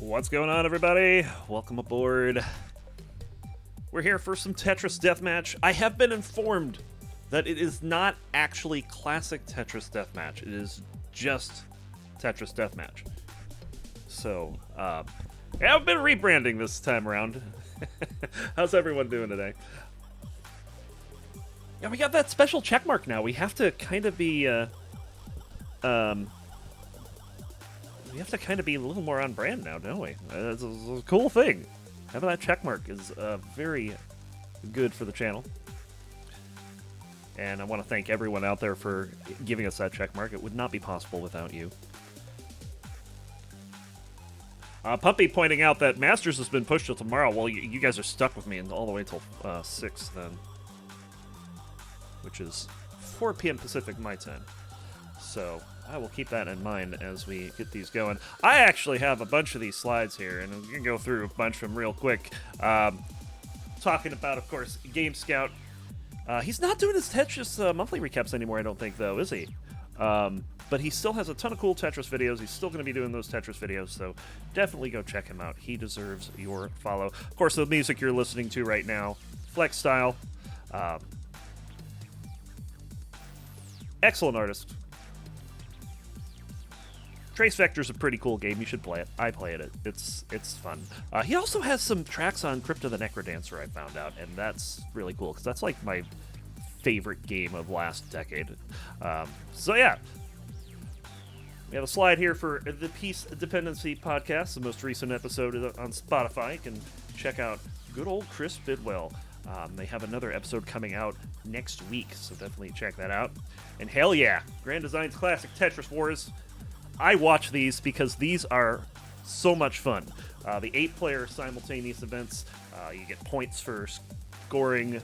What's going on, everybody? Welcome aboard. We're here for some Tetris Deathmatch. I have been informed that it is not actually classic Tetris Deathmatch. It is just Tetris Deathmatch. So, I've been rebranding this time around. How's everyone doing today? Yeah, we got that special checkmark now. We have to kind of be, we have to kind of be a little more on brand now, don't we? It's a cool thing. Having that checkmark is very good for the channel. And I want to thank everyone out there for giving us that checkmark. It would not be possible without you. Pumpy pointing out that Masters has been pushed till tomorrow. Well, you guys are stuck with me all the way till 6 then. Which is 4 p.m. Pacific my time. So I will keep that in mind as we get these going. I actually have a bunch of these slides here, and I'm going to go through a bunch of them real quick. Talking about, of course, Game Scout. He's not doing his Tetris monthly recaps anymore, I don't think, though, is he? But he still has a ton of cool Tetris videos. He's still going to be doing those Tetris videos, so definitely go check him out. He deserves your follow. Of course, the music you're listening to right now, Flex Style. Excellent artist. Trace Vector's a pretty cool game. You should play it. I play it. It's fun. He also has some tracks on Crypto the Necrodancer, I found out, and that's really cool because that's like my favorite game of last decade. So yeah, we have a slide here for the Peace Dependency podcast. The most recent episode is on Spotify. You can check out good old Chris Bidwell. They have another episode coming out next week, so definitely check that out. And hell yeah, Grand Design's classic Tetris Wars. I watch these because these are so much fun. The 8-player simultaneous events, you get points for scoring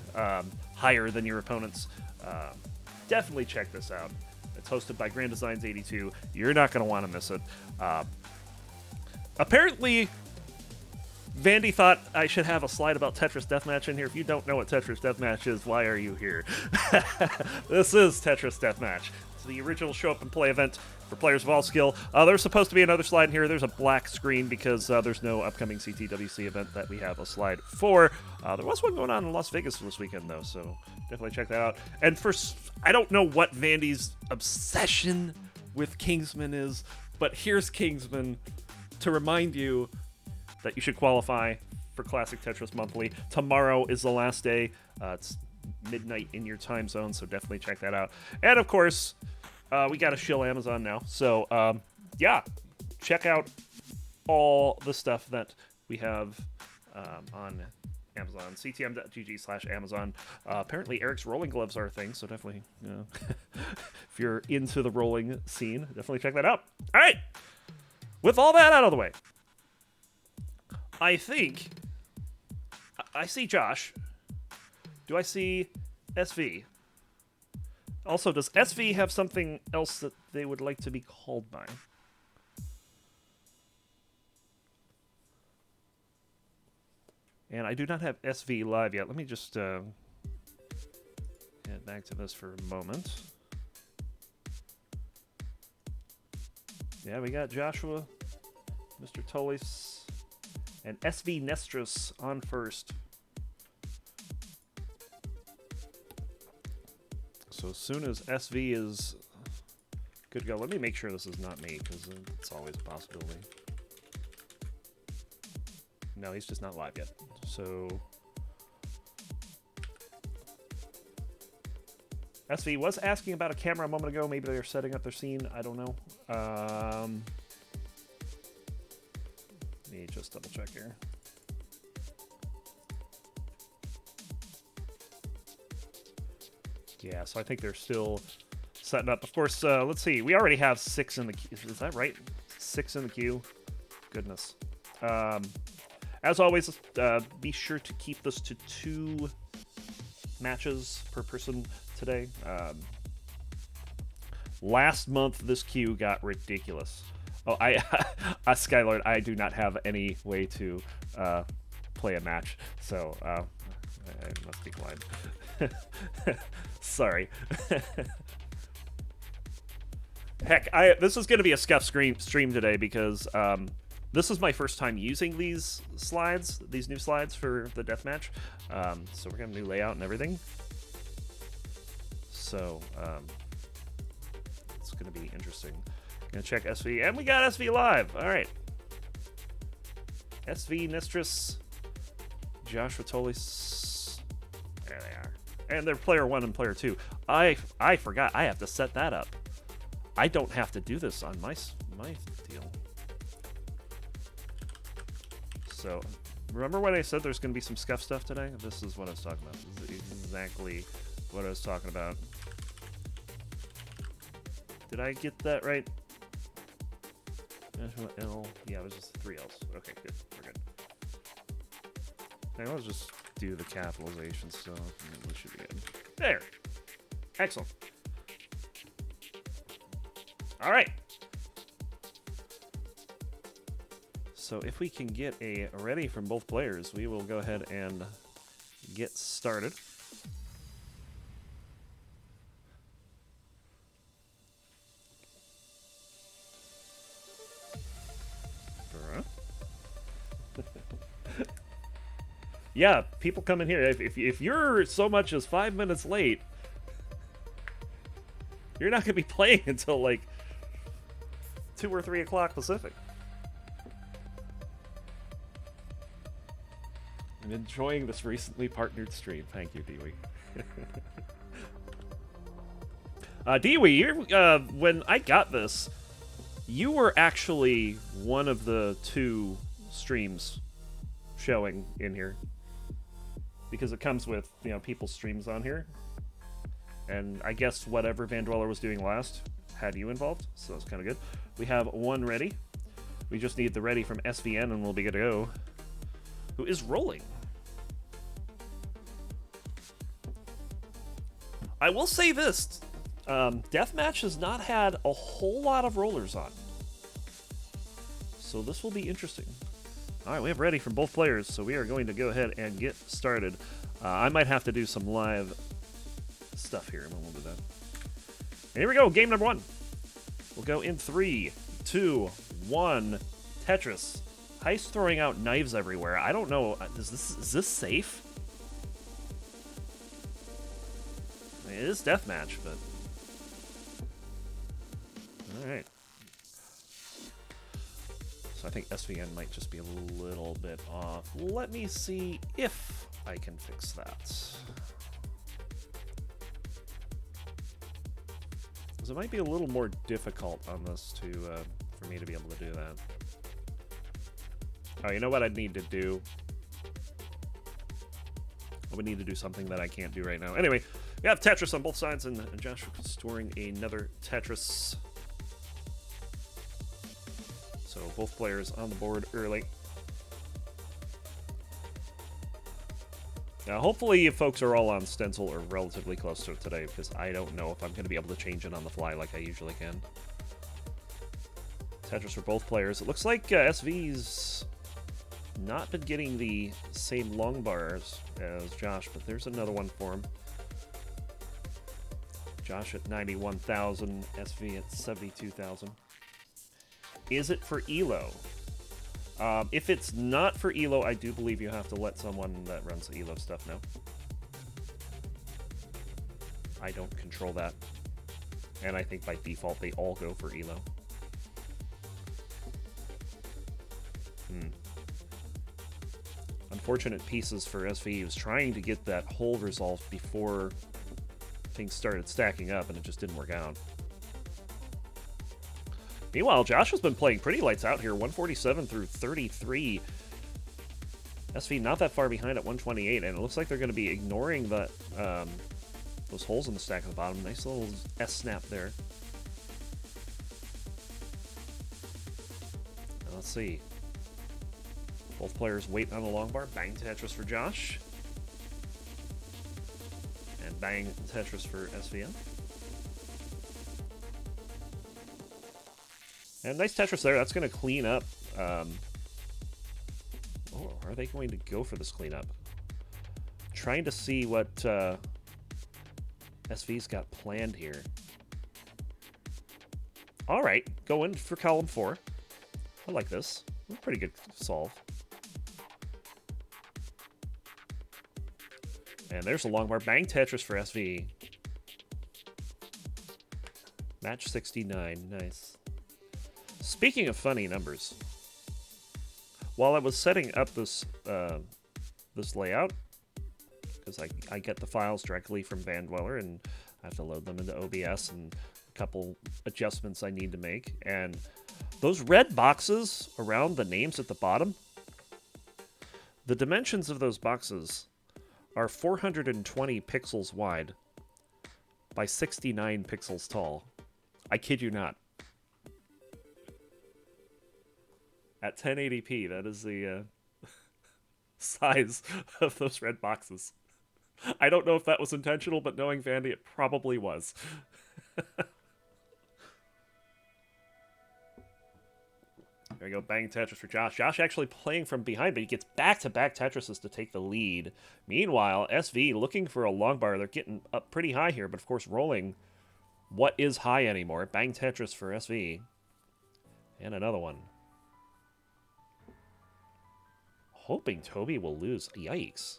higher than your opponents. Definitely check this out. It's hosted by Grand Designs 82. You're not going to want to miss it. Apparently, Vandy thought I should have a slide about Tetris Deathmatch in here. If you don't know what Tetris Deathmatch is, why are you here? This is Tetris Deathmatch. It's the original show-up-and-play event for players of all skill. There's supposed to be another slide in here. There's a black screen because there's no upcoming CTWC event that we have a slide for. There was one going on in Las Vegas this weekend, though, so definitely check that out. And I don't know what Vandy's obsession with Kingsman is, but here's Kingsman to remind you that you should qualify for Classic Tetris Monthly. Tomorrow is the last day. It's midnight in your time zone, so definitely check that out. And of course, we got to shill Amazon now. So yeah, check out all the stuff that we have on Amazon. ctm.gg/Amazon. Apparently Eric's rolling gloves are a thing, so definitely, if you're into the rolling scene, definitely check that out. All right, with all that out of the way, I think I see Josh. Do I see SV? Also, does SV have something else that they would like to be called by? And I do not have SV live yet. Let me just head back to this for a moment. Yeah, we got Joshua, Mr. Tolis, and SV Nestros on first. So as soon as SV is good to go, let me make sure this is not me, because it's always a possibility. No, he's just not live yet. So SV was asking about a camera a moment ago. Maybe they're setting up their scene. I don't know. Let me just double check here. Yeah, so I think they're still setting up. Of course, let's see. We already have 6 in the queue. Is that right? 6 in the queue? Goodness. As always, be sure to keep this to 2 matches per person today. Last month, this queue got ridiculous. Oh, Skylord, I do not have any way to play a match, so I must decline. Sorry. Heck, this is going to be a scuff stream today because This is my first time using these slides, these new slides for the deathmatch. So we're gonna new layout and everything. So it's gonna be interesting. Gonna check SV, and we got SV live. All right. SV, Nistris, Josh Ratolis. There they are. And they're player 1 and player 2. I forgot. I have to set that up. I don't have to do this on my deal. So, remember when I said there's going to be some scuff stuff today? This is what I was talking about. This is exactly what I was talking about. Did I get that right? L. Yeah, it was just 3 L's. Okay, good. We're good. Now let's just do the capitalization stuff. And we should be good. There. Excellent. All right. So if we can get a ready from both players, we will go ahead and get started. Yeah, people come in here. If you're so much as 5 minutes late, you're not going to be playing until like 2 or 3 o'clock Pacific. I'm enjoying this recently partnered stream. Thank you, Dewey. Dewey, when I got this, you were actually one of the 2 streams showing in here. Because it comes with, you know, people's streams on here. And I guess whatever vandweller was doing last had you involved, so that's kind of good. We have 1 ready. We just need the ready from SVN and we'll be good to go. Who is rolling. I will say this. Deathmatch has not had a whole lot of rollers on. So this will be interesting. Alright, we have ready from both players, so we are going to go ahead and get started. I might have to do some live stuff here, and we'll do that. And here we go, game number 1. We'll go in 3, 2, 1. Tetris. Heist throwing out knives everywhere. I don't know. Is this safe? I mean, it is deathmatch, but all right. So I think SVN might just be a little bit off. Let me see if I can fix that. Because it might be a little more difficult on this for me to be able to do that. Oh, you know what I'd need to do? I would need to do something that I can't do right now. Anyway, we have Tetris on both sides, and Josh is storing another Tetris. So both players on the board early. Now, hopefully you folks are all on stencil or relatively close to it today, because I don't know if I'm going to be able to change it on the fly like I usually can. Tetris for both players. It looks like SV's not been getting the same long bars as Josh, but there's another one for him. Josh at 91,000, SV at 72,000. Is it for ELO? If it's not for ELO, I do believe you have to let someone that runs the ELO stuff know. I don't control that. And I think by default they all go for ELO. Unfortunate pieces for SV. He was trying to get that hole resolved before things started stacking up, and it just didn't work out. Meanwhile, Josh has been playing pretty lights out here, 147 through 33. SV not that far behind at 128, and it looks like they're going to be ignoring the, those holes in the stack at the bottom. Nice little S-snap there. Now, let's see. Both players wait on the long bar. Bang Tetris for Josh. And bang Tetris for SVN. And nice Tetris there. That's going to clean up. Oh, are they going to go for this cleanup? Trying to see what SV's got planned here. All right, go in for column 4. I like this. Pretty good solve. And there's a long bar. Bang Tetris for SV. Match 69. Nice. Speaking of funny numbers, while I was setting up this this layout, because I get the files directly from vandweller and I have to load them into OBS and a couple adjustments I need to make, and those red boxes around the names at the bottom, the dimensions of those boxes are 420 pixels wide by 69 pixels tall. I kid you not. At 1080p, that is the size of those red boxes. I don't know if that was intentional, but knowing Vandy, it probably was. There we go, bang Tetris for Josh. Josh actually playing from behind, but he gets back-to-back Tetrises to take the lead. Meanwhile, SV looking for a long bar. They're getting up pretty high here, but of course rolling what is high anymore. Bang Tetris for SV. And another one. Hoping Toby will lose. Yikes.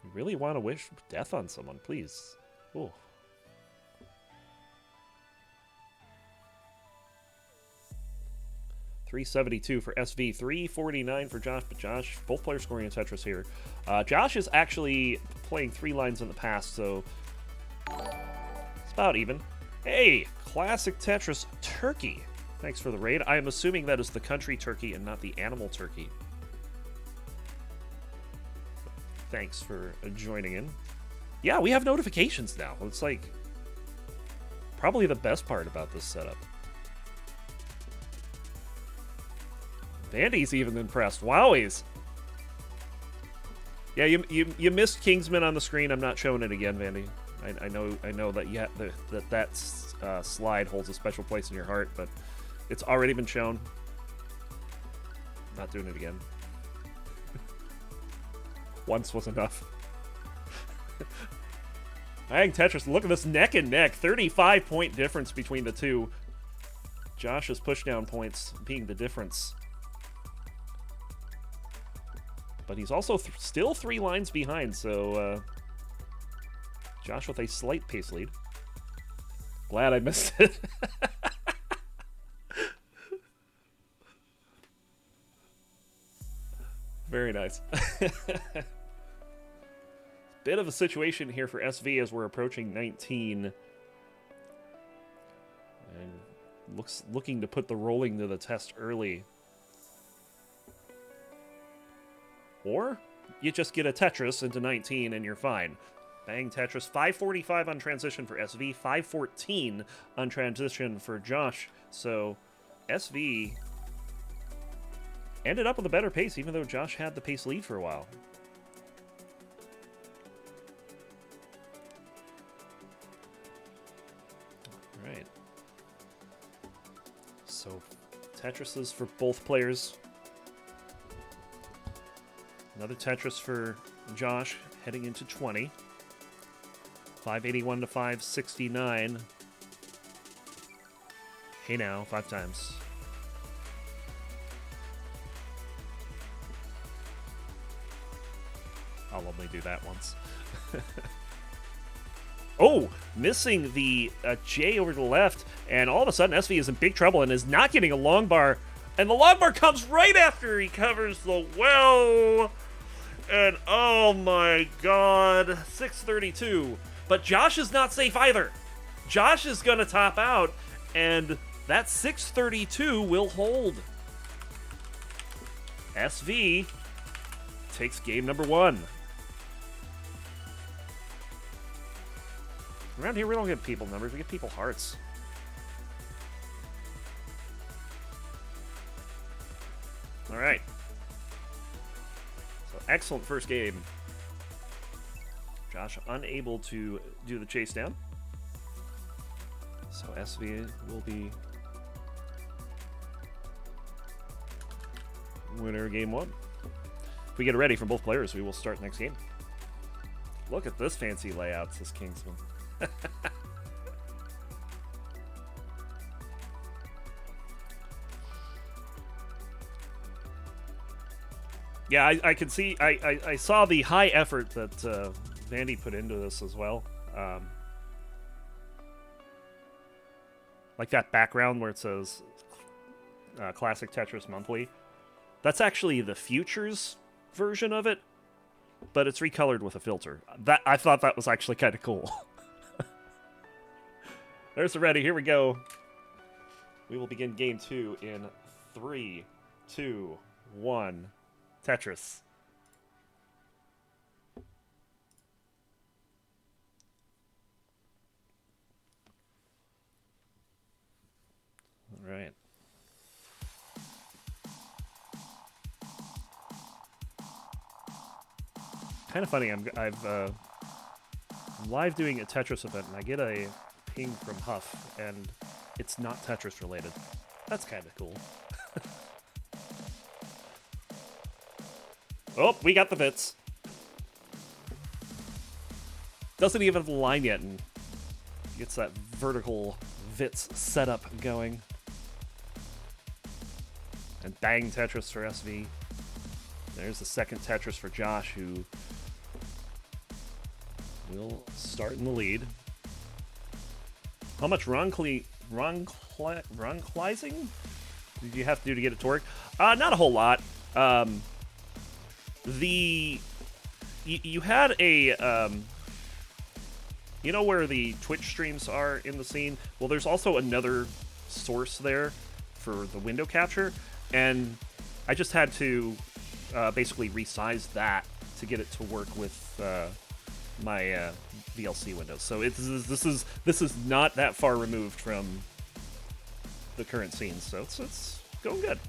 You really want to wish death on someone, please. Ooh. $372 for SV, $349 for Josh, but Josh, both players scoring in Tetris here. Josh is actually playing 3 lines in the past, so it's about even. Hey, classic Tetris turkey. Thanks for the raid. I am assuming that is the country turkey and not the animal turkey. Thanks for joining in. Yeah, we have notifications now. It's like probably the best part about this setup. Vandy's even impressed. Wowies. Yeah, you missed Kingsman on the screen. I'm not showing it again, Vandy. I know that that slide holds a special place in your heart, but it's already been shown. Not doing it again. Once was enough. Bang Tetris, look at this neck and neck. 35-point difference between the two. Josh's pushdown points being the difference. But he's also still 3 lines behind, so Josh with a slight pace lead. Glad I missed it. Very nice. Bit of a situation here for SV as we're approaching 19. And looking to put the rolling to the test early. Or you just get a Tetris into 19 and you're fine. Bang Tetris. 545 on transition for SV. 514 on transition for Josh. So SV ended up with a better pace, even though Josh had the pace lead for a while. All right. So Tetrises for both players. Another Tetris for Josh, heading into 20. 581 to 569. Hey now, 5 times. I'll only do that once. Oh, missing the J over to the left, and all of a sudden SV is in big trouble and is not getting a long bar. And the long bar comes right after he covers the well. And oh my god, 632. But Josh is not safe either. Josh is going to top out, and that 632 will hold. SV takes game number 1. Around here, we don't get people numbers, we get people hearts. All right. So excellent first game. Josh unable to do the chase down. So SV will be winner game 1. If we get it ready from both players, we will start next game. Look at this fancy layout, says Kingsman. Yeah, I can see. I saw the high effort that Vandy put into this as well. Like that background where it says Classic Tetris Monthly. That's actually the Futures version of it, but it's recolored with a filter. That I thought that was actually kind of cool. There's the ready. Here we go. We will begin game 2 in 3, 2, 1. Tetris. All right. Kind of funny. I'm live doing a Tetris event, and I get a ping from Huff, and it's not Tetris related. That's kind of cool. Oh, we got the bits. Doesn't even have the line yet, and gets that vertical Vits setup going. And bang Tetris for SV. There's the second Tetris for Josh, who will start in the lead. How much ronclizing did you have to do to get it to work? Not a whole lot. You had a you know where the Twitch streams are in the scene? Well, there's also another source there for the window capture, and I just had to basically resize that to get it to work with my VLC windows. So this is not that far removed from the current scene, so it's going good.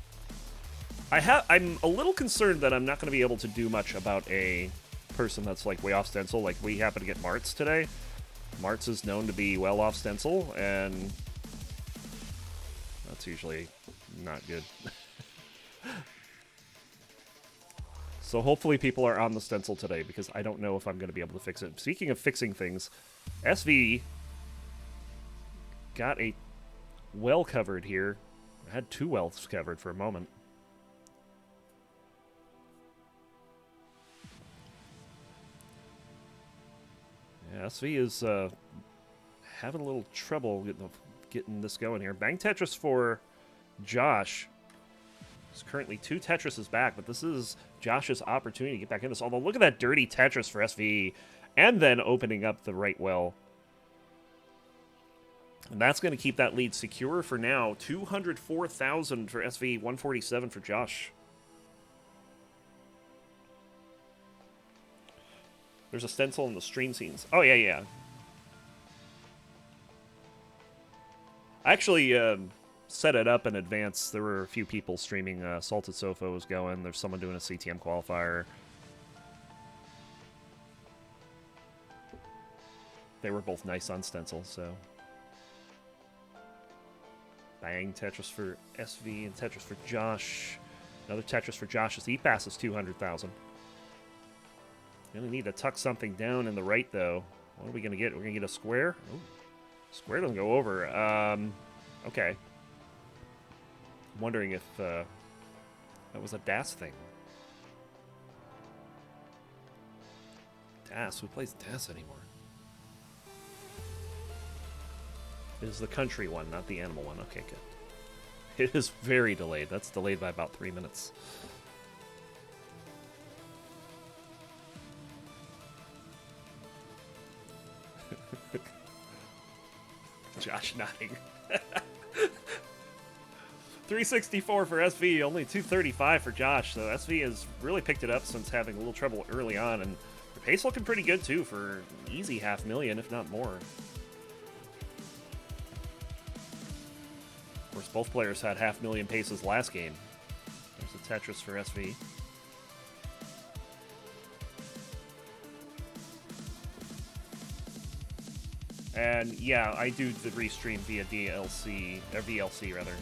I'm a little concerned that I'm not going to be able to do much about a person that's like way off stencil. Like, we happen to get Martz today. Martz is known to be well off stencil, and that's usually not good. So hopefully people are on the stencil today, because I don't know if I'm going to be able to fix it. Speaking of fixing things, SV got a well covered here. I had 2 wells covered for a moment. Yeah, SV is having a little trouble getting this going here. Bang Tetris for Josh. There's currently 2 Tetrises back, but this is Josh's opportunity to get back in this. Although, look at that dirty Tetris for SV, and then opening up the right well. And that's going to keep that lead secure for now. 204,000 for SV, 147 for Josh. There's a stencil in the stream scenes. Oh, yeah. I actually set it up in advance. There were a few people streaming. Salted Sofa was going. There's someone doing a CTM qualifier. They were both nice on stencil, so... Bang, Tetris for SV and Tetris for Josh. Another Tetris for Josh as he passes 200,000. Gonna need to tuck something down in the right, though. What are we gonna get? We're gonna get a square? Ooh, square doesn't go over. Okay. I'm wondering if that was a DAS thing. DAS? Who plays DAS anymore? It is the country one, not the animal one. Okay, good. It is very delayed. That's delayed by about 3 minutes. Josh nodding. 364 for SV, only 235 for Josh. So SV has really picked it up since having a little trouble early on, and the pace looking pretty good too for easy 500,000, if not more. Of course, both players had 500,000 paces last game. There's a Tetris for SV. And yeah, I do the restream via DLC, or VLC rather.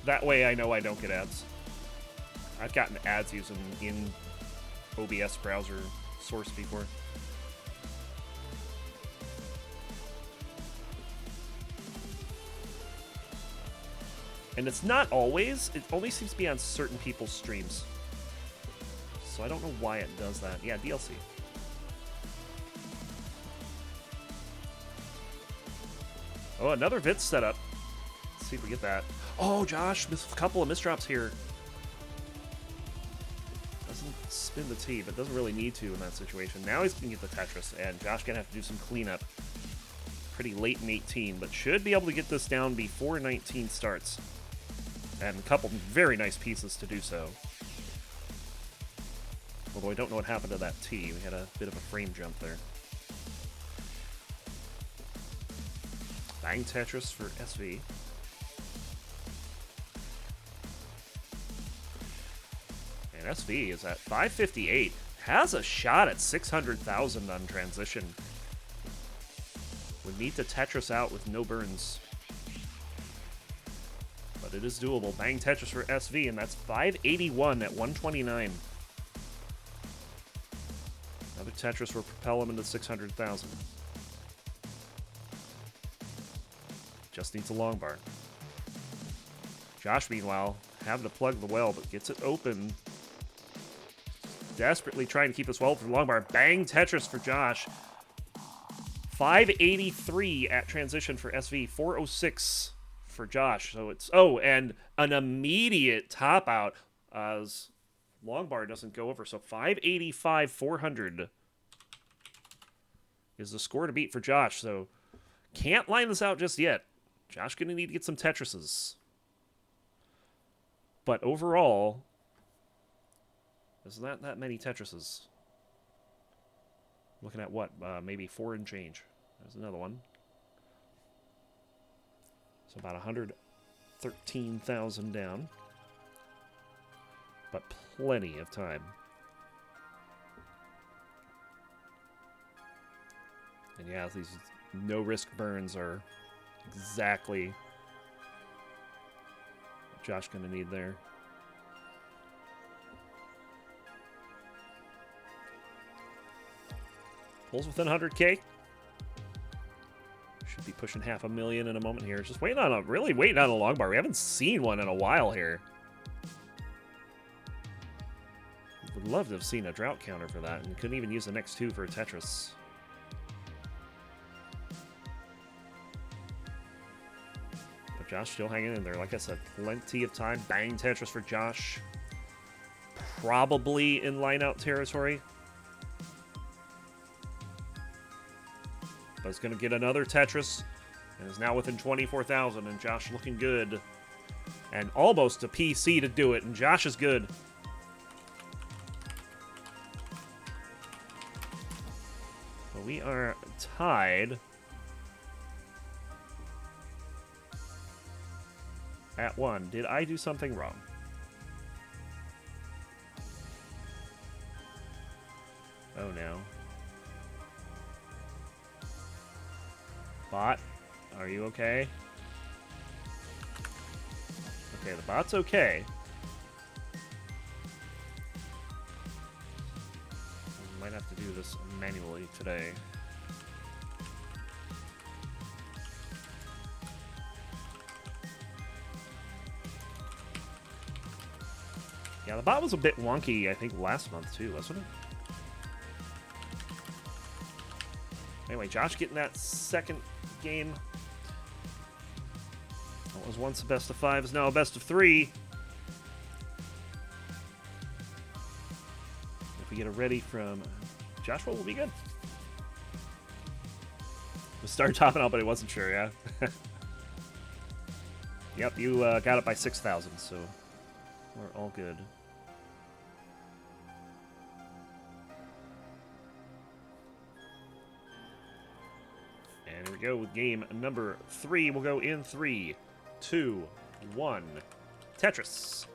That way I know I don't get ads. I've gotten ads using in OBS browser source before. And it's not always. It only seems to be on certain people's streams. So I don't know why it does that. Yeah, DLC. Oh, another Vitz setup. Let's see if we get that. Oh, Josh, a couple of misdrops here. Doesn't spin the T, but doesn't really need to in that situation. Now he's going to get the Tetris, and Josh going to have to do some cleanup. Pretty late in 18, but should be able to get this down before 19 starts. And a couple very nice pieces to do so. Although I don't know what happened to that T. We had a bit of a frame jump there. Bang Tetris for SV. And SV is at 558. Has a shot at 600,000 on transition. Would need to Tetris out with no burns. But it is doable. Bang Tetris for SV, and that's 581 at 129. Another Tetris will propel him into 600,000. Just needs a long bar. Josh, meanwhile, having to plug the well, but gets it open. Desperately trying to keep this well for the long bar. Bang Tetris for Josh. 583 at transition for SV. 406 for Josh. So it's... Oh, and an immediate top out as long bar doesn't go over. So 585, 400 is the score to beat for Josh. So can't line this out just yet. Josh going to need to get some Tetrises. But overall, there's not that many Tetrises. Looking at what? Maybe 4 and change. There's another one. So about 113,000 down. But plenty of time. And yeah, these no-risk burns are exactly what Josh going to need there. Pulls within 100K. Should be pushing 500,000 in a moment here. Just waiting on a long bar. We haven't seen one in a while here. Would love to have seen a drought counter for that, and couldn't even use the next 2 for a Tetris. But Josh still hanging in there. Like I said, plenty of time. Bang Tetris for Josh. Probably in line-out territory. But it's going to get another Tetris. And is now within 24,000. And Josh looking good. And almost a PC to do it. And Josh is good. But we are tied at 1. Did I do something wrong? Oh no. Bot, are you okay? Okay, the bot's okay. We might have to do this manually today. Yeah, the bot was a bit wonky, I think, last month too, wasn't it? Anyway, Josh getting that second game. What was once a best of 5 is now a best of 3. If we get a ready from Joshua, we'll be good. We started topping out, but I wasn't sure, yeah? Yep, you got it by 6,000, so we're all good. And here we go with game number 3. We'll go in 3, 2, 1. Tetris.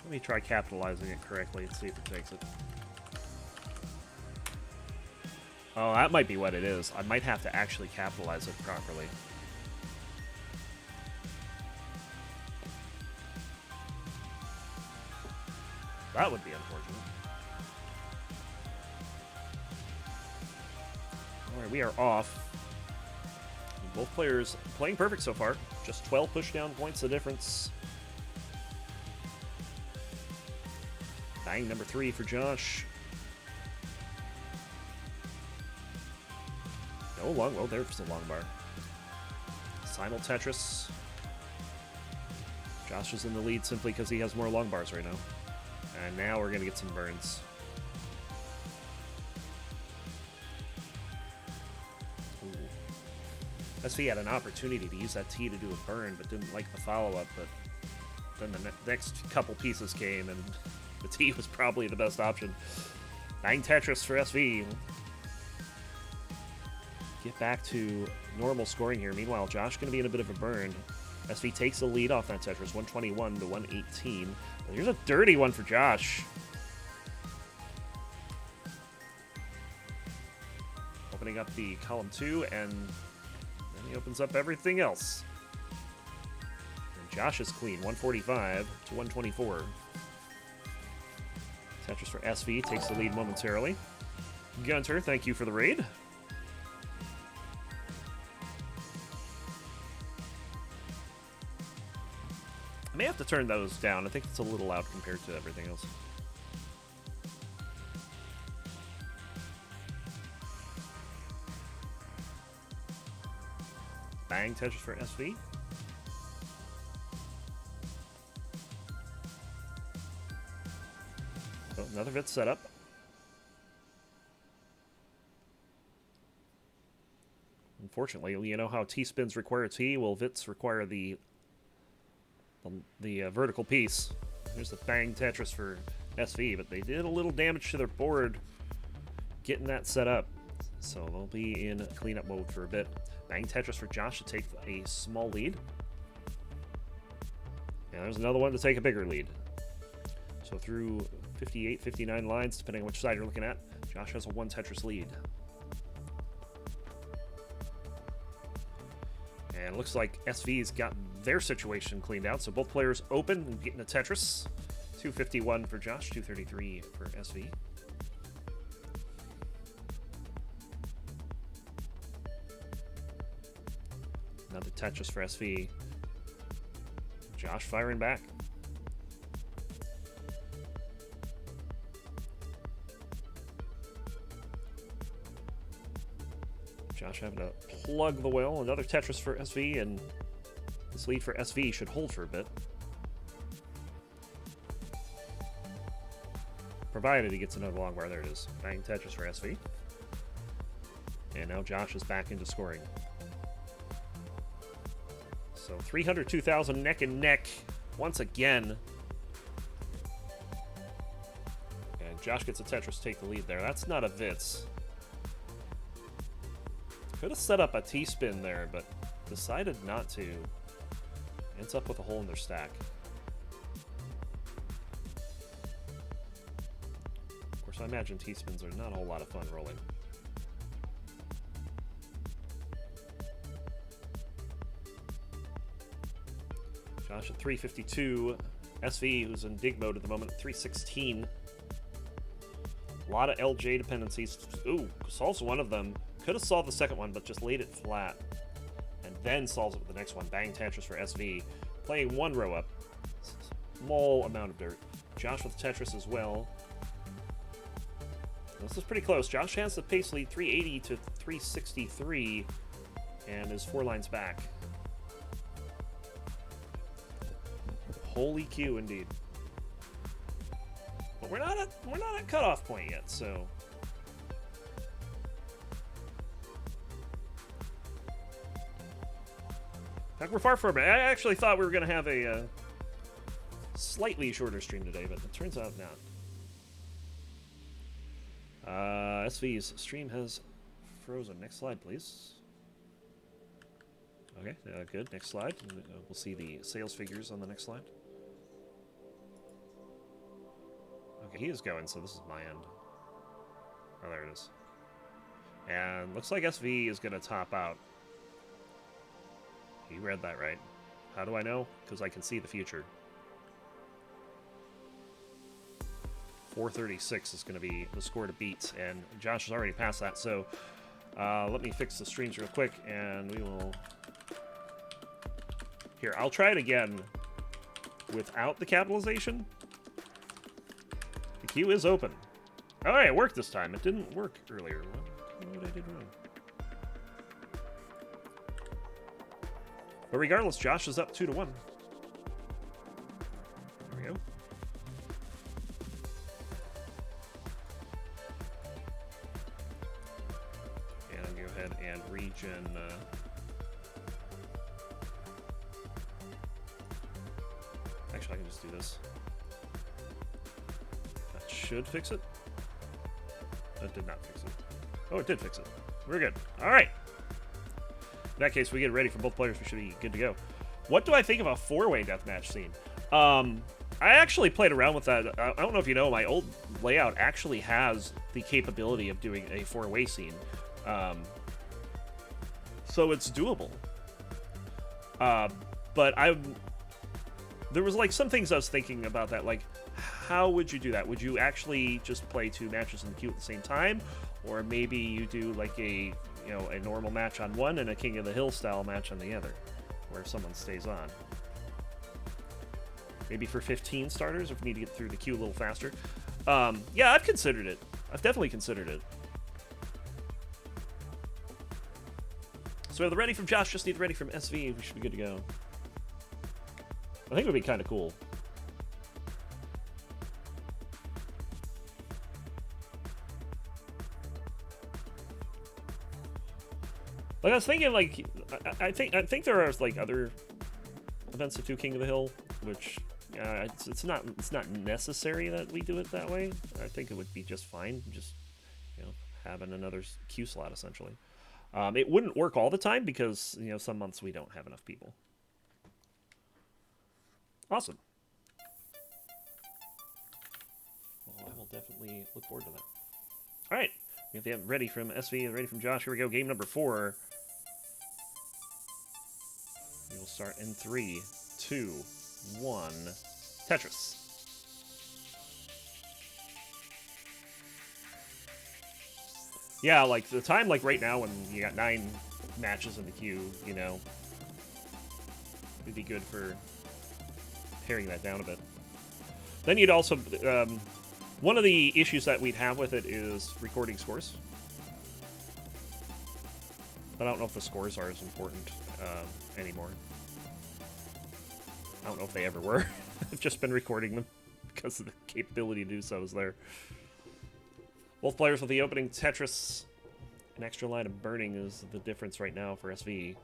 Let me try capitalizing it correctly and see if it takes it. Oh, that might be what it is. I might have to actually capitalize it properly. That would be unfortunate. Alright, we are off. Both players playing perfect so far. Just 12 pushdown points the difference. Bang, number 3 for Josh. No long, well, there's the long bar. Simul Tetris. Josh is in the lead simply because he has more long bars right now. And now we're going to get some burns. Ooh. SV had an opportunity to use that T to do a burn, but didn't like the follow-up. But then the next couple pieces came, and the T was probably the best option. 9 Tetris for SV. Get back to normal scoring here. Meanwhile, Josh going to be in a bit of a burn. SV takes the lead off that Tetris, 121 to 118. But here's a dirty one for Josh. Opening up the column 2, and then he opens up everything else. And Josh is clean, 145 to 124. Tetris for SV takes the lead momentarily. Gunter, thank you for the raid. I may have to turn those down. I think it's a little loud compared to everything else. Bang, Tetris for SV. Oh, another Vit setup. Unfortunately, you know how T-spins require T? Well, Vits require the vertical piece. Here's the Bang Tetris for SV, but they did a little damage to their board getting that set up. So they'll be in cleanup mode for a bit. Bang Tetris for Josh to take a small lead. And there's another one to take a bigger lead. So through 58, 59 lines, depending on which side you're looking at, Josh has a 1 Tetris lead. And it looks like SV's got their situation cleaned out, so both players open and getting a Tetris. 251 for Josh, 233 for SV. Another Tetris for SV. Josh firing back. Josh having to plug the well. Another Tetris for SV, and this lead for SV should hold for a bit. Provided he gets another long bar. There it is. Bang Tetris for SV. And now Josh is back into scoring. So 302,000 neck and neck once again. And Josh gets a Tetris to take the lead there. That's not a Vits. Could have set up a T-spin there, but decided not to. Ends up with a hole in their stack. Of course, I imagine T-spins are not a whole lot of fun rolling. Josh at 352. SV, who's in dig mode at the moment, at 316. A lot of LJ dependencies. Ooh, solves one of them. Could have solved the second one, but just laid it flat. And then solves it with the next one. Bang Tetris for SV. Playing one row up. Small amount of dirt. Josh with Tetris as well. This is pretty close. Josh has the pace lead 380 to 363 and is 4 lines back. Holy Q indeed. But we're not at cutoff point yet, so in fact, we're far from it. I actually thought we were going to have a slightly shorter stream today, but it turns out not. SV's stream has frozen. Next slide, please. Okay, good. Next slide. We'll see the sales figures on the next slide. Okay, he is going, so this is my end. Oh, there it is. And looks like SV is going to top out. You read that right. How do I know? Because I can see the future. 436 is going to be the score to beat, and Josh has already passed that, so let me fix the streams real quick, and we will... Here, I'll try it again without the capitalization. The queue is open. Oh, yeah, it worked this time. It didn't work earlier. What I did wrong? But regardless, Josh is up 2-1. There we go. And I'll go ahead and regen. Actually, I can just do this. That should fix it. That did not fix it. Oh, it did fix it. We're good. All right. In that case, we get ready for both players. We should be good to go. What do I think of a four-way deathmatch scene? I actually played around with that. I don't know if you know, my old layout actually has the capability of doing a four-way scene. So it's doable. But there was like some things I was thinking about that, like how would you do that? Would you actually just play two matches in the queue at the same time, or maybe you do like a a normal match on one and a King of the Hill style match on the other, where someone stays on? Maybe for 15 starters, if we need to get through the queue a little faster. Yeah, I've considered it. I've definitely considered it. So we have the ready from Josh, just need the ready from SV. We should be good to go. I think it would be kind of cool. Like I was thinking, like I think there are like other events to do King of the Hill, which it's not necessary that we do it that way. I think it would be just fine, just having another queue slot essentially. It wouldn't work all the time because some months we don't have enough people. Awesome. Well, I will definitely look forward to that. All right, we have the ready from SV, ready from Josh. Here we go. Game number 4. We will start in 3, 2, 1. Tetris. Yeah, like the time, like right now when you got 9 matches in the queue, it'd be good for paring that down a bit. Then you'd also, one of the issues that we'd have with it is recording scores. But I don't know if the scores are as important anymore. I don't know if they ever were. I've just been recording them because of the capability to do so is there. Both players with the opening Tetris. An extra line of burning is the difference right now for SV.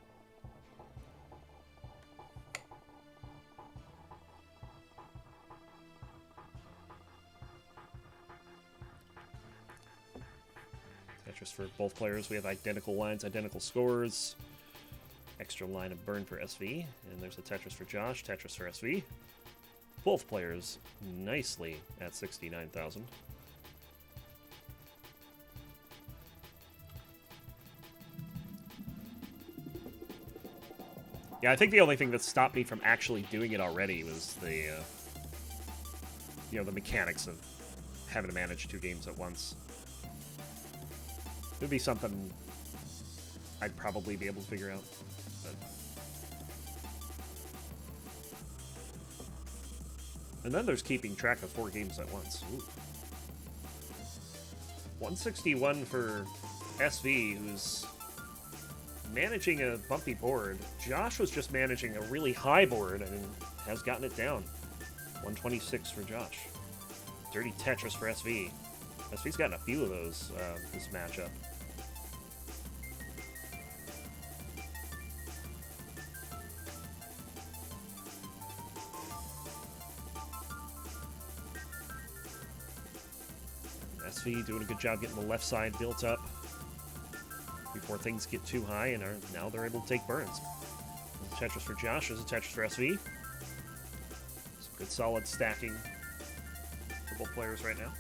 Tetris for both players. We have identical lines, identical scores. Extra line of burn for SV. And there's a Tetris for Josh, Tetris for SV. Both players nicely at 69,000. Yeah, I think the only thing that stopped me from actually doing it already was the, the mechanics of having to manage 2 games at once. It would be something I'd probably be able to figure out. But... And then there's keeping track of 4 games at once. Ooh. 161 for SV, who's managing a bumpy board. Josh was just managing a really high board and has gotten it down. 126 for Josh. Dirty Tetris for SV. SV's gotten a few of those this matchup. SV doing a good job getting the left side built up before things get too high, and now they're able to take burns. There's a Tetris for Josh, there's a Tetris for SV. Some good solid stacking for both players right now.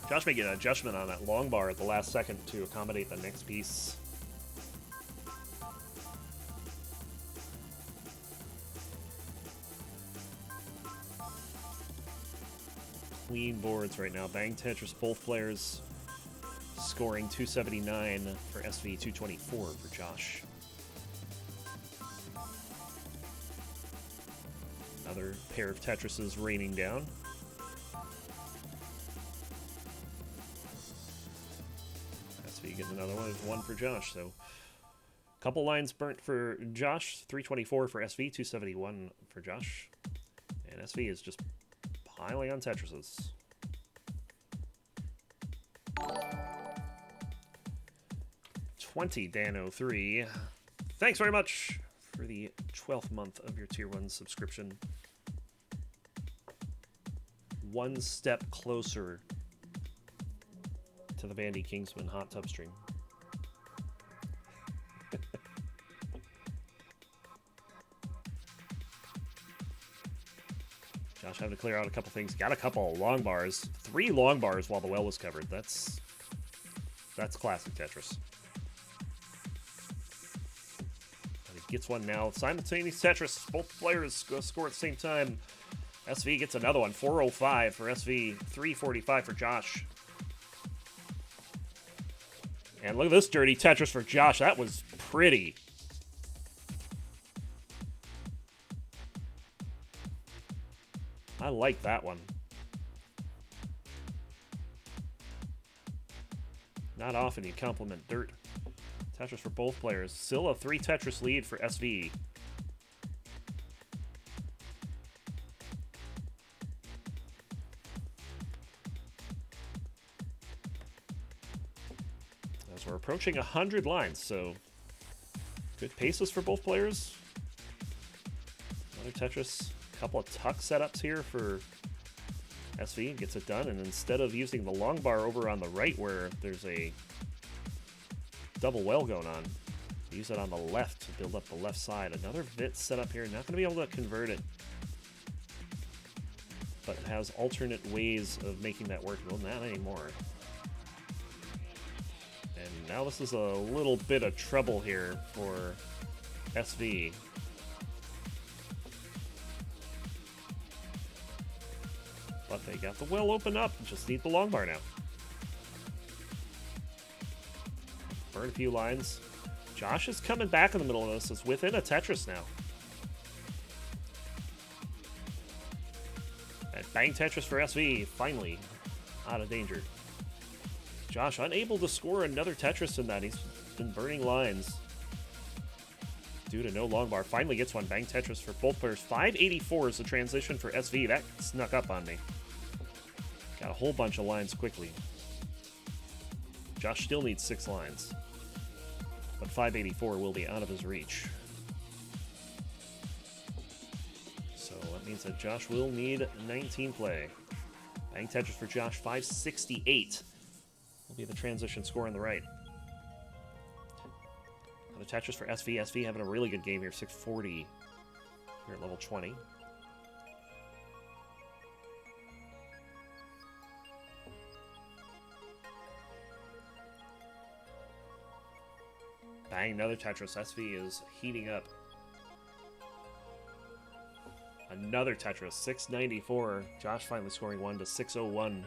Josh making an adjustment on that long bar at the last second to accommodate the next piece. Clean boards right now. Bang Tetris, both players scoring 279 for SV, 224 for Josh. Another pair of Tetrises raining down. SV getting another one for Josh. So a couple lines burnt for Josh, 324 for SV, 271 for Josh. And SV is just piling on Tetrises. Dan03. Thanks very much for the 12th month of your Tier 1 subscription. One step closer to the Vandy Kingsman hot tub stream. Josh having to clear out a couple things. Got a couple long bars. 3 long bars while the well was covered. That's classic Tetris. But he gets one now. Simultaneous Tetris. Both players score at the same time. SV gets another one. 405 for SV. 345 for Josh. And look at this dirty Tetris for Josh. That was pretty. I like that one. Not often you compliment dirt. Tetris for both players. Still a 3 Tetris lead for SV. As we're approaching 100 lines, so good paces for both players. Another Tetris. Couple of tuck setups here for SV. Gets it done, and instead of using the long bar over on the right where there's a double well going on, use it on the left to build up the left side. Another bit set up here. Not going to be able to convert it, but it has alternate ways of making that work. Well, not anymore. And now this is a little bit of trouble here for SV. But they got the well open up. Just need the long bar now. Burn a few lines. Josh is coming back in the middle of this. It's within a Tetris now. And bang Tetris for SV. Finally out of danger. Josh unable to score another Tetris in that. He's been burning lines due to no long bar. Finally gets one. Bang Tetris for both players. 584 is the transition for SV. That snuck up on me. Got a whole bunch of lines quickly. Josh still needs 6 lines. But 584 will be out of his reach. So that means that Josh will need 19 play. Bang Tetris for Josh. 568 will be the transition score on the right. Another Tetris for SV. SV having a really good game here. 640 here at level 20. Bang, another Tetris. SV is heating up. Another Tetris. 694. Josh finally scoring one to 601.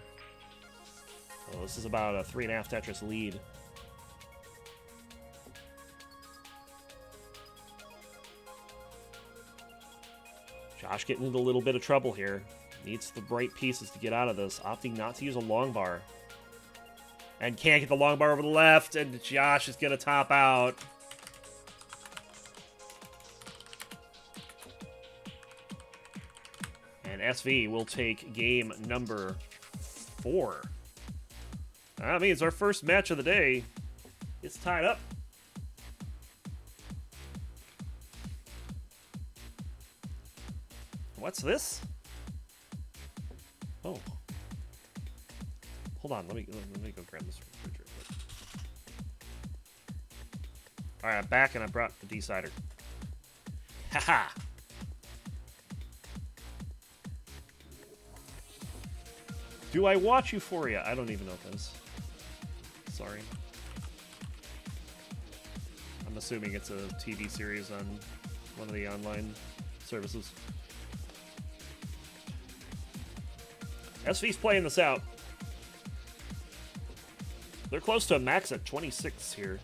Well, this is about a 3.5 Tetris lead. Josh getting into a little bit of trouble here. Needs the bright pieces to get out of this. Opting not to use a long bar. And can't get the long bar over the left, and Josh is going to top out. And SV will take game number 4. That means our first match of the day is tied up. What's this? Oh. Hold on, let me go grab this refrigerator. Alright, I'm back and I brought the decider. Haha! Do I watch Euphoria? I don't even know what that is. Sorry. I'm assuming it's a TV series on one of the online services. SV's playing this out. They're close to a max at 26 here.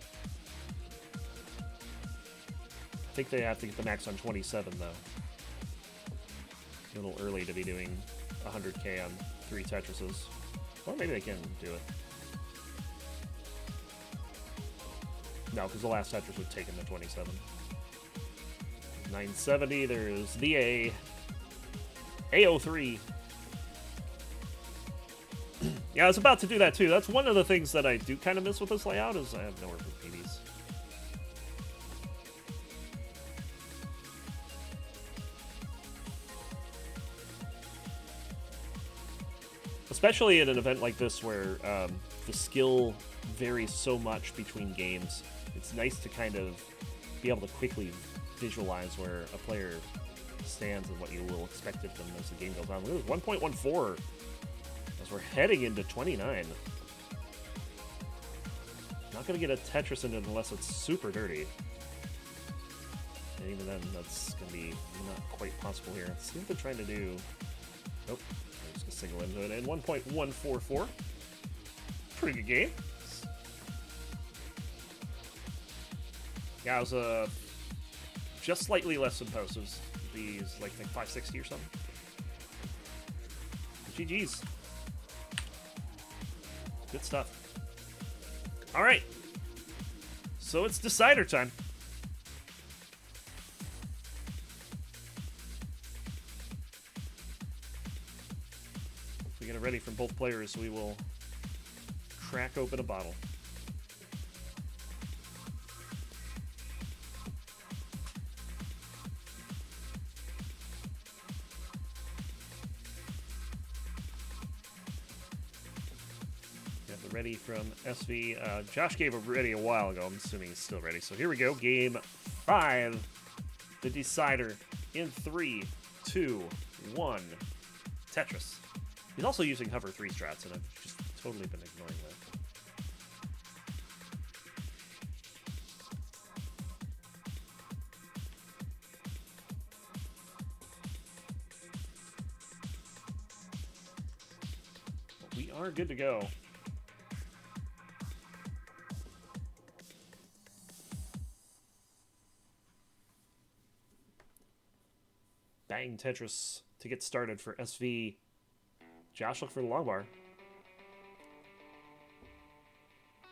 I think they have to get the max on 27, though. A little early to be doing 100k on 3 Tetrises. Well, maybe they can do it. No, because the last Tetris would take him to 27. 970, there's the A. A03. Yeah, I was about to do that too. That's one of the things that I do kind of miss with this layout is I have nowhere for PDs. Especially in an event like this where the skill varies so much between games. It's nice to kind of be able to quickly visualize where a player stands and what you will expect of them as the game goes on. Look at 1.14 as we're heading into 29. Not going to get a Tetris in it unless it's super dirty. And even then, that's going to be not quite possible here. Let's see what they're trying to do. Nope. I'm just going to single into it. And 1.144. Pretty good game. Yeah, it was just slightly less than Post's. These, like 560 or something. GG's. Good stuff. Alright. So it's decider time. If we get it ready from both players, we will crack open a bottle. Ready from SV. Josh gave it ready a while ago. I'm assuming he's still ready. So here we go. Game 5. The decider in 3, 2, 1. Tetris. He's also using hover 3 strats, and I've just totally been ignoring that. We are good to go. Bang Tetris to get started for SV. Josh, look for the long bar.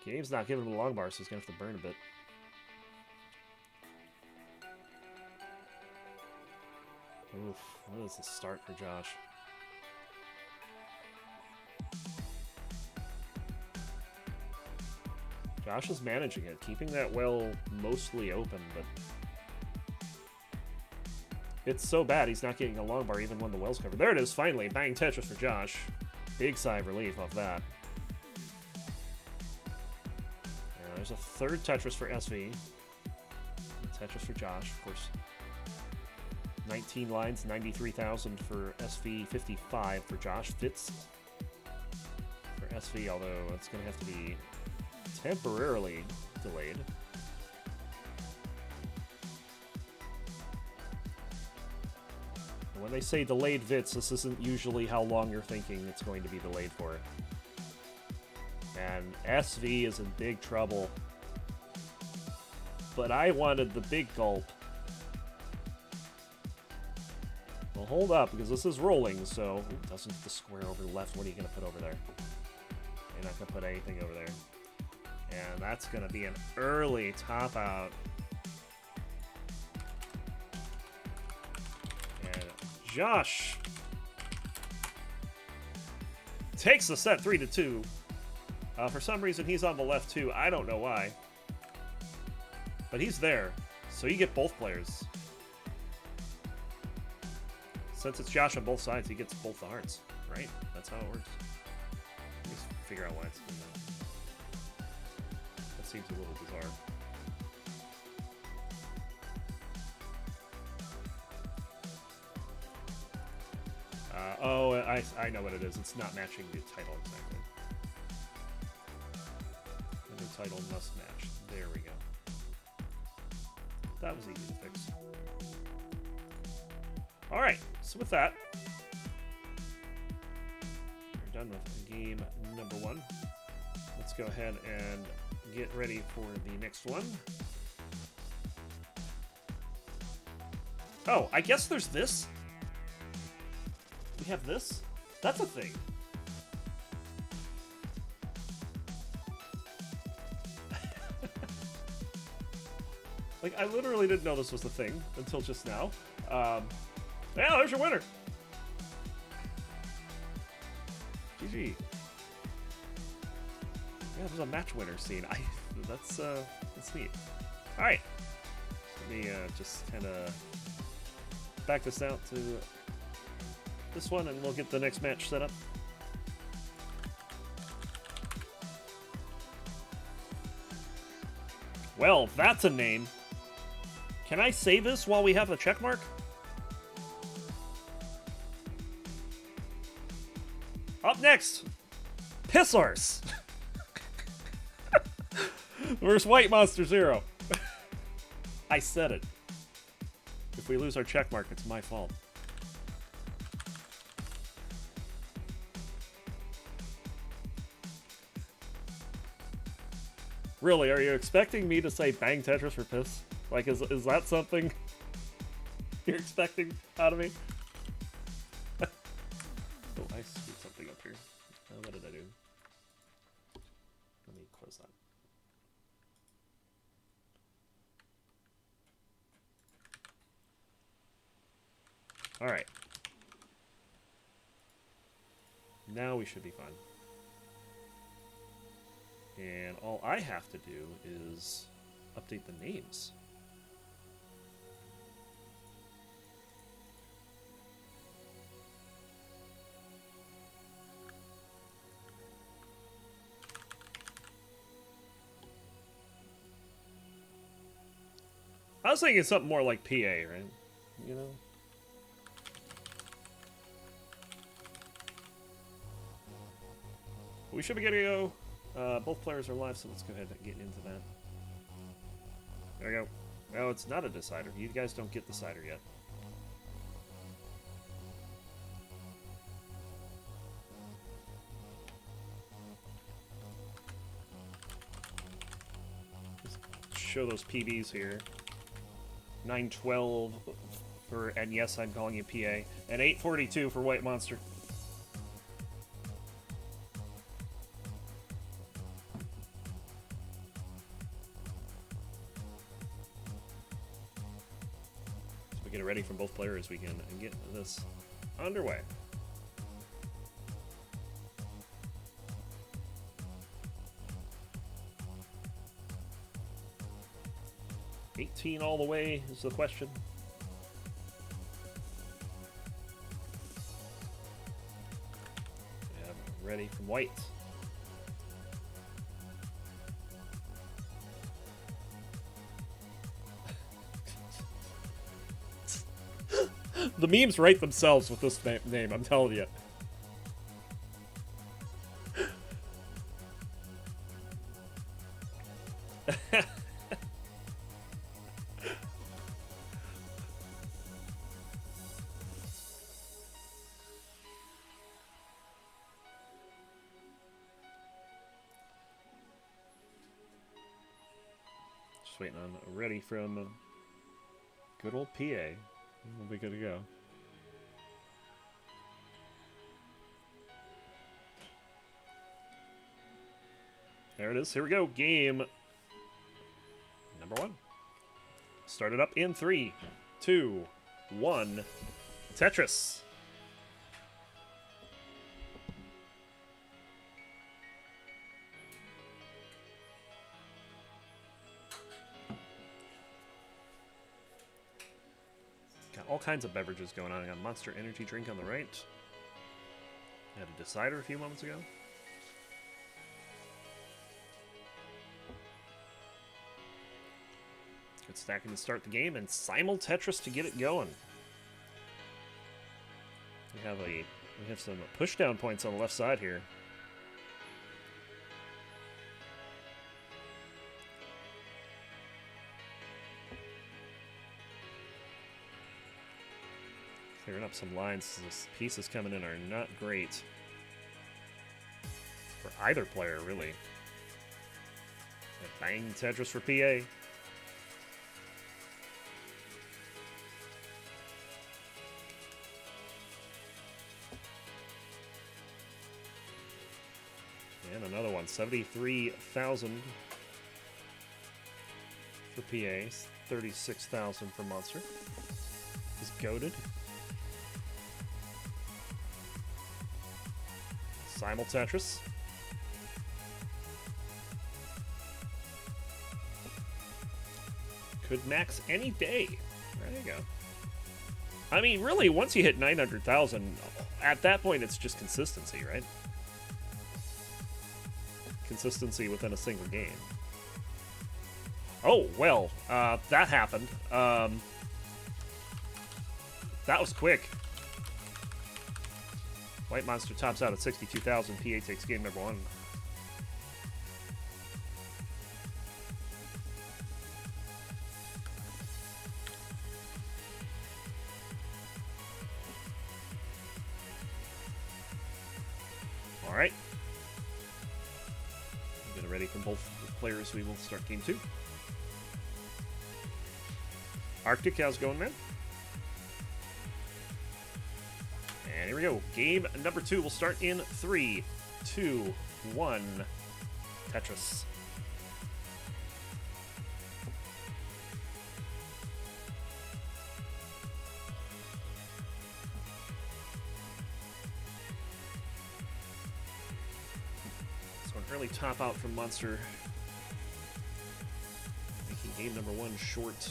Game's not giving him the long bar, so he's going to have to burn a bit. Oof, what is the start for Josh? Josh is managing it, keeping that well mostly open, but it's so bad he's not getting a long bar even when the well's covered. There it is, finally. Bang Tetris for Josh. Big sigh of relief off that. There's a third Tetris for SV. Tetris for Josh, of course. 19 lines, 93,000 for SV, 55 for Josh. Fits for SV, although it's going to have to be temporarily delayed. When they say delayed VITs, this isn't usually how long you're thinking it's going to be delayed for. And SV is in big trouble. But I wanted the big gulp. Well, hold up, because this is rolling, so... Ooh, doesn't get the square over left. What are you going to put over there? You're not going to put anything over there. And that's going to be an early top out. Josh takes the set 3-2. For some reason, he's on the left too. I don't know why. But he's there. So you get both players. Since it's Josh on both sides, he gets both the hearts. Right? That's how it works. Let me figure out why it's doing that. That seems a little bizarre. Oh, I know what it is. It's not matching the title exactly. And the title must match. There we go. That was easy to fix. Alright, so with that, we're done with game number 1. Let's go ahead and get ready for the next one. Oh, I guess there's this? We have this? That's a thing. Like, I literally didn't know this was the thing until just now. Yeah, there's your winner. GG. Yeah, there's a match winner scene. That's neat. All right. Let me just kind of back this out to this one, and we'll get the next match set up. Well, that's a name. Can I say this while we have the check mark? Up next, Pissarse versus White Monster Zero. I said it. If we lose our check mark, it's my fault. Really, are you expecting me to say bang Tetris for piss? Like, is that something you're expecting out of me? Oh, I screwed something up here. What did I do? Let me close that. Alright. Now we should be fine. And all I have to do is update the names. I was thinking something more like PA, right? You know? We should be good to go. Both players are live, so let's go ahead and get into that. There we go. No, it's not a decider. You guys don't get decider yet. Just show those PBs here. 912 for, and yes, I'm calling you PA, and 842 for White Monster. Get it ready from both players. We can get this underway. $18 all the way is the question. Yeah, ready from White. The memes write themselves with this name, I'm telling you. Just waiting on ready from good old PA. We'll be good to go. There it is. Here we go. Game number 1. Start it up in 3, 2, 1. Tetris. All kinds of beverages going on. I got a Monster Energy drink on the right. I had a decider a few moments ago. Good stacking to start the game, and simul Tetris to get it going. We have a We have some push-down points on the left side here. Clearing up some lines. These pieces coming in are not great for either player, really. Bang Tetris for PA. And another one, 73,000 for PA, 36,000 for Monster. He's goated. Simul Tetris. Could max any day. There you go. I mean, really, once you hit 900,000, at that point it's just consistency, right? Consistency within a single game. Oh, well, that happened. That was quick. White Monster tops out at 62,000. PA takes game number 1. All right. Get it ready from both players. We will start game 2. Arctic, how's it going, man? And here we go. Game number 2 will start in 3, 2, 1. Tetris. So an early top out from Monster, making game number 1 short.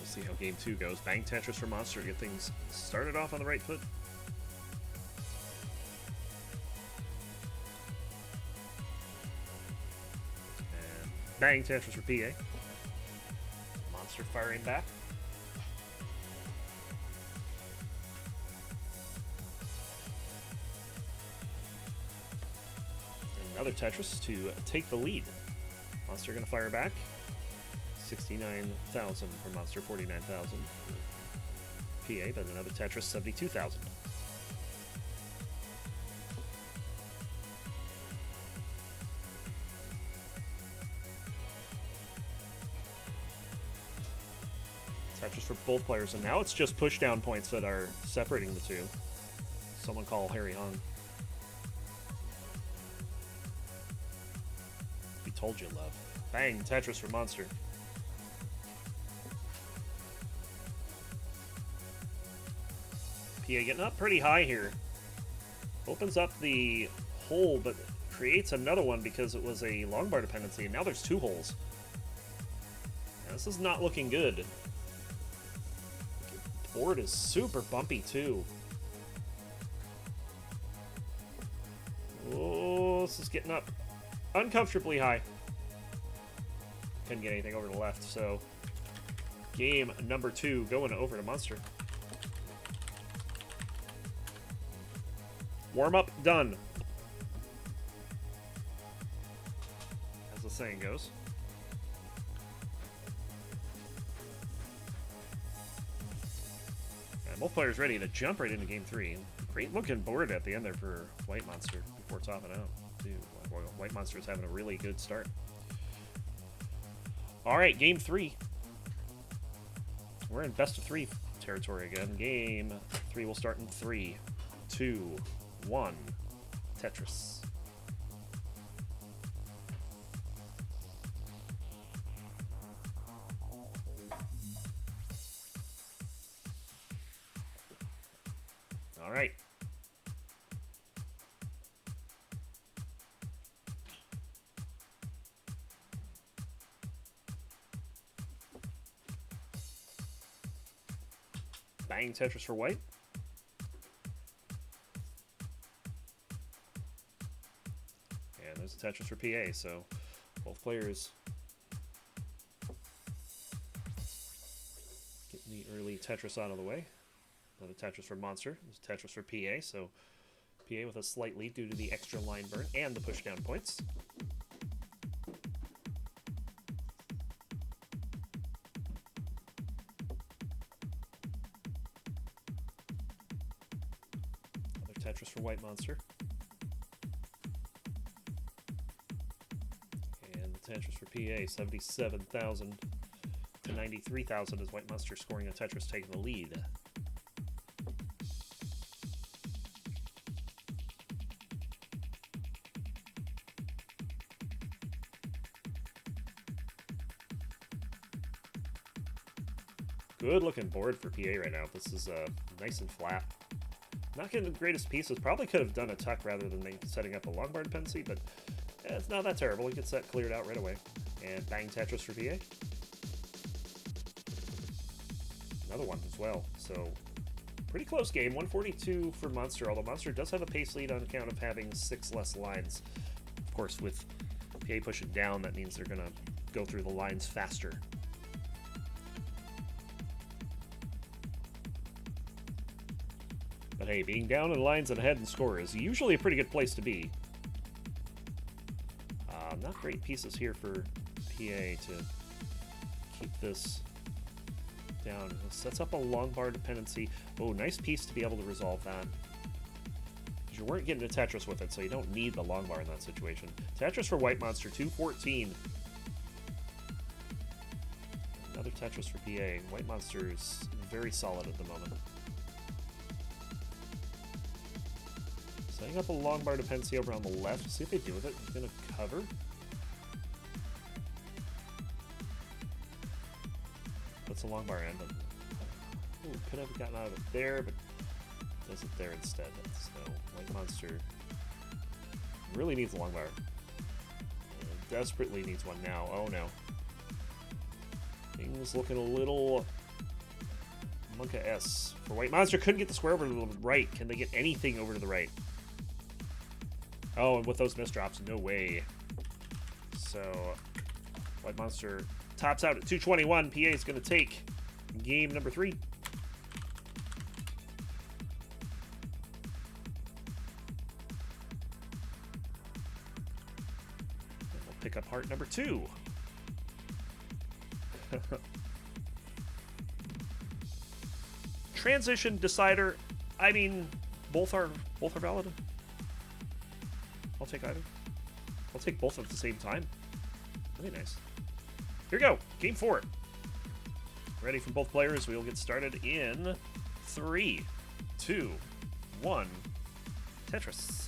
See how game 2 goes. Bang Tetris for Monster to get things started off on the right foot. And bang Tetris for PA. Monster firing back. Another Tetris to take the lead. Monster gonna fire back. 69,000 for Monster, 49,000 for PA, but another Tetris, 72,000. Tetris for both players, and now it's just push-down points that are separating the two. Someone call Harry Hung. We told you, love. Bang, Tetris for Monster. PA getting up pretty high here. Opens up the hole, but creates another one because it was a long bar dependency, and now there's 2 holes. Now, this is not looking good. The board is super bumpy, too. Oh, this is getting up uncomfortably high. Couldn't get anything over to the left, so game number 2 going over to Monster. Warm-up done, as the saying goes. And both players ready to jump right into game 3. Great looking board at the end there for White Monster before topping out, too. White Monster is having a really good start. All right, game 3. We're in best of 3 territory again. Game 3 will start in 3, 2, 1. Tetris. All right. Bang Tetris for White. And there's a Tetris for PA, so both players Tetris out of the way. Another Tetris for Monster. There's Tetris for PA, so PA with a slight lead due to the extra line burn and the push down points. Another Tetris for White Monster. And the Tetris for PA, 77,000 to 93,000 as White Monster scoring a Tetris taking the lead. Good looking board for PA right now. This is nice and flat. Not getting the greatest pieces. Probably could have done a tuck rather than setting up a long bar dependency, but it's not that terrible. He gets that cleared out right away. And bang Tetris for PA. Another one as well. So pretty close game. 142 for Monster, although Monster does have a pace lead on account of having 6 less lines. Of course, with PA pushing down, that means they're going to go through the lines faster. But hey, being down in lines and ahead in score is usually a pretty good place to be. Not great pieces here for PA to keep this down. It sets up a long bar dependency. Oh, nice piece to be able to resolve that. You weren't getting a Tetris with it, so you don't need the long bar in that situation. Tetris for White Monster, 214. Another Tetris for PA. White Monster is very solid at the moment. Setting up a long bar dependency over on the left. See what they do with it. He's going to cover. Puts a long bar in, but could have gotten out of it there, but does it there instead. So White Monster really needs a long bar. Desperately needs one now. Oh no. Things looking a little Monka-S. For White Monster, couldn't get the square over to the right. Can they get anything over to the right? Oh, and with those misdrops, no way. So, White Monster tops out at 221. PA is going to take game number 3. And we'll pick up heart number 2. Transition, decider. I mean, both are valid. I'll take either. I'll take both at the same time. Really nice. Here we go. Game 4. Ready from both players. We'll get started in 3, 2, 1. Tetris.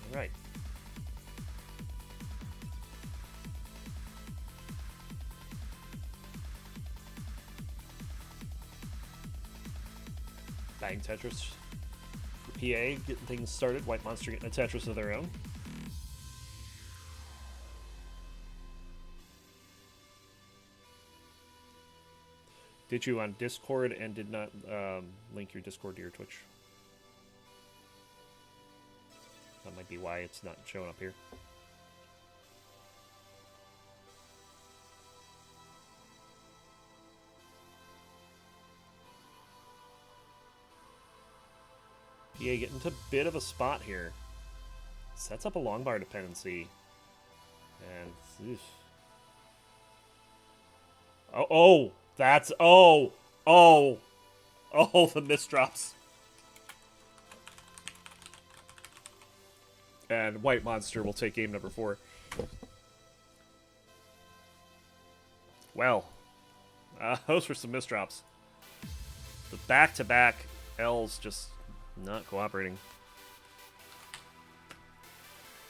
All right. Bang Tetris for PA, getting things started. White Monster getting a Tetris of their own. Did you on Discord and did not link your Discord to your Twitch? That might be why it's not showing up here. PA getting into a bit of a spot here. Sets up a long bar dependency. And oof. Oh, that's the misdrops. And White Monster will take game number 4. Well, those were some misdrops. The back-to-back L's just not cooperating.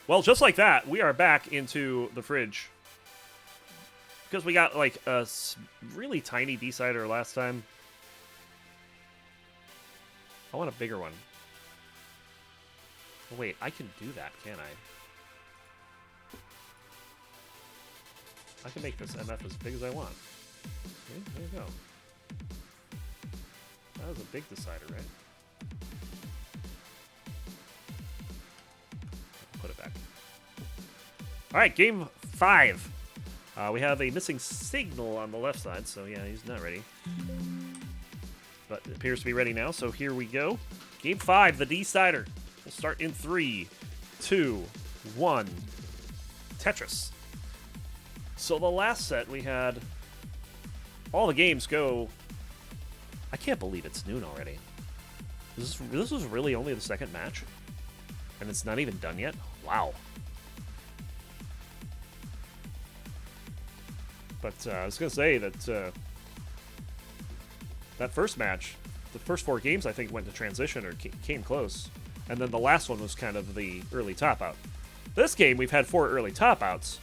Well, just like that, we are back into the fridge. Because we got, like, a really tiny decider last time. I want a bigger one. Oh, wait, I can do that, can't I? I can make this MF as big as I want. Okay, there you go. That was a big decider, right? Put it back. All right, game 5. We have a missing signal on the left side, so yeah, he's not ready. But it appears to be ready now, so here we go. Game 5, the decider. We'll start in 3, 2, 1. Tetris. So the last set we had all the games go. I can't believe it's noon already. This is really only the second match, and it's not even done yet. Wow. But I was gonna say that that first match, the first 4 games I think went to transition or came close, and then the last one was kind of the early top out. This game we've had 4 early top outs,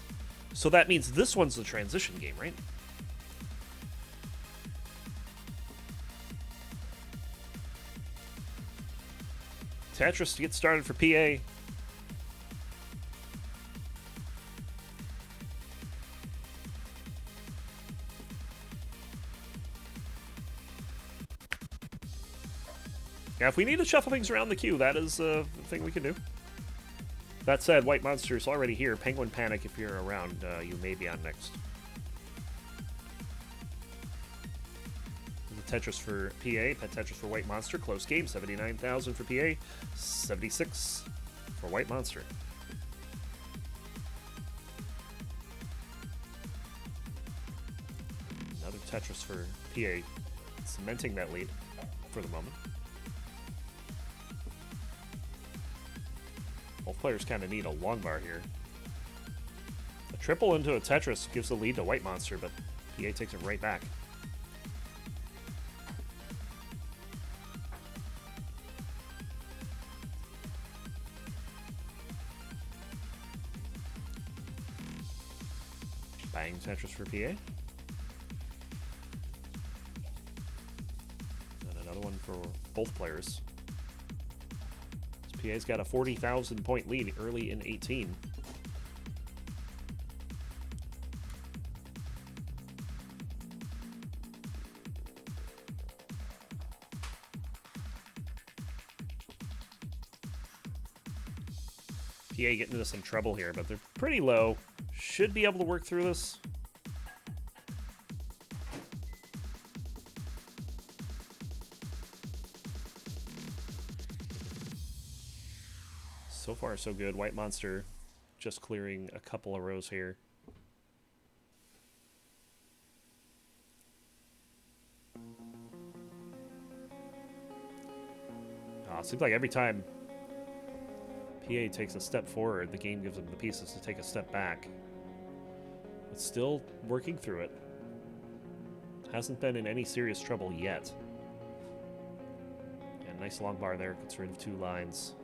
so that means this one's the transition game, right? Tetris to get started for PA. Yeah, if we need to shuffle things around the queue, that is a thing we can do. That said, White Monster's already here. Penguin Panic, if you're around, you may be on next. The Tetris for PA, Tetris for White Monster. Close game, 79,000 for PA, 76 for White Monster. Another Tetris for PA, cementing that lead for the moment. Both players kind of need a long bar here. A triple into a Tetris gives the lead to White Monster, but PA takes it right back. Bang Tetris for PA. And another one for both players. PA's got a 40,000 point lead early in 18. PA getting into some trouble here, but they're pretty low. Should be able to work through this. So far, so good. White Monster just clearing a couple of rows here. Seems like every time PA takes a step forward, the game gives them the pieces to take a step back. But still working through it. Hasn't been in any serious trouble yet. And nice long bar there, gets rid of 2 lines.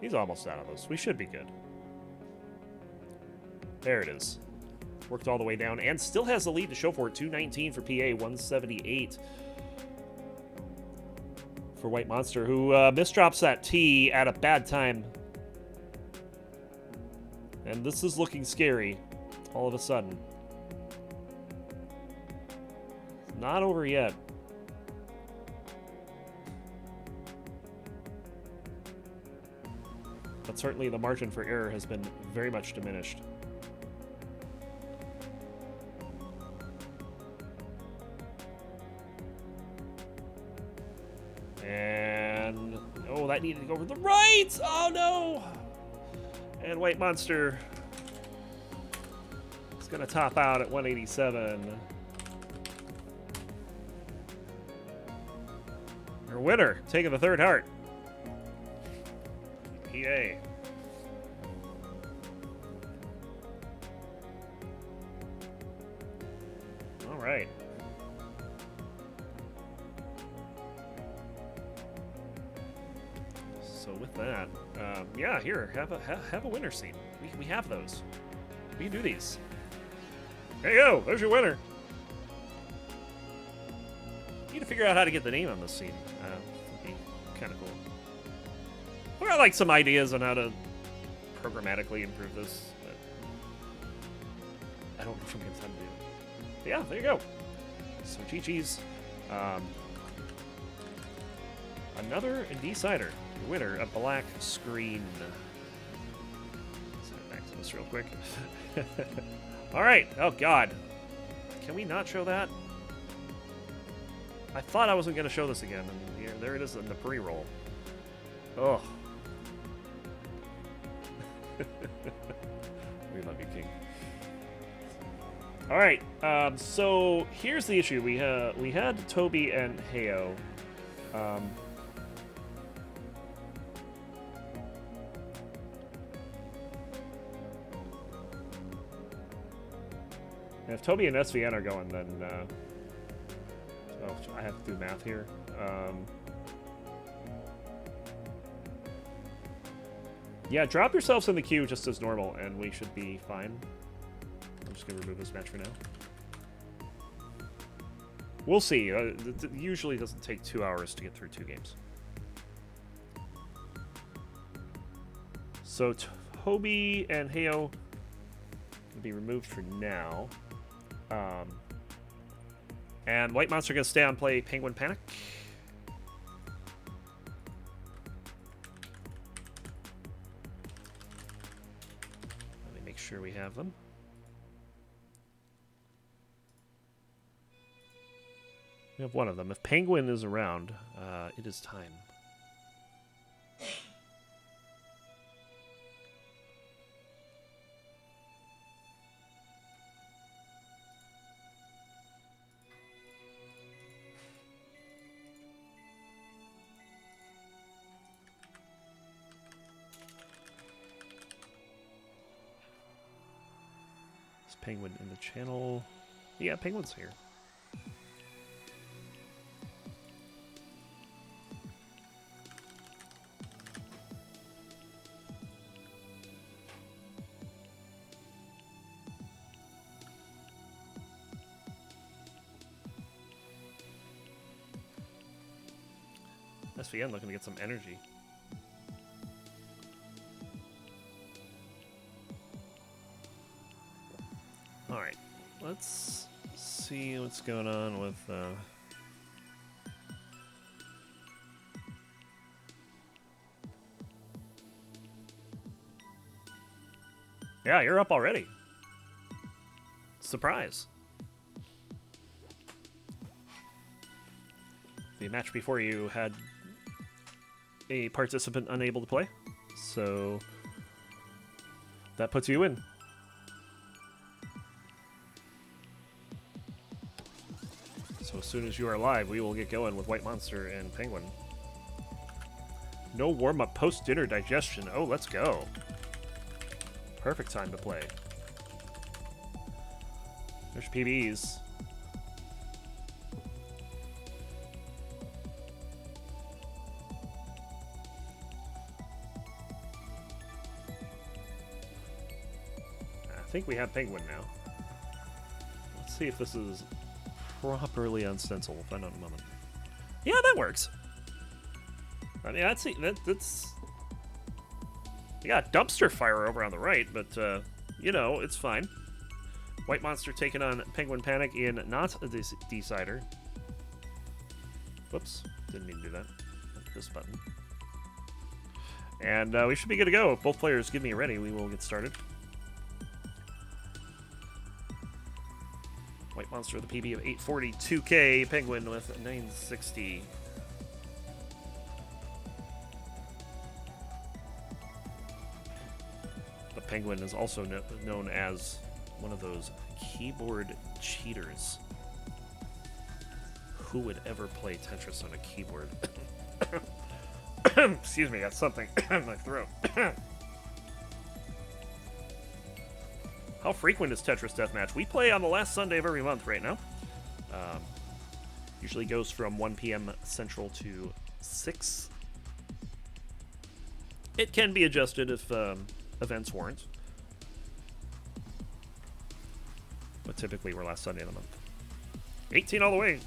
He's almost out of those. We should be good. There it is. Worked all the way down and still has the lead to show for it. 219 for PA, 178 for White Monster, who misdrops that T at a bad time. And this is looking scary all of a sudden. It's not over yet. But certainly the margin for error has been very much diminished. And oh, that needed to go over the right. Oh no! And White Monster is going to top out at 187. Our winner, taking the third heart. PA. All right. So with that, yeah, here, have a winner scene. We have those. We can do these. There you go. There's your winner. Need to figure out how to get the name on this scene. Would be kind of cool. I got like some ideas on how to programmatically improve this, but I don't know if I'm gonna have time to do it. But yeah, there you go. So GG's. Another decider. Winner, a black screen. Let's get back to this real quick. Alright. Oh, God. Can we not show that? I thought I wasn't going to show this again. And here, there it is in the pre-roll. Oh. We love you, King. All right. So here's the issue. We had Toby and Heyo. And if Toby and SVN are going, then oh, I have to do math here. Yeah, drop yourselves in the queue just as normal, and we should be fine. I'm just going to remove this match for now. We'll see. It usually doesn't take 2 hours to get through 2 games. So Toby and Heyo can be removed for now. And White Monster going to stay on play Penguin Panic. Sure we have them. We have one of them. If Penguin is around, it is time. Penguin in the channel. Yeah, Penguin's here. SVN looking to get some energy. Alright, let's see what's going on with... Yeah, you're up already. Surprise. The match before you had a participant unable to play, so that puts you in. So as soon as you are live, we will get going with White Monster and Penguin. No warm-up post-dinner digestion. Oh, let's go. Perfect time to play. There's PBs. I think we have Penguin now. Let's see if this is properly on stencil. We'll find out in a moment. Yeah, that works. I mean, that's you got dumpster fire over on the right, but you know, it's fine. White Monster taking on Penguin Panic in not a decider. Whoops, didn't mean to do that. This button. And we should be good to go. If both players give me ready, we will get started. White Monster with a PB of 842K, Penguin with 960. The Penguin is also known as one of those keyboard cheaters. Who would ever play Tetris on a keyboard? Excuse me, got something in my throat. How frequent is Tetris Deathmatch? We play on the last Sunday of every month right now. Usually goes from 1 p.m. Central to 6. It can be adjusted if events warrant. But typically we're last Sunday of the month. 18 all the way.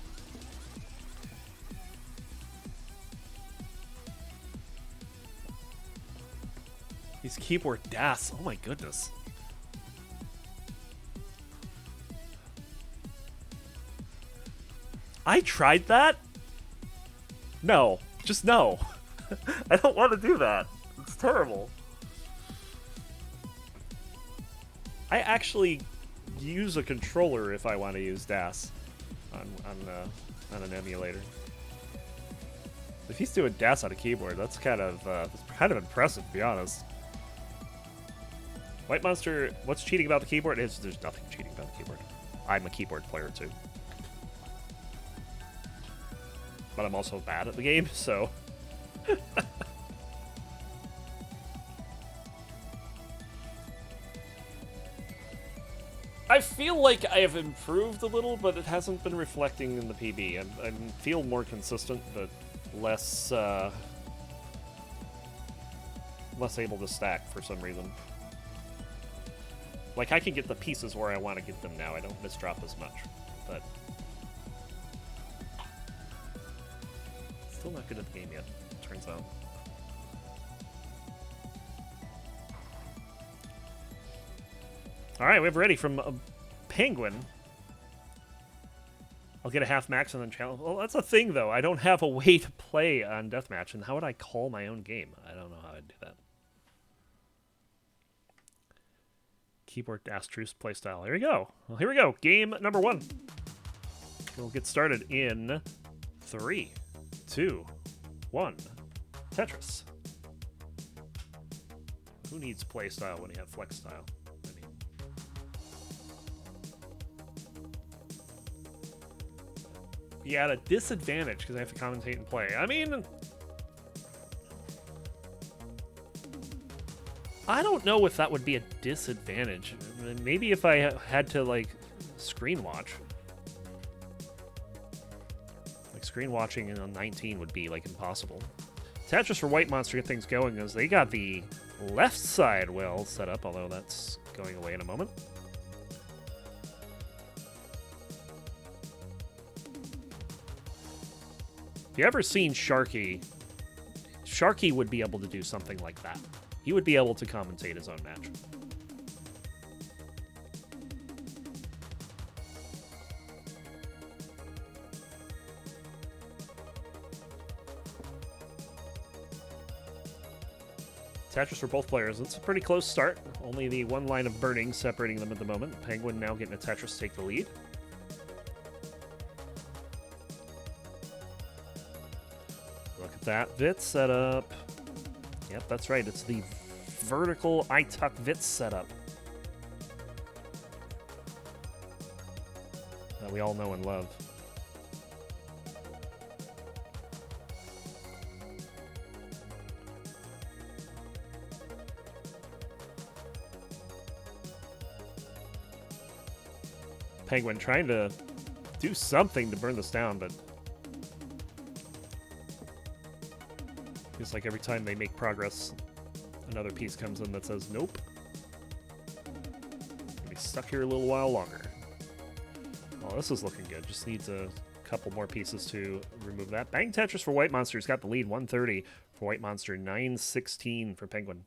These keyboard DAS. Oh my goodness. I tried that? No. Just no. I don't want to do that. It's terrible. I actually use a controller if I want to use DAS on an emulator. If he's doing DAS on a keyboard, that's kind of impressive, to be honest. White Monster, what's cheating about the keyboard? There's nothing cheating about the keyboard. I'm a keyboard player too. But I'm also bad at the game, so... I feel like I have improved a little, but it hasn't been reflecting in the PB. I feel more consistent, but less able to stack for some reason. Like, I can get the pieces where I want to get them now. I don't misdrop as much, but... Still not good at the game yet, turns out. Alright, we have ready from Penguin. I'll get a half max and then challenge. Well, that's a thing, though. I don't have a way to play on Deathmatch, and how would I call my own game? I don't know how I'd do that. Keyboard Astruce playstyle. Here we go. Well, here we go. Game number 1. We'll get started in 3, 2, 1. Tetris. Who needs playstyle when you have flex style? Yeah, at a disadvantage because I have to commentate and play. I mean, I don't know if that would be a disadvantage. I mean, maybe if I had to, like, screen watch. Like, screen watching on 19 would be, like, impossible. Tetris for White Monster get things going as they got the left side well set up, although that's going away in a moment. If you ever seen Sharky, Sharky would be able to do something like that. He would be able to commentate his own match. Tetris for both players. It's a pretty close start. Only the one line of burning separating them at the moment. Penguin now getting a Tetris to take the lead. Look at that Vit setup. Yep, that's right. It's the vertical I-tuck Vit setup that we all know and love. Penguin trying to do something to burn this down, but feels like every time they make progress, another piece comes in that says, nope. Gonna be stuck here a little while longer. Oh, this is looking good. Just needs a couple more pieces to remove that. Bang Tetris for White Monster. He's got the lead, 130 for White Monster, 916 for Penguin.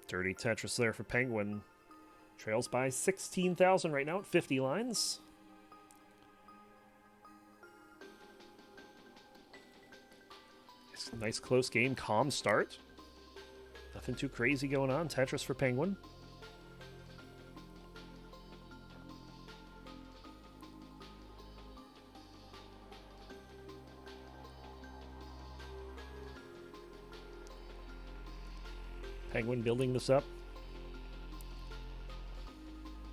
Dirty Tetris there for Penguin. Trails by 16,000 right now at 50 lines. Nice close game, calm start. Nothing too crazy going on. Tetris for Penguin. Penguin building this up.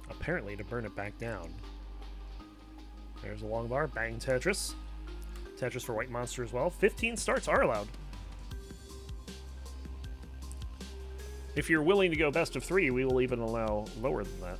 Apparently to burn it back down. There's a long bar. Bang Tetris. Tetris for White Monster as well. 15 starts are allowed. If you're willing to go best of 3, we will even allow lower than that.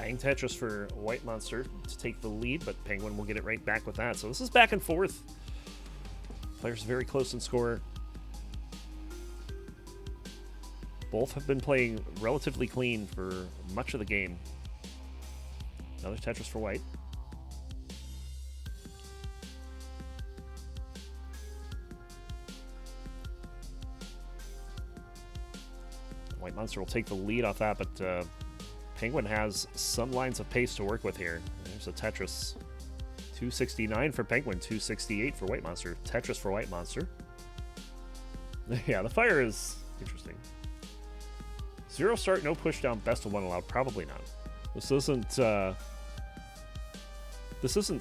Bang Tetris for White Monster to take the lead, but Penguin will get it right back with that. So this is back and forth. Players very close in score. Both have been playing relatively clean for much of the game. Another Tetris for White. White Monster will take the lead off that, but Penguin has some lines of pace to work with here. There's a Tetris 269 for Penguin, 268 for White Monster. Tetris for White Monster. Yeah, the fire is interesting. Zero start, no push down, best of one allowed. Probably not. This isn't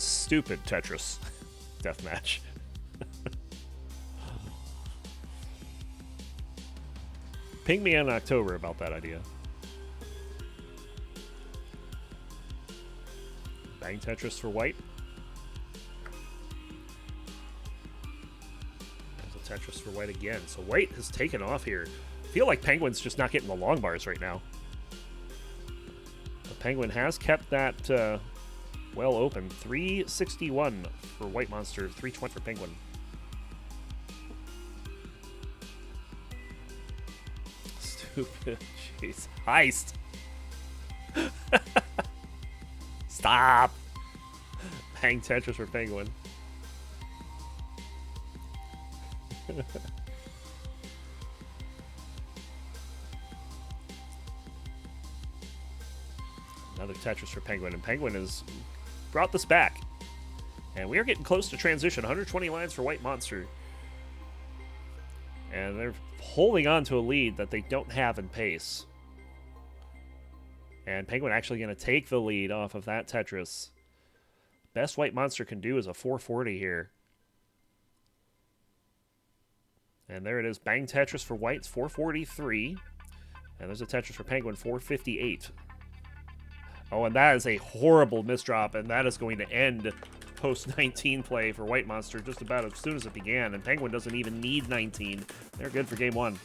stupid Tetris Deathmatch. Ping me in October about that idea. Bang Tetris for White. There's a Tetris for White again. So White has taken off here. I feel like Penguin's just not getting the long bars right now. The Penguin has kept that well open. 361 for White Monster, 320 for Penguin. Stupid. Jeez. Heist. Stop. Bang Tetris for Penguin. Another Tetris for Penguin, and Penguin has brought this back. And we are getting close to transition. 120 lines for White Monster. And they're holding on to a lead that they don't have in pace. And Penguin actually going to take the lead off of that Tetris. Best White Monster can do is a 440 here. And there it is. Bang Tetris for White, 443. And there's a Tetris for Penguin, 458. Oh, and that is a horrible misdrop, and that is going to end post-19 play for White Monster just about as soon as it began, and Penguin doesn't even need 19. They're good for game one.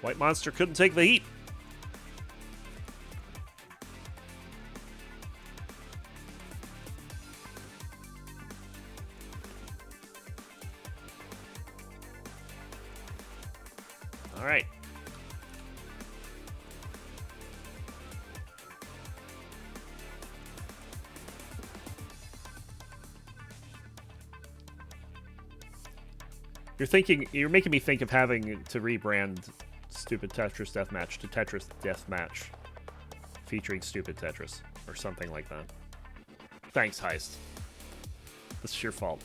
White Monster couldn't take the heat. All right. You're making me think of having to rebrand Stupid Tetris Deathmatch to Tetris Deathmatch, featuring Stupid Tetris, or something like that. Thanks, Heist. This is your fault.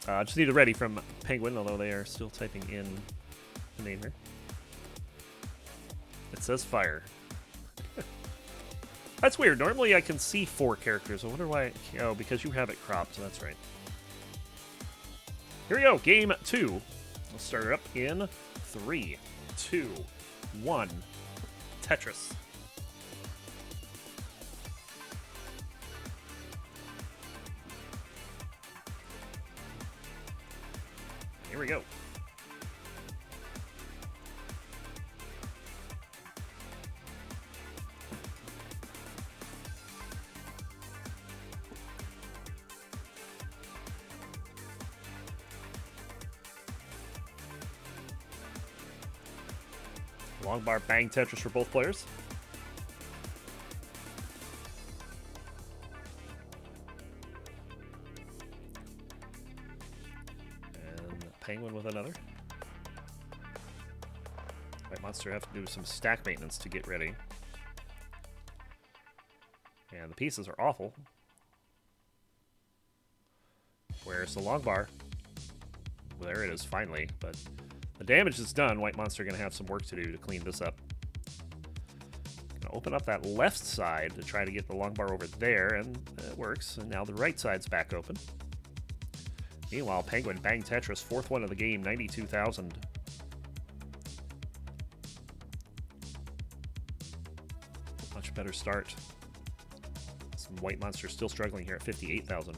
Just need a ready from Penguin, although they are still typing in the name here. It says fire. That's weird. Normally I can see 4 characters. I wonder why. Oh, because you have it cropped. So that's right. Here we go. Game 2. Let's start it up in 3, 2, 1. Tetris. Here we go. Long bar bang Tetris for both players. Penguin with another. White Monster have to do some stack maintenance to get ready. And the pieces are awful. Where's the long bar? Well, there it is, finally. But the damage is done. White Monster going to have some work to do to clean this up. Going to open up that left side to try to get the long bar over there, and it works. And now the right side's back open. Meanwhile, Penguin bang Tetris, 4th one of the game, 92,000. Much better start. Some White Monster still struggling here at 58,000.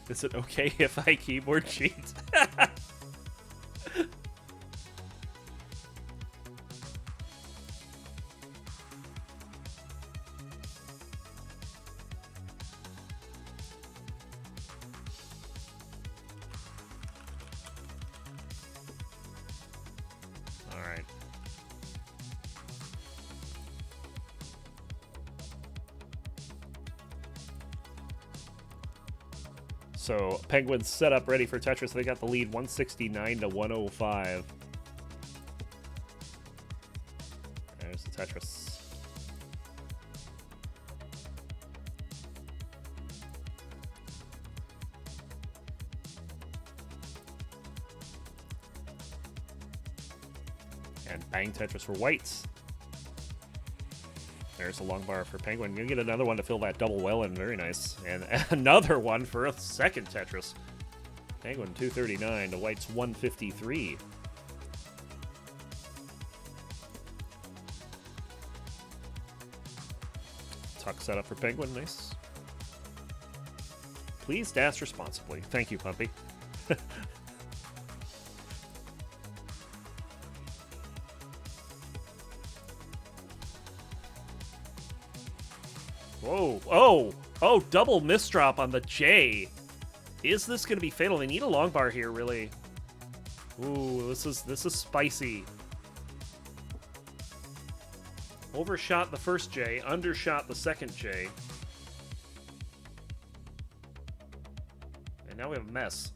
Is it okay if I keyboard cheat? Alright. So, Penguin's set up ready for Tetris. They got the lead 169 to 105. There's the Tetris. And bang Tetris for Whites. There's a long bar for Penguin. You get another one to fill that double well in. Very nice. And another one for a second Tetris. Penguin 239 to White's 153. Tuck setup for Penguin. Nice. Please dash responsibly. Thank you, Pumpy. Whoa. Oh. Oh, double misdrop on the J. Is this going to be fatal? They need a long bar here, really. Ooh, this is spicy. Overshot the first J, undershot the second J. And now we have a mess.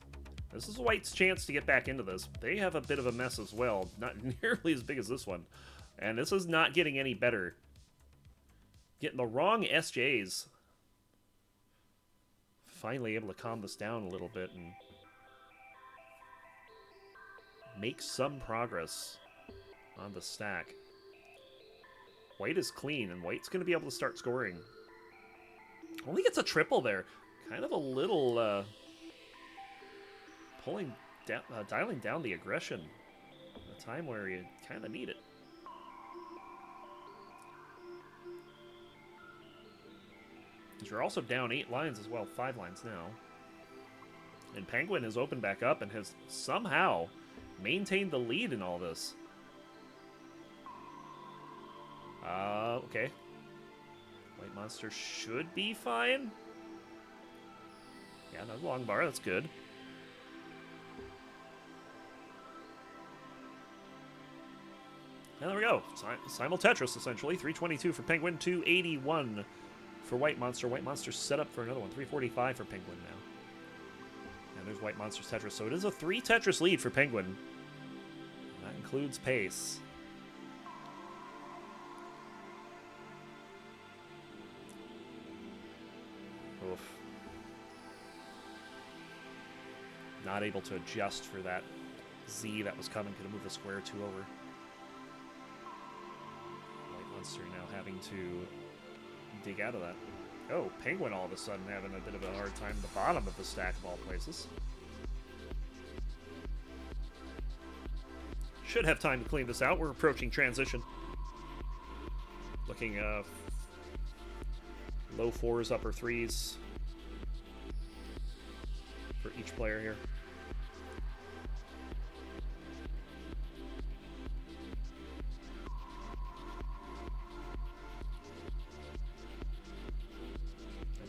This is White's chance to get back into this. They have a bit of a mess as well. Not nearly as big as this one. And this is not getting any better. Getting the wrong SJs. Finally able to calm this down a little bit and make some progress on the stack. White is clean, and White's going to be able to start scoring. Only gets a triple there. Kind of a little pulling down, dialing down the aggression at a time where you kind of need it. You're also down 8 lines as well, 5 lines now. And Penguin has opened back up and has somehow maintained the lead in all this. Okay. White Monster should be fine. Yeah, no long bar, that's good. And there we go. Simul Tetris, essentially. 322 for Penguin, 281 for White Monster. White Monster's set up for another one. 345 for Penguin now. And there's White Monster's Tetris. So it is a 3 Tetris lead for Penguin. And that includes pace. Oof. Not able to adjust for that Z that was coming. Could have moved the square 2 over. White Monster now having to dig out of that. Oh, Penguin all of a sudden having a bit of a hard time at the bottom of the stack of all places. Should have time to clean this out. We're approaching transition. Looking low 4s, upper 3s for each player here.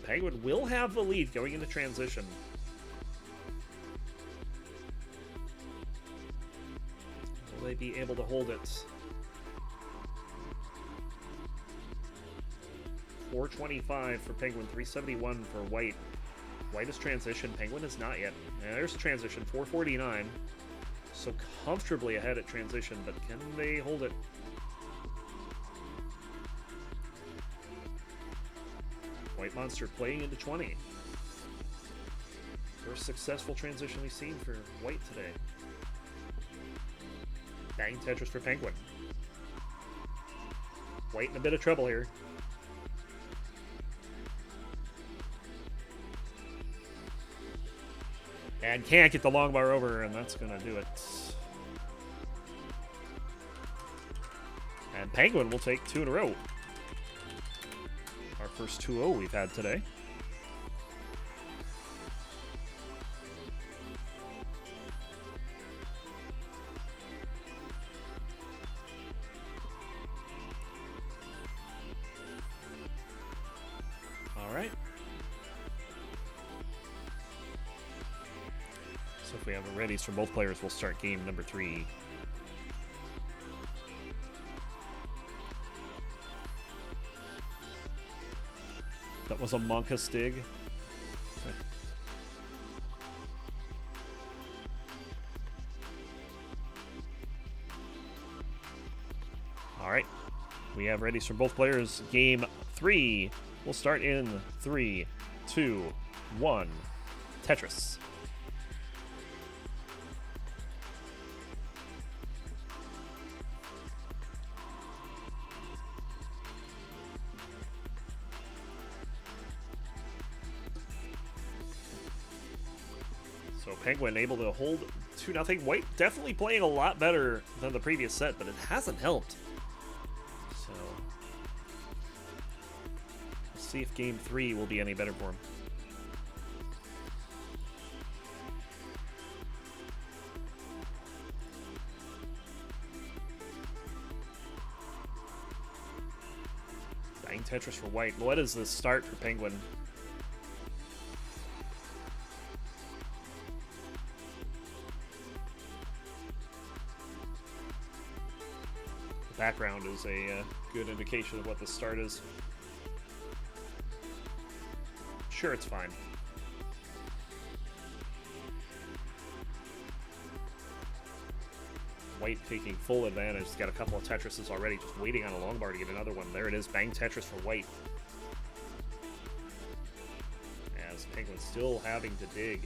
Penguin will have the lead going into transition. Will they be able to hold it? 425 for Penguin, 371 for White. White is transition, Penguin is not yet. And there's a transition, 449. So comfortably ahead at transition, but can they hold it? White Monster playing into 20. First successful transition we've seen for White today. Bang Tetris for Penguin. White in a bit of trouble here. And can't get the long bar over, and that's going to do it. And Penguin will take 2 in a row. Our first 2-0 we've had today. we have readies from both players, we'll start game number 3. That was a Monka dig. Alright. We have readies from both players. Game 3. We'll start in 3, 2, 1. Tetris. So Penguin able to hold 2-0. White definitely playing a lot better than the previous set, but it hasn't helped. So let's see if game 3 will be any better for him. Bang Tetris for White. What is the start for Penguin? Background is a good indication of what the start is. Sure, it's fine. White taking full advantage. He's got a couple of Tetrises already, just waiting on a long bar to get another one. There it is, Bang Tetris for White. As Penguin still having to dig.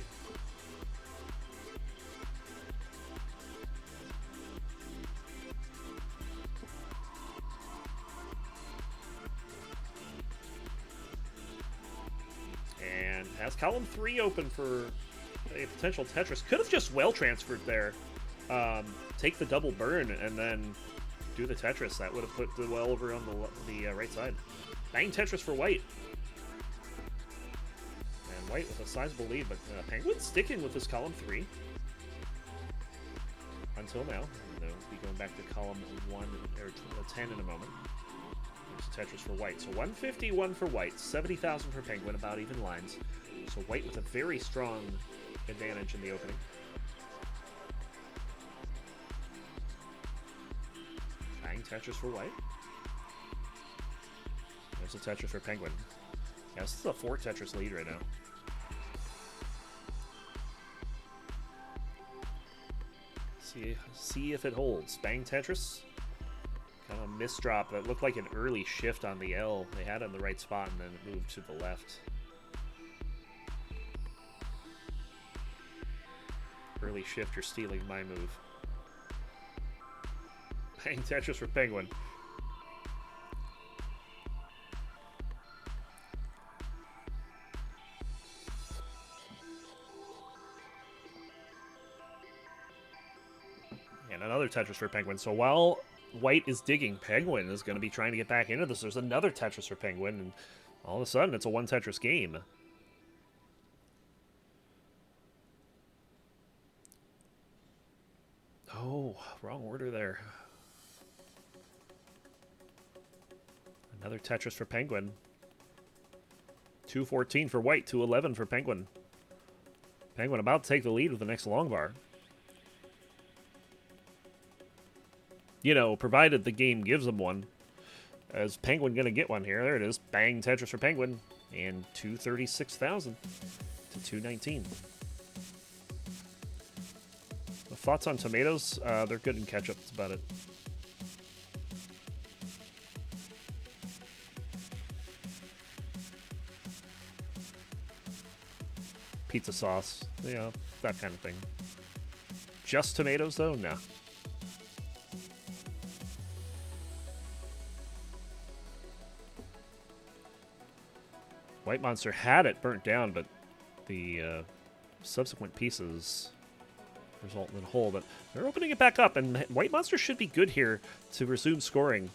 Has column 3 open for a potential Tetris. Could have just well transferred there. Take the double burn and then do the Tetris. That would have put the well over on the right side. Bang Tetris for White. And White with a sizable lead, but Penguin sticking with this column 3. Until now. They'll be going back to column 1 or 10 in a moment. There's Tetris for White. So 151 for White, 70,000 for Penguin, about even lines. So White with a very strong advantage in the opening. Bang Tetris for White. There's a Tetris for Penguin. Yeah, this is a 4 Tetris lead right now. See if it holds. Bang Tetris. Kind of misdrop. That looked like an early shift on the L. They had it in the right spot and then it moved to the left. Early shift, you're stealing my move. Bang Tetris for Penguin. And another Tetris for Penguin. So while White is digging, Penguin is going to be trying to get back into this. There's another Tetris for Penguin, and all of a sudden it's a 1 Tetris game. Oh, wrong order there. Another Tetris for Penguin. 214 for White, 211 for Penguin. Penguin about to take the lead with the next long bar. You know, provided the game gives him one. Is Penguin going to get one here? There it is. Bang Tetris for Penguin. And 236,000 to 219. Thoughts on tomatoes? They're good in ketchup. That's about it. Pizza sauce. Yeah, that kind of thing. Just tomatoes, though? No. White Monster had it burnt down, but the subsequent pieces result in a hole. But they're opening it back up, and White Monster should be good here to resume scoring.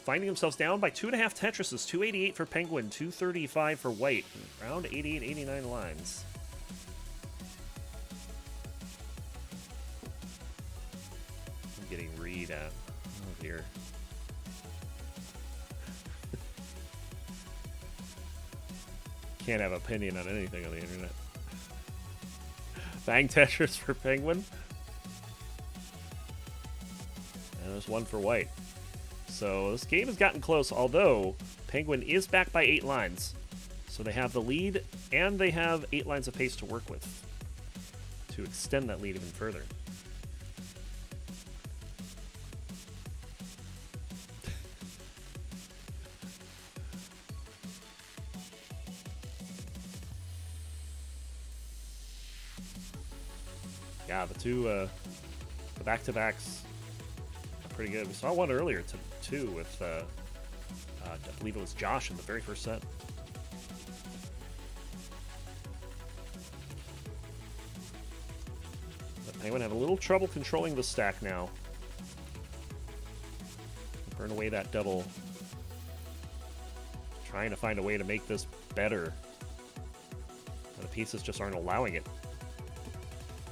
Finding themselves down by 2.5 Tetrises. 288 for Penguin, 235 for White. Around 88, 89 lines. I'm getting read at. Oh dear. Can't have opinion on anything on the internet. Bang Tetris for Penguin. And there's one for White. So this game has gotten close, although Penguin is back by 8 lines. So they have the lead, and they have 8 lines of pace to work with to extend that lead even further. Yeah, the back-to-backs are pretty good. We saw one earlier, too, with, I believe it was Josh in the very first set. But Penguin have a little trouble controlling the stack now. Burn away that double. Trying to find a way to make this better. And the pieces just aren't allowing it.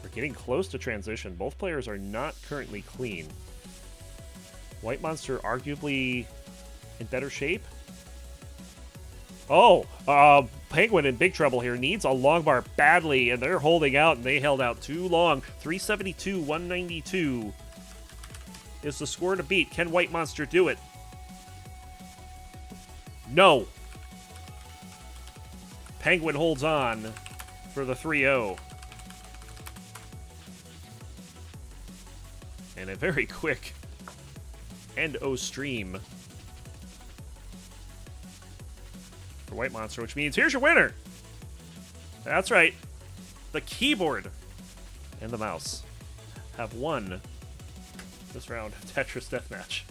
We're getting close to transition. Both players are not currently clean. White Monster arguably in better shape. Oh, Penguin in big trouble here. Needs a long bar badly, and they're holding out, and they held out too long. 372, 192 is the score to beat. Can White Monster do it? No. Penguin holds on for the 3-0. And a very quick end-o stream for White Monster, which means here's your winner. That's right. The keyboard and the mouse have won this round of Tetris Deathmatch.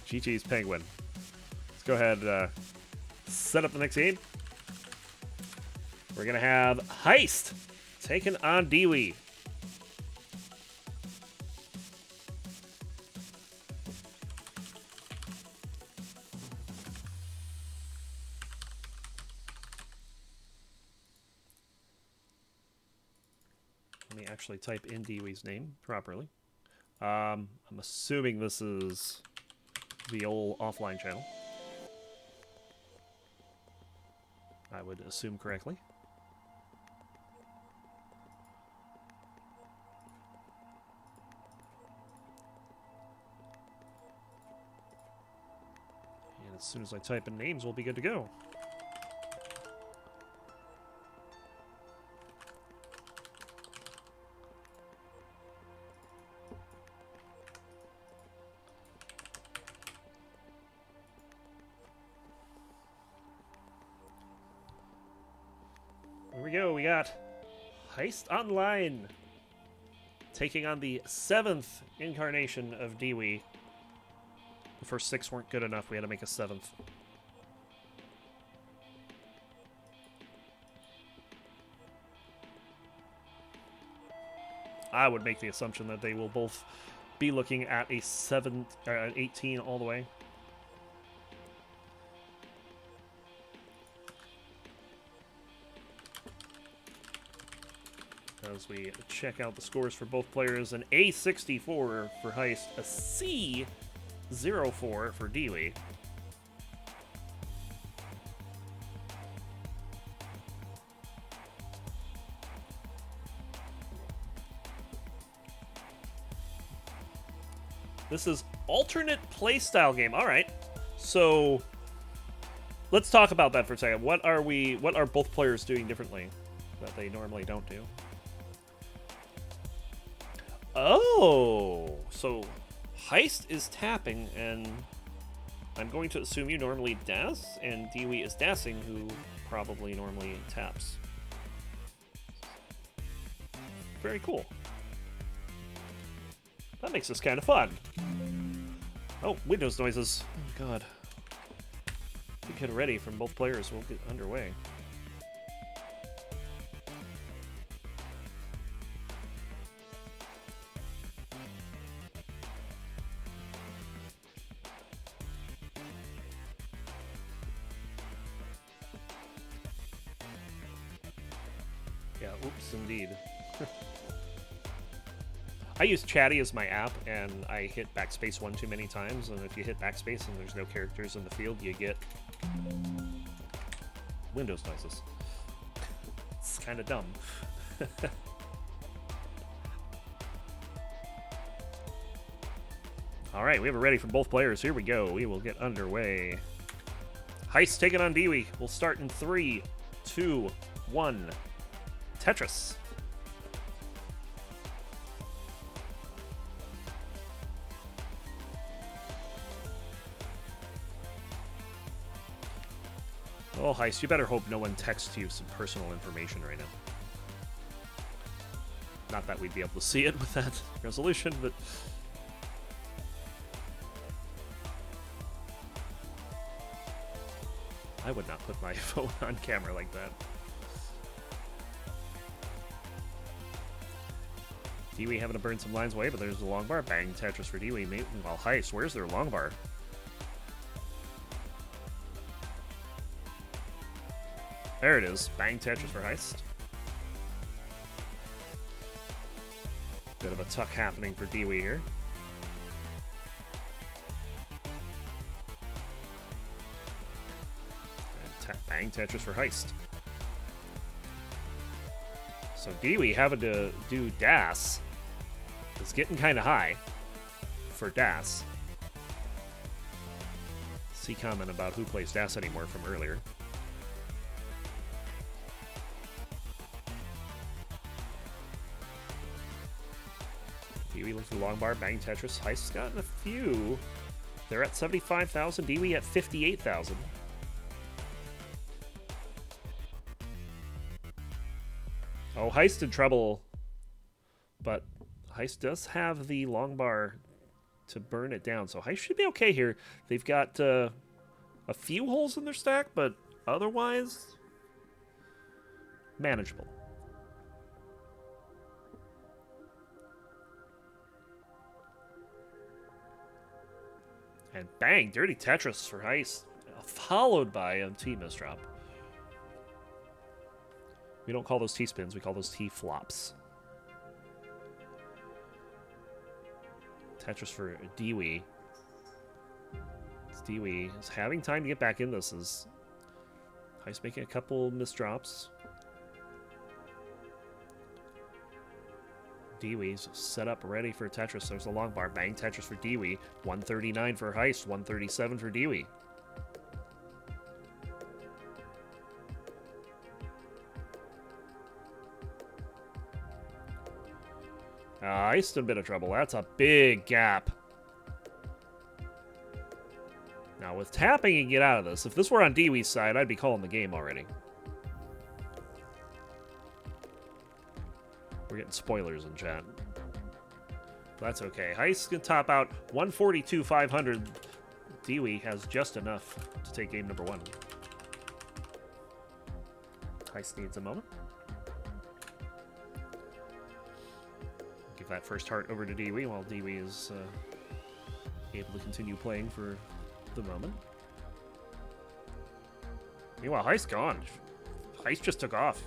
GG's Penguin. Let's go ahead and set up the next game. We're going to have Heist taking on Dewey. Let me actually type in Dewey's name properly. I'm assuming this is the old offline channel. I would assume correctly. And as soon as I type in names, we'll be good to go. Here we go, we got Heist Online taking on the 7th incarnation of Dewey. The first 6 weren't good enough, we had to make a 7th. I would make the assumption that they will both be looking at a 18 all the way. As we check out the scores for both players, an A64 for Heist, a C04 for Dewey. This is alternate playstyle game. All right, so let's talk about that for a second. What are both players doing differently that they normally don't do? Oh, so Heist is tapping, and I'm going to assume you normally das, and Dewey is dassing, who probably normally taps. Very cool. That makes this kind of fun. Oh, Windows noises. Oh, God. Get ready from both players. We'll get underway. Yeah, oops, indeed. I use Chatty as my app, and I hit backspace one too many times, and if you hit backspace and there's no characters in the field, you get Windows noises. It's kind of dumb. All right, we have it ready for both players. Here we go. We will get underway. Heist taking on Dewey. We'll start in 3, 2, 1. Tetris. Oh, Heist, you better hope no one texts you some personal information right now. Not that we'd be able to see it with that resolution, but... I would not put my phone on camera like that. Dewey having to burn some lines away, but there's the long bar. Bang, Tetris for Dewey. Meanwhile, Heist, where's their long bar? There it is. Bang, Tetris for Heist. Bit of a tuck happening for Dewey here. Bang, Tetris for Heist. So Dewey having to do Das. It's getting kind of high for Das. See comment about who plays Das anymore from earlier. Dewey looking for the long bar. Bang, Tetris. Heist's gotten a few. They're at 75,000. Dewey at 58,000. Oh, Heist in trouble, but Heist does have the long bar to burn it down, so Heist should be okay here. They've got a few holes in their stack, but otherwise manageable. And bang, dirty Tetris for Heist, followed by a T misdrop. We don't call those T-spins, we call those T-flops. Tetris for Dewey. Dewey is having time to get back in this. Heist making a couple misdrops. Dewey's set up ready for Tetris. There's a long bar. Bang, Tetris for Dewey. 139 for Heist, 137 for Dewey. Heist in a bit of trouble. That's a big gap. Now, with tapping, you can get out of this. If this were on Dewey's side, I'd be calling the game already. We're getting spoilers in chat. That's okay. Heist can top out 142,500. Dewey has just enough to take game number 1. Heist needs a moment. Give that first heart over to Dewey while Dewey is able to continue playing for the moment. Meanwhile, Heist gone. Heist just took off.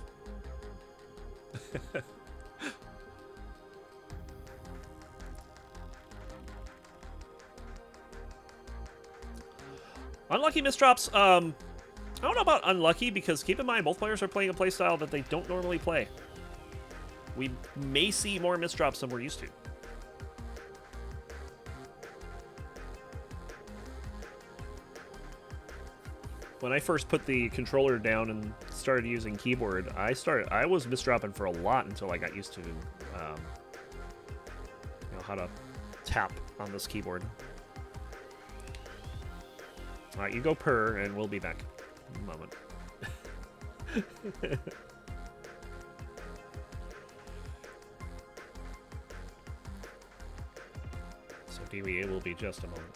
Unlucky misdrops. I don't know about unlucky, because keep in mind, both players are playing a playstyle that they don't normally play. We may see more misdrops than we're used to. When I first put the controller down and started using keyboard, I was misdropping for a lot until I got used to how to tap on this keyboard. All right, you go purr, and we'll be back in a moment. So Dewey, it will be just a moment.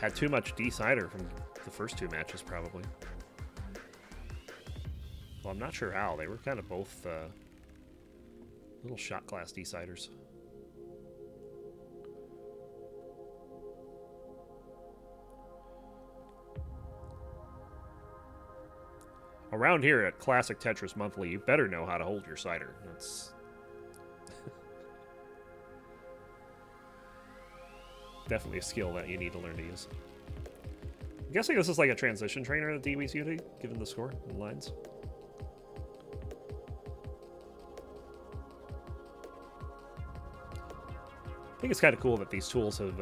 Had too much decider from the first 2 matches, probably. Well, I'm not sure how. They were kind of both little shot glass deciders. Around here at Classic Tetris Monthly, you better know how to hold your cider. That's definitely a skill that you need to learn to use. I'm guessing this is like a transition trainer that Dewey's using, given the score and lines. I think it's kind of cool that these tools have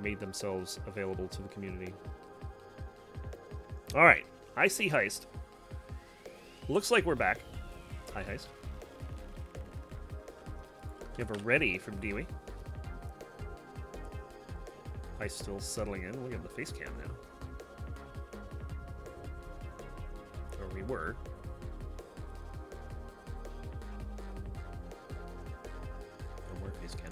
made themselves available to the community. All right, I see Heist. Looks like we're back. Hi, Heist. You have a ready from Dewey. Heist still settling in. Look at the face cam now. Or we were. No more face cam.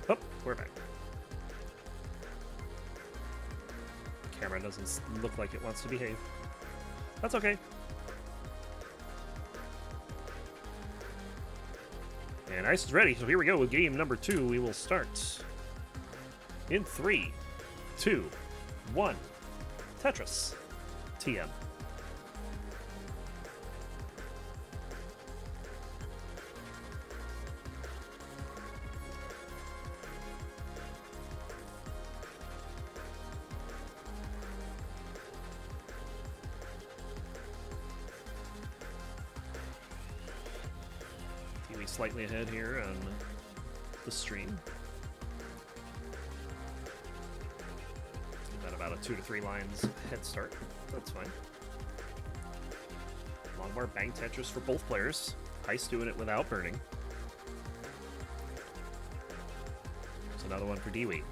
Oh, we're back. Camera doesn't look like it wants to behave. That's okay. And Ice is ready, so here we go with game number 2. We will start in 3, 2, 1. Tetris. TM. Slightly ahead here on the stream. Got about a 2 to 3 lines head start. That's fine. Long bar bang Tetris for both players. Heist doing it without burning. There's another one for Dewey.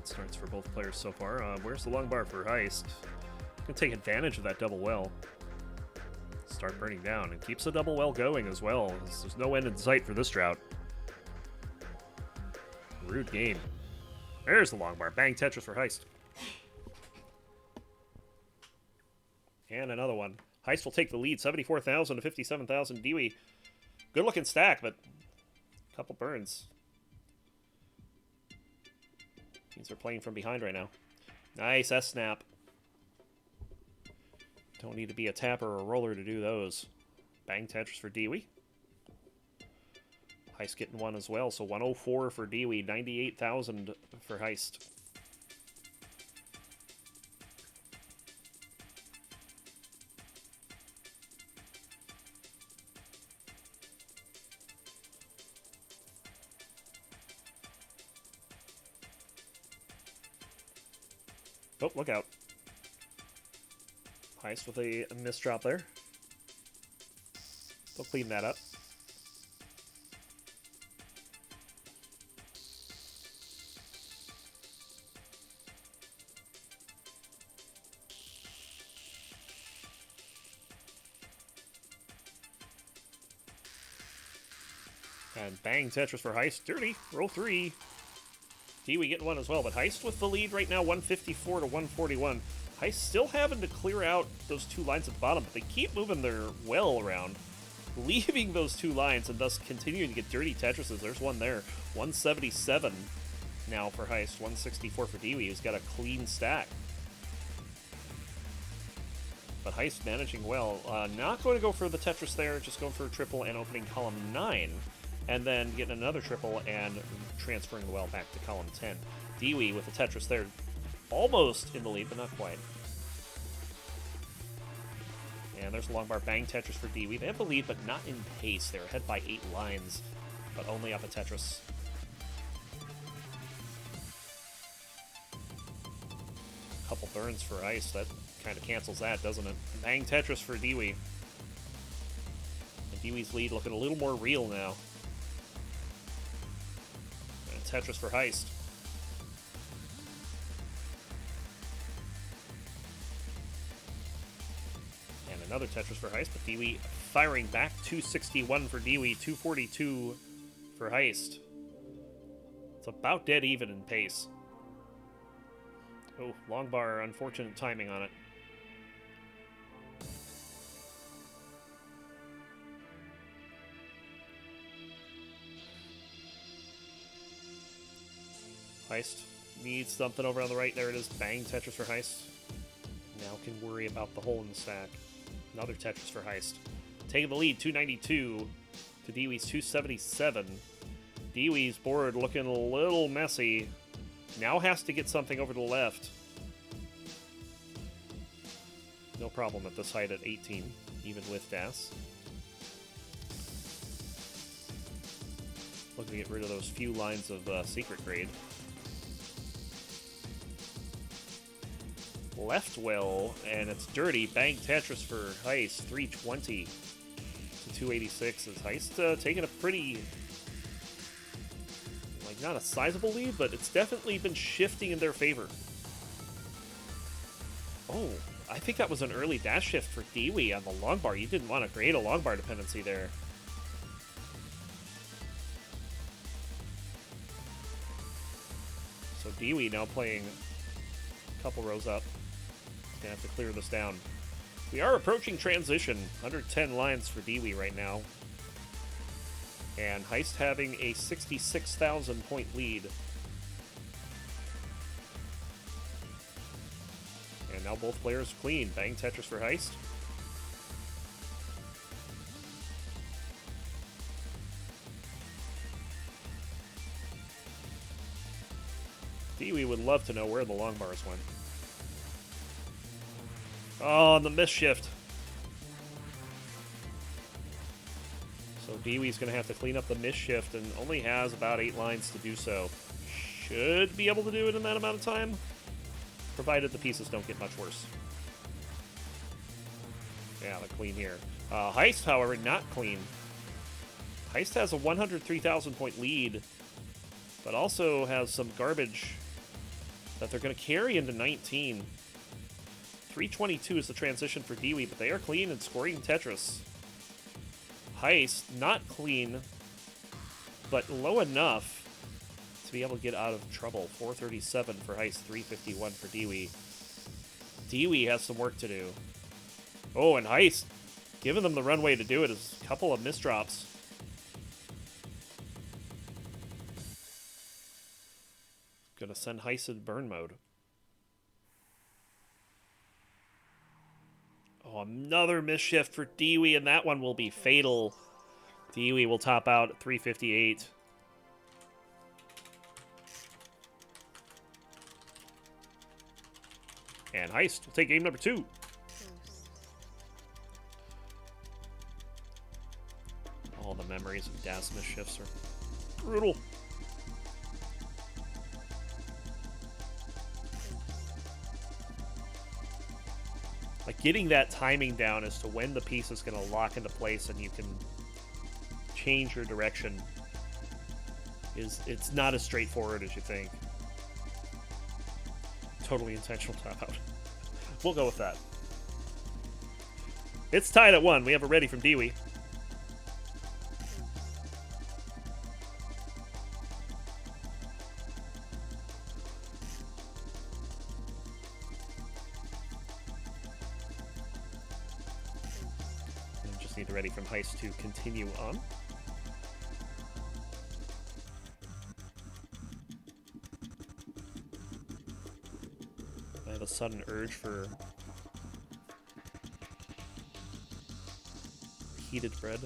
Starts for both players so far. Where's the long bar for Heist? Can take advantage of that double well. Start burning down and keeps the double well going as well. There's no end in sight for this drought. Rude game. There's the long bar. Bang Tetris for Heist. And another one. Heist will take the lead. 74,000 to 57,000. Dewey. Good looking stack, but a couple burns. Means they're playing from behind right now. Nice S-snap. Don't need to be a tapper or a roller to do those. Bang Tetris for Dewey. Heist getting one as well, so 104 for Dewey, 98,000 for Heist. Oh, look out. Heist with a misdrop there. They'll clean that up. And bang Tetris for Heist. Dirty. Roll 3. Dewey getting one as well, but Heist with the lead right now, 154 to 141. Heist still having to clear out those 2 lines at the bottom, but they keep moving their well around, leaving those 2 lines and thus continuing to get dirty Tetrises. There's one there. 177 now for Heist, 164 for Dewey, who's got a clean stack. But Heist managing well. Not going to go for the Tetris there, just going for a triple and opening column 9. And then getting another triple and transferring the well back to column 10. Dewey with the Tetris there, almost in the lead, but not quite. And there's a long bar bang Tetris for Dewey. They have the lead, but not in pace. They're ahead by 8 lines, but only up a Tetris. A couple burns for Ice. That kind of cancels that, doesn't it? Bang Tetris for Dewey. And Dewey's lead looking a little more real now. Tetris for Heist. And another Tetris for Heist, but Dewey firing back. 261 for Dewey, 242 for Heist. It's about dead even in pace. Oh, long bar, unfortunate timing on it. Heist needs something over on the right. There it is. Bang, Tetris for Heist. Now can worry about the hole in the stack. Another Tetris for Heist. Taking the lead, 292 to Dewey's 277. Dewey's board looking a little messy. Now has to get something over to the left. No problem at this height at 18, even with DAS. Looking to get rid of those few lines of secret grade. Left well, and it's dirty. Bang Tetris for Heist, 320 to 286. As Heist taking a pretty, like, not a sizable lead, but it's definitely been shifting in their favor. Oh, I think that was an early dash shift for Dewey on the long bar. You didn't want to create a long bar dependency there. So Dewey now playing a couple rows up. Gonna have to clear this down. We are approaching transition. 110 lines for Dewey right now. And Heist having a 66,000 point lead. And now both players clean. Bang Tetris for Heist. Dewey would love to know where the long bars went. Oh, and the miss shift. So Dewey's going to have to clean up the miss shift and only has about 8 lines to do so. Should be able to do it in that amount of time, provided the pieces don't get much worse. Yeah, the clean here. Heist, however, not clean. Heist has a 103,000 point lead, but also has some garbage that they're going to carry into 19. 322 is the transition for Dewey, but they are clean and scoring Tetris. Heist, not clean, but low enough to be able to get out of trouble. 437 for Heist, 351 for Dewey. Dewey has some work to do. Oh, and Heist, giving them the runway to do it, is a couple of misdrops. Gonna send Heist in burn mode. Oh, another misshift for Dewey, and that one will be fatal. Dewey will top out at 358. And Heist will take game number 2. All the memories of DAS misshifts are brutal. Like, getting that timing down as to when the piece is going to lock into place and you can change your direction it's not as straightforward as you think. Totally intentional top out. We'll go with that. It's tied at 1. We have a ready from Dewey. Need ready from Heist to continue on. I have a sudden urge for heated bread.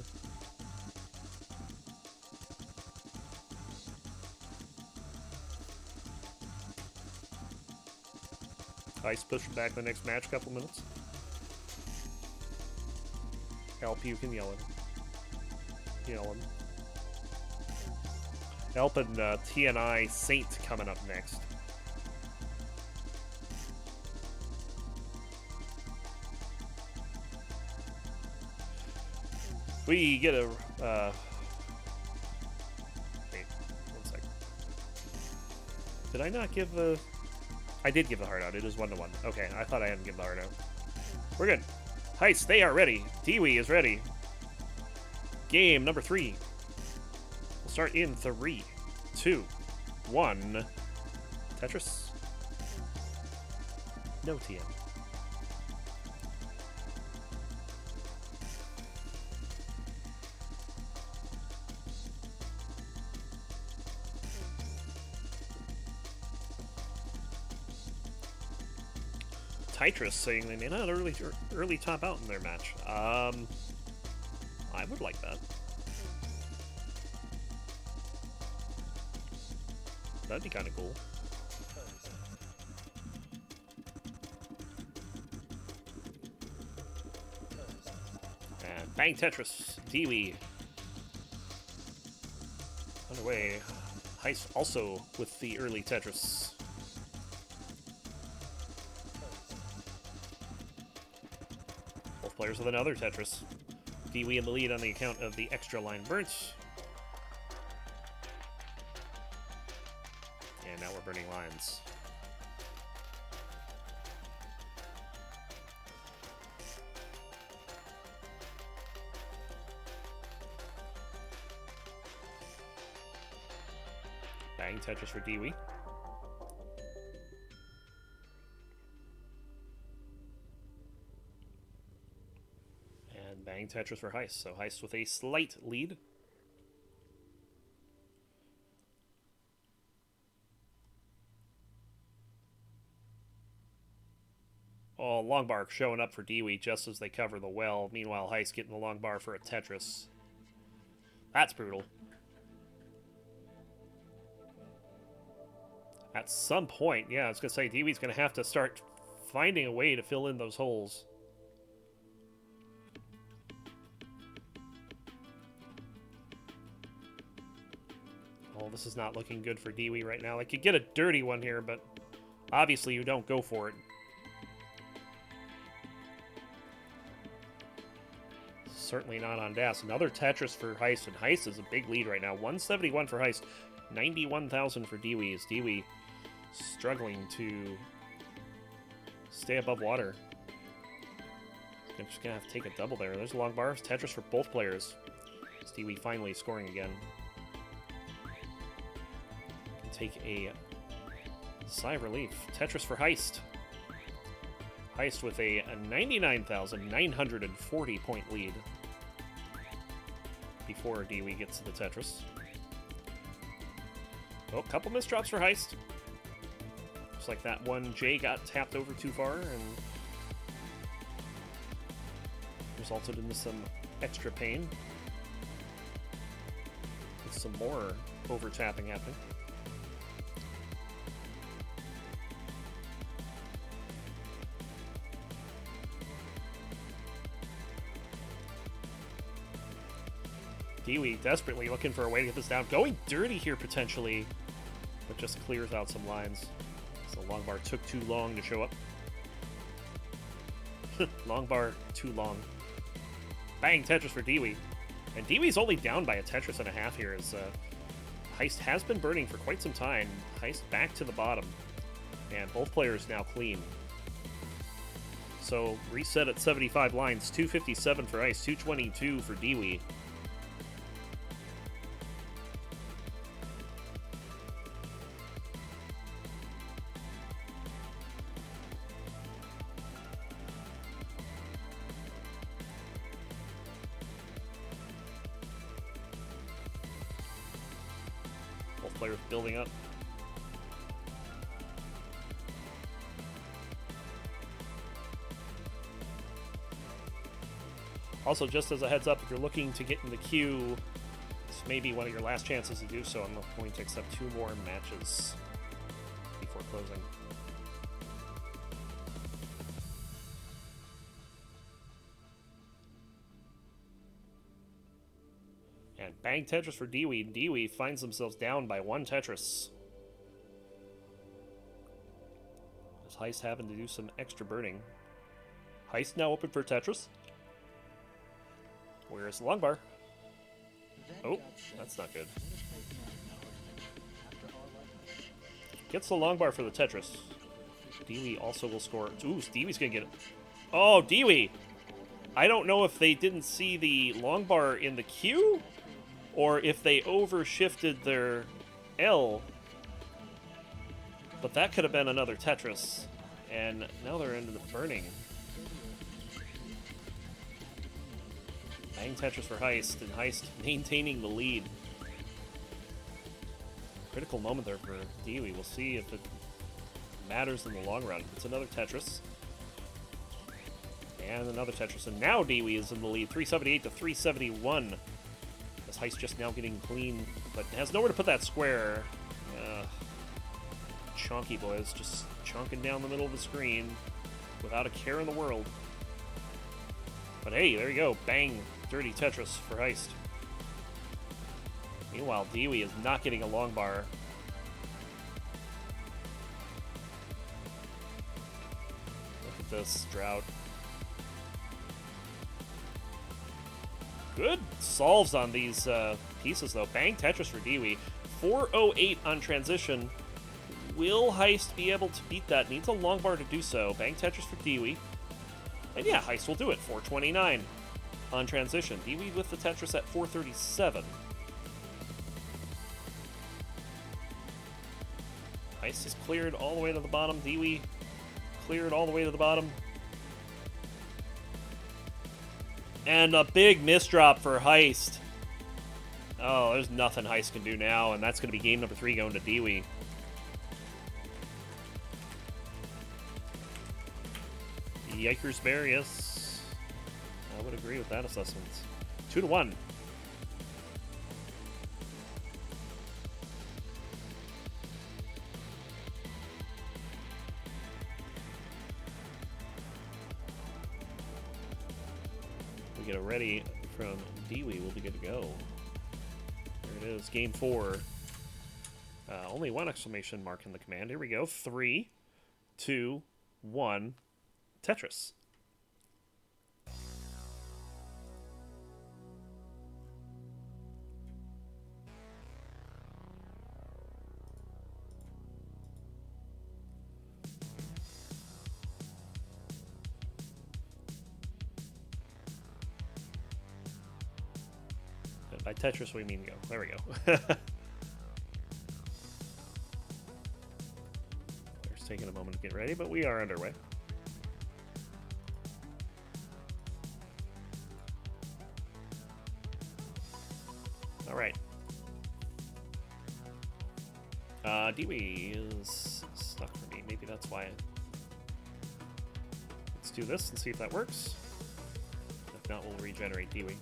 Heist pushing back the next match couple minutes. Help, you can yell him. Yell him. Help and TNI Saint coming up next. We get a... wait, 1 second. Did I not give the... I did give the heart out. It is 1-1. Okay, I thought I hadn't given the heart out. We're good. Heist, they are ready. Dewey is ready. Game number 3. We'll start in 3, 2, 1. Tetris. No TM. Tetris saying they may not early top out in their match. I would like that. That'd be kind of cool. And bang Tetris, Dewey. Underway. Heist also with the early Tetris. Both players with another Tetris. Dewey in the lead on the account of the extra line burnt. And now we're burning lines. Bang Tetris for Dewey. And bang Tetris for Heist. So Heist with a slight lead. Oh, long bar showing up for Dewey just as they cover the well. Meanwhile, Heist getting the long bar for a Tetris. That's brutal. At some point, yeah, I was going to say, Dewey's going to have to start finding a way to fill in those holes. Oh, this is not looking good for Dewey right now. I could get a dirty one here, but obviously you don't go for it. Certainly not on Das. Another Tetris for Heist, and Heist is a big lead right now. 171 for Heist, 91,000 for Dewey. Is Dewey struggling to stay above water? I'm just gonna have to take a double there. There's a long bar. Tetris for both players. Is Dewey finally scoring again? Can take a sigh of relief. Tetris for Heist. Heist with a 99,940 point lead before Dewey gets to the Tetris. Oh, a couple missed drops for Heist. Looks like that one J got tapped over too far and resulted in some extra pain. With some more over tapping happening. Dewey desperately looking for a way to get this down. Going dirty here, potentially. But just clears out some lines. So long bar took too long to show up. Long bar, too long. Bang, Tetris for Dewey. And Dewey's only down by a Tetris and a half here, as Heist has been burning for quite some time. Heist back to the bottom. And both players now clean. So, reset at 75 lines. 257 for Heist, 222 for Dewey. Players building up. Also, just as a heads up, if you're looking to get in the queue, this may be one of your last chances to do so. I'm going to accept 2 more matches before closing. And bang Tetris for Dewey. Dewey finds themselves down by 1 Tetris. As Heist having to do some extra burning. Heist now open for Tetris. Where's the long bar? Oh, that's not good. Gets the long bar for the Tetris. Dewey also will score. Ooh, Dewey's gonna get it. Oh, Dewey! I don't know if they didn't see the long bar in the queue, or if they overshifted their L. But that could have been another Tetris. And now they're into the burning. Bang Tetris for Heist, and Heist maintaining the lead. Critical moment there for Dewey. We'll see if it matters in the long run. It's another Tetris. And another Tetris, and now Dewey is in the lead, 378 to 371. This Heist just now getting clean, but has nowhere to put that square. Chonky boys just chonking down the middle of the screen without a care in the world. But hey, there you go. Bang. Dirty Tetris for Heist. Meanwhile, Dewey is not getting a long bar. Look at this drought. Good solves on these pieces, though. Bang Tetris for Dewey. 408 on transition. Will Heist be able to beat that? Needs a long bar to do so. Bang Tetris for Dewey. And yeah, Heist will do it. 429 on transition. Dewey with the Tetris at 437. Heist is cleared all the way to the bottom. Dewey cleared all the way to the bottom. And a big misdrop for Heist. Oh, there's nothing Heist can do now, and that's going to be game number 3 going to Dewey. Yikers bear, yes. I would agree with that assessment. 2-1. We get a ready from Dewey, we'll be good to go. There it is, game 4. Only one exclamation mark in the command. Here we go. 3, 2, 1. Tetris. And by Tetris we mean go. There we go. Just taking a moment to get ready, but we are underway. All right. Dewey is stuck for me. Maybe that's why. Let's do this and see if that works. If not, we'll regenerate Dewey.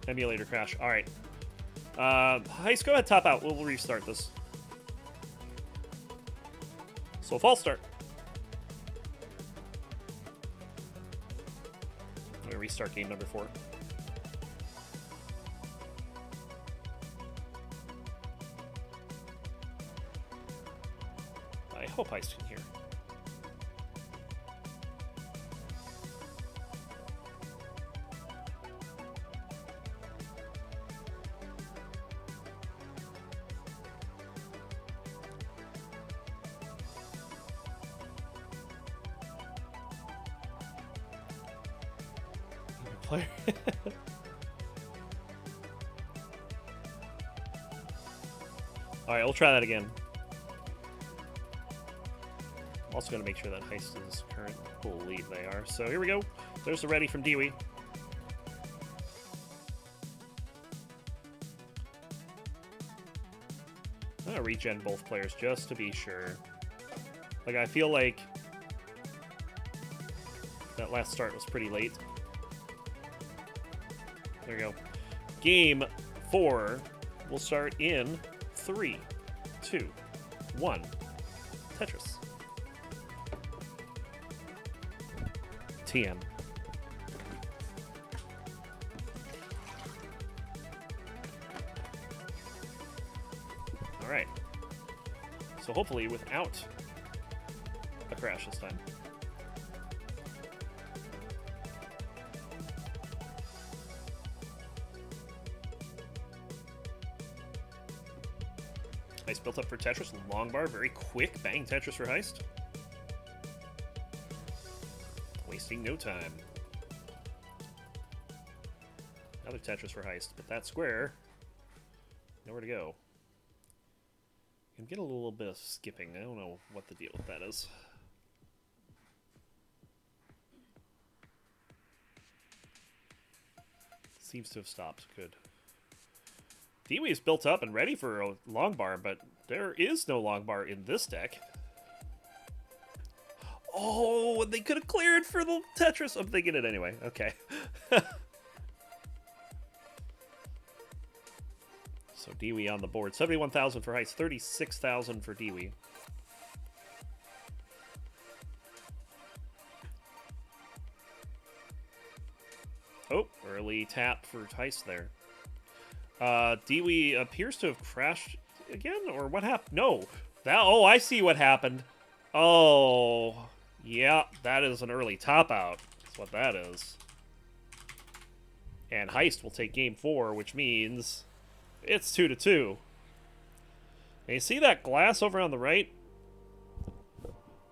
Emulator crash. All right. Heist, go ahead, top out. We'll restart this. So false start. I'm gonna restart game number 4. I hope Heist can hear. Player. Alright, we'll try that again. I'm also going to make sure that Heist is current full lead they are. So here we go. There's the ready from Dewey. I'm going to regen both players just to be sure. Like, I feel like that last start was pretty late. There we go. Game 4 will start in 3, 2, 1. Tetris. TM. All right. So hopefully without a crash this time. Heist built up for Tetris. Long bar, very quick. Bang Tetris for Heist. Wasting no time. Another Tetris for Heist, but that square, nowhere to go. You can get a little bit of skipping. I don't know what the deal with that is. Seems to have stopped. Good. Dewey is built up and ready for a long bar, but there is no long bar in this deck. Oh, they could have cleared for the Tetris. I'm thinking it anyway. Okay. So Dewey on the board. 71,000 for Heist. 36,000 for Dewey. Oh, early tap for Heist there. Dewey appears to have crashed again, or what happened? No. Oh, I see what happened. Oh, yeah, that is an early top out. That's what that is. And Heist will take game 4, which means it's 2-2. And you see that glass over on the right?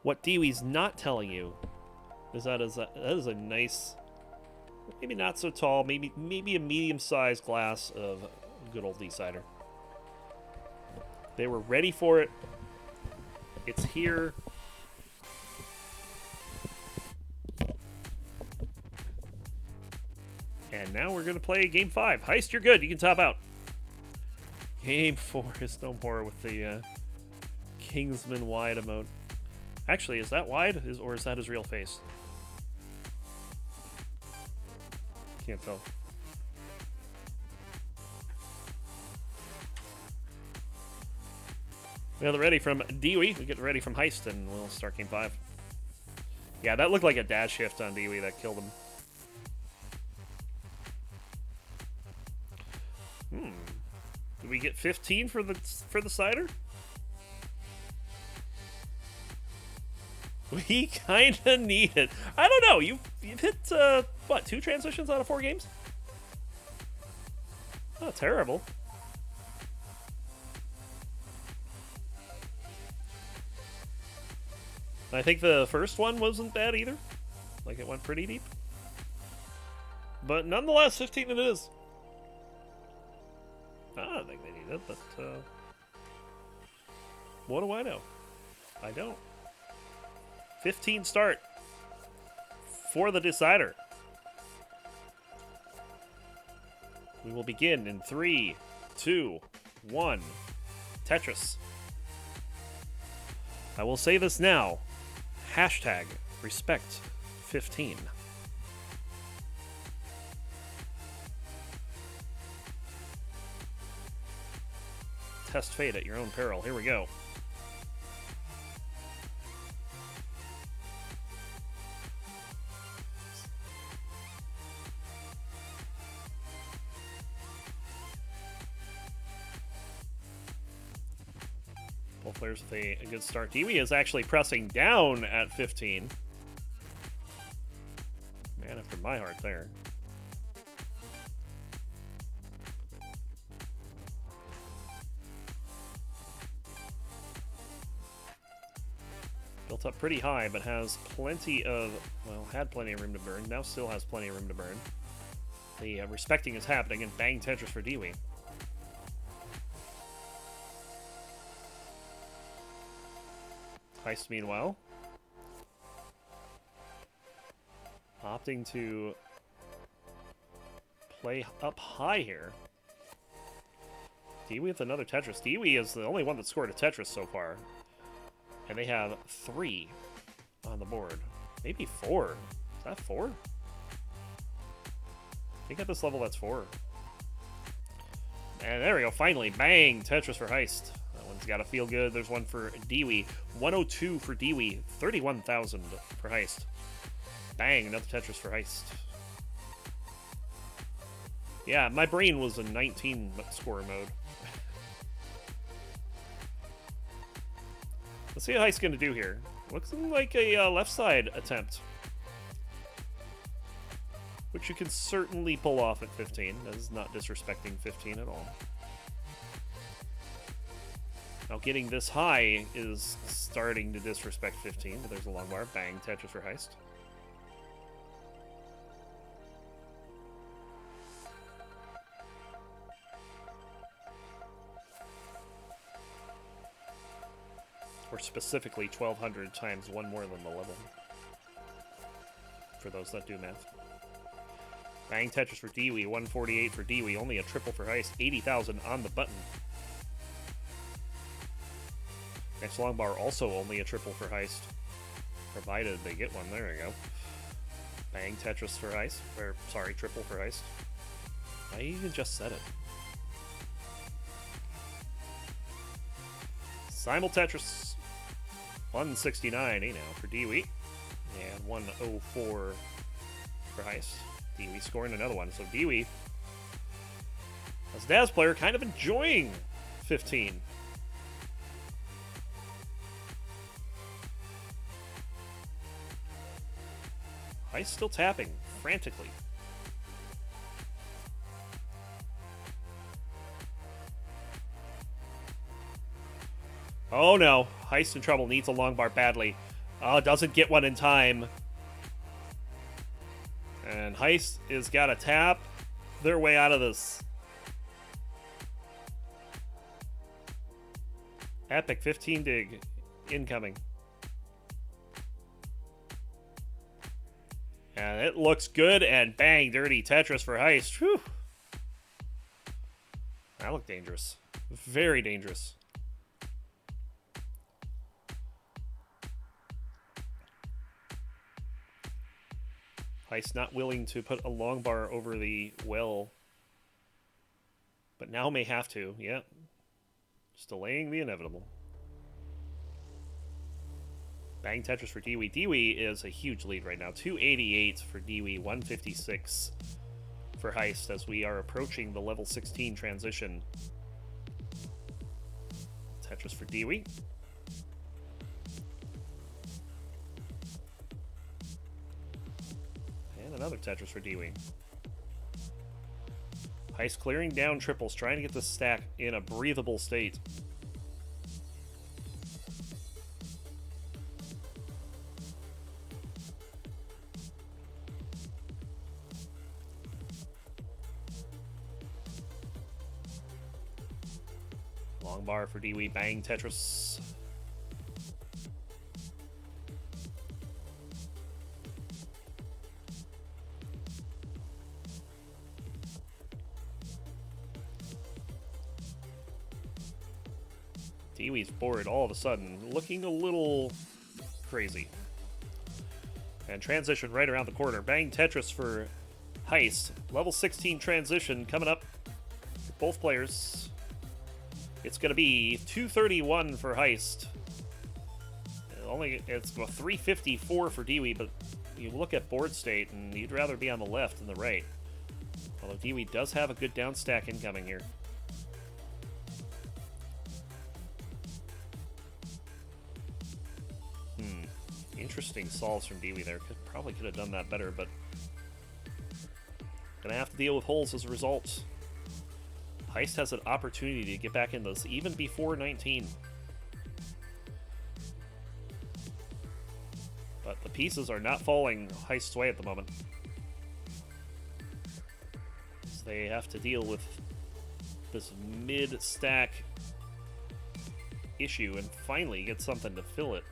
What Dewey's not telling you is that is a nice, maybe not so tall, maybe a medium-sized glass of good old D-cider. They were ready for it. It's here. And now we're going to play Game 5. Heist, you're good. You can top out. Game 4 is no more with the Kingsman wide emote. Actually, is that wide? Or is that his real face? Can't tell. We have the ready from Dewey. We get the ready from Heist, and we'll start game 5. Yeah, that looked like a dash shift on Dewey that killed him. Do we get 15 for the cider? We kind of need it. I don't know. You've hit what, 2 transitions out of 4 games? Not terrible. I think the first one wasn't bad either. Like, it went pretty deep. But nonetheless, 15 it is. I don't think they need it, but what do I know? I don't. 15 start for the decider. We will begin in 3, 2, 1. Tetris. I will say this now. Hashtag respect 15. Test fate at your own peril. Here we go. Both players with a good start. Dewey is actually pressing down at 15. Man after my heart there. Built up pretty high, but has plenty of, well, had plenty of room to burn. Now still has plenty of room to burn. The respecting is happening, and bang Tetris for Dewey. Heist, meanwhile, opting to play up high here. Dewey with another Tetris. Dewey is the only one that scored a Tetris so far. And they have 3 on the board. Maybe 4. Is that 4? I think at this level that's 4. And there we go. Finally, bang! Tetris for Heist. That one's got to feel good. There's one for Dewey. 102 for Dewey. 31,000 for Heist. Bang! Another Tetris for Heist. Yeah, my brain was in 19 score mode. Let's see what Heist's going to do here. Looks like a left side attempt. Which you can certainly pull off at 15. That is not disrespecting 15 at all. Now getting this high is starting to disrespect 15, but there's a long bar. Bang, Tetris for Heist. Or specifically 1,200 times one more than the level. For those that do math. Bang Tetris for Dewey, 148 for Dewey, only a triple for Heist, 80,000 on the button. Next long bar also only a triple for Heist. Provided they get one. There we go. Bang Tetris for Heist. Or, sorry, triple for Heist. I even just said it. Simul Tetris. 169, now for Dewey. And 104 for Heist. Dewey scoring another one. So Dewey, as a Daz player, kind of enjoying 15. Heist still tapping frantically. Oh no, Heist in trouble, needs a long bar badly. Doesn't get one in time. And Heist is got to tap their way out of this. Epic 15 dig incoming. And it looks good, and bang, dirty Tetris for Heist. Whew. That looked dangerous. Very dangerous. Heist not willing to put a long bar over the well. But now may have to. Yep. Just delaying the inevitable. Bang Tetris for Dewey. Dewey is a huge lead right now. 288 for Dewey, 156 for Heist as we are approaching the level 16 transition. Tetris for Dewey. And another Tetris for Dewey. Heist clearing down triples, trying to get the stack in a breathable state. Long bar for Dewey, bang Tetris. Dewey's board all of a sudden looking a little crazy. And transition right around the corner. Bang Tetris for Heist. Level 16 transition coming up for both players. It's going to be 231 for Heist. It's 354 for Dewey, but you look at board state and you'd rather be on the left than the right. Although Dewey does have a good down stack incoming here. Interesting solves from Dewey there. Probably could have done that better, but gonna have to deal with holes as a result. Heist has an opportunity to get back in this even before 19. But the pieces are not falling Heist's way at the moment. So they have to deal with this mid-stack issue and finally get something to fill it.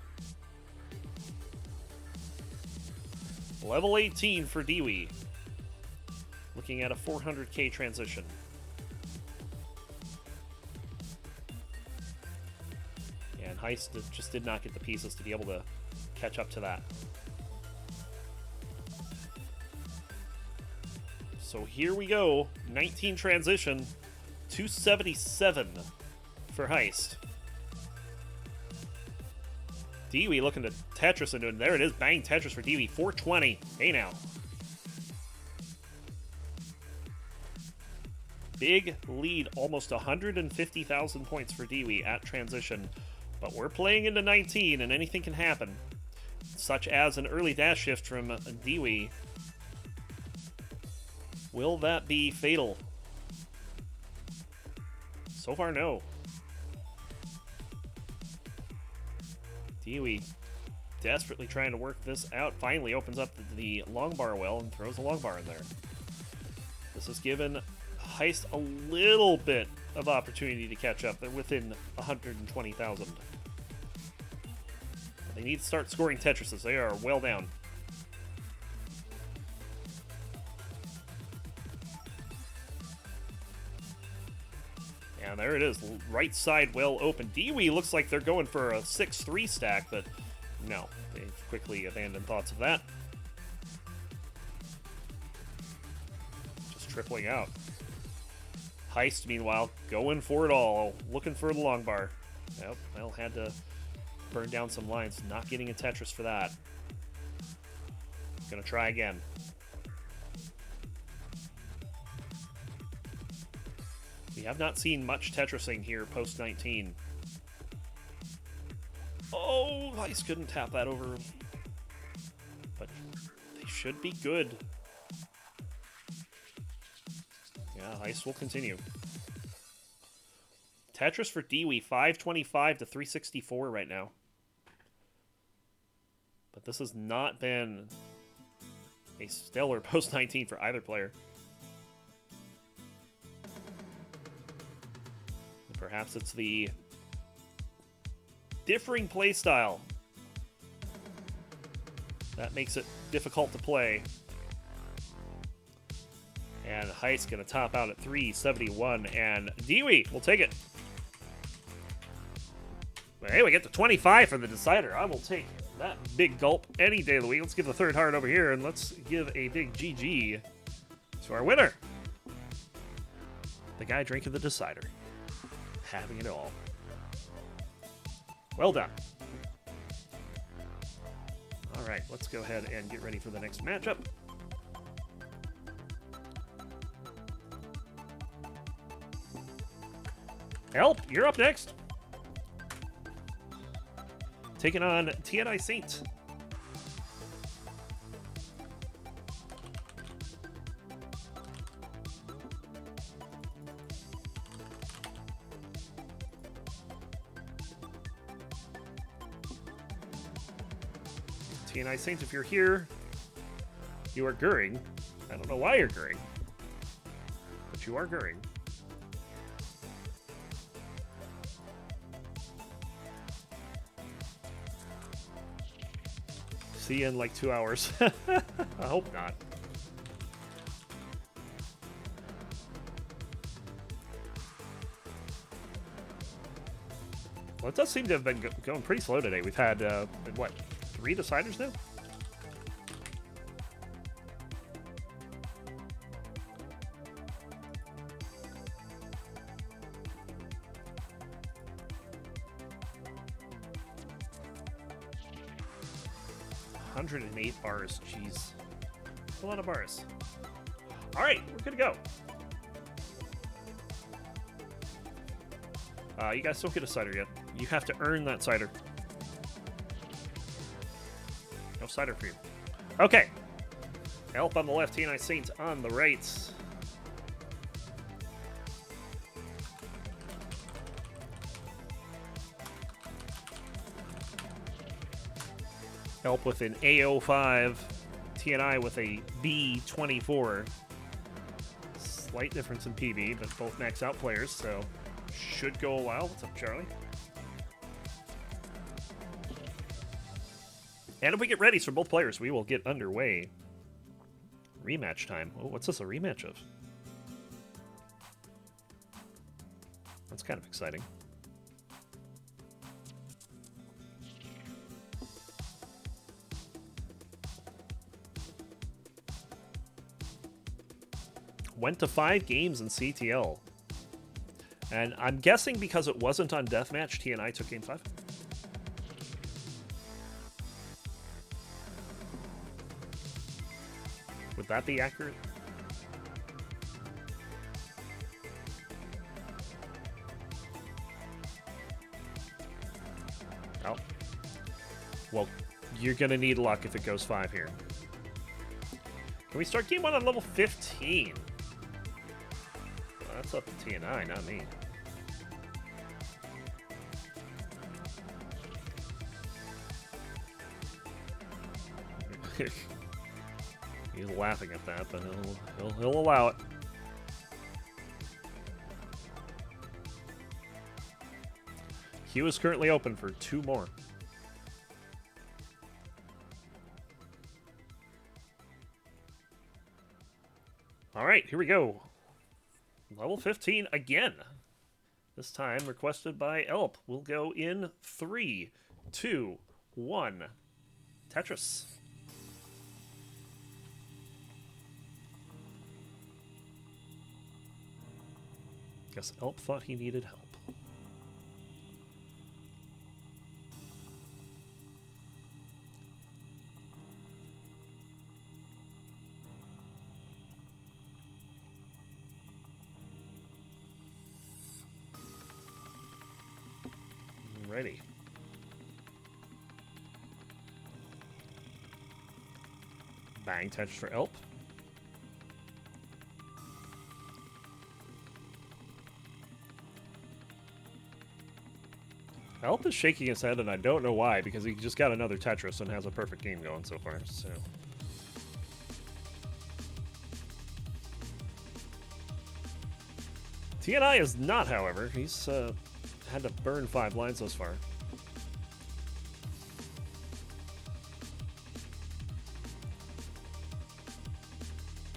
Level 18 for Dewey. Looking at a 400k transition. And Heist just did not get the pieces to be able to catch up to that. So here we go. 19 transition. 277 for Heist. Dewey looking to Tetris into it. There it is. Bang Tetris for Dewey. 420. Hey now. Big lead. Almost 150,000 points for Dewey at transition. But we're playing into 19 and anything can happen. Such as an early dash shift from Dewey. Will that be fatal? So far, no. Dewey desperately trying to work this out. Finally opens up the long bar well and throws a long bar in there. This has given Heist a little bit of opportunity to catch up. They're within 120,000. They need to start scoring Tetrises. They are well down. And there it is. Right side well open. Dewey looks like they're going for a 6-3 stack, but No, they quickly abandoned thoughts of that. Just tripling out. Heist, meanwhile, going for it all, looking for the long bar. Yep, well, had to burn down some lines. Not getting a Tetris for that. Gonna try again. We have not seen much Tetrising here post-19. Oh, Heist couldn't tap that over. But they should be good. Yeah, Heist will continue. Tetris for Dewey, 525 to 364 right now. But this has not been a stellar post-19 for either player. Perhaps it's the differing playstyle that makes it difficult to play. And Heist going to top out at 371, and Dewey will take it. But hey, we get to 25 for the decider. I will take that big gulp any day of the week. Let's give the third heart over here, and let's give a big GG to our winner. The guy drinking the decider. Having it all. Well done. Alright, let's go ahead and get ready for the next matchup. Help, you're up next. Taking on TNI Saint. TNI Saint, if you're here, you are Goering. I don't know why you're Goering, but you are Goering. See you in like 2 hours. I hope not. Well, it does seem to have been going pretty slow today. We've had, what, 3 deciders now? $108 bars, jeez. A lot of bars. Alright, we're good to go. You guys don't get a cider yet. You have to earn that cider. No cider for you. Okay. Help on the left, TNI Saint on the right. Help with an A05. TNI with a B24. Slight difference in PB, but both max out players, so should go a while. What's up, Charlie? And if we get ready for both players, we will get underway. Rematch time. Oh, what's this a rematch of? That's kind of exciting. Went to 5 games in CTL. And I'm guessing because it wasn't on Deathmatch, TNI took game 5. Would that be accurate? Oh. Well, you're going to need luck if it goes 5 here. Can we start game 1 on level 15? Well, that's up to TNI, not me. He's laughing at that, but he'll allow it. Queue is currently open for 2 more. All right, here we go. Level 15 again. This time requested by Elp. We'll go in 3, 2, 1. Tetris. Guess Elp thought he needed help. Ready. Bang Tetris for Elp. Elp is shaking his head, and I don't know why, because he just got another Tetris and has a perfect game going so far, so... TNI is not, however. He's had to burn 5 lines thus far.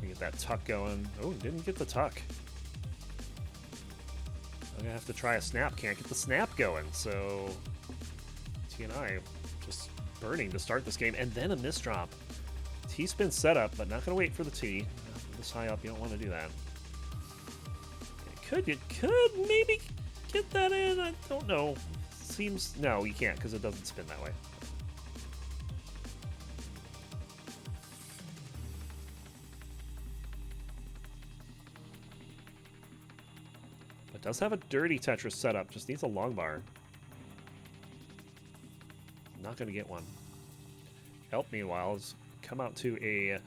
Get that tuck going. Oh, didn't get the tuck. I'm gonna have to try a snap. Can't get the snap going, so TNI just burning to start this game, and then a misdrop. T-spin setup, but not gonna wait for the T. This high up, you don't want to do that. It could maybe get that in. I don't know. Seems no, you can't because it doesn't spin that way. It does have a dirty Tetris setup, just needs a long bar. Not going to get one. Elp, meanwhile, has come out to a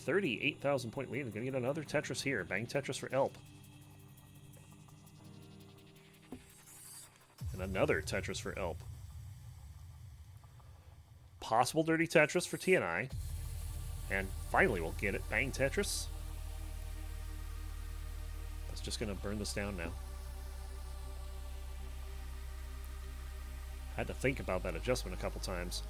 38,000 point lead. Going to get another Tetris here. Bang Tetris for Elp. And another Tetris for Elp. Possible dirty Tetris for TNI. And finally we'll get it. Bang Tetris. That's just going to burn this down now. Had to think about that adjustment a couple times.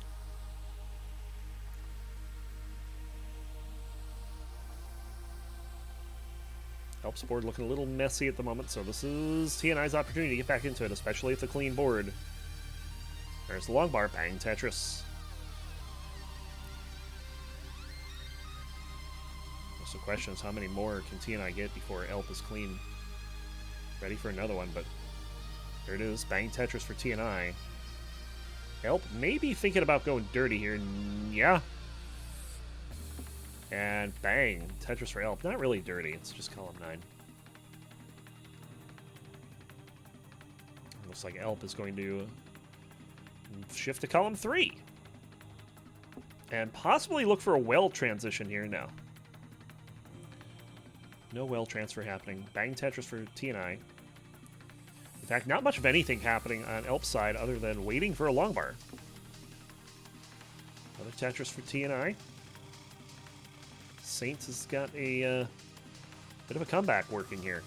Elp's board looking a little messy at the moment, so this is TNI's opportunity to get back into it, especially if it's a clean board. There's the long bar, bang Tetris. So the question is, how many more can TNI get before Elp is clean? Ready for another one, but there it is, bang Tetris for TNI. Elp may be thinking about going dirty here. Yeah. And bang. Tetris for Elp. Not really dirty. It's just column 9. Looks like Elp is going to shift to column 3. And possibly look for a well transition here now. No well transfer happening. Bang Tetris for TNI. In fact, not much of anything happening on Elp's side other than waiting for a long bar. Another Tetris for TNI. Saints has got a bit of a comeback working here.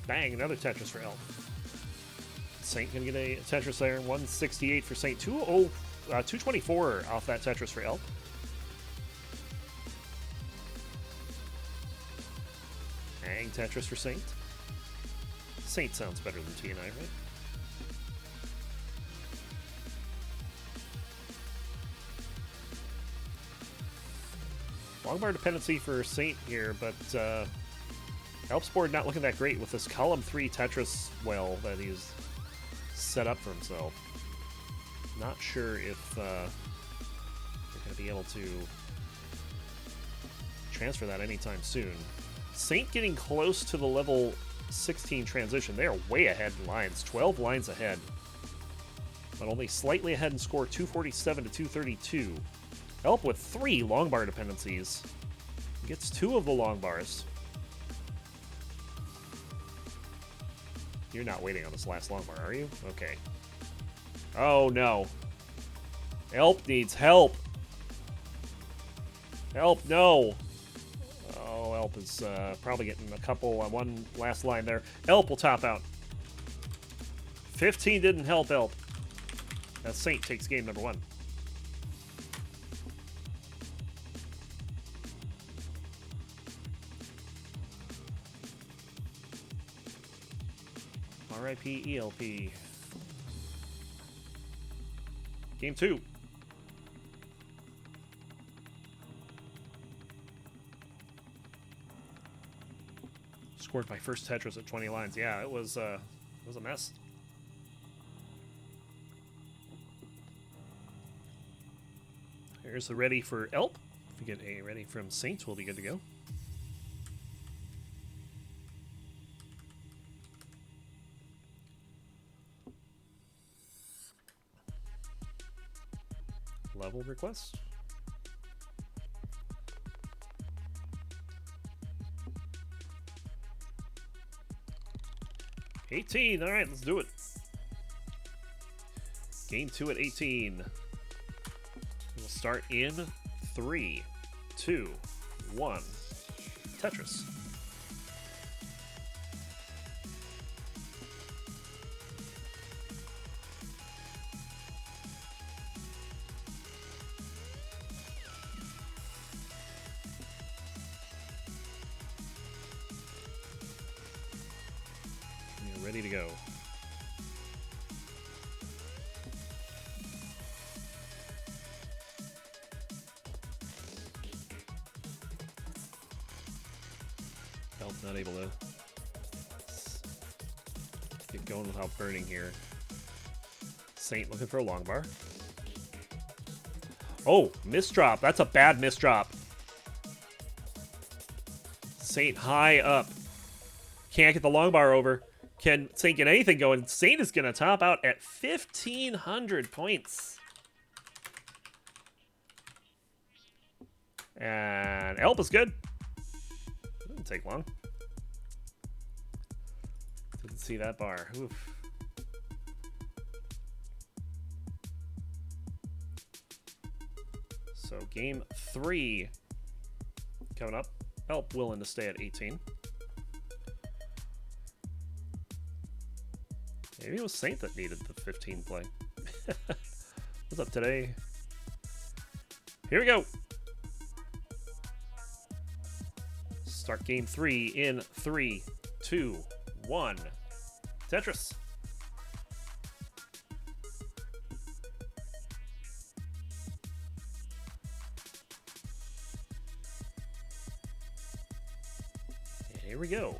Bang, another Tetris for Elp. Saint gonna get a Tetris there. 168 for Saint. 224 off that Tetris for Elp. Bang, Tetris for Saint. Saint sounds better than TNI, right? Long bar dependency for Saint here, but Elp's board not looking that great with this column 3 Tetris well that he's set up for himself. Not sure if they're going to be able to transfer that anytime soon. Saint getting close to the level 16 transition. They are way ahead in lines. 12 lines ahead. But only slightly ahead in score, 247 to 232. Elp with 3 long bar dependencies. Gets 2 of the long bars. You're not waiting on this last long bar, are you? Okay. Oh, no. Elp needs help. Elp, no. Oh, Elp is probably getting a couple on one last line there. Elp will top out. 15 didn't help Elp. As Saint takes game number 1. R.I.P. ELP. Game 2. Scored my first Tetris at 20 lines. Yeah, it was a mess. Here's the ready for ELP. If we get a ready from Saints, we'll be good to go. Level request. $18. All right, let's do it. Game 2 at 18. We'll start in 3, 2, 1. Tetris. You're ready to go. Not able to get going without burning here. Saint looking for a long bar. Oh, misdrop. That's a bad misdrop. Saint high up. Can't get the long bar over. Can Saint get anything going? Saint is going to top out at 1,500 points. And ELP is good. Didn't take long. Didn't see that bar. Oof. So game 3 coming up. ELP willing to stay at 18. Maybe it was Saint that needed the 15 play. What's up today? Here we go. Start game 3 in 3, 2, 1. Tetris. And here we go.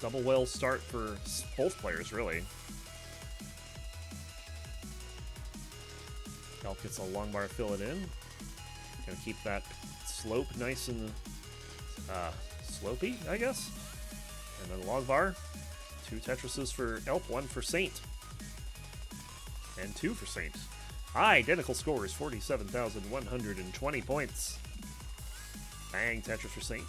Double well start for both players, really. ELP gets a long bar, fill it in. Gonna keep that slope nice and slopey, I guess. And then long bar. 2 Tetrises for ELP, 1 for Saint. And 2 for Saint. Identical scores, 47,120 points. Bang, Tetris for Saint.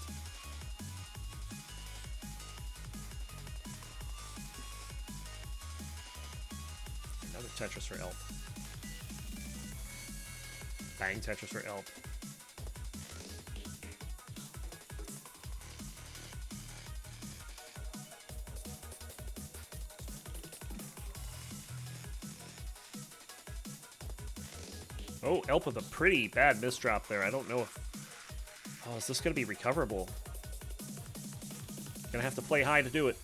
Another Tetris for ELP. Bang, Tetris for ELP. Oh, ELP with a pretty bad misdrop there. I don't know if... Oh, is this going to be recoverable? Gonna have to play high to do it.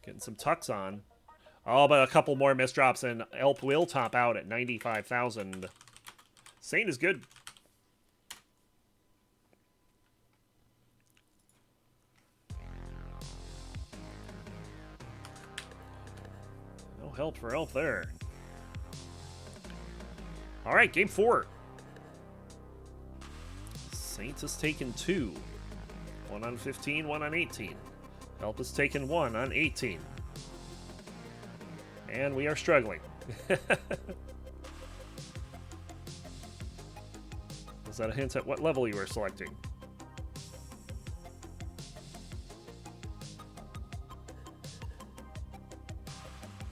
Getting some tucks on. Oh, but a couple more misdrops and ELP will top out at 95,000. Saint is good. No help for ELP there. All right, game 4. Saint has taken 2. 1 on 15, 1 on 18. ELP has taken 1 on 18. And we are struggling. Is that a hint at what level you are selecting?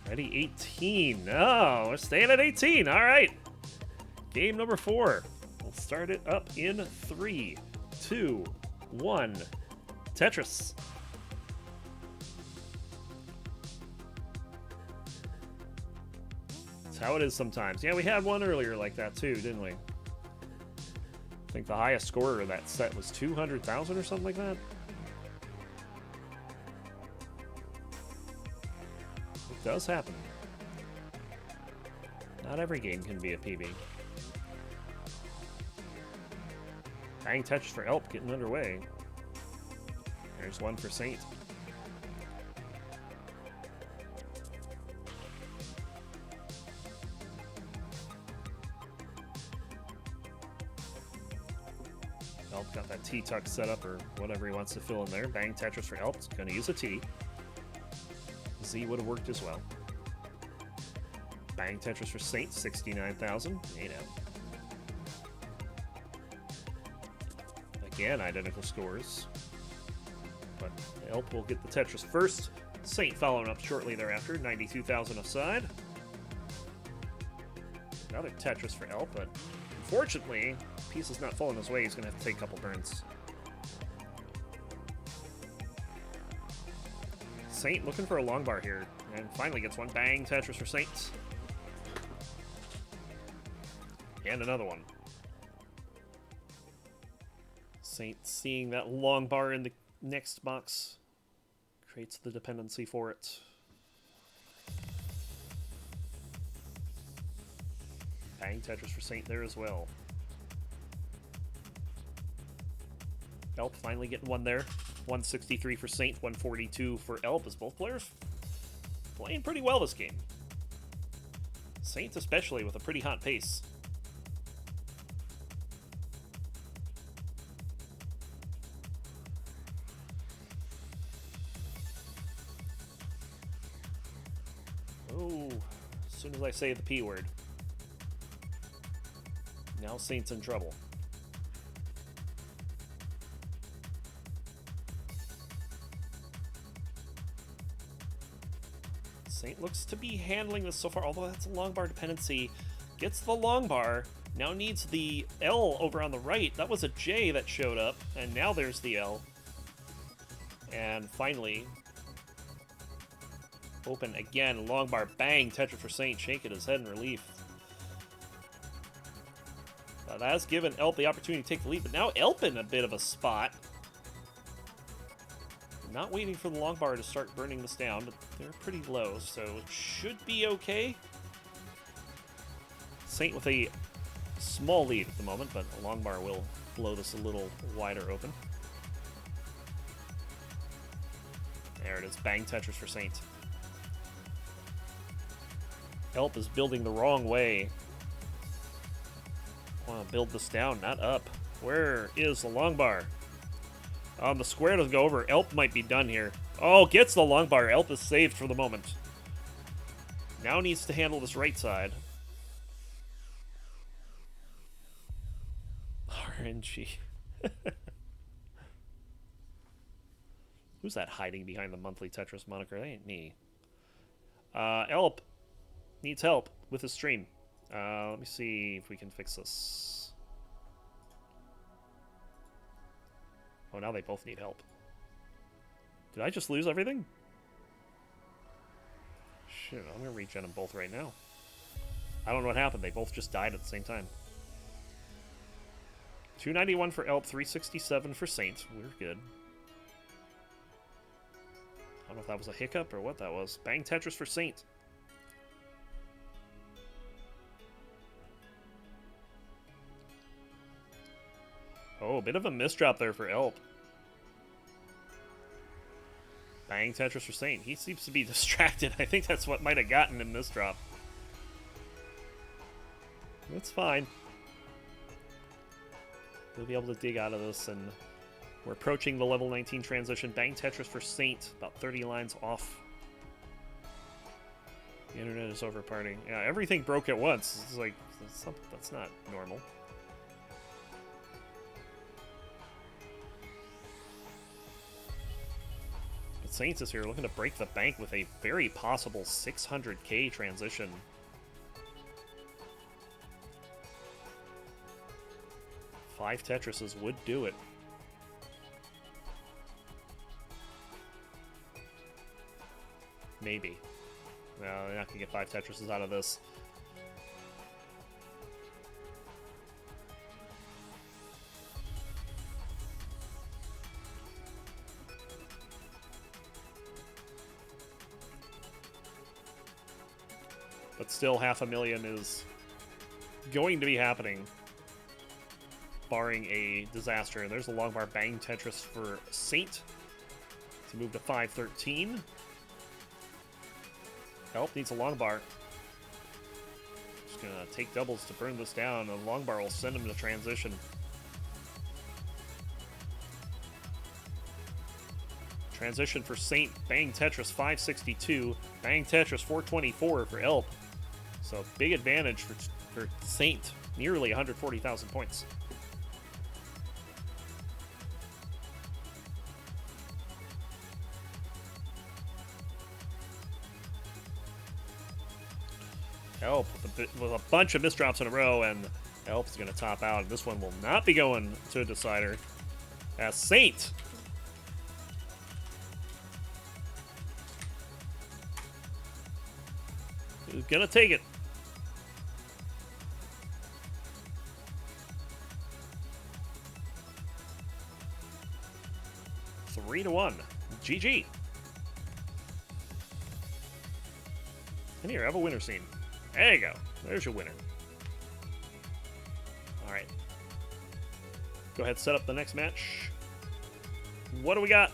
Ready, 18. Oh, we're staying at 18. All right. Game number 4. We'll start it up in 3, 2, 1. Tetris. That's how it is sometimes. Yeah, we had one earlier like that too, didn't we? I think the highest scorer of that set was 200,000 or something like that. It does happen. Not every game can be a PB. Bang Tetris for Elp getting underway. There's one for Saint. Elp got that T-tuck set up or whatever he wants to fill in there. Bang Tetris for Elp. It's going to use a T. Z would have worked as well. Bang Tetris for Saint, 69,000. 8 out. Again, identical scores. But Elp will get the Tetris first. Saint following up shortly thereafter, 92,000 offside. Another Tetris for Elp, but unfortunately, piece is not falling his way. He's going to have to take a couple burns. Saint looking for a long bar here, and finally gets one. Bang Tetris for Saint. And another one. Saint seeing that long bar in the next box creates the dependency for it. Bang Tetris for Saint there as well. Elp finally getting one there. 163 for Saint, 142 for Elp, as both players playing pretty well this game. Saint especially with a pretty hot pace. Oh, as soon as I say the P word. Now Saint's in trouble. Saint looks to be handling this so far, although that's a long bar dependency. Gets the long bar, now needs the L over on the right. That was a J that showed up, and now there's the L. And finally, open again, long bar, bang, Tetris for Saint, shaking his head in relief. That has given Elp the opportunity to take the lead, but now Elp in a bit of a spot. Not waiting for the long bar to start burning this down, but they're pretty low, so it should be okay. Saint with a small lead at the moment, but a long bar will blow this a little wider open. There it is, bang Tetris for Saint. Elp is building the wrong way. I want to build this down, not up. Where is the long bar? The square doesn't go over. Elp might be done here. Oh, gets the long bar. Elp is saved for the moment. Now needs to handle this right side. RNG. Who's that hiding behind the monthly Tetris moniker? That ain't me. Elp needs help with his stream. Let me see if we can fix this. Oh, now they both need help. Did I just lose everything? Shit, I'm going to regen them both right now. I don't know what happened. They both just died at the same time. 291 for Elp, 367 for Saint. We're good. I don't know if that was a hiccup or what that was. Bang Tetris for Saint. Oh, a bit of a misdrop there for Elp. Bang Tetris for Saint. He seems to be distracted. I think that's what might have gotten him this drop. That's fine. We'll be able to dig out of this, and we're approaching the level 19 transition. Bang Tetris for Saint. About 30 lines off. The internet is over partying. Yeah, everything broke at once. It's like, that's not normal. Saints is here looking to break the bank with a very possible 600k transition. Five Tetrises would do it. Maybe. No, they're not going to get 5 Tetrises out of this. But still, 500,000 is going to be happening, barring a disaster. And there's a long bar bang Tetris for Saint to move to 513. Help needs a long bar. Just gonna take doubles to burn this down. A long bar will send him to transition. Transition for Saint. Bang Tetris 562. Bang Tetris 424 for Elp. So big advantage for Saint. Nearly 140,000 points. Elp with a bunch of misdrops in a row, and Elp's going to top out. This one will not be going to a decider, as Saint is going to take it. Three to 1. GG. And here, have a winner scene. There you go. There's your winner. Alright. Go ahead, set up the next match. What do we got?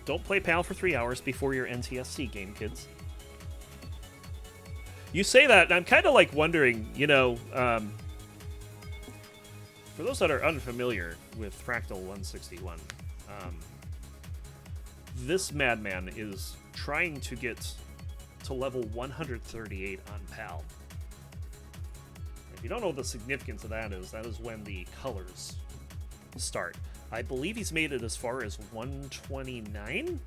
Don't play PAL for 3 hours before your NTSC game, kids. You say that, and I'm kind of like wondering, you know, for those that are unfamiliar with Fractal 161, this madman is trying to get to level 138 on PAL. If you don't know what the significance of that is when the colors start. I believe he's made it as far as 129,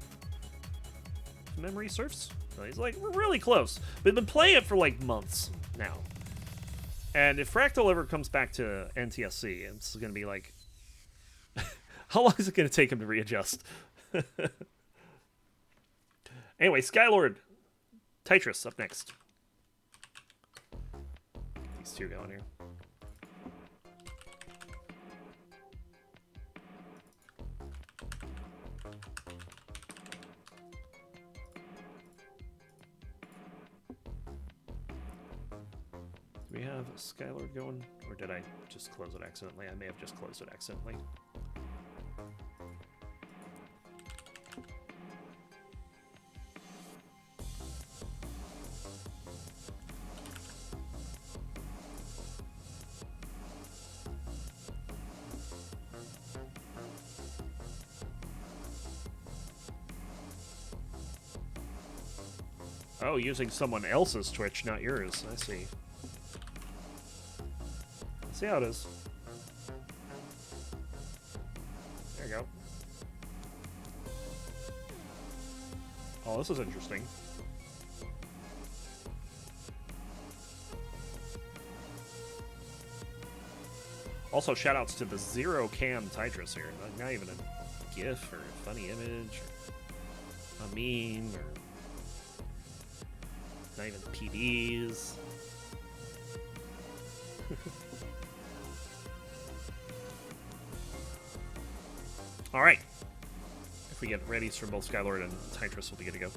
if memory serves. So he's like, we're really close. We've been playing it for like months now. And if Fractal ever comes back to NTSC, it's going to be like, how long is it going to take him to readjust? Anyway, Skylord Tetris up next. Get these two going here. Do we have Skylord going? Or did I just close it accidentally? I may have just closed it accidentally. Oh, using someone else's Twitch, not yours. I see. Let's see how it is. There you go. Oh, this is interesting. Also, shoutouts to the Zero Cam Tetris here. Not even a GIF or a funny image or a meme or not even PDs. All right. If we get readies from both Skylord and Tetris, we'll be good to go.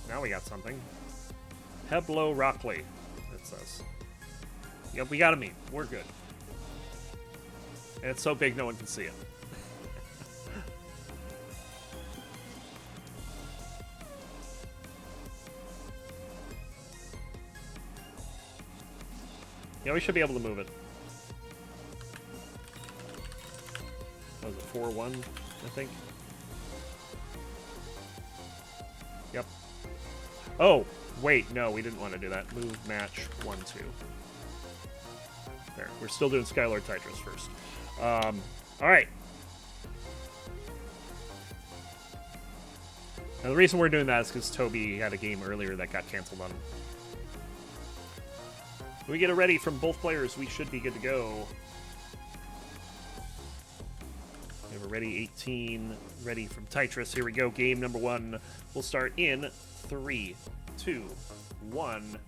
Now we got something. Heblo Roncli, it says. Yep, we got a meme. We're good. And it's so big no one can see it. Yeah, we should be able to move it. What was it, 4-1, I think? Yep. Oh, wait, no, we didn't want to do that. Move, match, 1-2. There, we're still doing Skylord Tetris first. Alright. Now, the reason we're doing that is because Toby had a game earlier that got canceled on him. When we get it ready from both players, we should be good to go. Okay, we're ready. 18. Ready from Tetris. Here we go. Game number 1. We'll start in 3, 2, 1.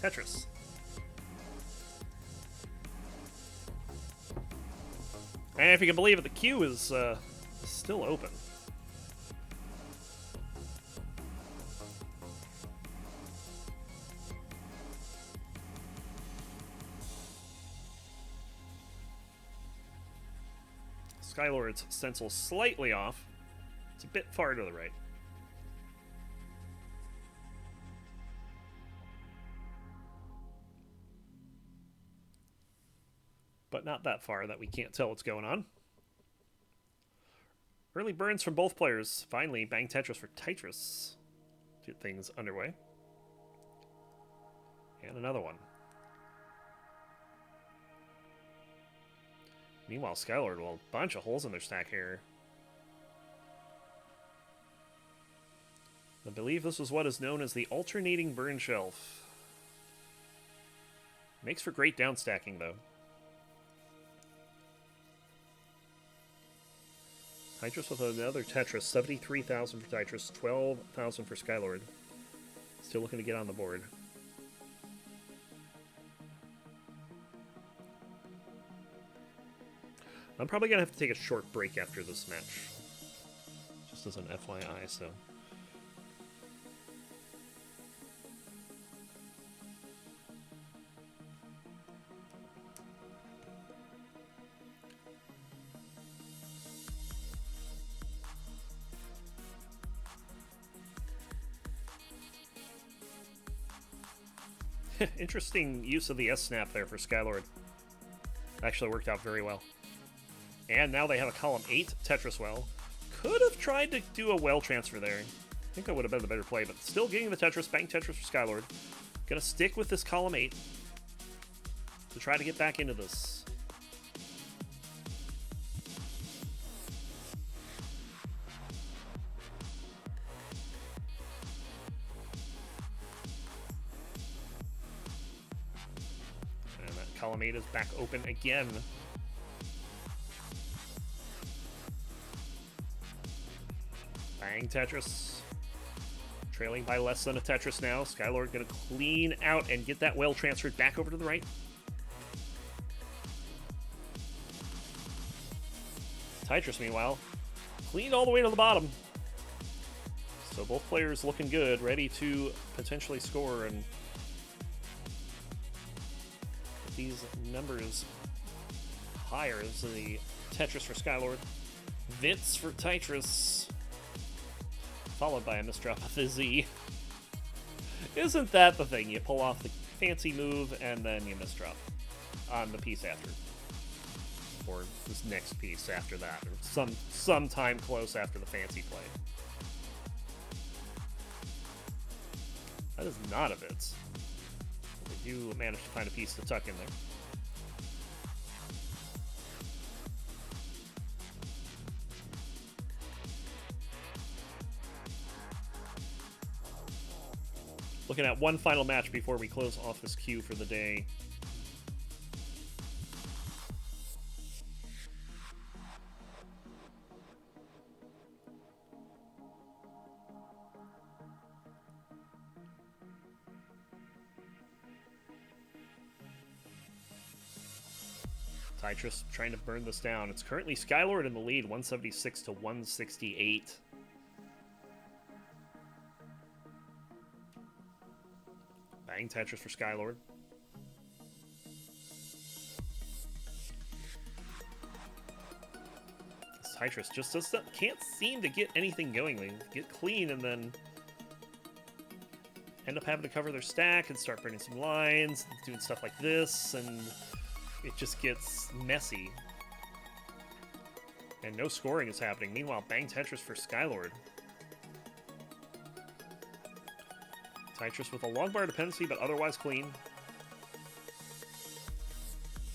Tetris. And if you can believe it, the queue is still open. Skylord's stencil slightly off. It's a bit far to the right. But not that far that we can't tell what's going on. Early burns from both players. Finally, bang Tetris for Tetris. Get things underway. And another one. Meanwhile, Skylord, well, a bunch of holes in their stack here. I believe this is what is known as the alternating burn shelf. Makes for great downstacking, though. Tetris with another Tetris. 73,000 for Tetris, 12,000 for Skylord. Still looking to get on the board. I'm probably going to have to take a short break after this match. Just as an FYI, so... Interesting use of the S-snap there for Skylord. Actually worked out very well. And now they have a column 8 Tetris well. Could have tried to do a well transfer there. I think that would have been the better play, but still getting the Tetris, bang Tetris for Skylord. Gonna stick with this column 8 to try to get back into this. And that column 8 is back open again. Bang Tetris. Trailing by less than a Tetris now. Skylord gonna clean out and get that well transferred back over to the right. Tetris, meanwhile, cleaned all the way to the bottom. So both players looking good, ready to potentially score and get these numbers higher. This is the Tetris for Skylord. Vitz for Tetris. Followed by a misdrop of the Z. Isn't that the thing? You pull off the fancy move and then you misdrop on the piece after. Or this next piece after that. Or some time close after the fancy play. That is not a Vitz. They do manage to find a piece to tuck in there. Looking at one final match before we close off this queue for the day. Tetris trying to burn this down. It's currently Skylord in the lead, 176 to 168. Bang Tetris for Skylord. This Tetris just can't seem to get anything going. They get clean and then end up having to cover their stack and start burning some lines, doing stuff like this, and it just gets messy. And no scoring is happening. Meanwhile, bang Tetris for Skylord. Tetris with a long bar dependency, but otherwise clean.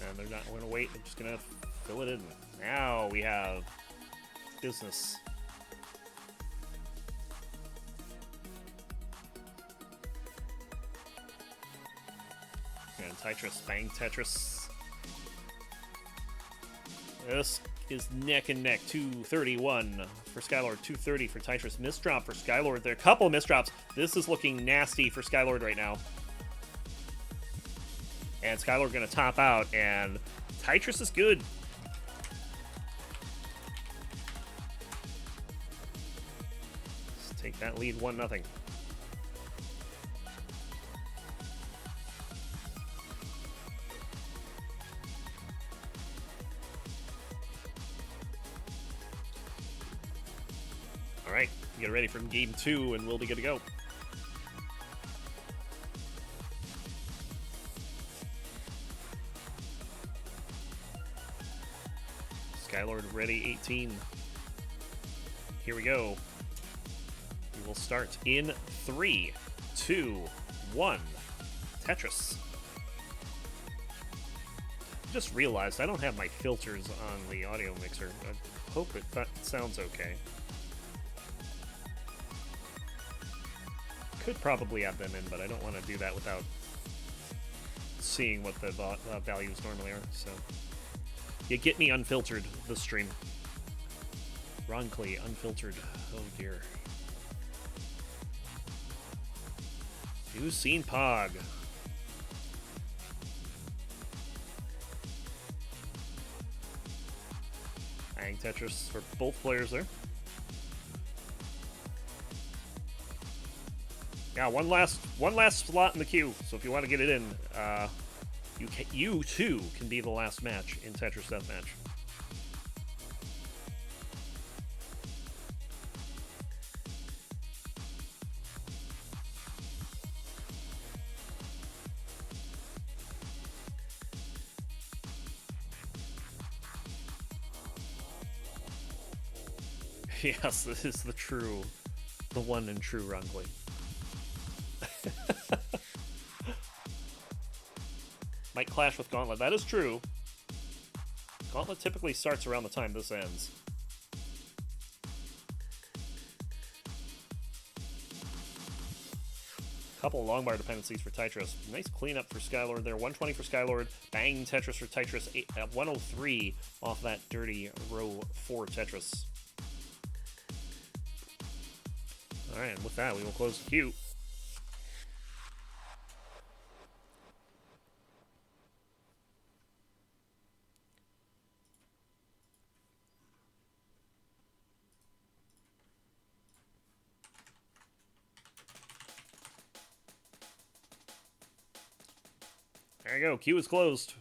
And they're not going to wait. They're just going to fill it in. Now we have business. And Tetris, bang Tetris. This is neck and neck. 231 for Skylord, 230 for Tetris. Misdrop for Skylord. There are a couple of misdrops. This is looking nasty for Skylord right now. And Skylord going to top out, and Tetris is good. Let's take that lead 1-0. All right, get ready for game 2, and we'll be good to go. Skylord ready, 18. Here we go. We will start in 3, 2, 1. Tetris. Just realized I don't have my filters on the audio mixer. I hope it sounds okay. Could probably add them in, but I don't want to do that without seeing what the values normally are, so... You get me unfiltered, this stream. Roncli, unfiltered. Oh dear. You've seen Pog. Hang Tetris for both players there. Yeah, one last slot in the queue. So if you want to get it in, you too can be the last match in Tetris Deathmatch. Yes, this is the one and true Roncli. Might clash with Gauntlet. That is true. Gauntlet typically starts around the time this ends. Couple of long bar dependencies for Tetris. Nice cleanup for Skylord there. 120 for Skylord. Bang Tetris for Tetris. 103 off that dirty row 4 Tetris. Alright, and with that, we will close the queue. There you go. Queue is closed.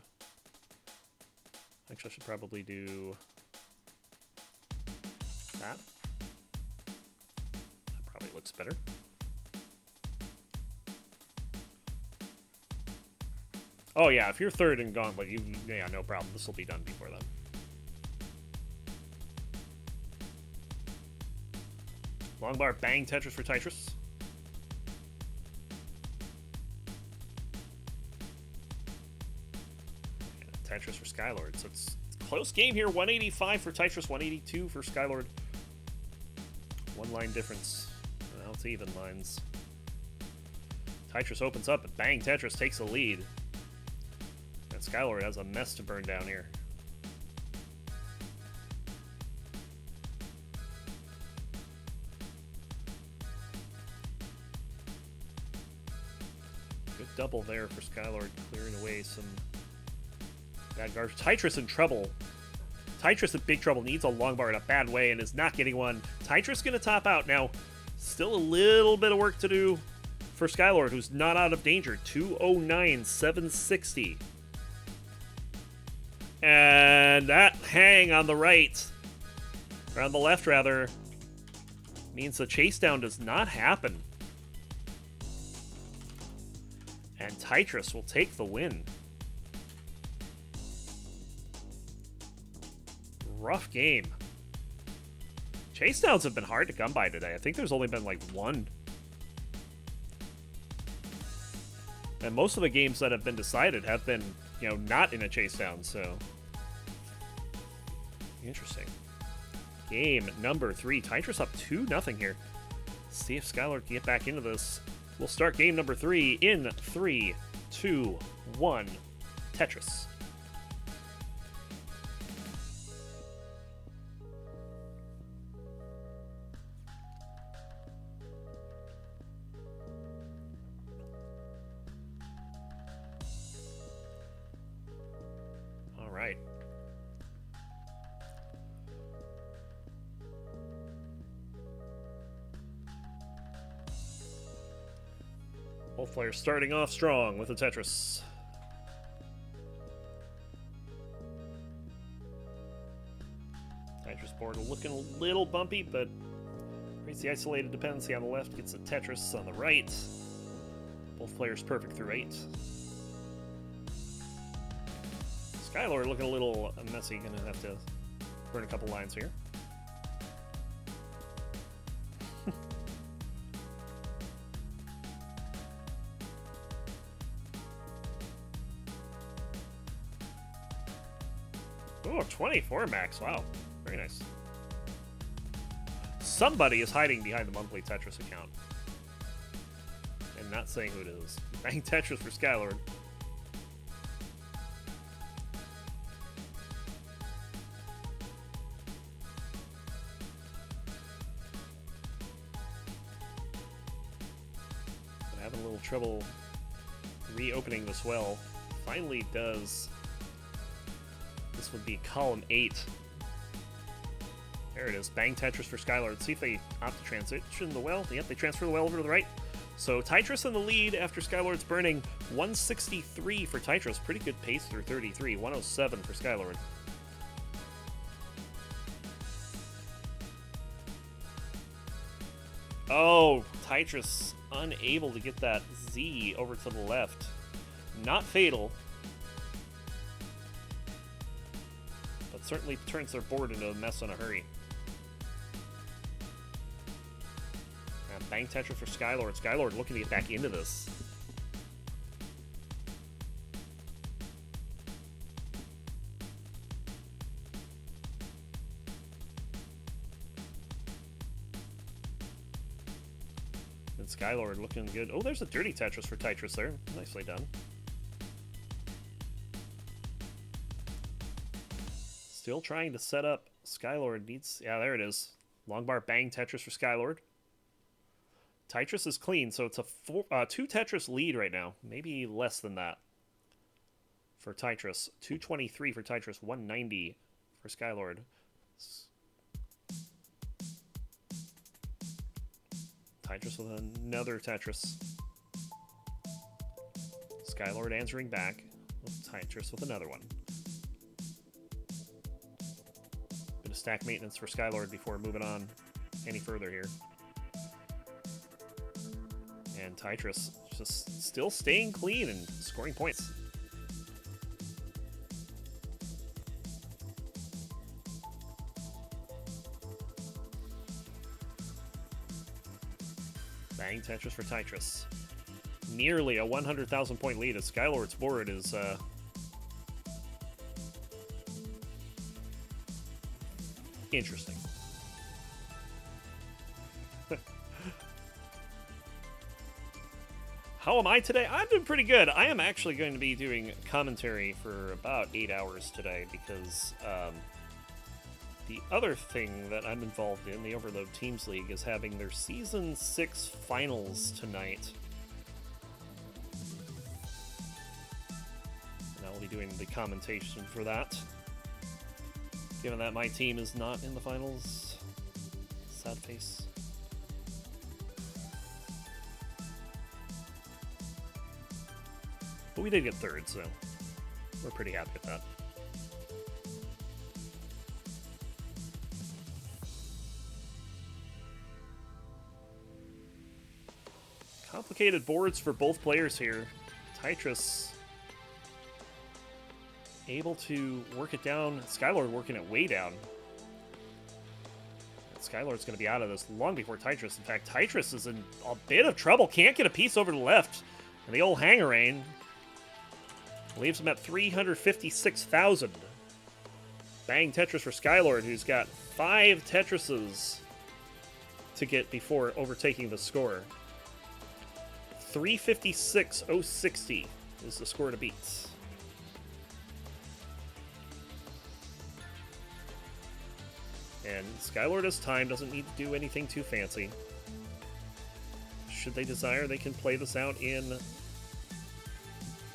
Actually, I should probably do that. That probably looks better. Oh yeah, if you're third in Gauntlet, yeah, no problem. This will be done before then. Long bar, bang Tetris for Tetris. Tetris for Skylord. So it's a close game here. 185 for Tetris, 182 for Skylord. One line difference. Now it's even lines. Tetris opens up, and bang, Tetris takes the lead. And Skylord has a mess to burn down here. Good double there for Skylord, clearing away some bad garbage. Tetris in trouble. Tetris in big trouble. Needs a long bar in a bad way and is not getting one. Tetris going to top out. Now, still a little bit of work to do for Skylord, who's not out of danger. 209, 760. And that hang on the right, or on the left rather, means the Chasedown does not happen. And Tetris will take the win. Rough game. Chasedowns have been hard to come by today. I think there's only been like one. And most of the games that have been decided have been, you know, not in a Chasedown, so. Interesting. Game number 3. Tetris up 2-0 here. See if Skylord can get back into this. We'll start game number 3 in 3, 2, 1. Tetris. Both players starting off strong with the Tetris. Tetris board looking a little bumpy, but creates the isolated dependency on the left, gets the Tetris on the right. Both players perfect through 8. Skylord looking a little messy, gonna have to burn a couple lines here. Oh, 24 max. Wow. Very nice. Somebody is hiding behind the monthly Tetris account. And not saying who it is. Bang Tetris for Skylord. But having a little trouble reopening this well. Finally does. This would be column 8. There it is. Bang Tetris for Skylord. Let's see if they opt to transition the well. Yep, they transfer the well over to the right. So Tetris in the lead after Skylord's burning. 163 for Tetris. Pretty good pace through 33. 107 for Skylord. Oh, Tetris unable to get that Z over to the left. Not fatal. But certainly turns their board into a mess in a hurry. And bang Tetris for Skylord. Skylord looking to get back into this. And Skylord looking good. Oh, there's a dirty Tetris for Tetris there. Nicely done. Still trying to set up. Skylord needs... Yeah, there it is. Long bar bang Tetris for Skylord. Tetris is clean, so it's a 2 Tetris lead right now. Maybe less than that for Tetris. 223 for Tetris. 190 for Skylord. Tetris with another Tetris. Skylord answering back with Tetris with another one. Bit of stack maintenance for Skylord before moving on any further here. And Tetris just still staying clean and scoring points. Bang Tetris for Tetris. Nearly a 100,000 point lead as Skylord's board is interesting. How am I today? I'm doing pretty good. I am actually going to be doing commentary for about 8 hours today because the other thing that I'm involved in, the Overload Teams League, is having their Season 6 finals tonight. And I'll be doing the commentation for that. Given that my team is not in the finals. Sad face. But we did get third, so we're pretty happy with that. Complicated boards for both players here. Tetris able to work it down. Skylord working it way down. Skylord's going to be out of this long before Tetris. In fact, Tetris is in a bit of trouble. Can't get a piece over to the left. And the old hangerain leaves him at 356,000. Bang Tetris for Skylord, who's got 5 Tetrises to get before overtaking the score. 356,060 is the score to beat. And Skylord has time, doesn't need to do anything too fancy. Should they desire, they can play this out in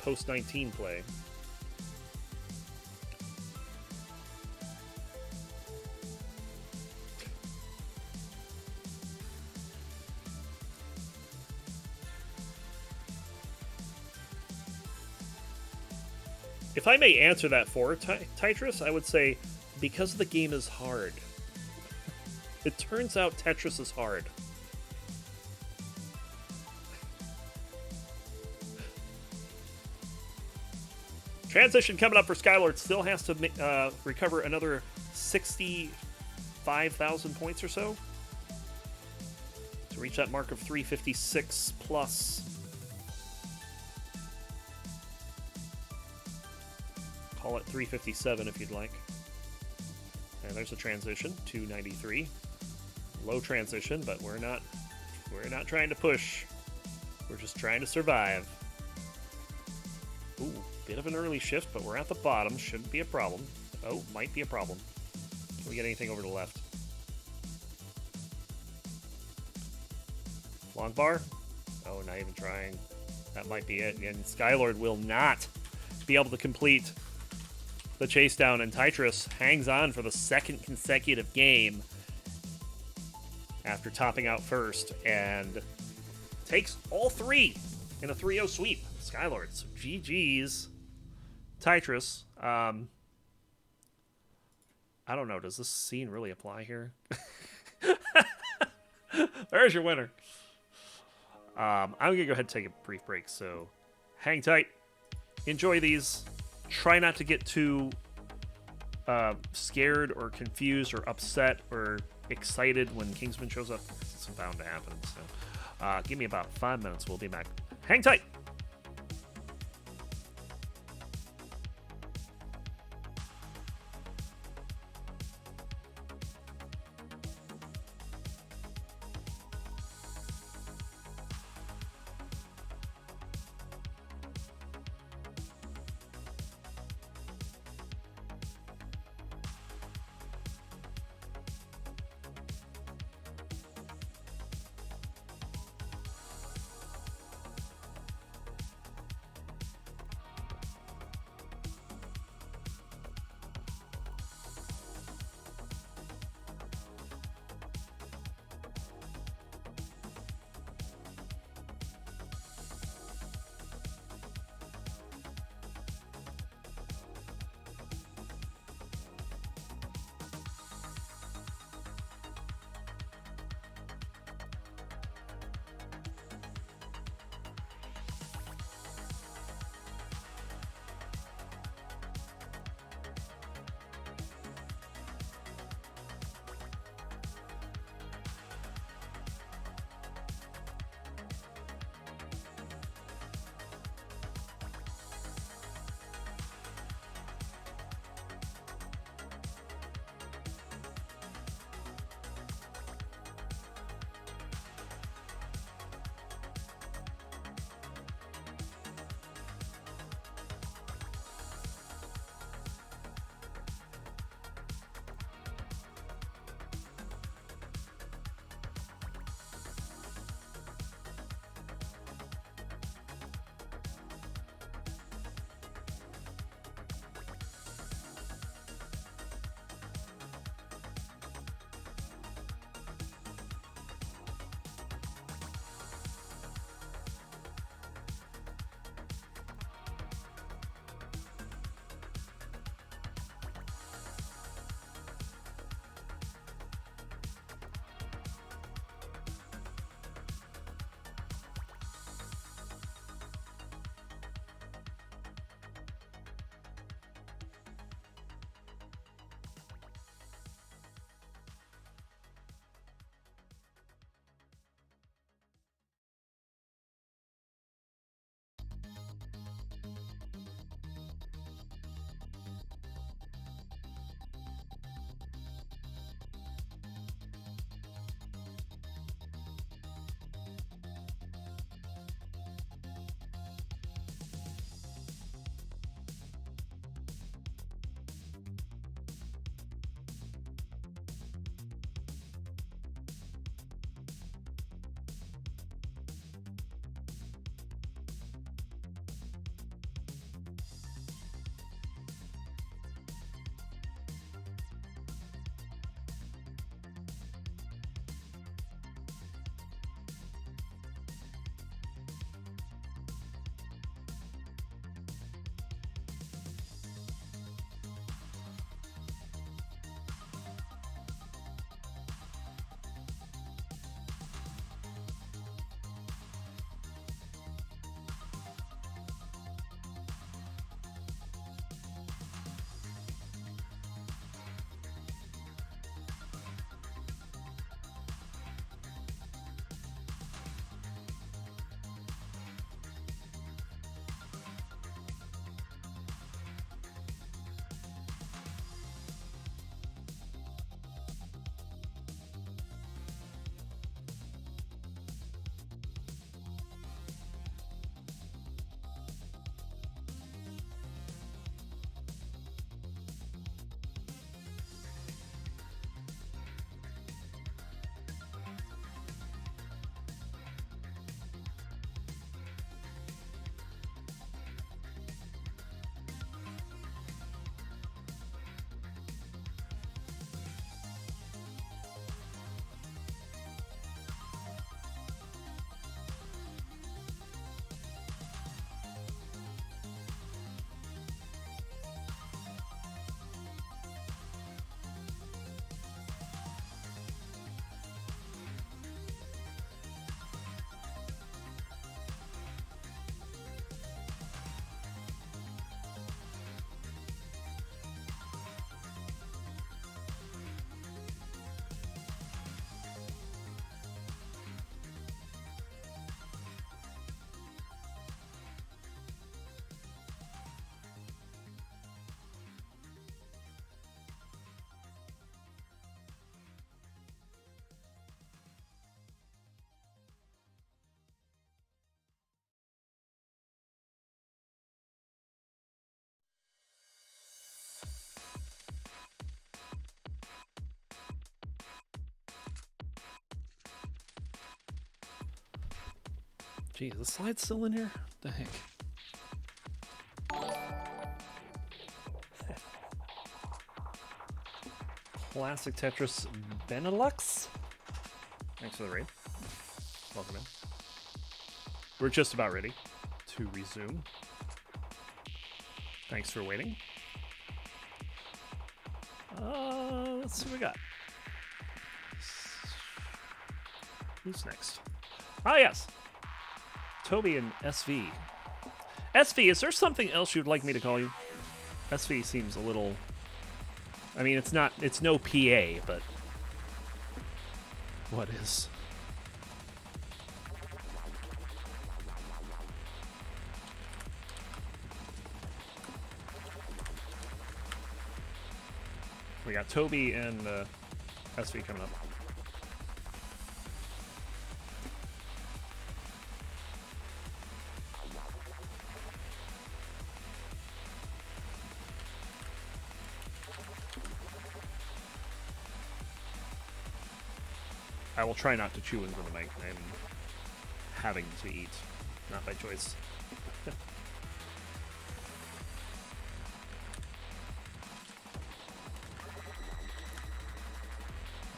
post-19 play. If I may answer that for Tetris, I would say because the game is hard. It turns out Tetris is hard. Transition coming up for Skylord. Still has to recover another 65,000 points or so to reach that mark of 356 plus. Call it 357 if you'd like. And there's a transition, 293. Low transition, but we're not trying to push. We're just trying to survive. Ooh, bit of an early shift, but we're at the bottom. Shouldn't be a problem. Oh, might be a problem. Can we get anything over to the left? Long bar? Oh, not even trying. That might be it. And Skylord will not be able to complete the Chasedown, and Tetris hangs on for the second consecutive game after topping out first and takes all three in a 3-0 sweep. Skylord. So GG's Tetris. I don't know. Does this scene really apply here? There's your winner. I'm going to go ahead and take a brief break, so hang tight. Enjoy these. Try not to get too scared or confused or upset or excited when Kingsman shows up. It's bound to happen. So give me about 5 minutes. We'll be back. Hang tight. Geez, the slide's still in here? What the heck? Classic Tetris Benelux. Thanks for the raid. Welcome in. We're just about ready to resume. Thanks for waiting. Let's see what we got. Who's next? Ah, yes. Toby and SV. SV, is there something else you'd like me to call you? SV seems a little... I mean, it's no PA, but... What is? We got Toby and SV coming up. I will try not to chew into the mic. I'm having to eat, not by choice.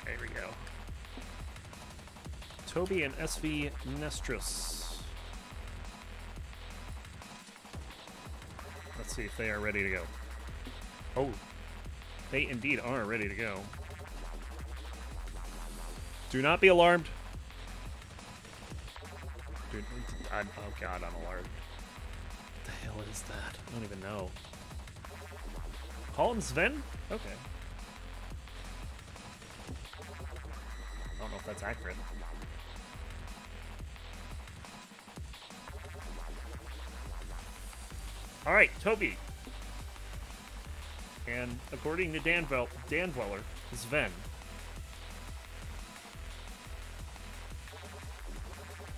There we go. Toby and SV Nestris. Let's see if they are ready to go. Oh, they indeed are ready to go. Do not be alarmed. Dude, oh god, I'm alarmed. What the hell is that? I don't even know. Call him Sven? Okay. I don't know if that's accurate. Alright, Toby. And according to vandweller, Sven.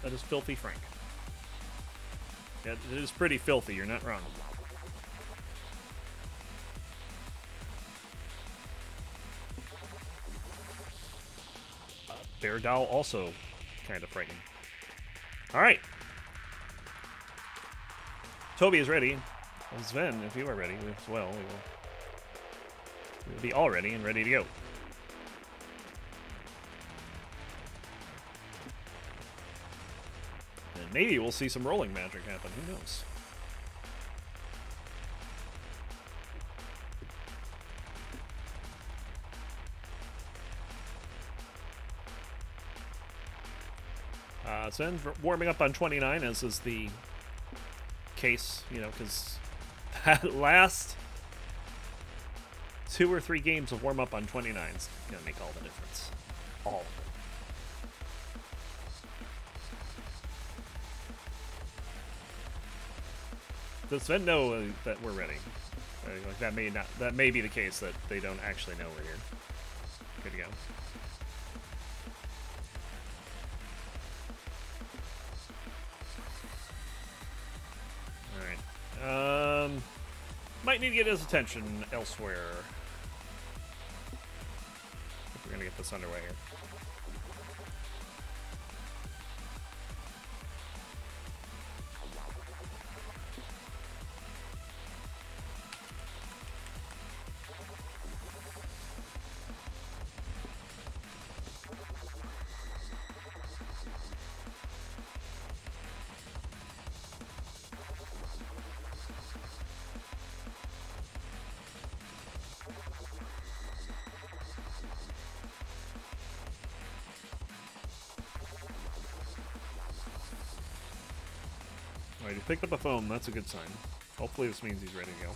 That is Filthy Frank. Yeah, it is pretty filthy, you're not wrong. Bear Doll also kind of frightening. Alright. Toby is ready. Well, Sven, if you are ready as well, we will be all ready and ready to go. And maybe we'll see some rolling magic happen. Who knows? Sven warming up on 29, as is the case, you know, because that last 2 or 3 games of warm up on 29 is going to make all the difference. All of it. Does Sven know that we're ready? Like that may be the case, that they don't actually know we're here. Good to go. Might need to get his attention elsewhere. If we're gonna get this underway here. Alright, he picked up a phone. That's a good sign. Hopefully this means he's ready to go.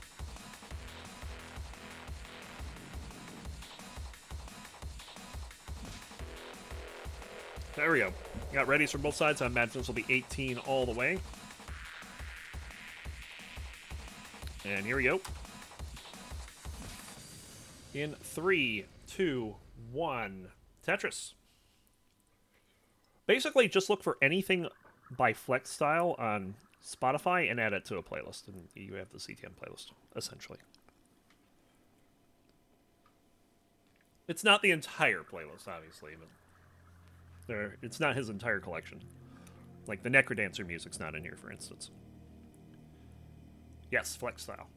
There we go. Got readies from both sides. I imagine this will be 18 all the way. And here we go. In 3, 2, 1. Tetris. Basically, just look for anything by Flex Style on Spotify and add it to a playlist, and you have the CTM playlist, essentially. It's not the entire playlist, obviously, but it's not his entire collection. Like the Necrodancer music's not in here, for instance. Yes, flex style.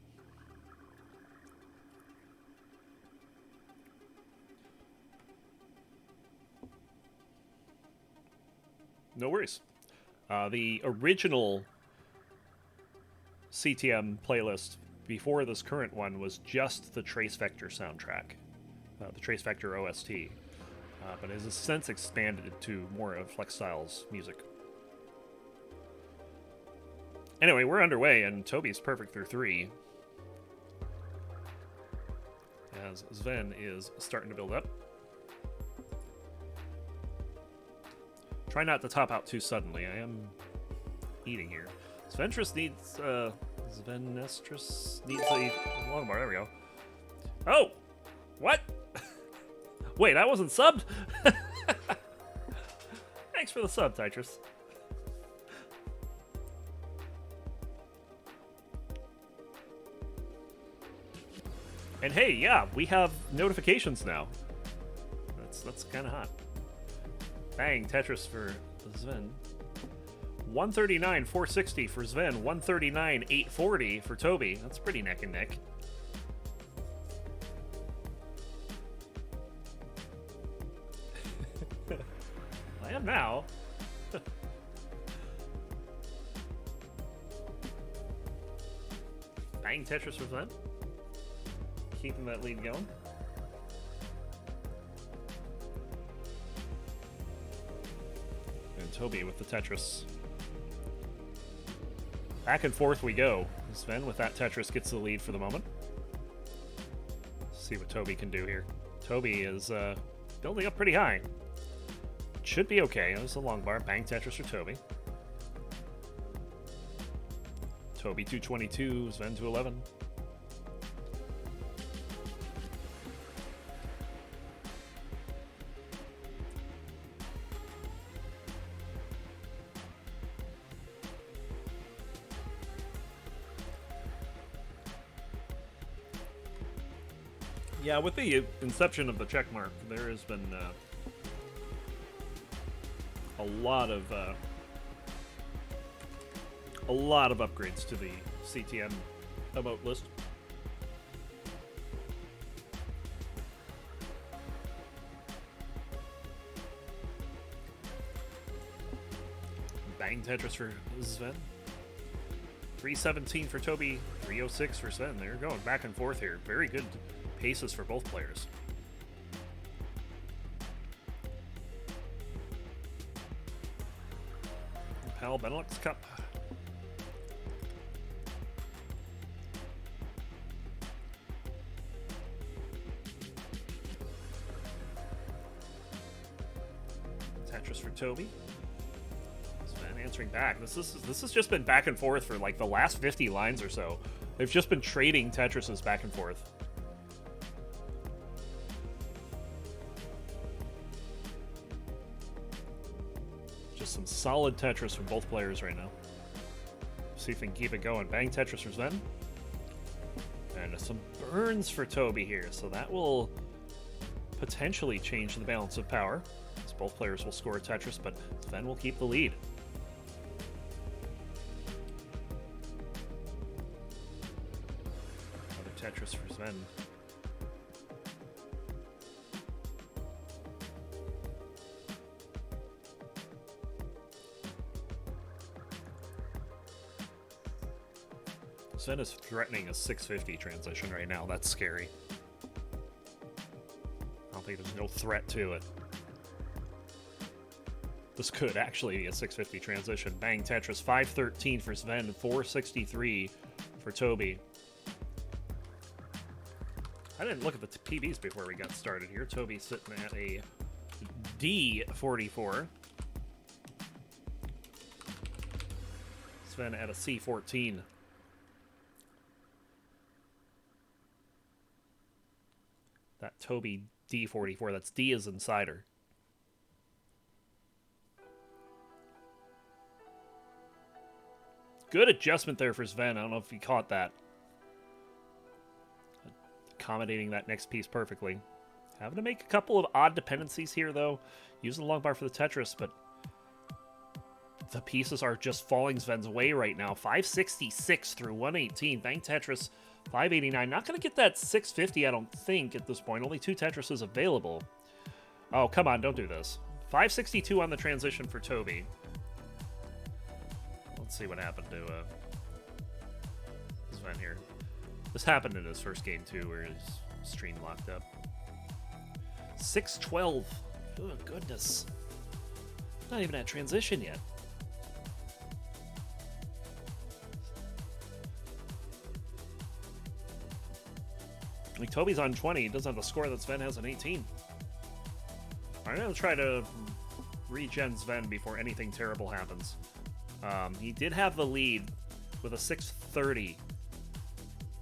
No worries. The original CTM playlist before this current one was just the Trace Vector soundtrack, the Trace Vector OST, but it has since expanded to more of Flex Style's music. Anyway, we're underway, and Toby's perfect through 3. As Sven is starting to build up. Try not to top out too suddenly. I am eating here. Sventress needs, Svenestris needs a longbar. There we go. Oh! What? Wait, I wasn't subbed? Thanks for the sub, Tetris. And hey, yeah, we have notifications now. That's kind of hot. Bang, Tetris for Sven. 139, 460 for Sven. 139, 840 for Toby. That's pretty neck and neck. I am now. Bang, Tetris for Sven. Keeping that lead going. And Toby with the Tetris. Back and forth we go. Sven with that Tetris gets the lead for the moment. Let's see what Toby can do here. Toby is building up pretty high. Should be okay. There's a long bar. Bang Tetris for Toby. Toby 222, Sven 211. Yeah, with the inception of the checkmark, there has been a lot of upgrades to the CTM emote list. Bang Tetris for Sven. 317 for Toby, 306 for Sven. They're going back and forth here. Very good paces for both players. Pal Benelux Cup. Tetris for Toby. Sven answering back. This has just been back and forth for like the last 50 lines or so. They've just been trading Tetrises back and forth. Some solid Tetris from both players right now. See if we can keep it going. Bang Tetris for Sven. And some burns for Toby here. So that will potentially change the balance of power, as both players will score a Tetris, but Sven will keep the lead. Another Tetris for Sven. Sven is threatening a 650 transition right now. That's scary. I don't think there's no threat to it. This could actually be a 650 transition. Bang Tetris, 513 for Sven, 463 for Toby. I didn't look at the PBs before we got started here. Toby's sitting at a D44. Sven at a C14. That Toby D44, that's D as in cider. Good adjustment there for Sven. I don't know if you caught that. Accommodating that next piece perfectly. Having to make a couple of odd dependencies here, though. Using the long bar for the Tetris, but The pieces are just falling Sven's way right now. 566 through 118. Thank Tetris. 589. Not going to get that 650, I don't think, at this point. Only 2 Tetrises available. Oh, come on, don't do this. 562 on the transition for Toby. Let's see what happened to Sven here. This happened in his first game, too, where his stream locked up. 612. Oh, goodness. Not even at transition yet. Like, Toby's on 20. He doesn't have the score that Sven has on 18. I'm going to try to regen Sven before anything terrible happens. He did have the lead with a 630.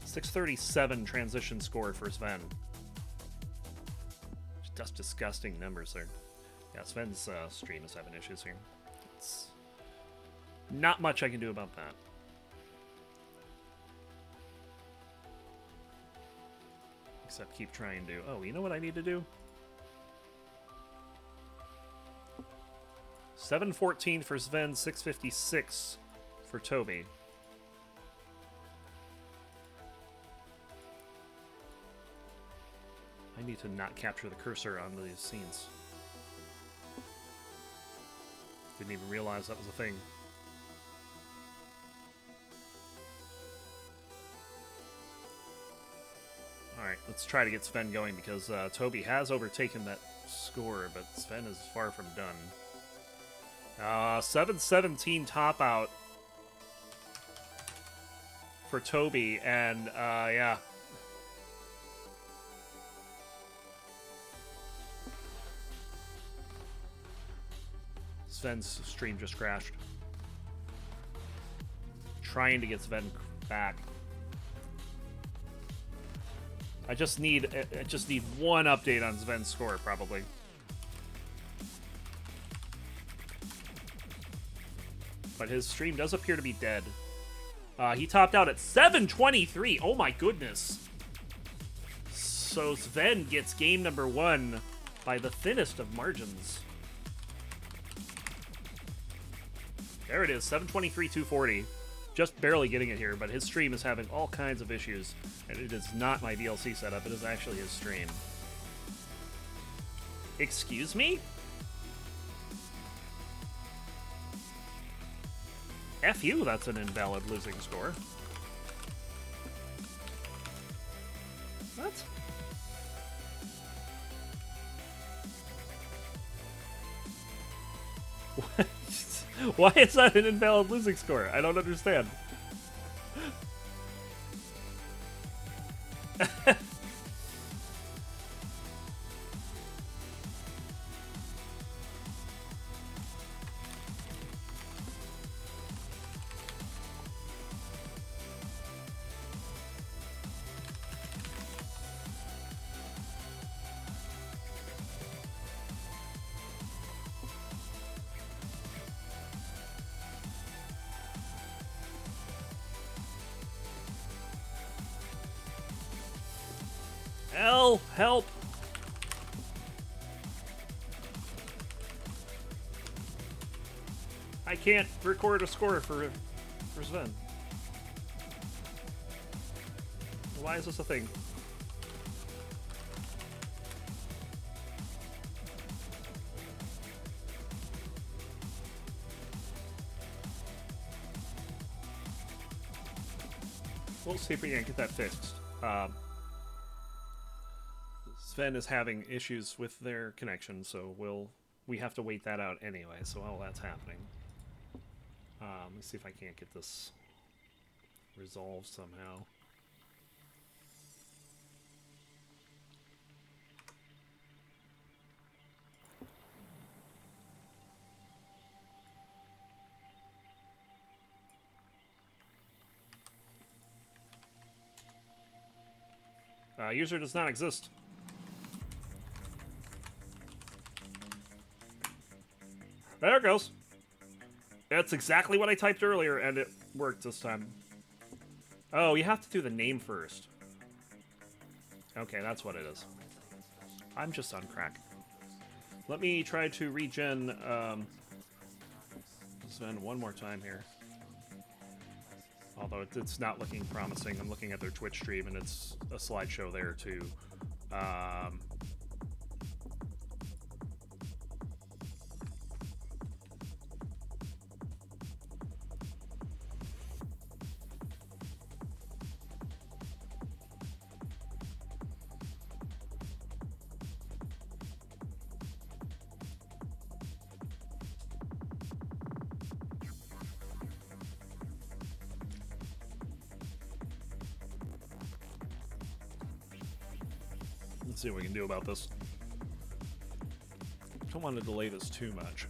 637 transition score for Sven. Just disgusting numbers there. Yeah, Sven's stream is having issues here. It's not much I can do about that. Except keep trying to... Oh, you know what I need to do? 714 for Sven, 656 for Toby. I need to not capture the cursor on these scenes. Didn't even realize that was a thing. Alright, let's try to get Sven going because Toby has overtaken that score, but Sven is far from done. 717 top out for Toby, and yeah. Sven's stream just crashed. Trying to get Sven back. I just need one update on Sven's score, probably. But his stream does appear to be dead. He topped out at 723. Oh my goodness. So Sven gets game number 1 by the thinnest of margins. There it is, 723, 240. Just barely getting it here, but his stream is having all kinds of issues. And it is not my VLC setup, it is actually his stream. Excuse me? F you, that's an invalid losing score. What? What? Why is that an invalid losing score? I don't understand. Help! I can't record a score for Sven. Why is this a thing? We'll see if we can get that fixed. Sven is having issues with their connection, so we have to wait that out anyway. So while that's happening, let me see if I can't get this resolved somehow. User does not exist. There it goes. That's exactly what I typed earlier, and it worked this time. Oh, you have to do the name first. Okay, that's what it is. I'm just on crack. Let me try to regen Sven one more time here. Although it's not looking promising. I'm looking at their Twitch stream, and it's a slideshow there, too. Let's see what we can do about this. Don't want to delay this too much.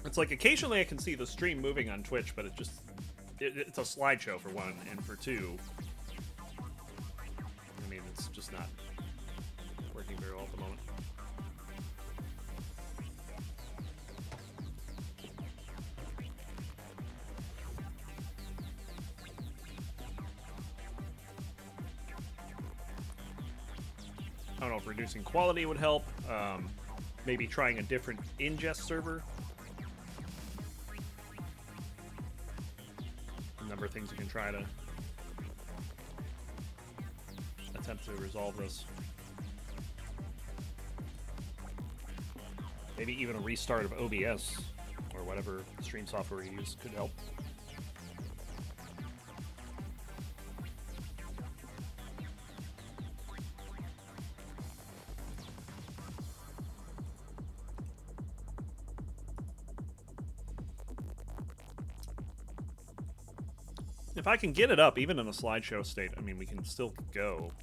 It's like occasionally I can see the stream moving on Twitch, but it's a slideshow for one, and for two, I mean, it's just not working very well at the moment. I don't know if reducing quality would help. Maybe trying a different ingest server. A number of things you can try to attempt to resolve this. Maybe even a restart of OBS or whatever stream software you use could help. If I can get it up, even in a slideshow state, I mean, we can still go.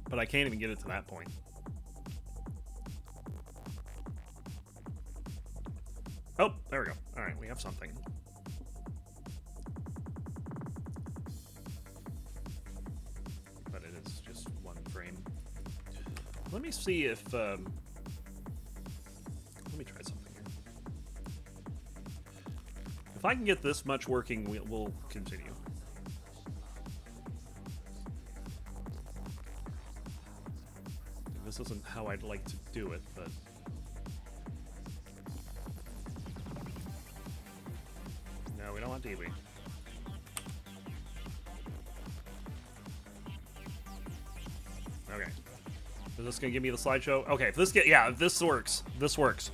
But I can't even get it to that point. Oh, there we go. All right, we have something. But it is just one frame. Let me see if... let me try something. If I can get this much working, we'll continue. This isn't how I'd like to do it, but... No, we don't want DB. Okay. Is this gonna give me the slideshow? Okay, if this works. This works.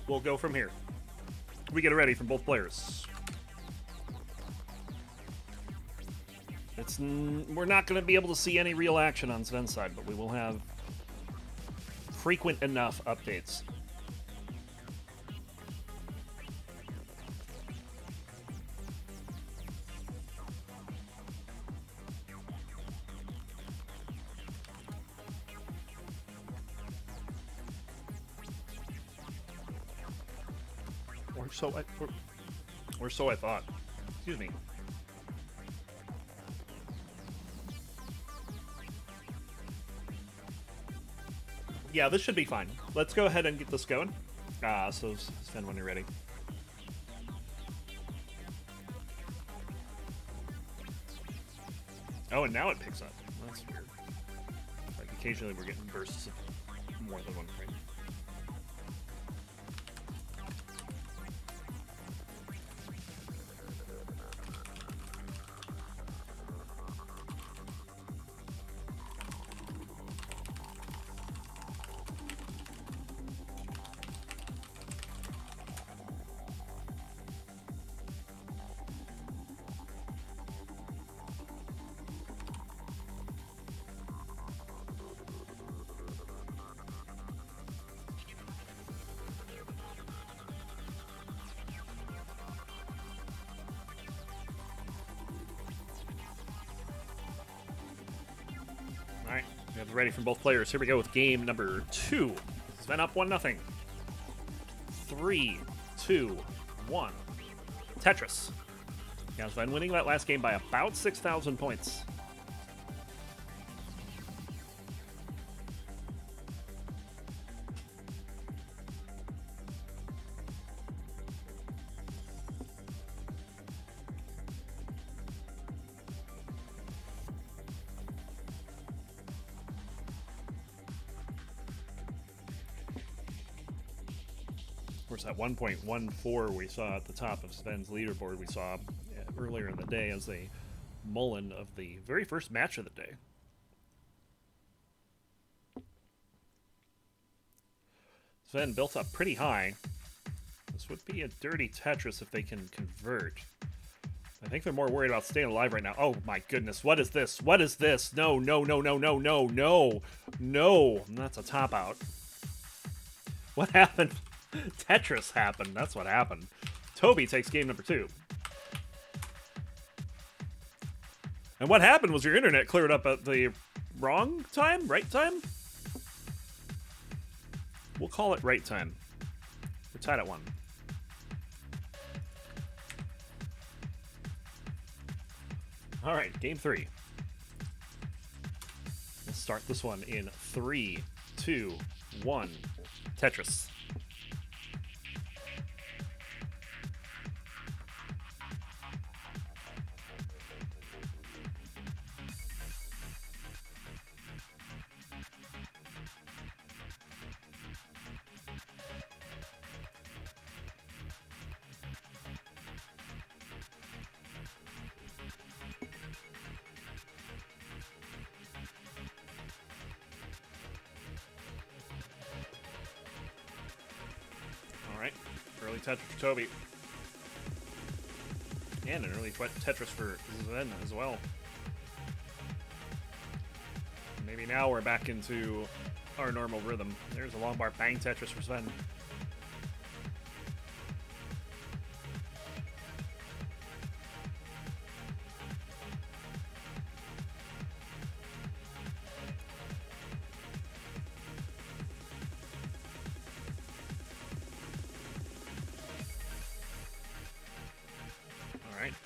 We'll go from here. We get it ready from both players. We're not going to be able to see any real action on Sven's side, but we will have frequent enough updates. Or so I thought. Excuse me. Yeah, this should be fine. Let's go ahead and get this going. So Sven, when you're ready. Oh, and now it picks up. That's weird. Like occasionally we're getting bursts of more than one frame. Alright, we have it ready from both players. Here we go with game number 2. Sven up 1-0. 3, 2, 1. Tetris. Yeah, Sven winning that last game by about 6,000 points. course, that 1.14 we saw at the top of Sven's leaderboard we saw earlier in the day as a mulligan of the very first match of the day. Sven built up pretty high. This would be a dirty Tetris if they can convert. I think they're more worried about staying alive right now. Oh my goodness, what is this? What is this? No, no, no, no, no, no, no, no. That's a top out. What happened? Tetris happened. That's what happened. Toby takes game number 2. And what happened was your internet cleared up at the wrong time? Right time? We'll call it right time. We're tied at 1. All right, game 3. Let's start this one in 3, 2, 1. Tetris. Early Tetris for Toby. And an early Tetris for Sven as well. Maybe now we're back into our normal rhythm. There's a long bar bang Tetris for Sven.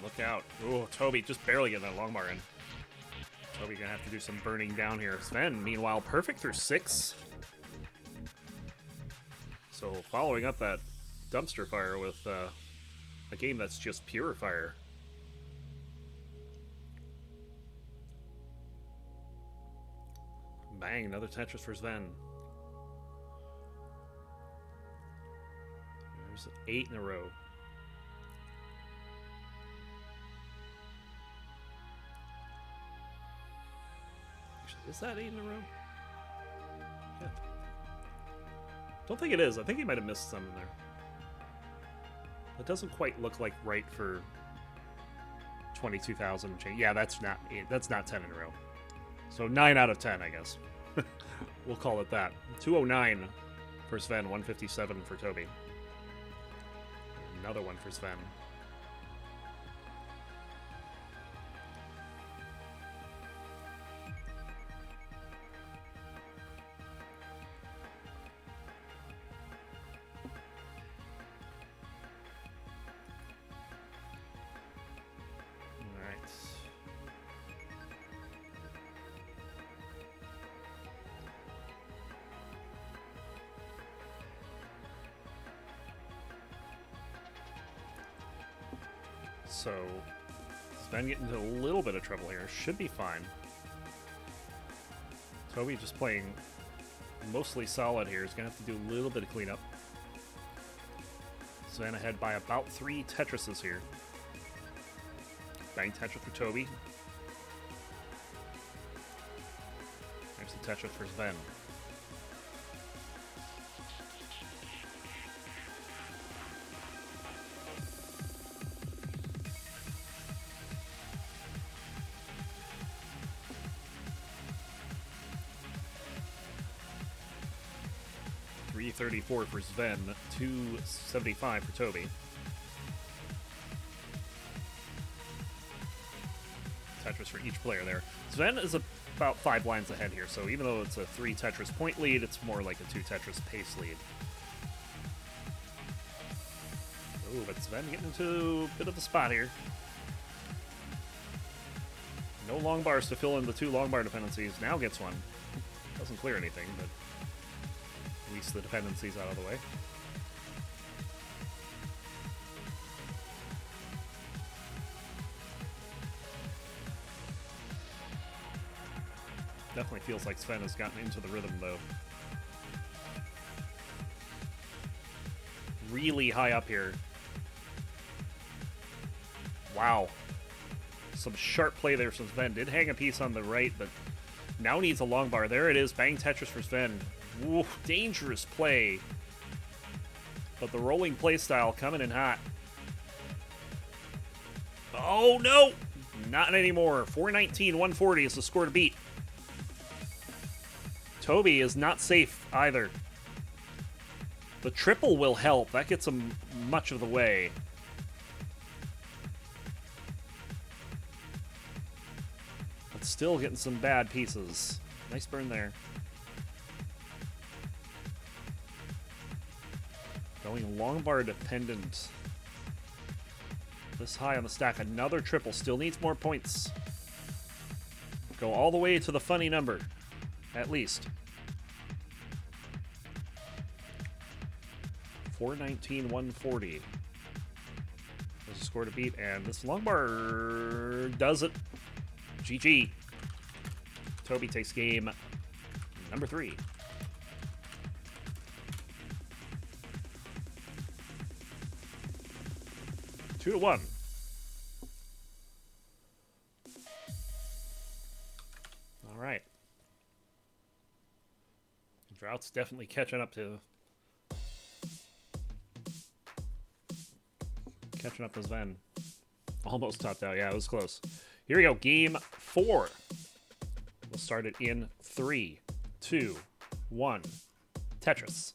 Look out. Oh, Toby just barely getting that long bar in. Toby gonna have to do some burning down here. Sven, meanwhile, perfect through 6. So following up that dumpster fire with a game that's just pure fire. Bang, another Tetris for Sven. There's 8 in a row. Is that 8 in a row? Yeah. Don't think it is. I think he might have missed some in there. That doesn't quite look like right for 22,000 change. Yeah, that's not 10 in a row. So 9 out of 10, I guess. We'll call it that. 209 for Sven, 157 for Toby. Another one for Sven. So, Sven getting into a little bit of trouble here. Should be fine. Toby just playing mostly solid here. He's going to have to do a little bit of cleanup. Sven ahead by about 3 Tetrises here. Bang Tetris for Toby. There's the Tetris for Sven. $334 for Sven, $275 for Toby. Tetris for each player there. Sven is about 5 lines ahead here, so even though it's a 3 Tetris point lead, it's more like a 2 Tetris pace lead. Oh, but Sven getting into a bit of a spot here. No long bars to fill in the 2 long bar dependencies. Now gets one. Doesn't clear anything, but at least the dependencies out of the way. Definitely feels like Sven has gotten into the rhythm, though. really high up here. Wow. Some sharp play there from Sven. Did hang a piece on the right, but now needs a long bar. There it is. Bang Tetris for Sven. Ooh, dangerous play. But the rolling play style coming in hot. Oh, no! Not anymore. 419, 140 is the score to beat. Toby is not safe either. The triple will help. That gets him much of the way. But still getting some bad pieces. Nice burn there. Going long bar dependent. This high on the stack. Another triple. Still needs more points. Go all the way to the funny number. At least. 419, 140. There's a score to beat, and this long bar does it. GG. Toby takes game number 3. 2-1. All right. Drought's definitely catching up to Sven. Almost topped out. Yeah, it was close. Here we go. Game 4. We'll start it in 3, 2, 1. Tetris.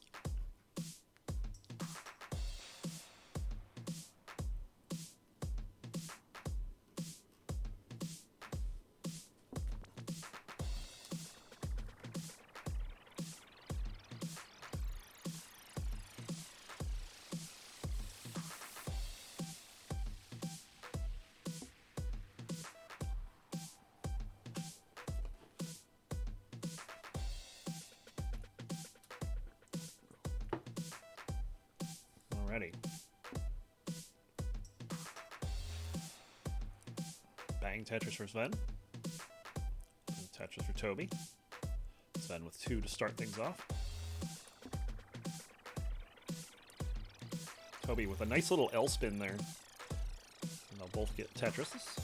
Alrighty. Bang Tetris for Sven. Tetris for Toby. Sven with 2 to start things off. Toby with a nice little L spin there. And they'll both get Tetrises.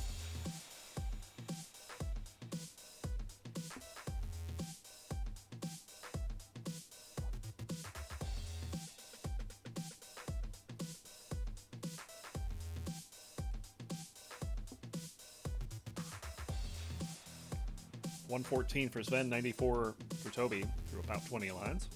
$114 for Sven, 94 for Toby through about 20 lines.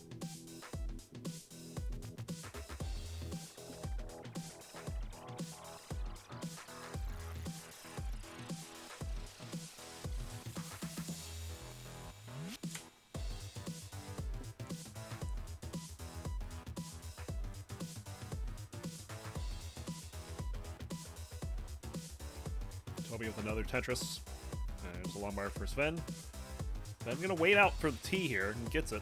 Toby with another Tetris. There's a long bar for Sven. I'm going to wait out for the T here and gets it.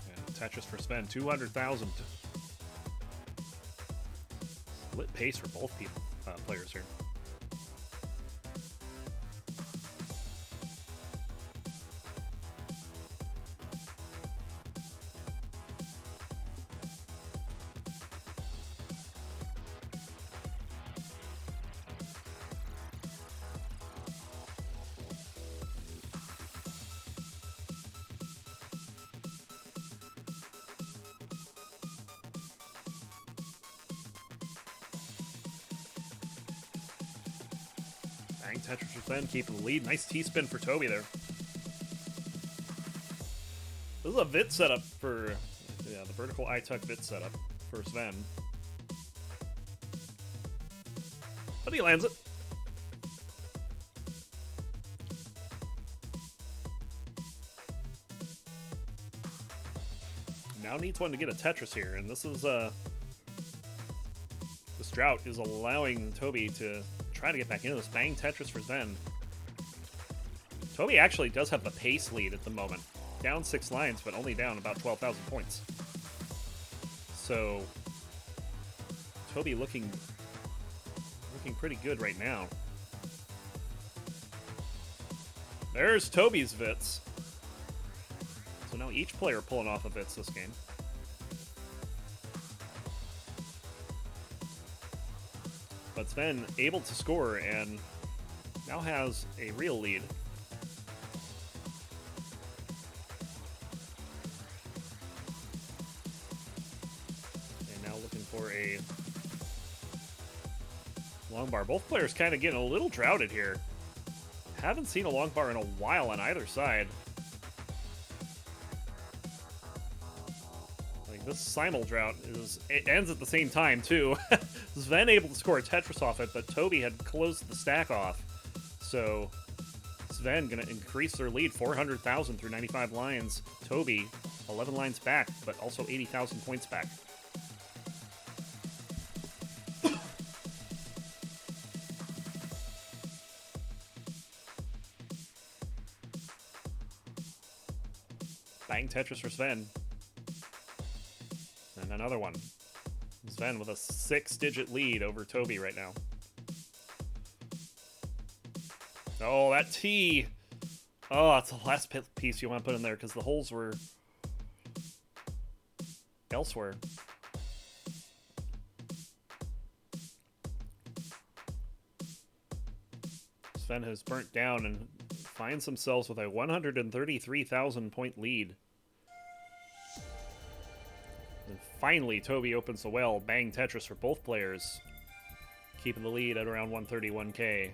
And Tetris for Sven, 200,000. Split pace for both people, players here. Bang Tetris for Sven, keeping the lead. Nice T-spin for Toby there. This is a Vit setup for, yeah, the vertical I-tuck Vit setup for Sven. But he lands it. Now needs one to get a Tetris here, and this is, this drought is allowing Toby to try to get back into this. Bang Tetris for Sven. Toby actually does have the pace lead at the moment. Down 6 lines, but only down about 12,000 points. So, Toby looking pretty good right now. There's Toby's Vits. So now Now each player pulling off of bits this game. But Sven able to score and now has a real lead. And now looking for a long bar. Both players kind of getting a little droughted here. Haven't seen a long bar in a while on either side. Like this simul drought it ends at the same time too. Sven able to score a Tetris off it, but Toby had closed the stack off. So Sven gonna increase their lead 400,000 through 95 lines. Toby 11 lines back, but also 80,000 points back. Bang Tetris for Sven. And another one. Sven with a 6-digit lead over Toby right now. Oh, that T. Oh, that's the last piece you want to put in there because the holes were elsewhere. Sven has burnt down and finds themselves with a 133,000 point lead. And finally, Toby opens the well. Bang Tetris for both players, keeping the lead at around 131k.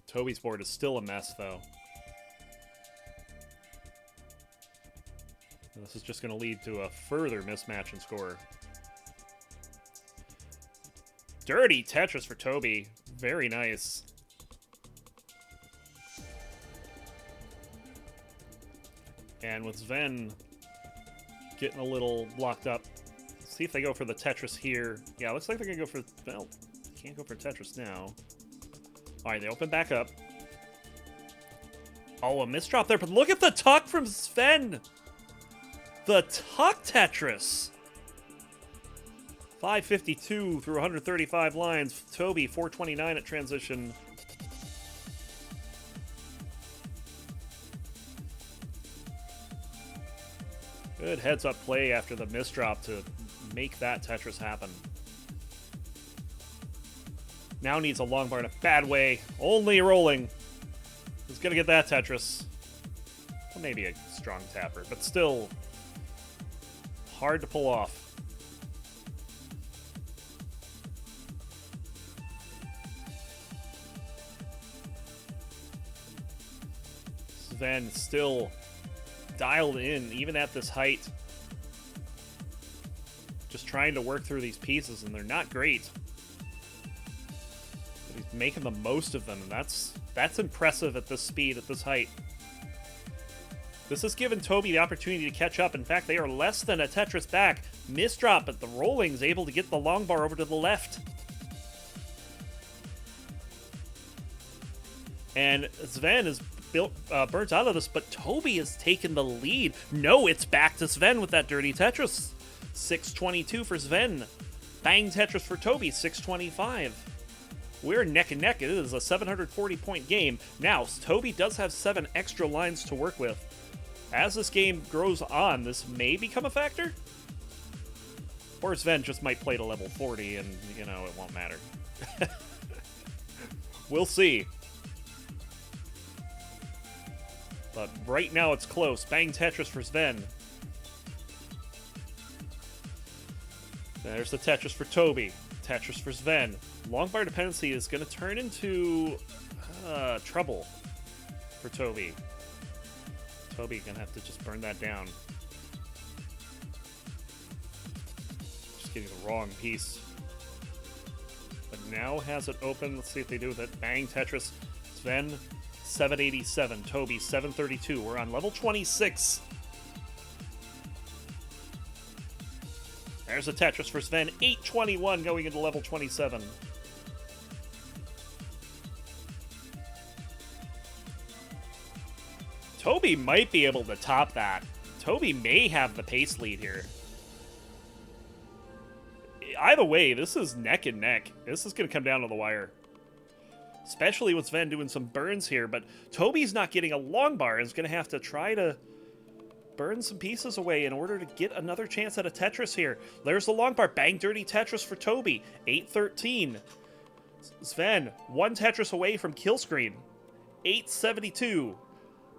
Toby's board is still a mess, though. And this is just going to lead to a further mismatch in score. Dirty Tetris for Toby. Very nice. And with Sven getting a little blocked up. Let's see if they go for the Tetris here. Yeah, looks like they're going to go for... Well, can't go for Tetris now. Alright, they open back up. Oh, a misdrop there, but look at the tuck from Sven! The tuck Tetris! 552 through 135 lines. Toby, 429 at transition. Good heads-up play after the misdrop to make that Tetris happen. Now needs a long bar in a bad way. Only rolling. He's gonna get that Tetris. Well, maybe a strong tapper, but still hard to pull off. Sven still dialed in, even at this height. Just trying to work through these pieces, and they're not great. But he's making the most of them, and that's impressive at this speed, at this height. This has given Toby the opportunity to catch up. In fact, they are less than a Tetris back. Misdrop, but the rolling's able to get the long bar over to the left. And Sven is burnt out of this, but Toby has taken the lead. No, it's back to Sven with that dirty Tetris. 622 for Sven. Bang Tetris for Toby, 625. We're neck and neck. It is a 740-point game. Now, Toby does have 7 extra lines to work with. As this game grows on, this may become a factor. Or Sven just might play to level 40 and, you know, it won't matter. We'll see. But right now it's close. Bang Tetris for Sven. There's the Tetris for Toby. Tetris for Sven. Long bar dependency is going to turn into trouble for Toby. Toby going to have to just burn that down. Just getting the wrong piece. But now has it open. Let's see if they do with it. Bang Tetris. Sven, 787. Toby, 732. We're on level 26. There's a Tetris for Sven. 821 going into level 27. Toby might be able to top that. Toby may have the pace lead here. Either way, this is neck and neck. This is going to come down to the wire. Especially with Sven doing some burns here, but Toby's not getting a long bar and is going to have to try to burn some pieces away in order to get another chance at a Tetris here. There's the long bar. Bang, dirty Tetris for Toby. 813. Sven, one Tetris away from kill screen. 872.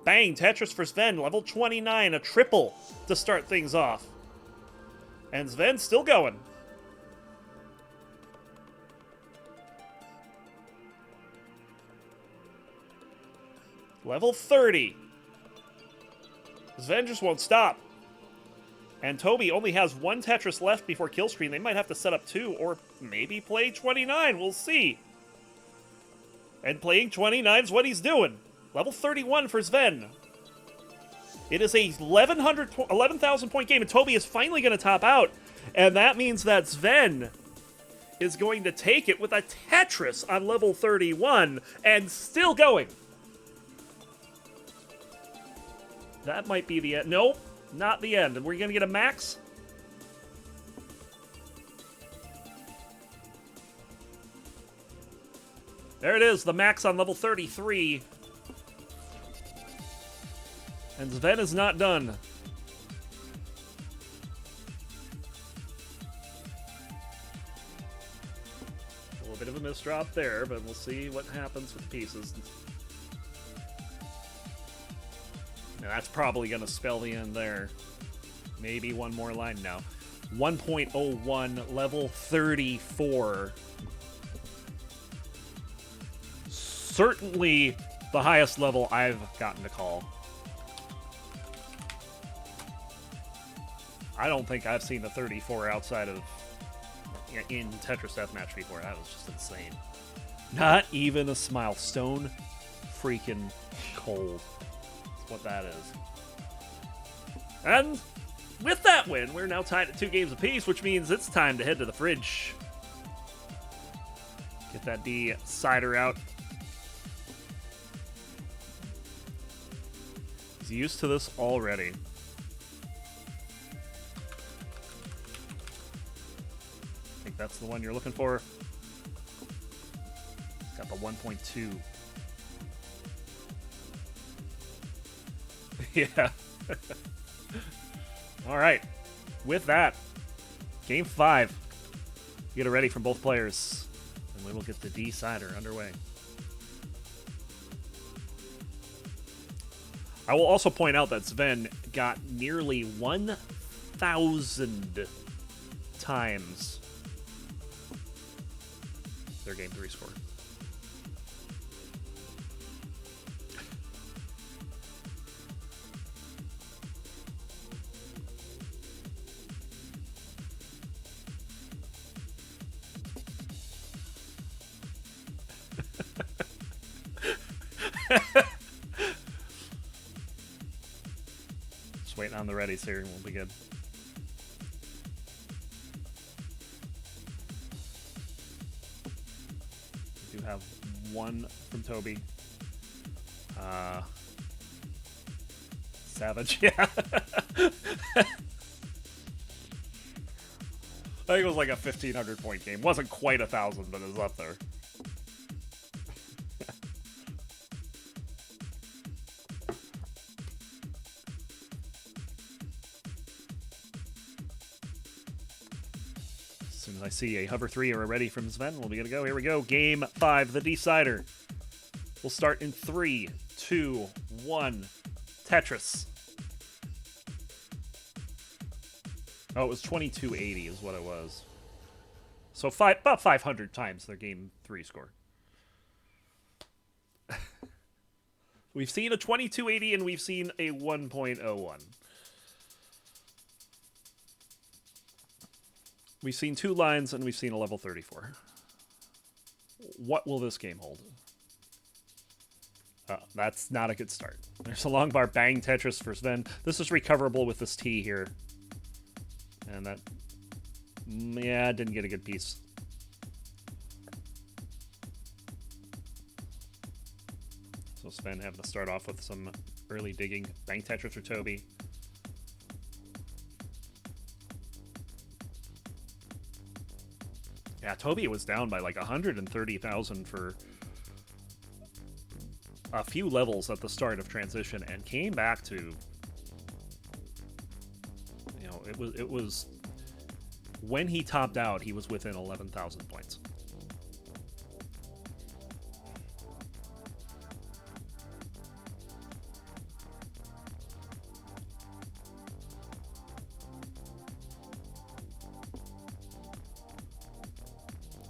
Bang, Tetris for Sven, level 29, a triple to start things off. And Sven's still going. Level 30. Sven just won't stop. And Toby only has one Tetris left before kill screen. They might have to set up two, or maybe play 29. We'll see. And playing 29 is what he's doing. Level 31 for Sven. It is a 11,000 point game, and Toby is finally going to top out. And that means that Sven is going to take it with a Tetris on level 31 and still going. That might be the end. Nope, not the end. And we're going to get a max? There it is, the max on level 33. And Sven is not done. A little bit of a misdrop there, but we'll see what happens with pieces. Now that's probably going to spell the end there. Maybe one more line now. 1.01, level 34. Certainly the highest level I've gotten to call. I don't think I've seen a 34 outside of in Tetris Deathmatch before. That was just insane. Not even a smile. Stone freaking cold. That's what that is. And with that win, we're now tied at 2 games apiece, which means it's time to head to the fridge. Get that D-cider out. He's used to this already. I think that's the one you're looking for. It's got the 1.2. Yeah. All right. With that, Game 5. Get it ready from both players, and we will get the D-cider underway. I will also point out that Sven got nearly 1,000 times their Game 3 score. Just waiting on the readies here and we'll be good. We do have one from Toby. Savage, yeah. I think it was like a 1,500 point game. Wasn't quite 1,000, but it was up there. As soon as I see a hover 3 or a ready from Sven, we'll be gonna go. Here we go. Game 5, the D-cider. We'll start in 3, 2, 1. Tetris. Oh, it was 2280 is what it was. So about 500 times their Game 3 score. We've seen a 2280 and we've seen a 1.01. We've seen 2 lines and we've seen a level 34. What will this game hold? That's not a good start. There's a long bar. Bang, Tetris for Sven. This is recoverable with this T here. And that, yeah, didn't get a good piece. So Sven having to start off with some early digging. Bang, Tetris for Toby. Yeah, Toby was down by like 130,000 for a few levels at the start of transition and came back to, you know, it was when he topped out, he was within 11,000 points.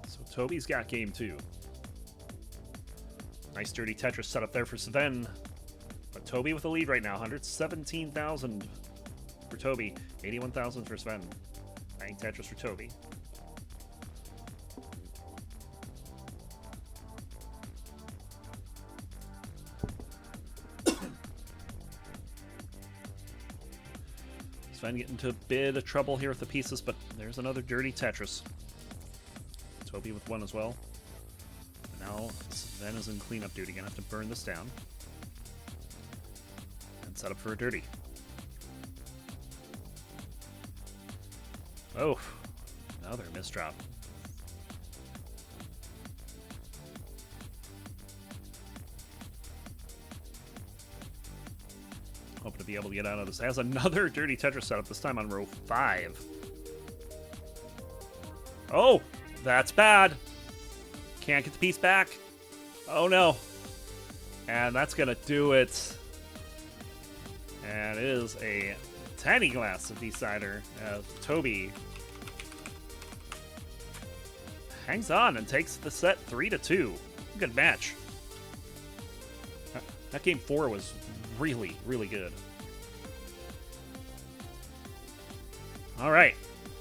So Toby's got game 2. Nice dirty Tetris setup there for Sven. But Toby with the lead right now. 117,000 for Toby. 81,000 for Sven. Nice Tetris for Toby. Sven getting into a bit of trouble here with the pieces, but there's another dirty Tetris. Toby with 1 as well. Now Sven is in cleanup duty. Gonna have to burn this down and set up for a dirty. Oh, another misdrop. Hoping to be able to get out of this. Has another dirty Tetris setup, this time on row 5. Oh, that's bad. Can't get the piece back. Oh no. And that's gonna do it. And it is a tiny glass of decider as Toby hangs on and takes the set 3-2. Good match. That game 4 was really, really good. All right.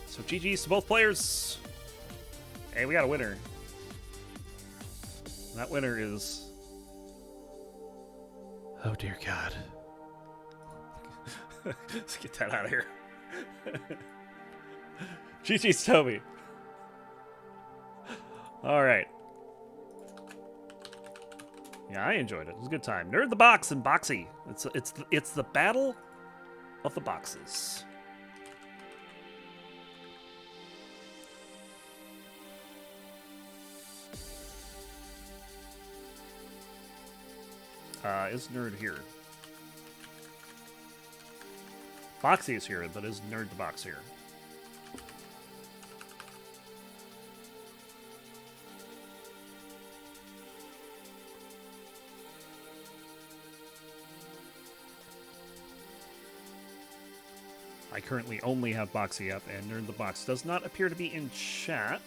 So GG's to both players. Hey, we got a winner. That winner is... Oh, dear God. Let's get that out of here. GG's Toby. All right. Yeah, I enjoyed it. It was a good time. Nerd the Box and Boxy. It's the battle of the boxes. Is Nerd here? Boxy is here, but is Nerd the Box here? I currently only have Boxy up, and Nerd the Box does not appear to be in chat.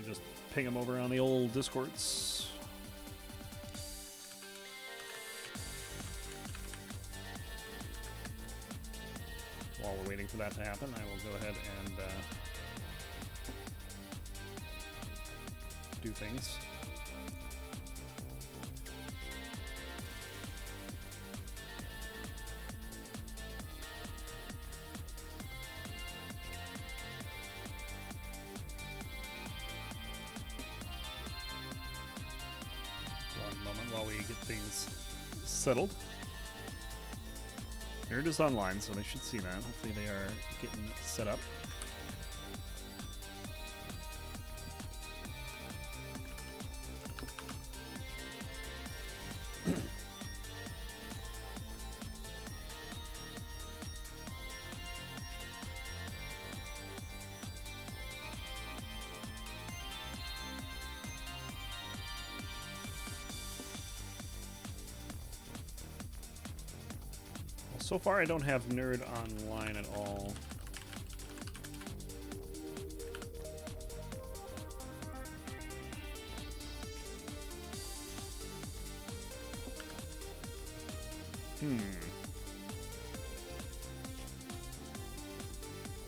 Just ping them over on the old Discords. While we're waiting for that to happen, I will go ahead and do things. While we get things settled. Nerd is online, so they should see that. Hopefully they are getting set up. So far, I don't have Nerd online at all.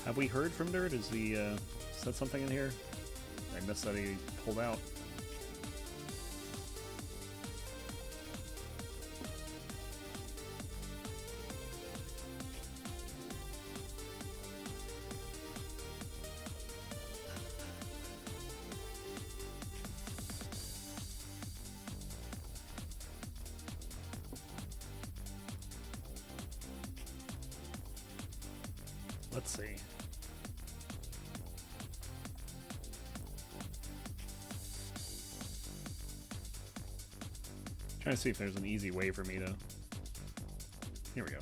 Have we heard from Nerd? Is he said something in here? I missed that he pulled out. Let's see. Trying to see if there's an easy way for me to... Here we go.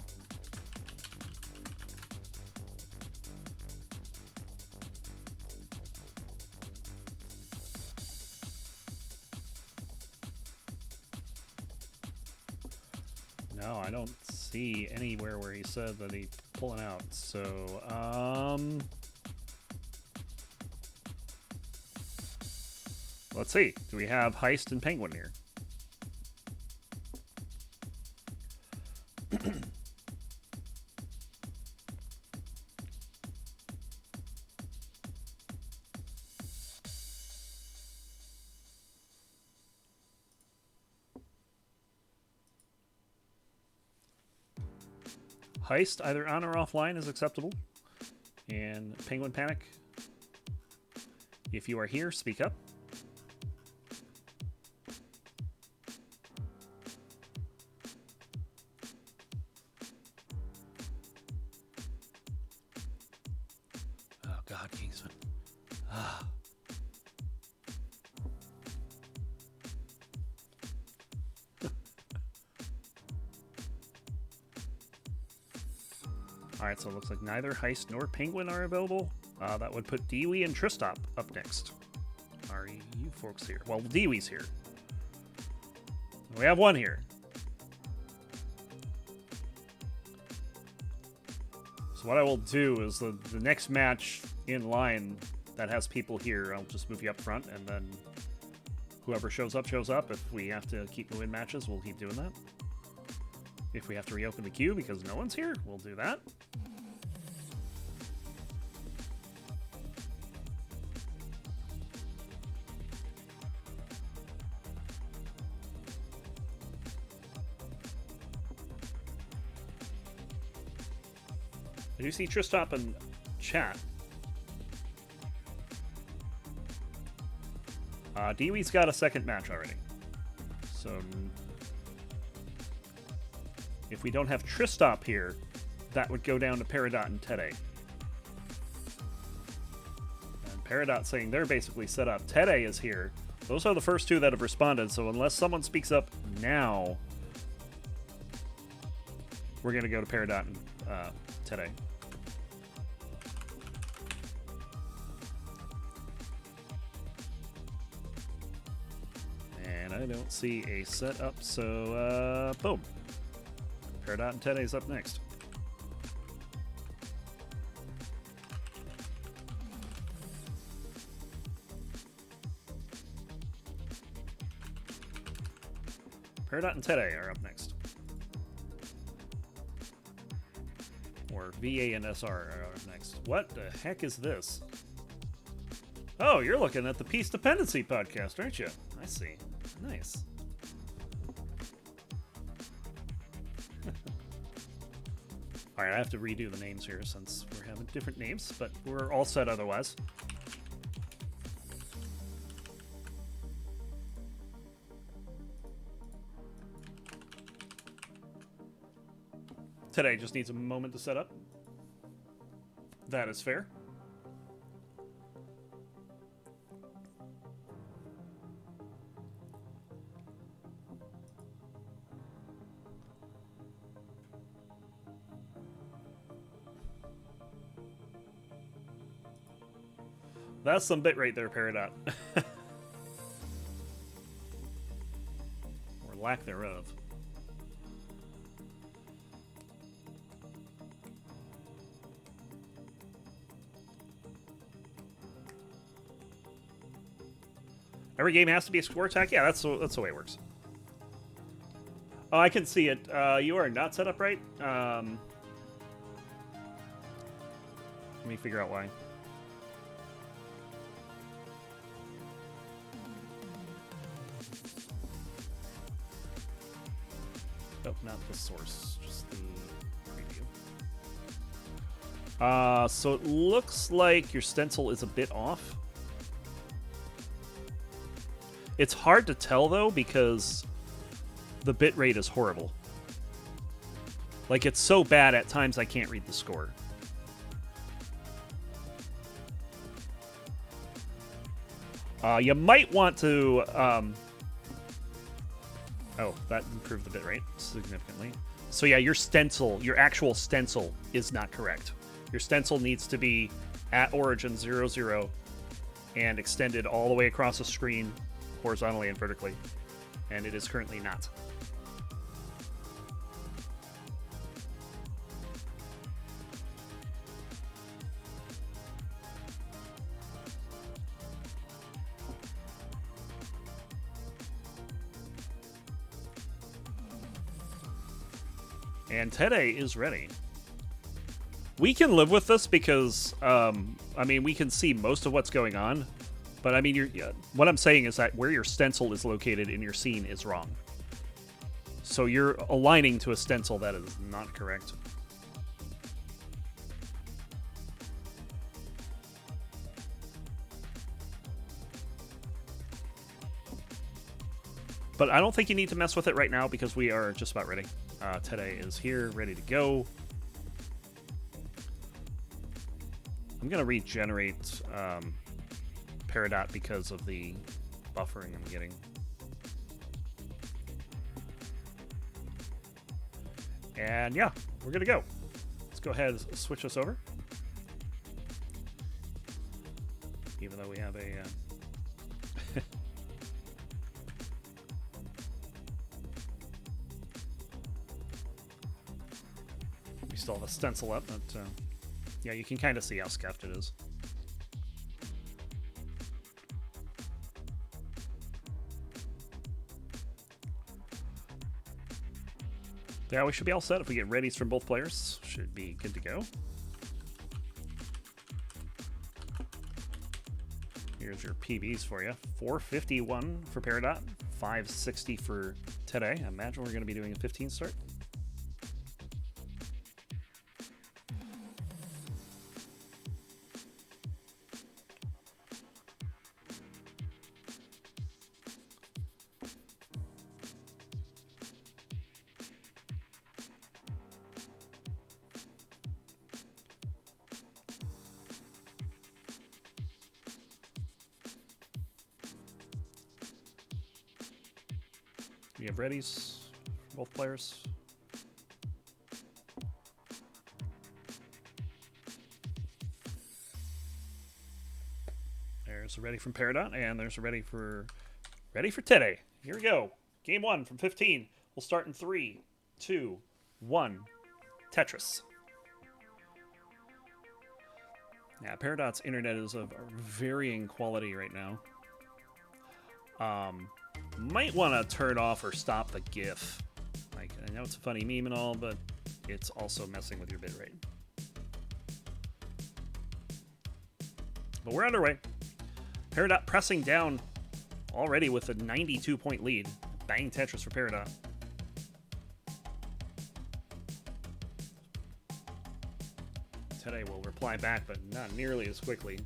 No, I don't see anywhere where he said that he's pulling out. So, let's see. Do we have Heist and Penguin here? Heist, either on or offline, is acceptable. And Penguin Panic, if you are here, speak up. Oh, God, Kingsman. Ah. Alright, so it looks like neither Heist nor Penguin are available. That would put Dewey and Tristop up next. Are you folks here? Well, Dewey's here. We have one here. So what I will do is the next match in line that has people here, I'll just move you up front, and then whoever shows up, shows up. If we have to keep moving matches, we'll keep doing that. If we have to reopen the queue because no one's here, we'll do that. I do see Tristop in chat. Dewey's got a second match already. So if we don't have Tristop here, that would go down to Peridot and Tede. And Peridot saying they're basically set up. Tede is here. Those are the first two that have responded, so unless someone speaks up now, we're going to go to Peridot and Tede. And I don't see a setup, so boom. Peridot and Tede's up next. Peridot and Tede are up next. Or VA and SR are up next. What the heck is this? Oh, you're looking at the Peace Dependency podcast, aren't you? I see. Nice. Alright, I have to redo the names here since we're having different names, but we're all set otherwise. Today just needs a moment to set up. That is fair. That's some bitrate there, Peridot. Or lack thereof. Every game has to be a score attack? Yeah, that's the way it works. Oh, I can see it. You are not set up right. Let me figure out why. Oh, not the source, just the preview. So it looks like your stencil is a bit off. It's hard to tell, though, because the bitrate is horrible. Like, it's so bad at times I can't read the score. You might want to... Oh, that improved the bitrate significantly. So yeah, your stencil, your actual stencil is not correct. Your stencil needs to be at origin 0, 0 and extended all the way across the screen, horizontally and vertically. And it is currently not. And Tede is ready. We can live with this because, I mean, we can see most of what's going on. But, I mean, what I'm saying is that where your stencil is located in your scene is wrong. So you're aligning to a stencil that is not correct. But I don't think you need to mess with it right now because we are just about ready. Tede is here, ready to go. I'm going to regenerate Peridot because of the buffering I'm getting. And yeah, we're going to go. Let's go ahead and switch this over. Even though we have a... we still have a stencil up, but yeah, you can kind of see how scuffed it is. Yeah, we should be all set if we get readies from both players. Should be good to go. Here's your PBs for you. 451 for Peridot, 560 for Tede. I imagine we're going to be doing a 15 start. We have readies for both players. There's a ready from Peridot, and there's a ready for Tede. Here we go. Game 1 from 15. We'll start in 3, 2, 1. Tetris. Yeah, Peridot's internet is of varying quality right now. Might want to turn off or stop the GIF. Like, I know it's a funny meme and all, but it's also messing with your bitrate. But we're underway. Peridot pressing down already with a 92-point lead. Bang Tetris for Peridot. Tede will reply back, but not nearly as quickly.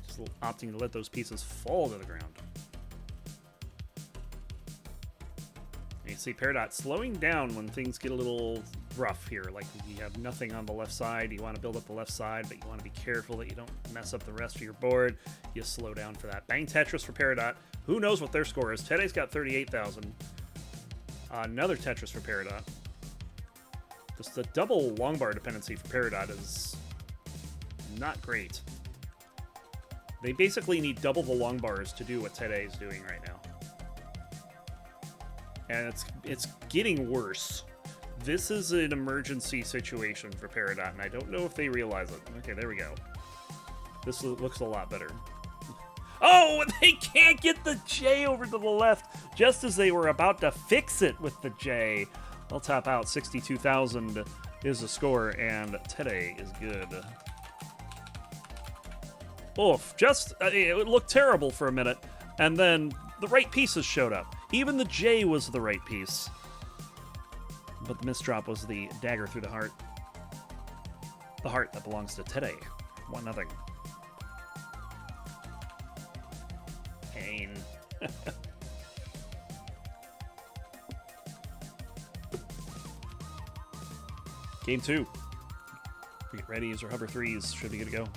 Just opting to let those pieces fall to the ground. You see Peridot slowing down when things get a little rough here. Like you have nothing on the left side. You want to build up the left side, but you want to be careful that you don't mess up the rest of your board. You slow down for that. Bang Tetris for Peridot. Who knows what their score is? Tede's got 38,000. Another Tetris for Peridot. Just the double long bar dependency for Peridot is not great. They basically need double the long bars to do what Tede is doing right now. And it's getting worse. This is an emergency situation for Peridot, and I don't know if they realize it. Okay, there we go. This looks a lot better. Oh, they can't get the J over to the left just as they were about to fix it with the J. They'll top out. 62,000 is the score, and Tede is good. Oof, it looked terrible for a minute, and then the right pieces showed up. Even the J was the right piece. But the misdrop was the dagger through the heart. The heart that belongs to Tede. 1-0. Pain. Game 2. We get readies or hover 3s. Should be good to go.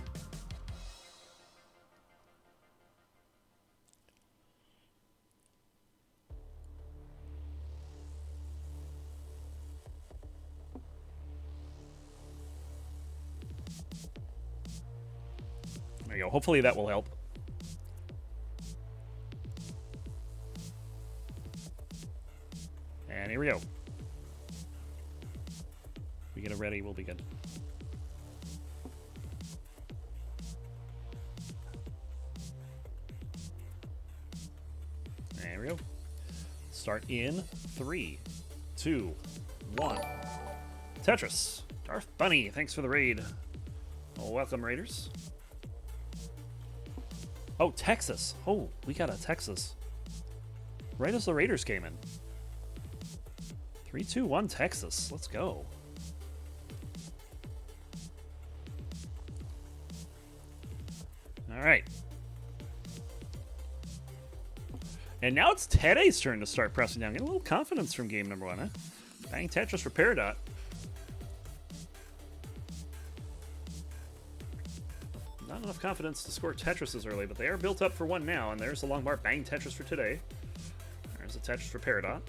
we go. Hopefully that will help. And here we go. We get it ready, we'll be good. There we go. Start in 3, 2, 1. Tetris. Darth Bunny, thanks for the raid. Oh, welcome, Raiders. Oh, Texas. Oh, we got a Texas. Right as the Raiders came in. 3, 2, 1, Texas. Let's go. All right. And now it's Teddy's turn to start pressing down. Get a little confidence from game number 1, huh? Bang Tetris for Peridot. Not enough confidence to score Tetrises early, but they are built up for one now. And there's the long bar. Bang Tetris for today. There's a Tetris for Peridot.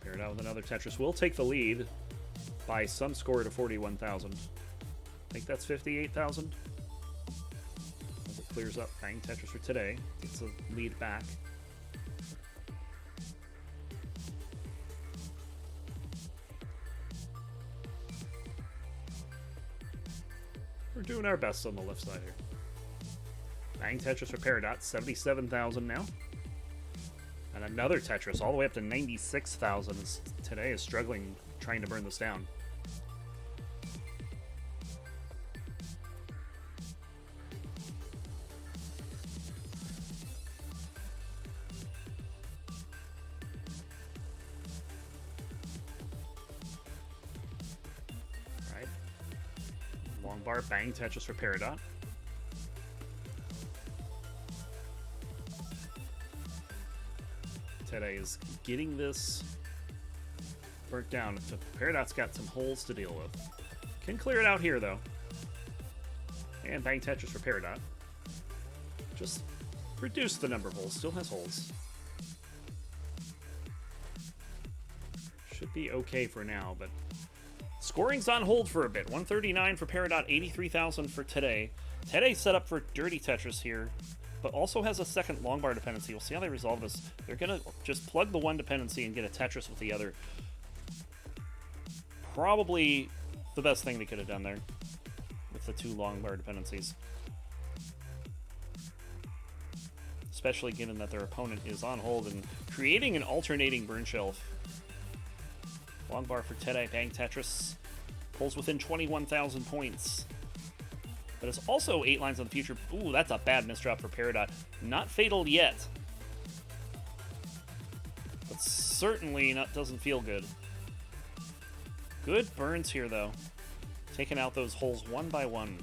Peridot with another Tetris will take the lead by some score to 41,000. I think that's 58,000. As it clears up, Bang Tetris for today. Gets the lead back. We're doing our best on the left side here. Bang Tetris for Peridot, 77,000 now. And another Tetris, all the way up to 96,000. Today is struggling trying to burn this down. All right. Long bar, Bang Tetris for Peridot. Today is getting this burnt down. Peridot's got some holes to deal with. Can clear it out here, though. And Bang Tetris for Peridot. Just reduce the number of holes. Still has holes. Should be okay for now, but scoring's on hold for a bit. 139 for Peridot, 83,000 for Today. Today's set up for Dirty Tetris here, but also has a second long bar dependency. We'll see how they resolve this. They're going to just plug the one dependency and get a Tetris with the other. Probably the best thing they could have done there with the two long bar dependencies. Especially given that their opponent is on hold and creating an alternating burn shelf. Long bar for Today, Bang Tetris. Pulls within 21,000 points. But it's also 8 lines on the future. Ooh, that's a bad misdrop for Peridot. Not fatal yet. But certainly doesn't feel good. Good burns here, though. Taking out those holes one by one.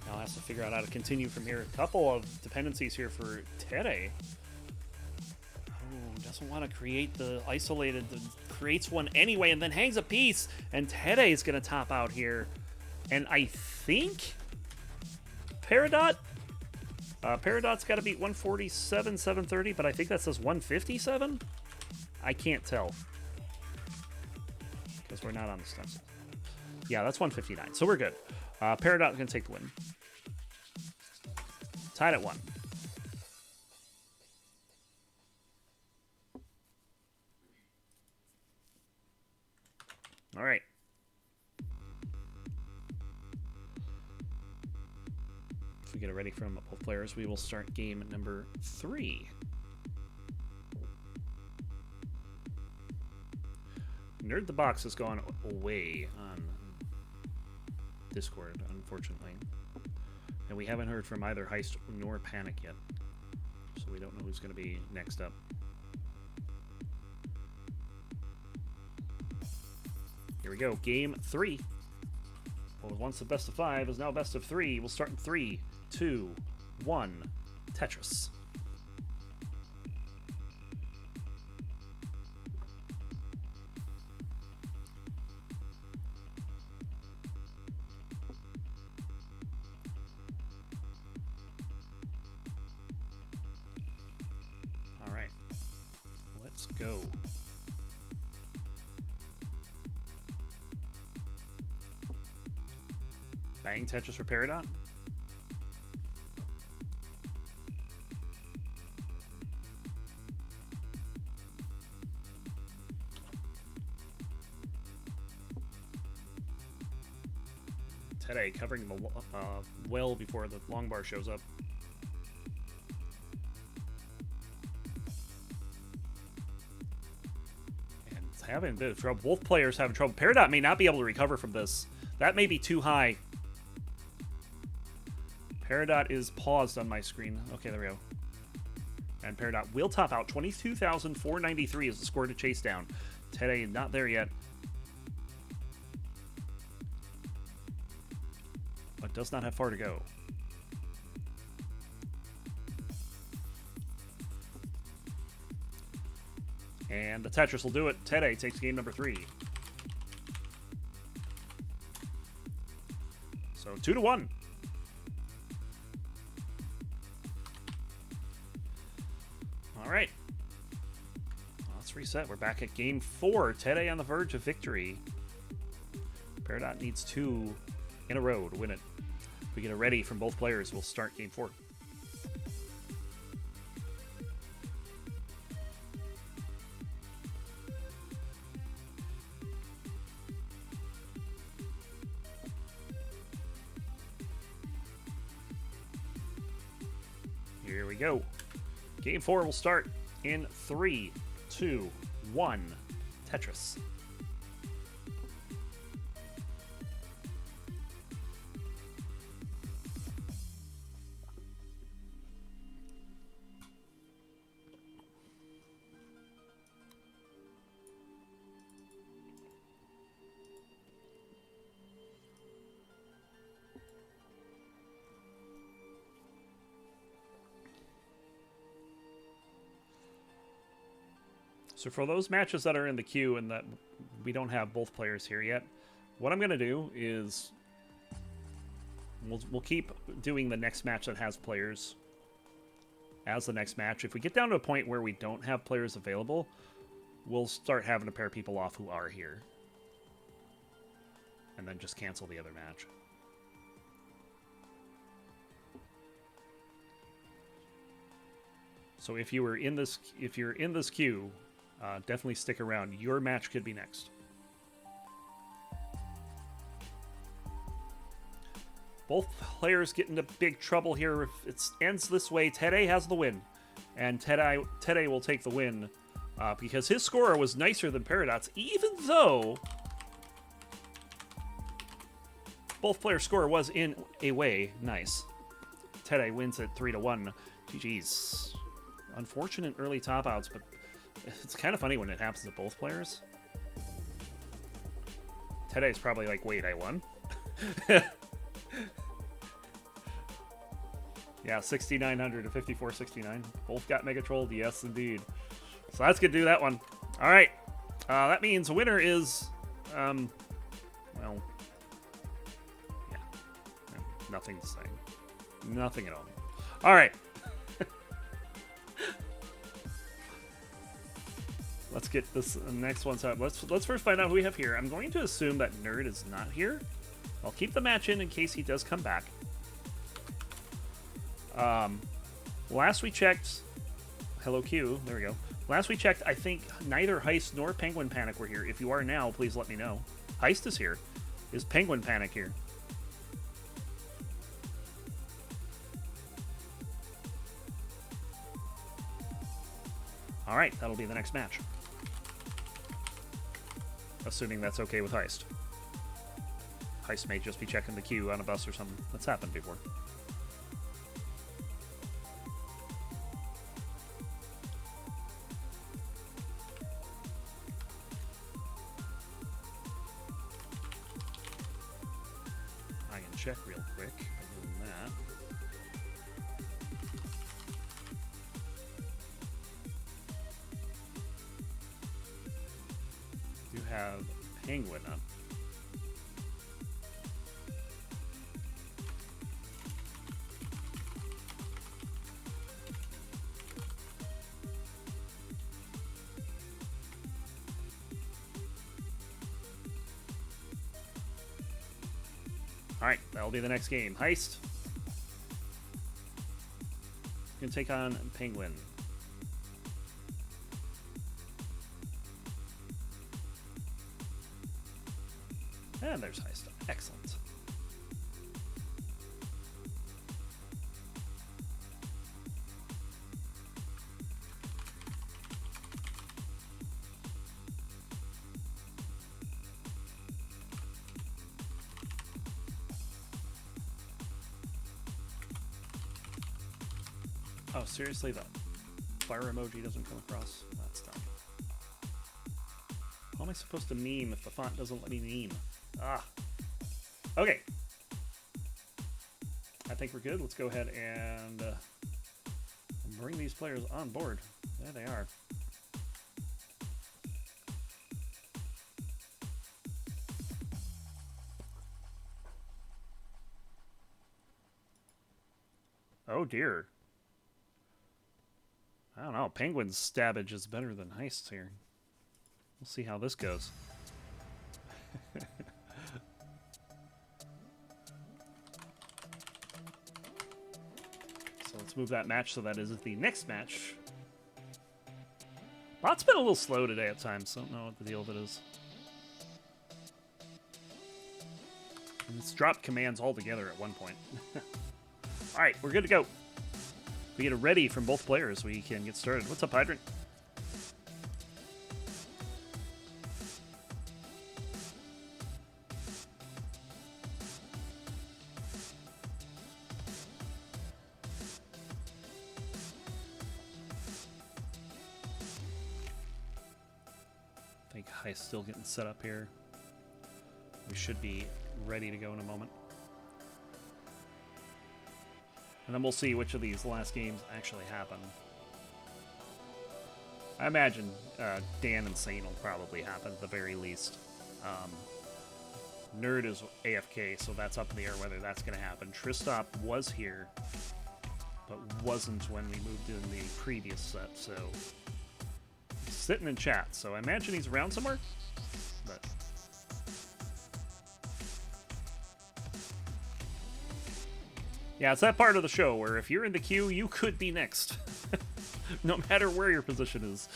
Now has to figure out how to continue from here. A couple of dependencies here for Tede. Doesn't want to create the isolated, creates one anyway, and then hangs a piece, and Tede is going to top out here. And I think Peridot's got to beat 147, 730, but I think that says 157? I can't tell. Because we're not on the stencil. Yeah, that's 159, so we're good. Peridot going to take the win. Tied at 1. All right. If we get it ready from both players, we will start game number 3. Nerd the Box has gone away on Discord, unfortunately. And we haven't heard from either Heist nor Panic yet. So we don't know who's going to be next up. Here we go, game 3. Well, once the best of 5 is now best of 3. We'll start in 3, 2, 1. Tetris. go. Bang Tetris for Peridot. Today, covering the well before the long bar shows up. And it's having a bit of trouble. Both players having trouble. Peridot may not be able to recover from this. That may be too high. Peridot is paused on my screen. Okay, there we go. And Peridot will top out. 22,493 is the score to Chasedown. Today, not there yet. But does not have far to go. And the Tetris will do it. Tede takes game number 3. So 2-1. All right. Let's reset. We're back at game 4. Tede on the verge of victory. Peridot needs 2 in a row to win it. If we get it ready from both players, we'll start game 4. Here we go. Game 4 will start in 3, 2, 1. Tetris. So for those matches that are in the queue and that we don't have both players here yet, what I'm going to do is we'll keep doing the next match that has players as the next match. If we get down to a point where we don't have players available, we'll start having to pair people off who are here. And then just cancel the other match. So if you're in this queue, definitely stick around. Your match could be next. Both players get into big trouble here. If it ends this way, Tede has the win. And Tede will take the win because his score was nicer than Peridot's, even though both players' score was in a way nice. Tede wins at 3-1. GG's. Unfortunate early top outs, but it's kind of funny when it happens to both players. Tede's probably like, wait, I won? Yeah, 6,900 to 5,469. Both got mega trolled, yes indeed. So that's gonna do that one. All right, that means the winner is, well, yeah, nothing to say, nothing at all. All right. Let's get this next one set. Let's first find out who we have here. I'm going to assume that Nerd is not here. I'll keep the match in case he does come back. Last we checked, hello Q, there we go. Last we checked, I think neither Heist nor Penguin Panic were here. If you are now, please let me know. Heist is here. Is Penguin Panic here? All right, that'll be the next match. Assuming that's okay with Heist. Heist may just be checking the queue on a bus or something. That's happened before. I can check real quick. Other than that. You have Penguin up. Alright, that'll be the next game. Heist. Gonna take on Penguin. And there's Heist. Excellent. Oh, seriously, the fire emoji doesn't come across? That's dumb. How am I supposed to meme if the font doesn't let me meme? Ah. Okay. I think we're good. Let's go ahead and bring these players on board. There they are. Oh, dear. I don't know. Penguin's stabbage is better than Heist's here. We'll see how this goes. So let's move that match so that is the next match. Bot's been a little slow today at times, so I don't know what the deal with it is. And it's dropped commands altogether at one point. Alright, we're good to go. We get a ready from both players, we can get started. What's up, Hydrant? I think Heist's still getting set up here. We should be ready to go in a moment. And then we'll see which of these last games actually happen. I imagine Dan and Sane will probably happen at the very least. Nerd is AFK, so that's up in the air whether that's going to happen. Tristop was here, but wasn't when we moved in the previous set, so he's sitting in chat. So I imagine he's around somewhere, but yeah, it's that part of the show where if you're in the queue, you could be next. No matter where your position is.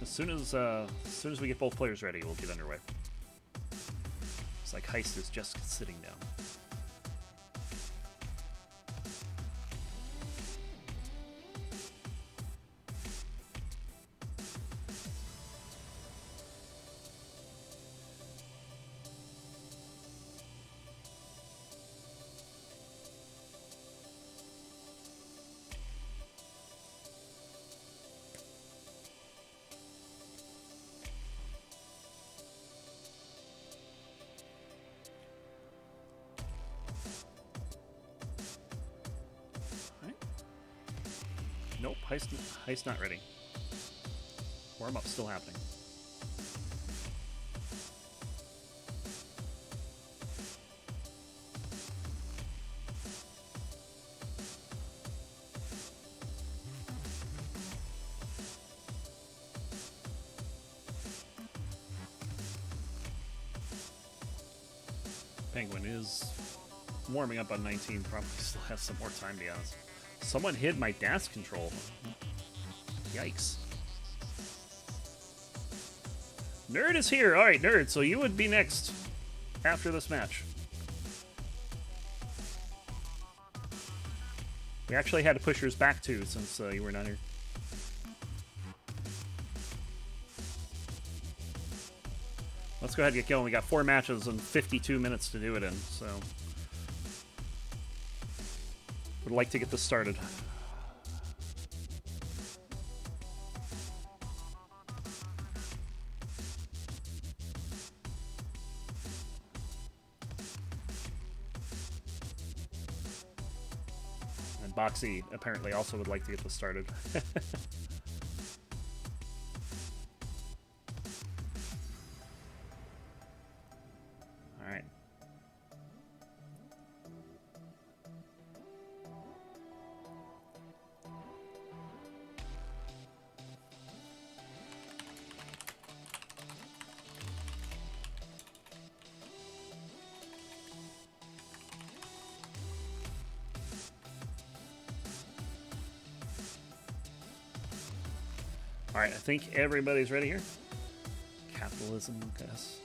As soon as we get both players ready, we'll get underway. It's like Heist is just sitting down. Nope, Heist not ready. Warm-up's still happening. Penguin is warming up on 19, probably still has some more time to be honest. Someone hid my dash control. Yikes. Nerd is here. Alright, Nerd, so you would be next after this match. We actually had to push yours back too since you were not here. Let's go ahead and get going. We got 4 matches and 52 minutes to do it in, so would like to get this started. And Boxy apparently also would like to get this started. All right. Alright, I think everybody's ready here. Capitalism, I guess.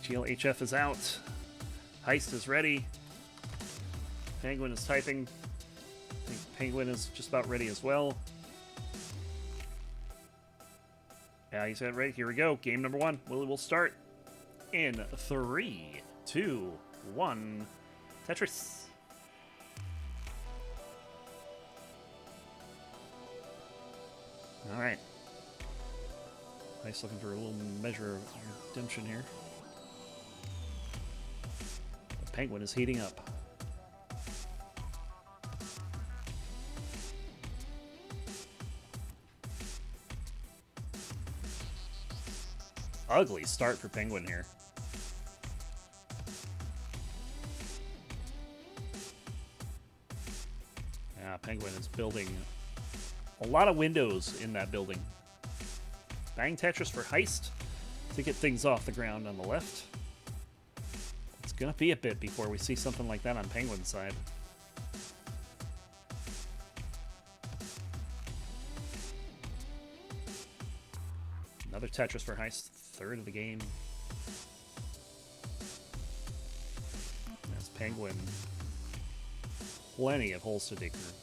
GLHF is out. Heist is ready. Penguin is typing. I think Penguin is just about ready as well. Yeah, he's got it ready. Here we go. Game number 1. Willie will start in 3, 2, 1. Tetris. Alright. Nice, looking for a little measure of redemption here. The Penguin is heating up. Ugly start for Penguin here. Yeah, Penguin is building a lot of windows in that building. Bang Tetris for Heist to get things off the ground on the left. It's going to be a bit before we see something like that on Penguin's side. Another Tetris for Heist, third of the game. That's Penguin. Plenty of holes to dig through.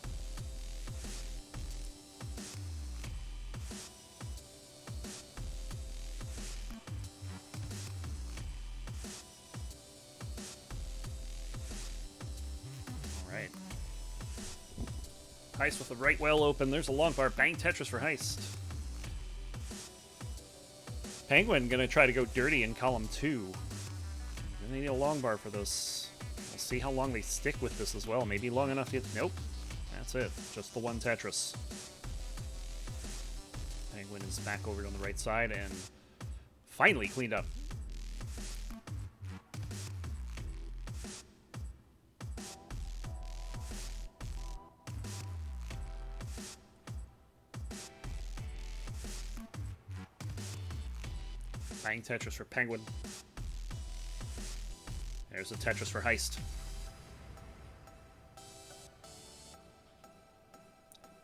Heist with the right well open. There's a long bar. Bang Tetris for Heist. Penguin gonna try to go dirty in column 2. Gonna need a long bar for this. We'll see how long they stick with this as well. Maybe long enough. Nope. That's it. Just the one Tetris. Penguin is back over on the right side and finally cleaned up. Bang Tetris for Penguin. There's a Tetris for Heist.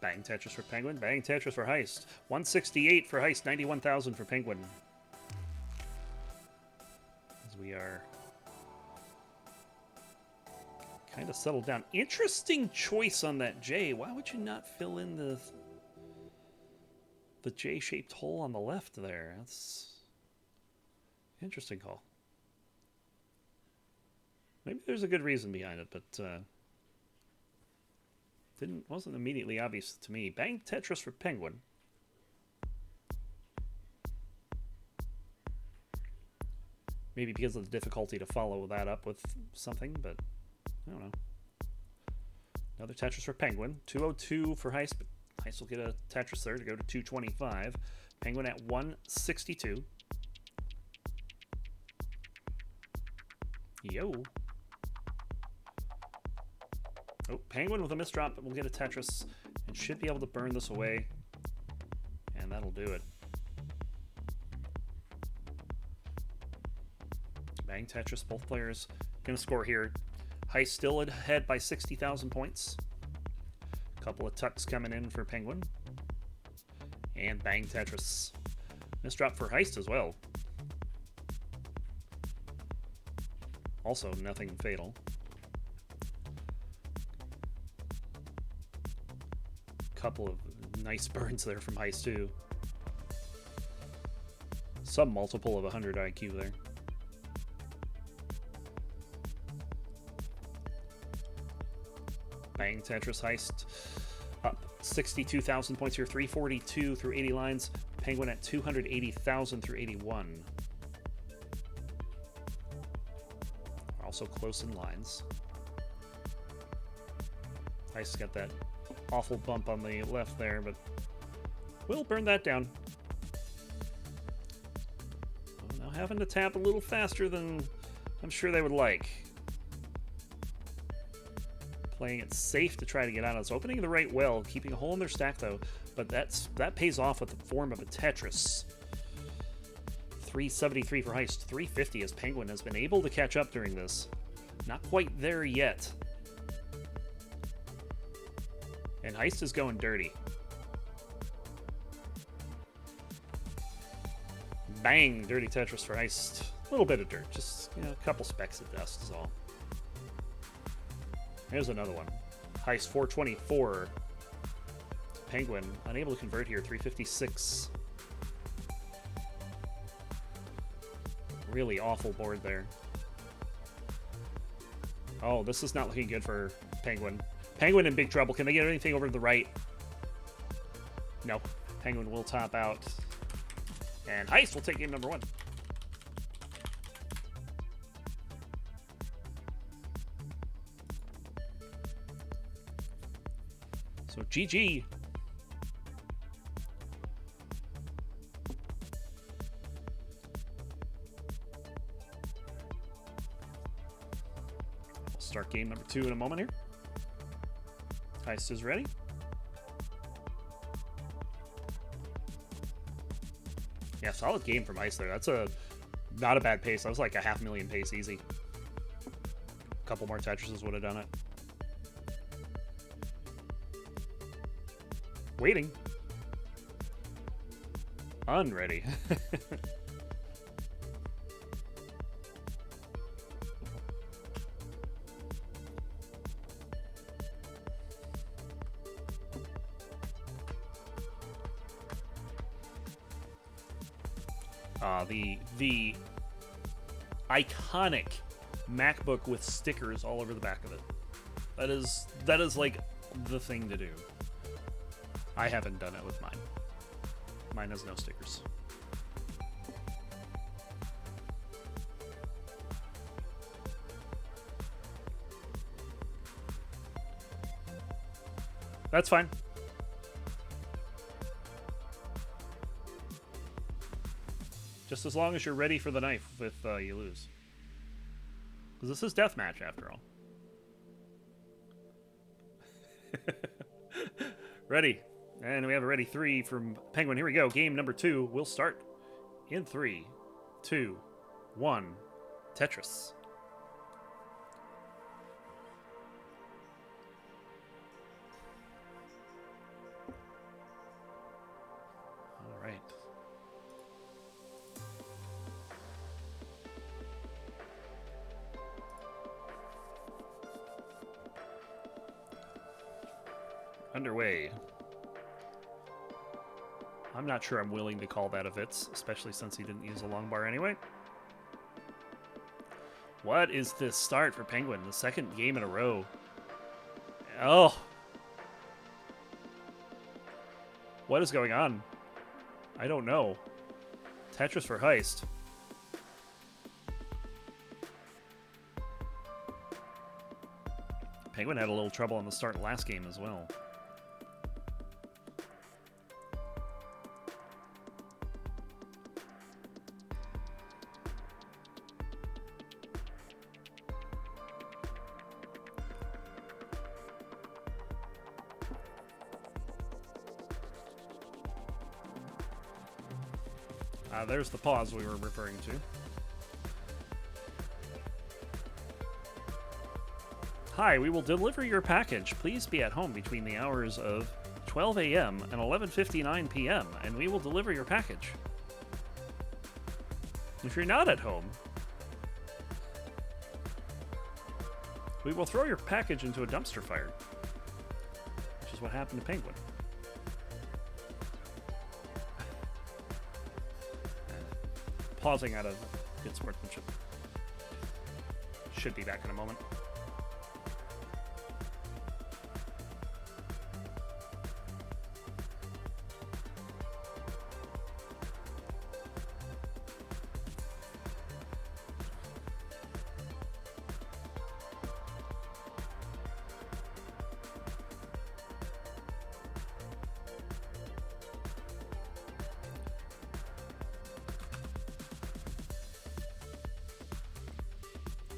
Bang Tetris for Penguin. Bang Tetris for Heist. 168 for Heist. 91,000 for Penguin. As we are kind of settled down. Interesting choice on that J. Why would you not fill in the J-shaped hole on the left there? That's interesting call. Maybe there's a good reason behind it, but wasn't immediately obvious to me. Bang Tetris for Penguin. Maybe because of the difficulty to follow that up with something, but I don't know. Another Tetris for Penguin. 202 for Heist, but Heist will get a Tetris there to go to 225. Penguin at 162. Yo. Oh, Penguin with a misdrop, but we'll get a Tetris and should be able to burn this away. And that'll do it. Bang Tetris, both players gonna score here. Heist still ahead by 60,000 points. A couple of tucks coming in for Penguin. And Bang Tetris. Misdrop for Heist as well. Also, nothing fatal. Couple of nice burns there from Heist, too. Some multiple of 100 IQ there. Bang Tetris Heist. Up 62,000 points here. 342 through 80 lines. Penguin at 280,000 through 81. Also close in lines. Heist got that awful bump on the left there, but we'll burn that down. Now having to tap a little faster than I'm sure they would like. Playing it safe to try to get out. It's opening the right well, keeping a hole in their stack though, but that pays off with the form of a Tetris. 373 for Heist, 350 as Penguin has been able to catch up during this. Not quite there yet. And Heist is going dirty. Bang! Dirty Tetris for Heist. A little bit of dirt. Just, you know, a couple specks of dust is all. Here's another one. Heist 424. Penguin. Unable to convert here. 356. Really awful board there. Oh, this is not looking good for Penguin. Penguin in big trouble. Can they get anything over to the right? No. Penguin will top out. And Heist will take game number 1. So GG. We'll start game number 2 in a moment here. Heist is ready. Yeah, solid game from Heist there. That's not a bad pace. That was like a 500,000 pace easy. A couple more Tetrises would have done it. Waiting. Unready. The iconic MacBook with stickers all over the back of it. That is like the thing to do. I haven't done it with mine. Mine has no stickers. That's fine. Just as long as you're ready for the knife if you lose. Because this is deathmatch after all. Ready. And we have a ready 3 from Penguin. Here we go. Game number 2 will start in 3, 2, 1. Tetris. All right. Underway. I'm not sure I'm willing to call that a Vitz, especially since he didn't use a long bar anyway. What is this start for Penguin? The second game in a row. Oh. What is going on? I don't know. Tetris for Heist. Penguin had a little trouble on the start last game as well. There's the pause we were referring to. Hi, we will deliver your package. Please be at home between the hours of 12 a.m. and 11:59 p.m. and we will deliver your package. If you're not at home, we will throw your package into a dumpster fire, which is what happened to Penguin. Pausing out of good sportsmanship. Should be back in a moment.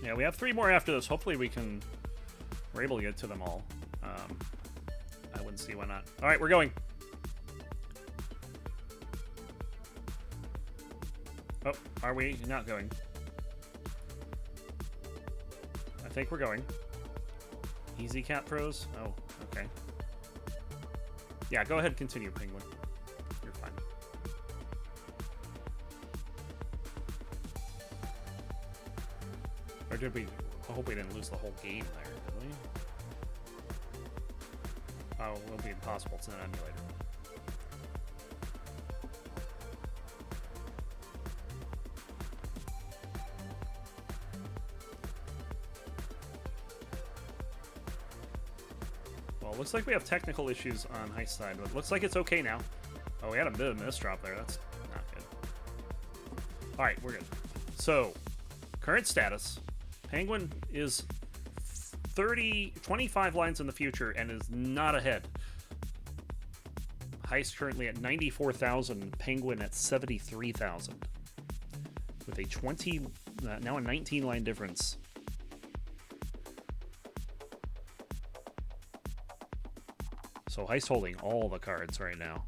Yeah, we have 3 more after this. Hopefully we're able to get to them all. I wouldn't see why not. All right, we're going. Oh, are we not going? I think we're going. Easy cat pros? Oh, okay. Yeah, go ahead and continue, Penguin. You're fine. Or did we... I hope we didn't lose the whole game there, did we? Oh, it will be impossible. It's an emulator. Well, it looks like we have technical issues on Heist side, but it looks like it's okay now. Oh, we had a bit of a miss drop there. That's not good. Alright, we're good. So, current status. Penguin is 25 lines in the future and is not ahead. Heist currently at 94,000, Penguin at 73,000. With a now a 19 line difference. So Heist holding all the cards right now.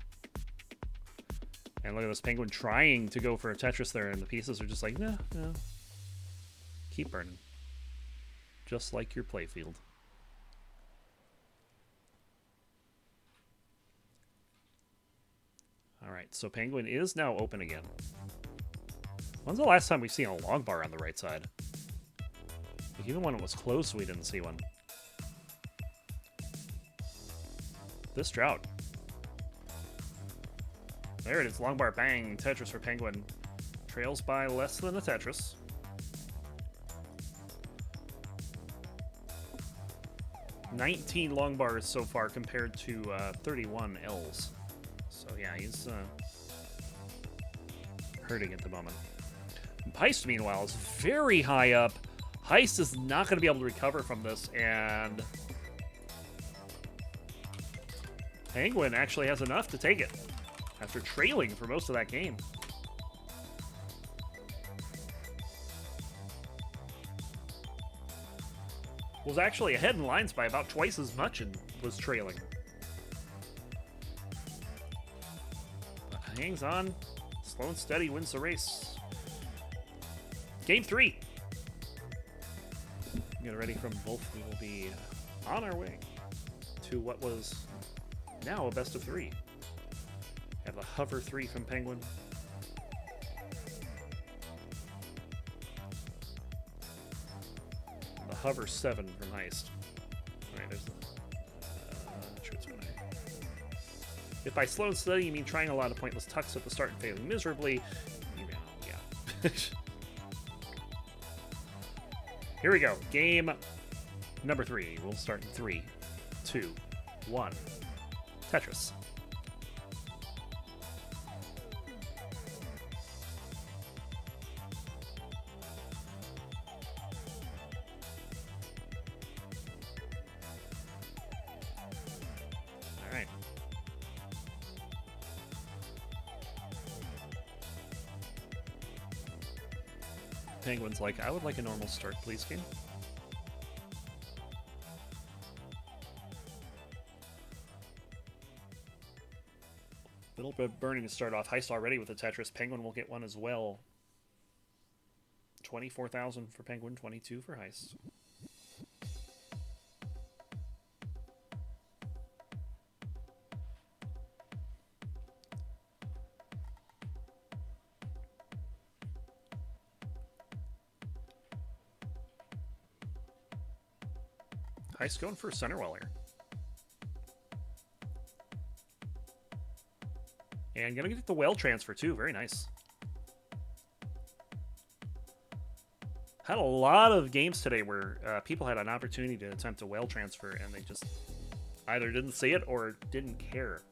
And look at this Penguin trying to go for a Tetris there, and the pieces are just like, no. Keep burning. Just like your playfield. Alright, so Penguin is now open again. When's the last time we've seen a long bar on the right side? Like, even when it was close, we didn't see one. This drought. There it is, long bar, bang, Tetris for Penguin. Trails by less than a Tetris. $19 long bars so far compared to 31 L's. So yeah, he's hurting at the moment. Heist, meanwhile, is very high up. Heist is not going to be able to recover from this, and Penguin actually has enough to take it after trailing for most of that game. Was actually ahead in lines by about twice as much and was trailing. But hangs on. Slow and steady wins the race. Game 3. Get ready from both. We will be on our way to what was now a best of 3. Have the hover 3 from Penguin. The hover 7 from Heist. Alright, there's the... sure it's going to... If by slow and steady you mean trying a lot of pointless tucks at the start and failing miserably, you know, yeah. Here we go. Game number 3. We'll start in 3, 2, 1. Tetris. Alright. Penguin's like, I would like a normal start, please, game. Little bit burning to start off. Heist already with a Tetris. Penguin will get one as well. 24,000 for Penguin, 22 for Heist. Heist going for a center well here. And gonna get the well transfer too. Very nice. Had a lot of games today where people had an opportunity to attempt a well transfer and they just either didn't see it or didn't care.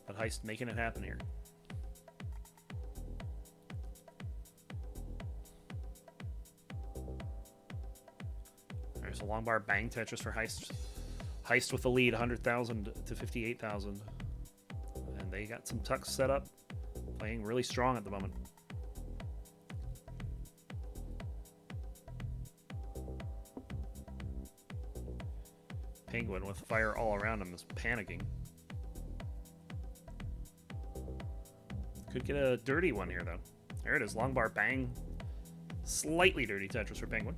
But Heist making it happen here. There's a long bar bang Tetris for Heist. Heist with the lead, 100,000 to 58,000. And they got some tucks set up. Playing really strong at the moment. Penguin with fire all around him is panicking. Could get a dirty one here, though. There it is. Long bar bang. Slightly dirty Tetris for Penguin.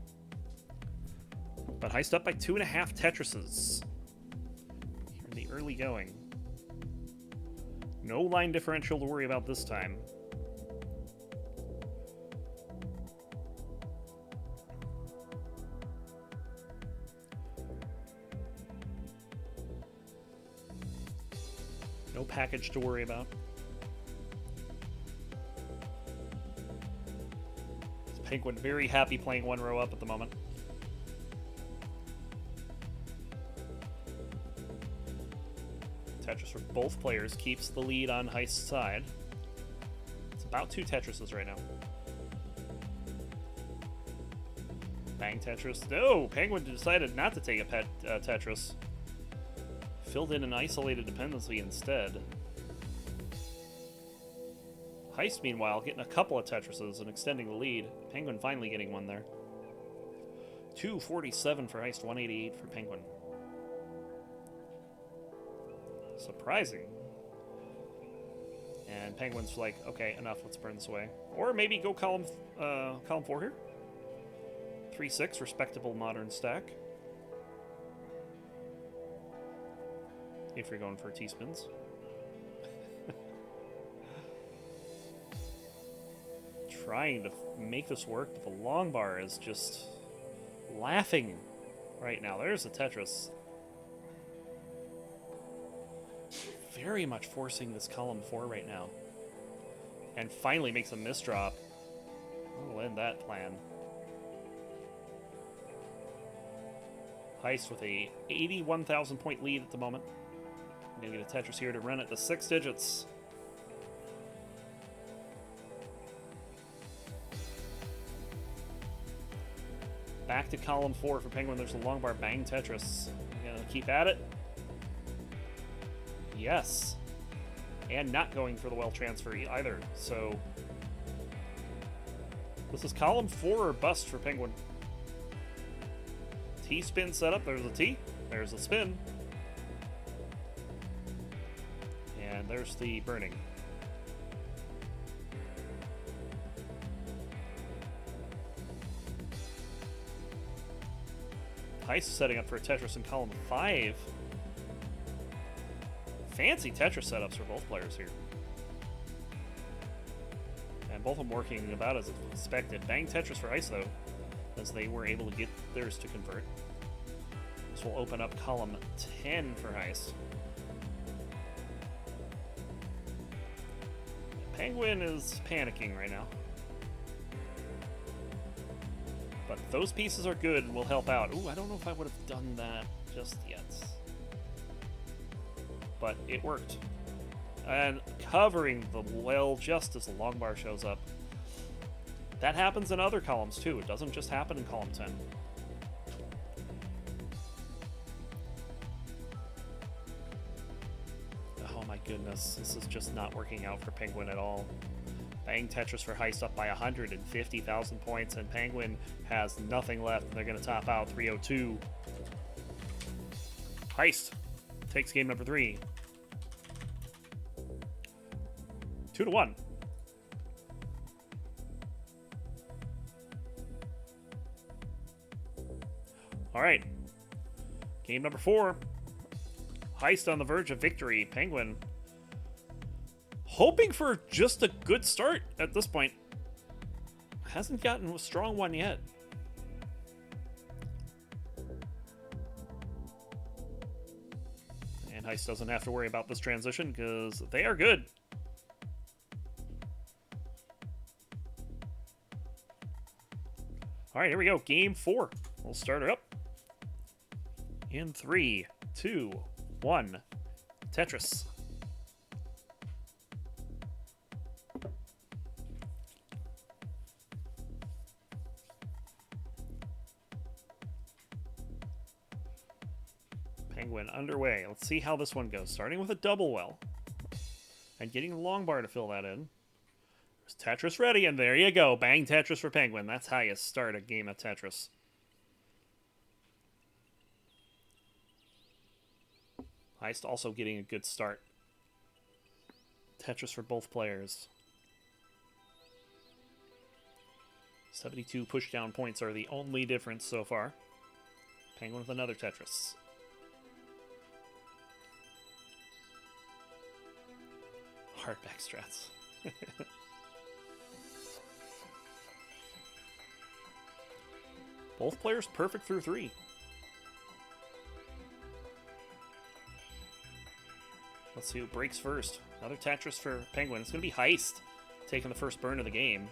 But Heist up by 2.5 Tetrises. Here in the early going. No line differential to worry about this time. No package to worry about. Penguin very happy playing one row up at the moment. Tetris for both players keeps the lead on Heist's side. It's about 2 Tetrises right now. Bang Tetris. No! Penguin decided not to take a pet Tetris. Filled in an isolated dependency instead. Heist, meanwhile, getting a couple of Tetrises and extending the lead. Penguin finally getting one there. 247 for Heist, 188 for Penguin. Surprising. And Penguin's like, okay, enough, let's burn this away. Or maybe go column 4 here. 3-6, respectable modern stack. If you're going for T-spins. Trying to make this work, but the long bar is just laughing right now. There's the Tetris. Very much forcing this column 4 right now. And finally makes a misdrop. I'll end that plan. Heist with a 81,000 point lead at the moment. I'm gonna get a Tetris here to run it to 6 digits. Back to column 4 for Penguin. There's a long bar. Bang Tetris. Gonna keep at it. Yes. And not going for the well transfer either. So this is column 4 or bust for Penguin. T-spin setup. There's a T. There's a spin. And there's the burning. Heist setting up for a Tetris in column 5. Fancy Tetris setups for both players here. And both of them working about as expected. Bang Tetris for Heist, though, as they were able to get theirs to convert. This will open up column 10 for Heist. Penguin is panicking right now. But those pieces are good and will help out. Ooh, I don't know if I would have done that just yet. But it worked. And covering the well just as the long bar shows up. That happens in other columns too. It doesn't just happen in column 10. Oh my goodness. This is just not working out for Penguin at all. Bang Tetris for Heist up by 150,000 points, and Penguin has nothing left, and they're going to top out 302. Heist takes game number 3. 2-1. All right. Game number 4. Heist on the verge of victory. Penguin hoping for just a good start at this point. Hasn't gotten a strong one yet. And Heist doesn't have to worry about this transition because they are good. All right, here we go. Game 4. We'll start her up. In 3, 2, 1. Tetris. Penguin underway. Let's see how this one goes. Starting with a double well. And getting the long bar to fill that in. There's Tetris ready, and there you go. Bang Tetris for Penguin. That's how you start a game of Tetris. Heist also getting a good start. Tetris for both players. 72 pushdown points are the only difference so far. Penguin with another Tetris. Hardback strats. Both players perfect through 3. Let's see who breaks first. Another Tetris for Penguin. It's going to be Heist taking the first burn of the game.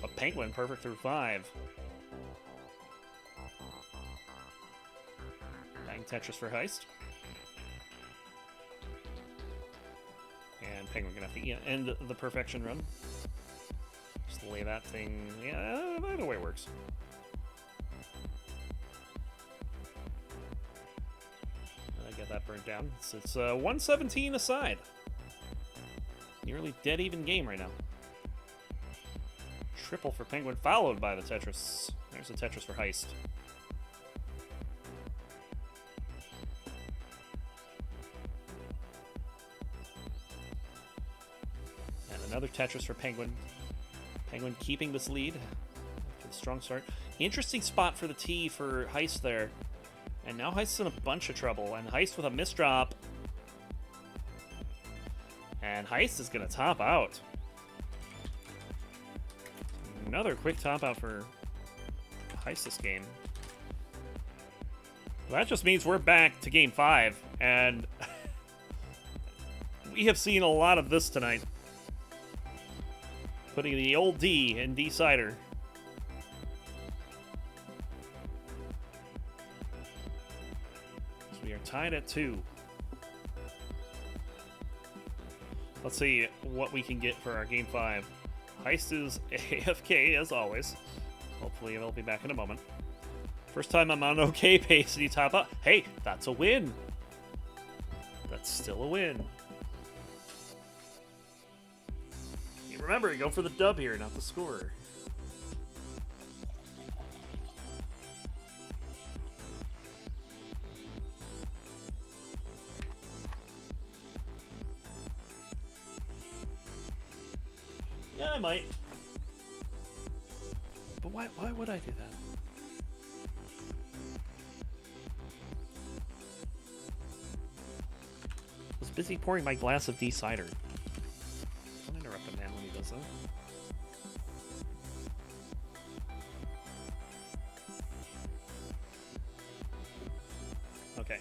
But Penguin, perfect through 5. Bang Tetris for Heist. And Penguin going to have to end the perfection run. Just lay that thing... Yeah, either way works. Get that burnt down. It's 117 aside. Nearly dead even game right now. Triple for Penguin, followed by the Tetris. There's a Tetris for Heist. And another Tetris for Penguin. Penguin keeping this lead. After the strong start. Interesting spot for the T for Heist there. And now Heist's in a bunch of trouble, and Heist with a misdrop. And Heist is going to top out. Another quick top out for Heist this game. That just means we're back to game 5, and we have seen a lot of this tonight. Putting the old D in D-Cider. We are tied at 2. Let's see what we can get for our game 5. Heist is AFK as always. Hopefully they'll be back in a moment. First time I'm on okay pace and you top up. Hey, that's a win. That's still a win. You remember, you go for the dub here, not the score. Yeah, I might. But why would I do that? I was busy pouring my glass of D-Cider. Don't interrupt a man when he does that. Okay.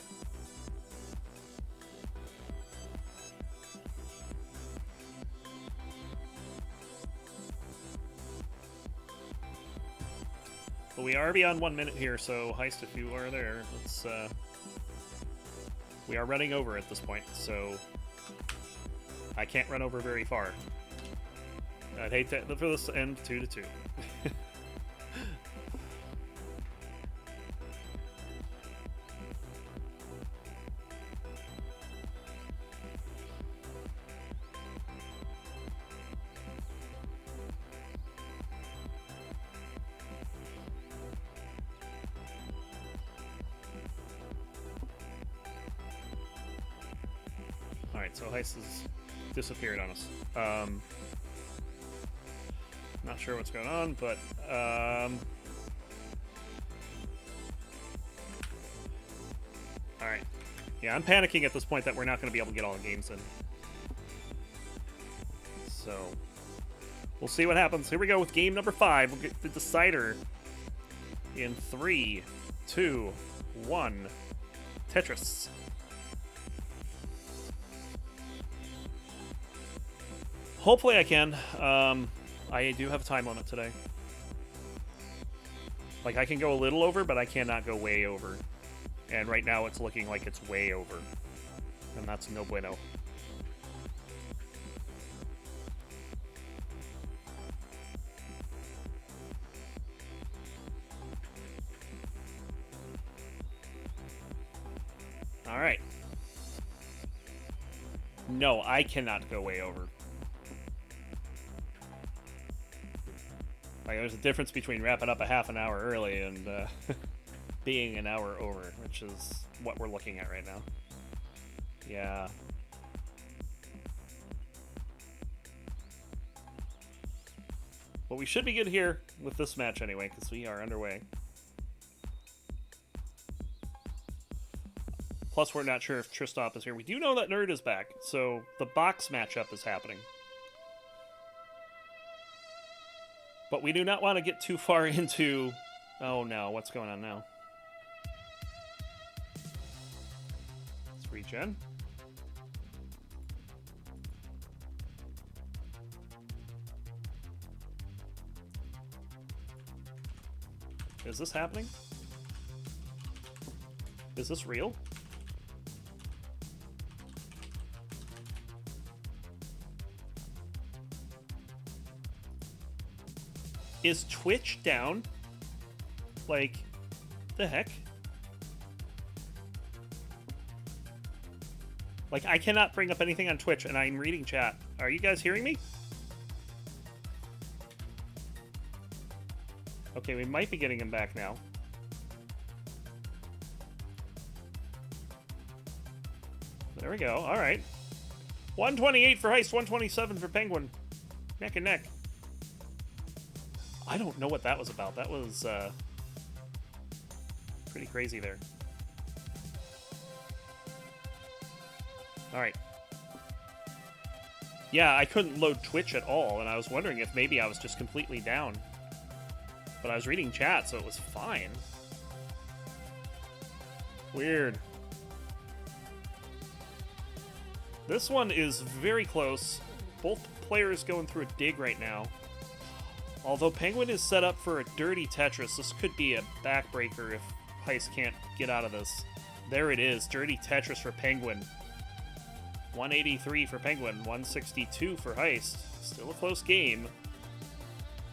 But we are beyond 1 minute here, so Heist, if you are there, let's, we are running over at this point, so I can't run over very far. I'd hate to, for this to end 2-2. Alright, so Heist has disappeared on us. Not sure what's going on, but alright. Yeah, I'm panicking at this point that we're not going to be able to get all the games in. So, we'll see what happens. Here we go with game number 5. We'll get the decider in 3, 2, 1. Tetris. Hopefully I can. I do have a time limit today. Like, I can go a little over, but I cannot go way over. And right now it's looking like it's way over. And that's no bueno. Alright. No, I cannot go way over. Like, there's a difference between wrapping up a half an hour early and being an hour over, which is what we're looking at right now. Yeah. But we should be good here with this match anyway, because we are underway. Plus, we're not sure if Tristop is here. We do know that Nerd is back, so the box matchup is happening. But we do not want to get too far into... Oh no, what's going on now? Let's regen. Is this happening? Is this real? Is Twitch down? Like, the heck? Like, I cannot bring up anything on Twitch, and I'm reading chat. Are you guys hearing me? Okay, we might be getting him back now. There we go. All right. 128 for Heist, 127 for Penguin. Neck and neck. I don't know what that was about. That was pretty crazy there. All right. Yeah, I couldn't load Twitch at all, and I was wondering if maybe I was just completely down. But I was reading chat, so it was fine. Weird. This one is very close. Both players going through a dig right now. Although Penguin is set up for a dirty Tetris, this could be a backbreaker if Heist can't get out of this. There it is. Dirty Tetris for Penguin. 183 for Penguin. 162 for Heist. Still a close game.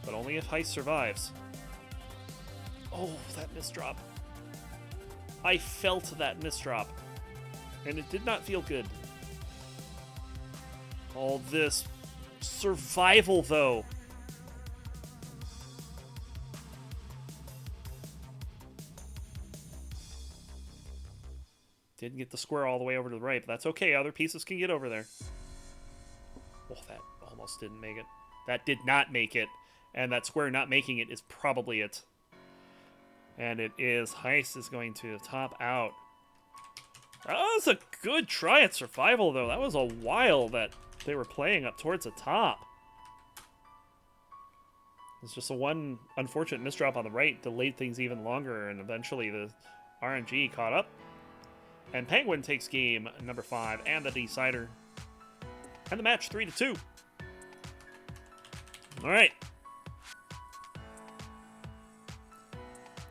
But only if Heist survives. Oh, that misdrop. I felt that misdrop. And it did not feel good. All this survival, though. Didn't get the square all the way over to the right, but that's okay. Other pieces can get over there. Oh, that almost didn't make it. That did not make it. And that square not making it is probably it. And it is. Heist is going to top out. That was a good try at survival, though. That was a while that they were playing up towards the top. It's just a one unfortunate misdrop on the right delayed things even longer, and eventually the RNG caught up. And Penguin takes game number 5 and the decider. And the match 3-2. All right.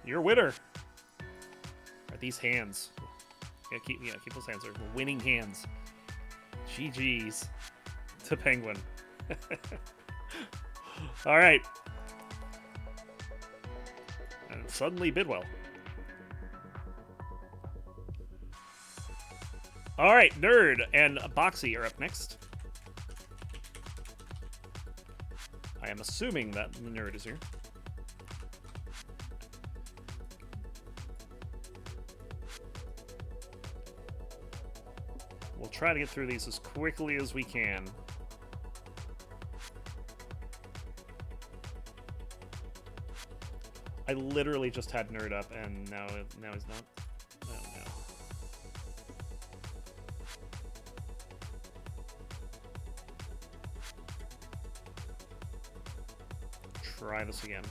Your winner are these hands. Keep those hands. They're winning hands. GG's to Penguin. All right. And suddenly Bidwell. All right, Nerd and Boxy are up next. I am assuming that the Nerd is here. We'll try to get through these as quickly as we can. I literally just had Nerd up, and now he's not. Oh, no. Try this again.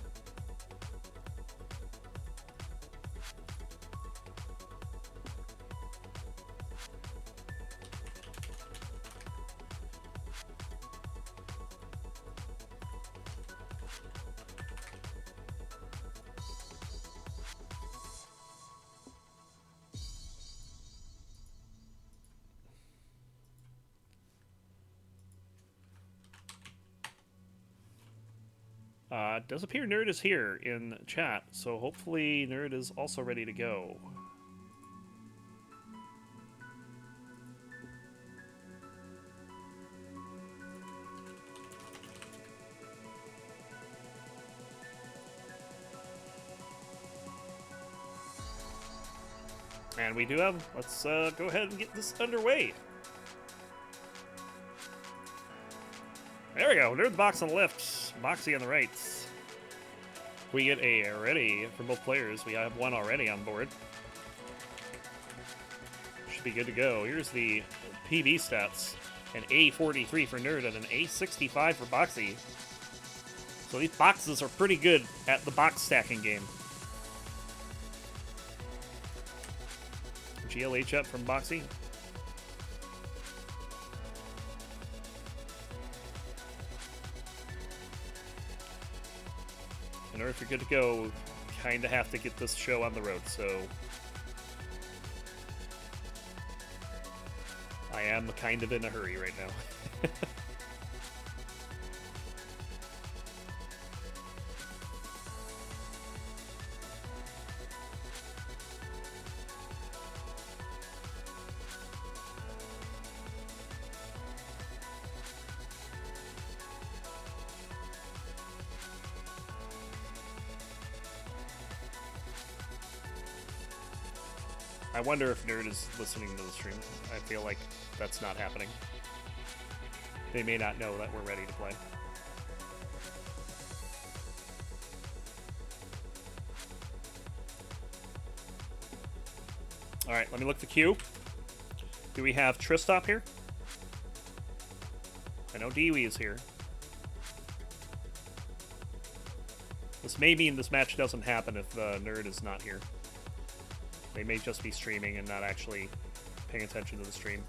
Does appear Nerd is here in chat, so hopefully Nerd is also ready to go. And we do have, let's go ahead and get this underway. There we go, Nerd the box on the left, Boxy on the right. We get a ready for both players. We have one already on board. Should be good to go. Here's the PB stats. An A43 for Nerd and an A65 for Boxy. So these boxes are pretty good at the box stacking game. GLH up from Boxy. In order for good to go, kind of have to get this show on the road, so I am kind of in a hurry right now. I wonder if Nerd is listening to the stream. I feel like that's not happening. They may not know that we're ready to play. Alright, let me look at the queue. Do we have Tristop here? I know Dewey is here. This may mean this match doesn't happen if Nerd is not here. They may just be streaming and not actually paying attention to the stream.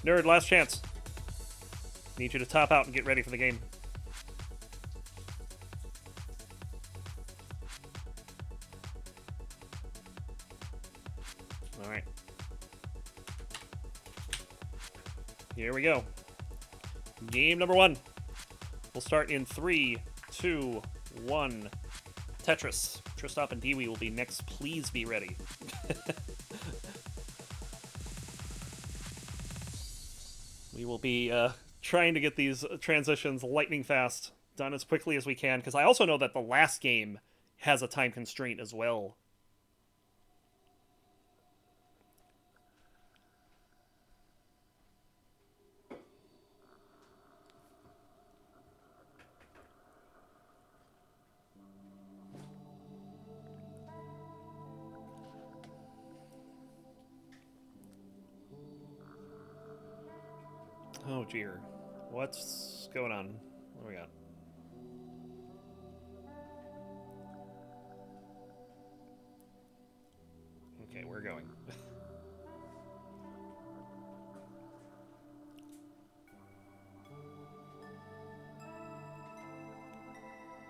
Nerd, last chance. Need you to top out and get ready for the game. Alright. Here we go. Game number 1. We'll start in 3, 2, 1. Tetris. Tristop and Dewey will be next. Please be ready. We will be trying to get these transitions lightning fast done as quickly as we can, because I also know that the last game has a time constraint as well. Oh, dear. What's going on? What do we got? Okay, we're going.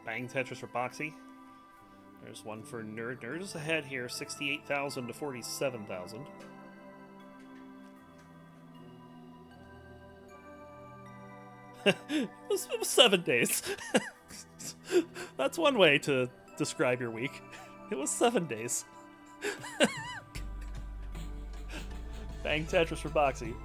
Bang Tetris for Boxy. There's one for Nerd. Nerd is ahead here, 68,000 to 47,000. It was 7 days. That's one way to describe your week. It was 7 days. Bang Tetris for Boxy.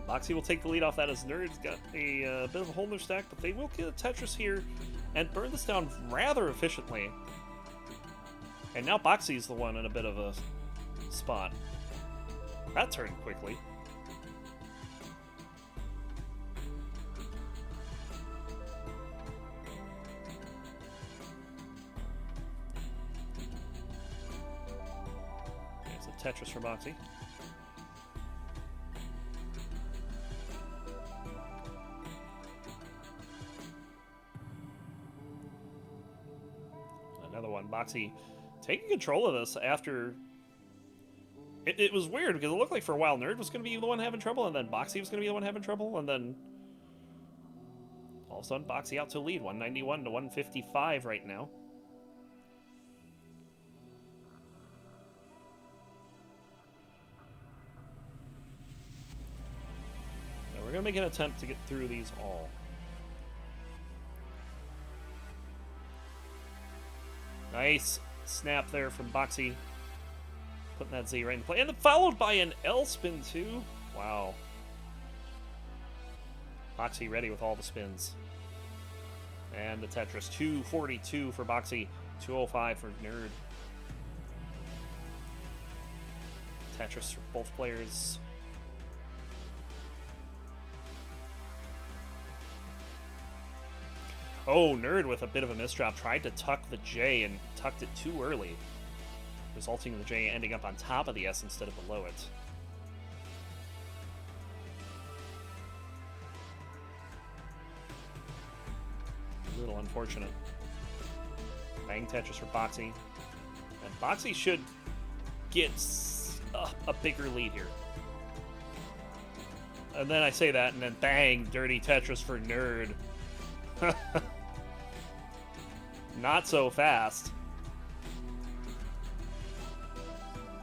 Boxy will take the lead off that as Nerd's got a bit of a hole in their stack, but they will get a Tetris here and burn this down rather efficiently. And now Boxy's the one in a bit of a spot. That turned quickly. There's a Tetris for Boxy. Another one. Boxy taking control of this after... It was weird, because it looked like for a while Nerd was going to be the one having trouble, and then Boxy was going to be the one having trouble, and then... all of a sudden, Boxy out to lead, 191 to 155 right now. So we're going to make an attempt to get through these all. Nice snap there from Boxy. Putting that Z right in play. And followed by an L spin, too. Wow. Boxy ready with all the spins. And the Tetris. 242 for Boxy. 205 for Nerd. Tetris for both players. Oh, Nerd with a bit of a misdrop. Tried to tuck the J and tucked it too early, resulting in the J ending up on top of the S instead of below it. A little unfortunate. Bang Tetris for Boxy. And Boxy should get a bigger lead here. And then I say that, and then bang, dirty Tetris for Nerd. Not so fast.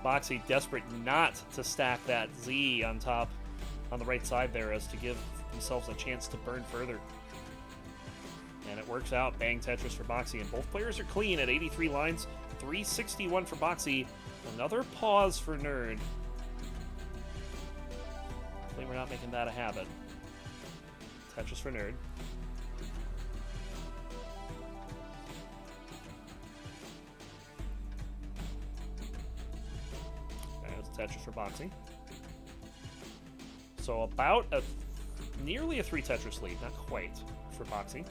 Boxy desperate not to stack that Z on top, on the right side there, as to give themselves a chance to burn further. And it works out. Bang Tetris for Boxy, and both players are clean at 83 lines. 361 for Boxy. Another pause for Nerd. Hopefully we're not making that a habit. Tetris for Nerd. There's Tetris for Boxy. So about nearly a 3 Tetris lead. Not quite for Boxy.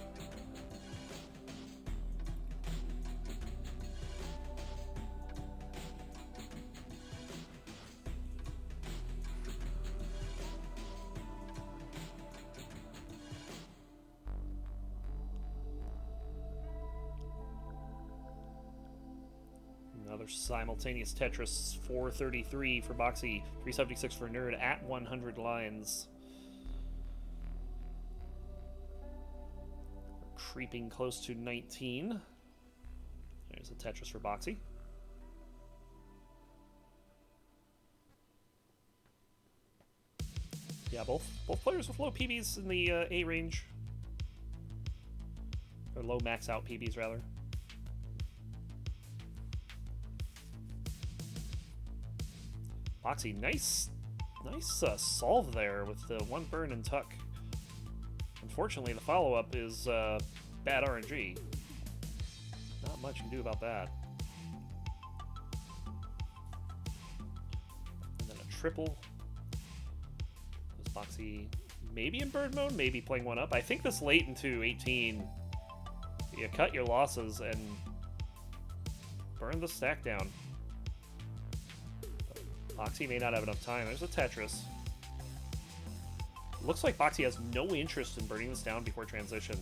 Another simultaneous Tetris, 433 for Boxy, 376 for Nerd at 100 lines. Creeping close to 19. There's a Tetris for Boxy. Yeah, both players with low PBs in the A range. Or low max out PBs, rather. Boxy, nice solve there with the one burn and tuck. Unfortunately, the follow-up is bad RNG. Not much you can do about that. And then a triple. Is Boxy maybe in bird mode, maybe playing one up? I think this late into 18, you cut your losses and burn the stack down. Boxy may not have enough time. There's a Tetris. Looks like Boxy has no interest in burning this down before transition.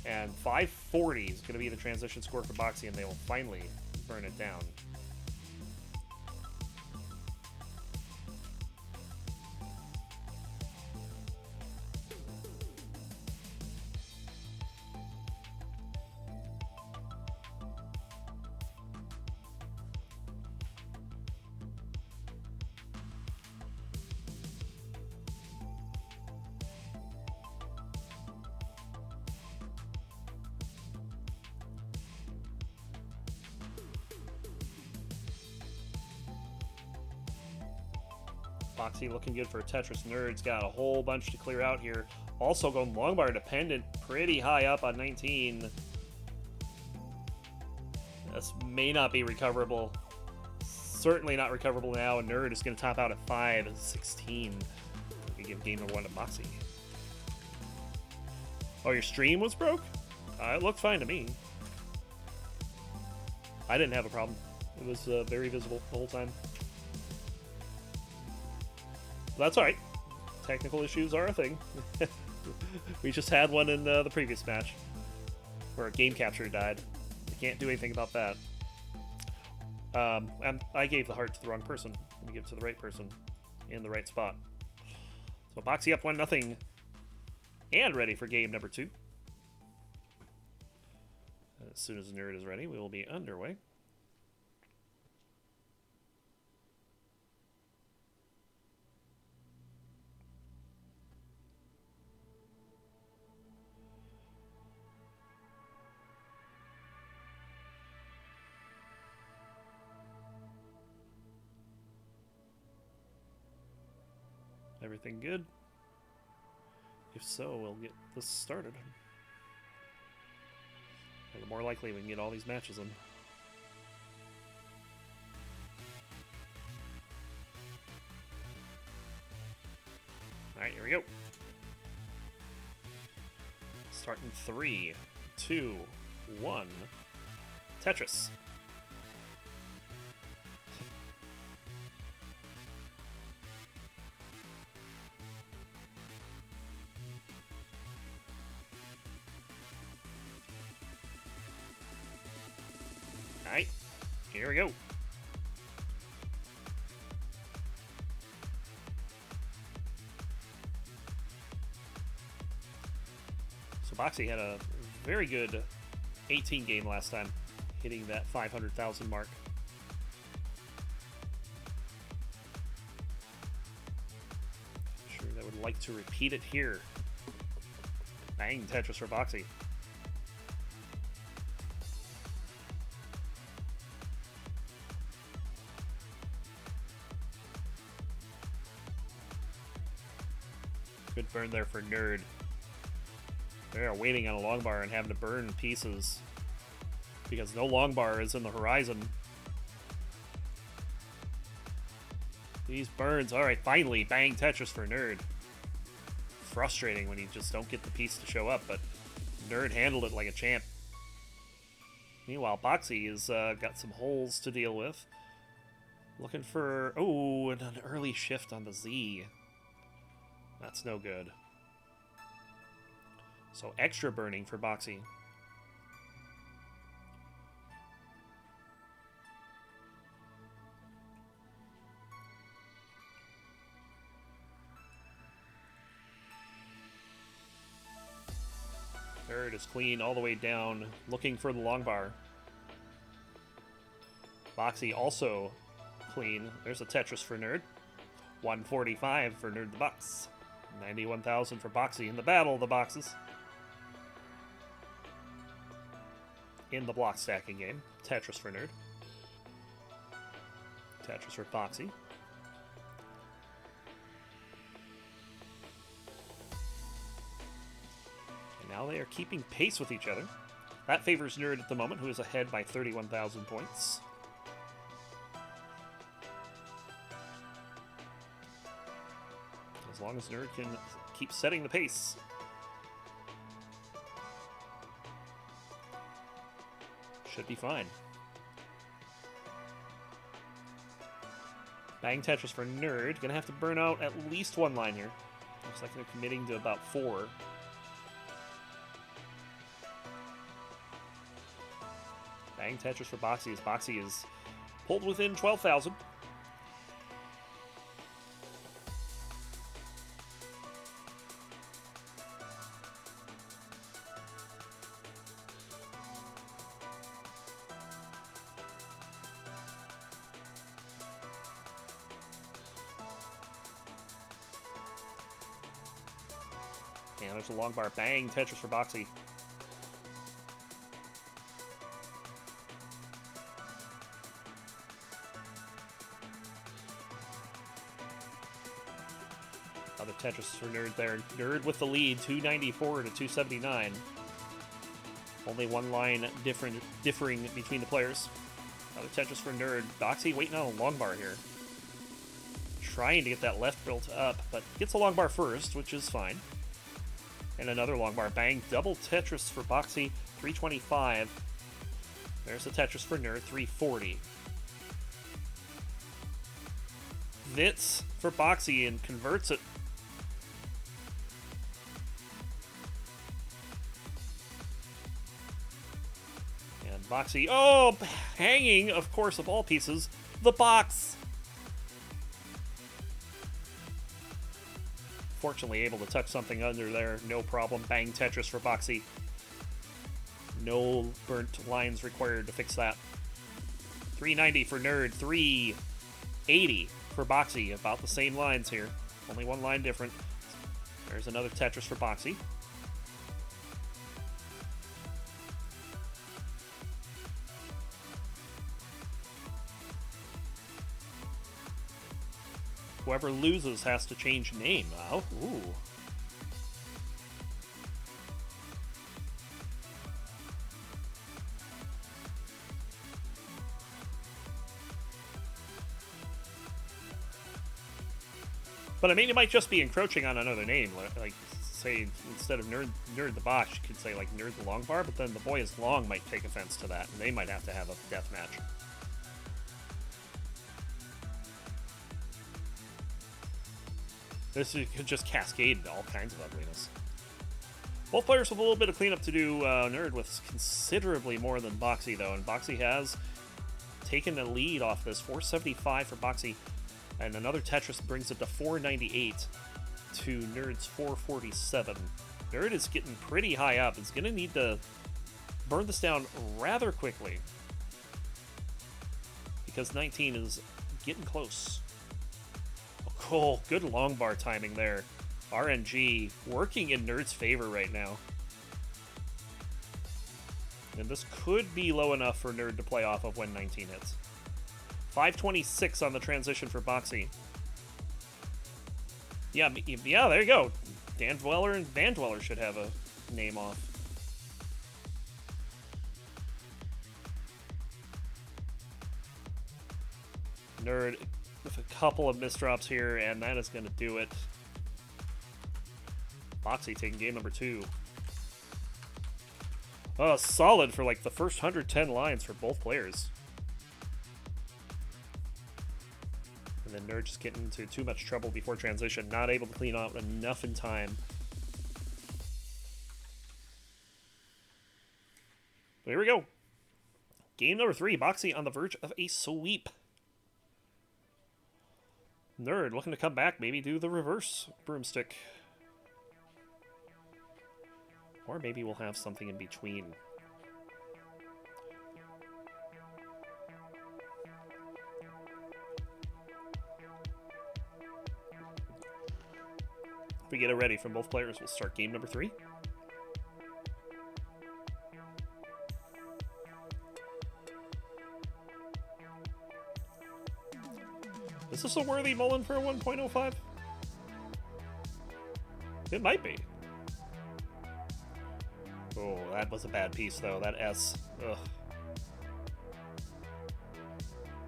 And 540 is going to be the transition score for Boxy, and they will finally burn it down. Boxy looking good for a Tetris. Nerd's got a whole bunch to clear out here. Also going long bar dependent, pretty high up on 19. This may not be recoverable. Certainly not recoverable now. Nerd is going to top out at 5-16. We give game number 1 to Boxy. Oh, your stream was broke? It looked fine to me. I didn't have a problem. It was very visible the whole time. That's alright. Technical issues are a thing. We just had one in the previous match where a game capture died. We can't do anything about that. And I gave the heart to the wrong person. Let me give it to the right person in the right spot. So Boxy up 1-0 and ready for game number 2. As soon as the Nerd is ready, we will be underway. Everything good? If so, we'll get this started. And the more likely we can get all these matches in. Alright, here we go. Starting 3, 2, 1. Tetris. Alright. Here we go. So Boxy had a very good 18 game last time, hitting that 500,000 mark. Sure that would like to repeat it here. Bang Tetris for Boxy. Good burn there for Nerd. They're waiting on a long bar and having to burn pieces because no long bar is in the horizon. These burns. All right, finally, bang Tetris for Nerd. Frustrating when you just don't get the piece to show up, but Nerd handled it like a champ. Meanwhile, Boxy has got some holes to deal with. Looking for... Oh, and an early shift on the Z. That's no good. So extra burning for Boxy. Nerd is clean all the way down, looking for the long bar. Boxy also clean. There's a Tetris for Nerd. 145 for Nerd the Box. 91,000 for Boxy in the battle of the boxes. In the block stacking game. Tetris for Nerd. Tetris for Boxy. And now they are keeping pace with each other. That favors Nerd at the moment, who is ahead by 31,000 points. As long as Nerd can keep setting the pace. Should be fine. Bang Tetris for Nerd. Gonna have to burn out at least one line here. Looks like they're committing to about 4. Bang Tetris for Boxy as Boxy is pulled within 12,000. And there's a long bar. Bang Tetris for Boxy. Another Tetris for Nerd there. Nerd with the lead, 294 to 279. Only one line differing between the players. Another Tetris for Nerd. Boxy waiting on a long bar here. Trying to get that left built up, but gets a long bar first, which is fine. And another long bar. Bang. Double Tetris for Boxy, 325. There's a Tetris for Nerd, 340. Vitz for Boxy and converts it. And Boxy, oh, hanging, of course, of all pieces, the box. Fortunately able to tuck something under there, no problem. Bang Tetris for Boxy. No burnt lines required to fix that. 390 for Nerd, 380 for Boxy. About the same lines here. Only one line different. There's another Tetris for Boxy. Whoever loses has to change name now. Ooh. But I mean, it might just be encroaching on another name. Like, say, instead of Nerd the Box, you could say, like, Nerd the Long Bar, but then the Boy is Long might take offense to that, and they might have to have a death match. This could just cascade into all kinds of ugliness. Both players with a little bit of cleanup to do. Nerd with considerably more than Boxy, though, and Boxy has taking the lead off this. 475 for Boxy. And another Tetris brings it to 498 to Nerd's 447. Nerd is getting pretty high up. It's going to need to burn this down rather quickly, because 19 is getting close. Oh, cool. Good long bar timing there. RNG working in Nerd's favor right now. And this could be low enough for Nerd to play off of when 19 hits. 526 on the transition for Boxy. Yeah, there you go. Vandweller and Vandweller should have a name off. Nerd with a couple of misdrops here, and that is going to do it. Boxy taking game number 2. Oh, solid for like the first 110 lines for both players. And then Nerd just getting into too much trouble before transition, not able to clean out enough in time. But here we go. Game number 3, Boxy on the verge of a sweep. Nerd looking to come back, maybe do the reverse broomstick. Or maybe we'll have something in between. If we get it ready from both players, we'll start game number 3. Is this a worthy Mullen for a 1.05? It might be. Oh, that was a bad piece, though. That S. Ugh.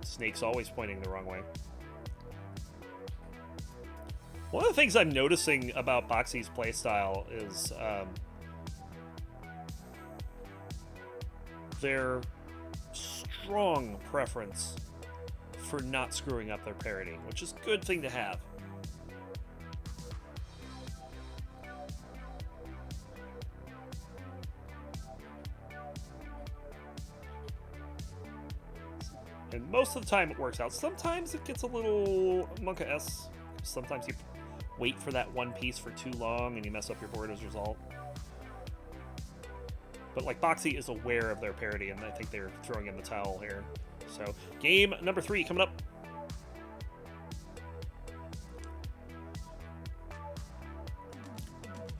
Snake's always pointing the wrong way. One of the things I'm noticing about Boxy's playstyle is their strong preference for not screwing up their parody, which is a good thing to have. And most of the time it works out. Sometimes it gets a little Monka-S. Sometimes you wait for that one piece for too long and you mess up your board as a result. But like Boxy is aware of their parody, and I think they're throwing in the towel here. So game number 3 coming up.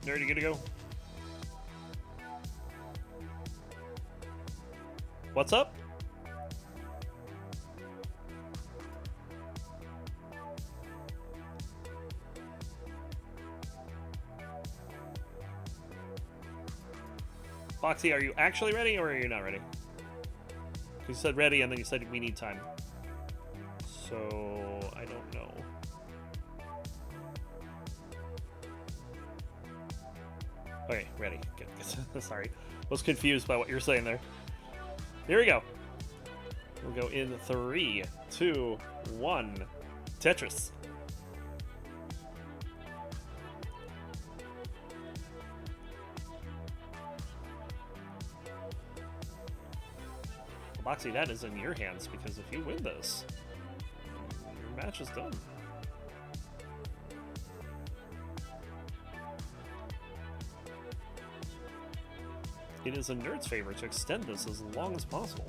Nerd, you good to go? What's up? Boxy, are you actually ready, or are you not ready? You said ready, and then you said we need time. So, I don't know. Okay, ready. Good. Sorry. Was confused by what you're saying there. Here we go. We'll go in 3, 2, 1. Tetris. Boxy, that is in your hands, because if you win this, your match is done. It is in Nerd's favor to extend this as long as possible.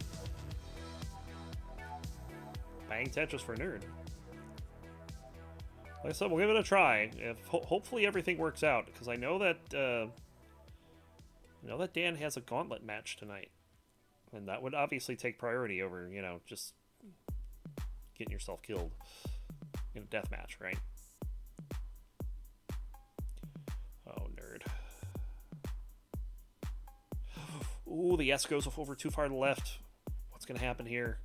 Bang Tetris for Nerd. Like I said, we'll give it a try. If hopefully everything works out, because I know that Dan has a gauntlet match tonight. And that would obviously take priority over, just getting yourself killed in a death match, right? Oh, Nerd. Ooh, the S goes over too far to the left. What's going to happen here?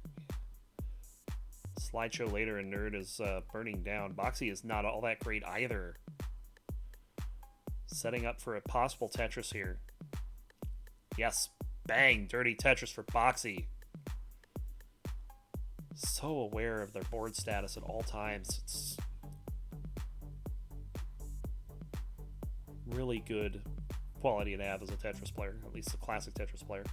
Slideshow later, and Nerd is burning down. Boxy is not all that great either. Setting up for a possible Tetris here. Yes. Bang! Dirty Tetris for Boxy. So aware of their board status at all times. It's really good quality to have as a Tetris player, at least a classic Tetris player.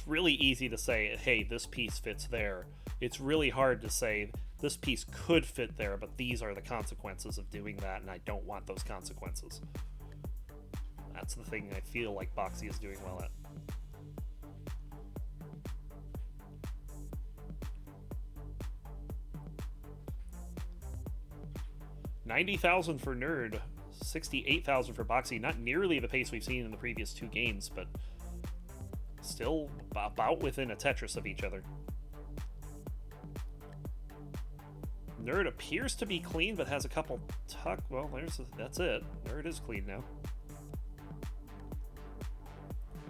It's really easy to say, hey, this piece fits there. It's really hard to say, this piece could fit there, but these are the consequences of doing that, and I don't want those consequences. That's the thing I feel like Boxy is doing well at. $90,000 for Nerd, $68,000 for Boxy. Not nearly the pace we've seen in the previous two games, but still about within a Tetris of each other. Nerd appears to be clean, but has a couple well, that's it. Nerd is clean now.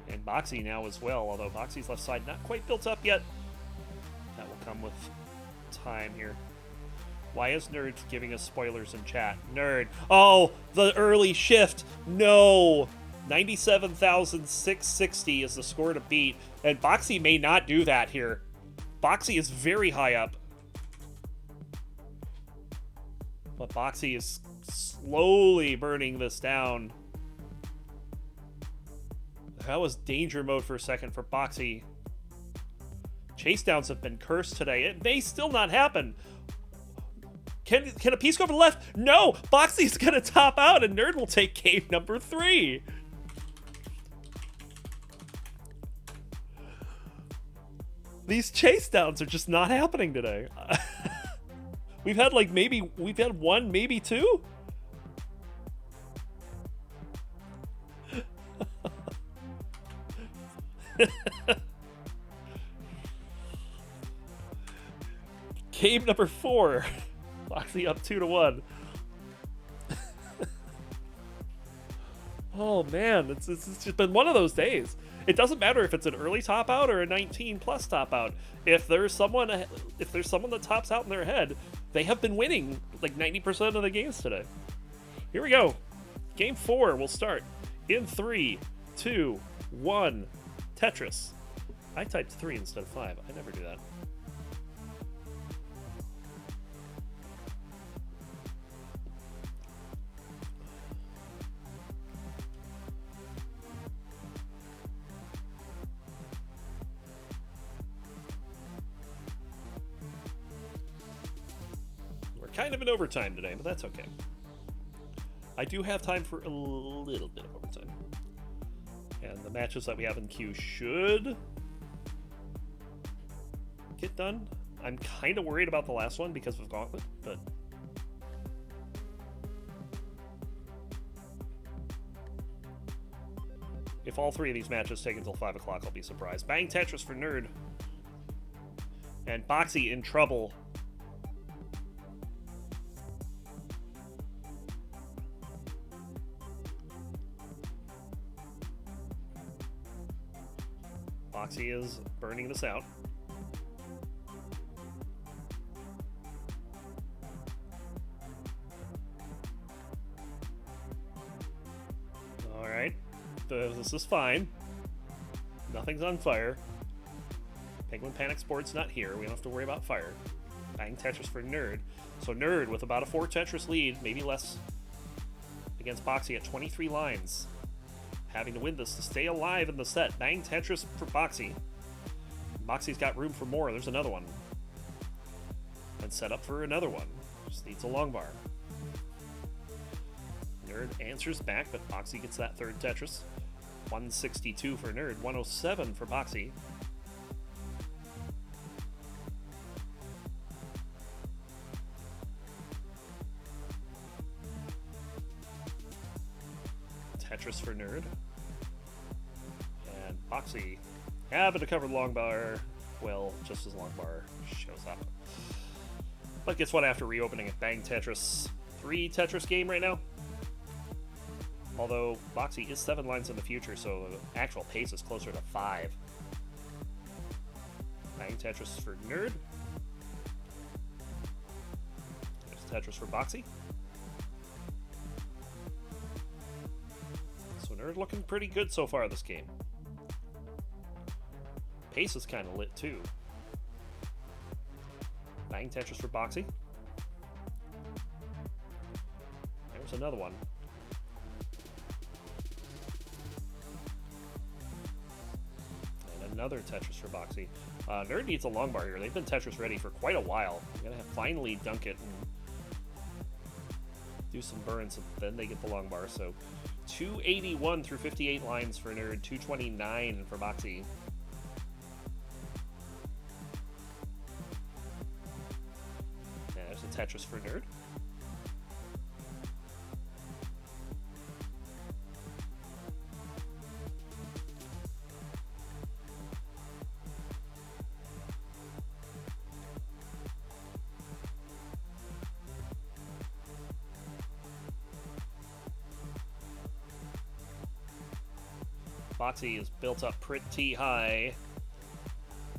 And Boxy now as well, although Boxy's left side not quite built up yet. That will come with time here. Why is Nerd giving us spoilers in chat? Nerd. Oh, the early shift. No. 97,660 is the score to beat. And Boxy may not do that here. Boxy is very high up. But Boxy is slowly burning this down. That was danger mode for a second for Boxy. Chasedowns have been cursed today. It may still not happen. Can a piece go to the left? No! Boxy's gonna top out and Nerd will take game number 3. These Chasedowns are just not happening today. We've had one, maybe two? Game number 4. Boxy up 2-1. Oh man, it's just been one of those days. It doesn't matter if it's an early top out or a 19+ top out. If there's someone that tops out in their head, they have been winning like 90% of the games today. Here we go. Game 4 will start in 3, 2, 1. Tetris. I typed 3 instead of 5. I never do that. Kind of in overtime today, but that's okay. I do have time for a little bit of overtime. And the matches that we have in queue should get done. I'm kind of worried about the last one because of Gauntlet, but if all 3 of these matches take until 5 o'clock, I'll be surprised. Bang Tetris for Nerd. And Boxy in trouble. Boxy is burning this out. Alright. This is fine. Nothing's on fire. Penguin Panic Sport's not here. We don't have to worry about fire. Bang Tetris for Nerd. So Nerd with about a 4 Tetris lead, maybe less, against Boxy at 23 lines. Having to win this to stay alive in the set. Bang Tetris for Boxy. Boxy's got room for more. There's another one. And set up for another one. Just needs a long bar. Nerd answers back, but Boxy gets that 3rd Tetris. 162 for Nerd. 107 for Boxy. Tetris for Nerd. And Boxy having to cover the long bar. Well, just as long bar shows up. But guess what, after reopening it, Bang Tetris. 3 Tetris game right now. Although Boxy is 7 lines in the future, so the actual pace is closer to 5. Bang Tetris for Nerd. There's Tetris for Boxy. So Nerd looking pretty good so far this game. Pace is kind of lit too. Bang Tetris for Boxy. There's another one. And another Tetris for Boxy. Nerd needs a long bar here. They've been Tetris ready for quite a while. They're going to finally dunk it and do some burns, and then they get the long bar. So 281 through 58 lines for Nerd, 229 for Boxy. And there's a Tetris for Nerd. Boxy is built up pretty high.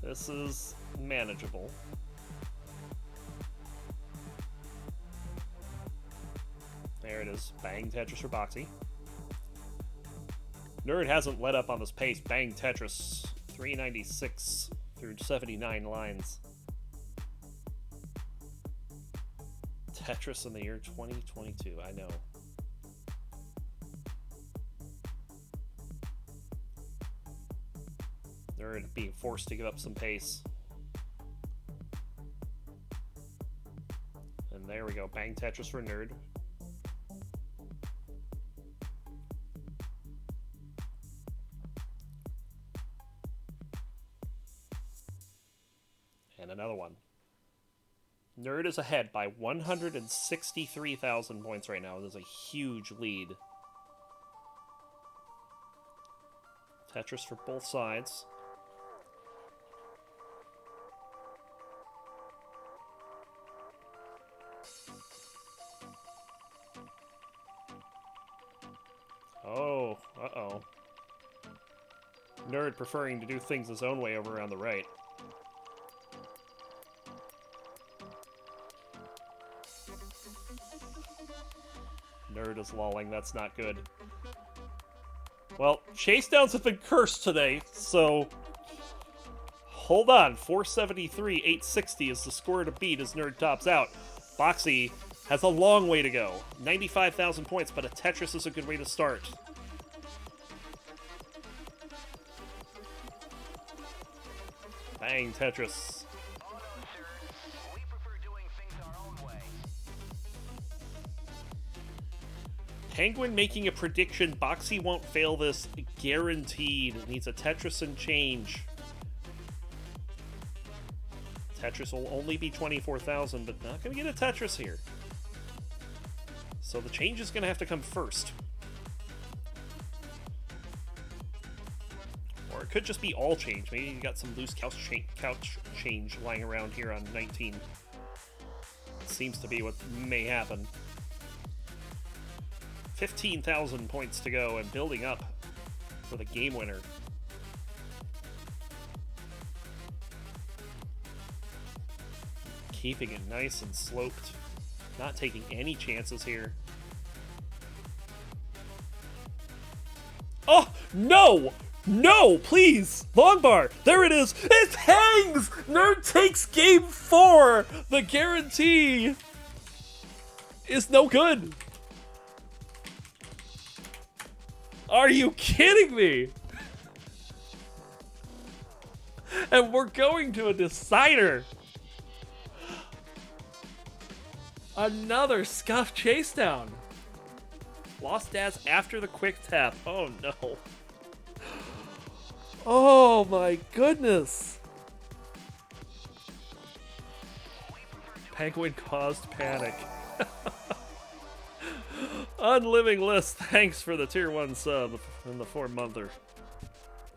This is manageable. There it is. Bang Tetris for Boxy. Nerd hasn't let up on this pace. Bang Tetris. 396 through 79 lines. Tetris in the year 2022. I know. Nerd being forced to give up some pace. And there we go. Bang Tetris for Nerd. And another one. Nerd is ahead by 163,000 points right now. There's a huge lead. Tetris for both sides. Oh, uh-oh. Nerd preferring to do things his own way over on the right. Nerd is lolling, that's not good. Well, Chasedowns have been cursed today, so... Hold on, 473, 860 is the score to beat as Nerd tops out. Boxy has a long way to go. 95,000 points, but a Tetris is a good way to start. Bang, Tetris. Penguin making a prediction. Boxy won't fail this. Guaranteed. Needs a Tetris and change. Tetris will only be 24,000, but not going to get a Tetris here. So the change is going to have to come first. Or it could just be all change. Maybe you got some loose couch change lying around here on 19. Seems to be what may happen. 15,000 points to go and building up for the game winner. Keeping it nice and sloped. Not taking any chances here. Oh, no! No, please! Long bar! There it is! It hangs! Nerd takes game 4! The guarantee is no good! Are you kidding me? And we're going to a decider. Another scuffed Chasedown. Lost Daz after the quick tap. Oh no. Oh my goodness. Penguin caused panic. Unliving List, thanks for the tier 1 sub and the 4-monther.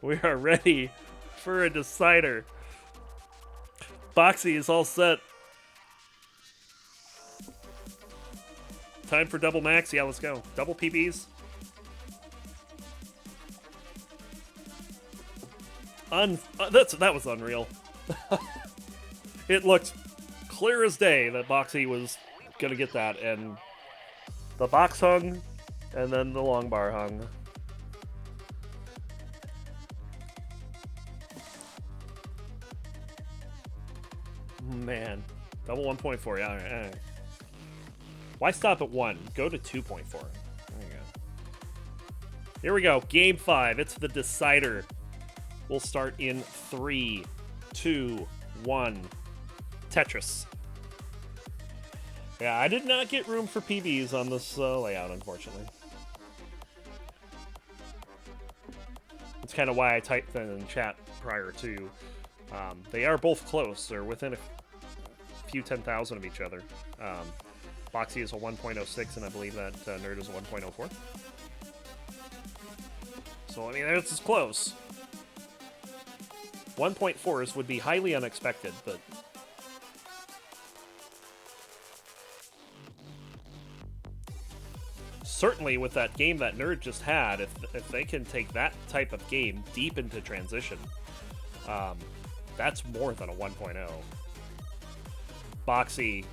We are ready for a decider. Boxy is all set. Time for double max. Yeah, let's go. Double PBs. That was unreal. It looked clear as day that Boxy was gonna get that, and the box hung, and then the long bar hung. Man, double 1.4. Yeah, all right. Why stop at 1? Go to 2.4. There you go. Here we go. Game 5. It's the decider. We'll start in 3, 2, 1. Tetris. Yeah, I did not get room for PBs on this layout, unfortunately. That's kind of why I typed that in chat prior to. They are both close. They're within a few 10,000 of each other. Boxy is a 1.06, and I believe that Nerd is a 1.04. So, I mean, it's close. 1.4s would be highly unexpected, but... certainly with that game that Nerd just had, if they can take that type of game deep into transition, that's more than a 1.0. Boxy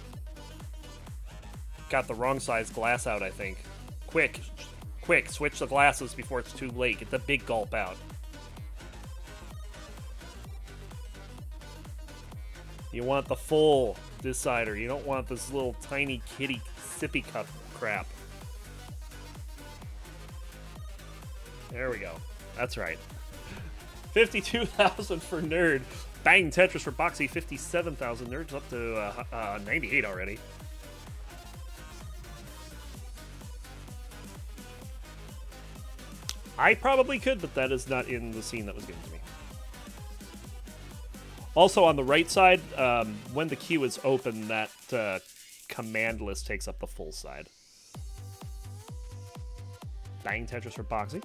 got the wrong size glass out, I think. Quick, switch the glasses before it's too late. Get the big gulp out. You want the full decider. You don't want this little tiny kitty sippy cup crap. There we go. That's right. 52,000 for Nerd. Bang Tetris for Boxy. 57,000. Nerd's up to 98 already. I probably could, but that is not in the scene that was given to me. Also, on the right side, when the queue is open, that command list takes up the full side. Bang Tetris for Boxy.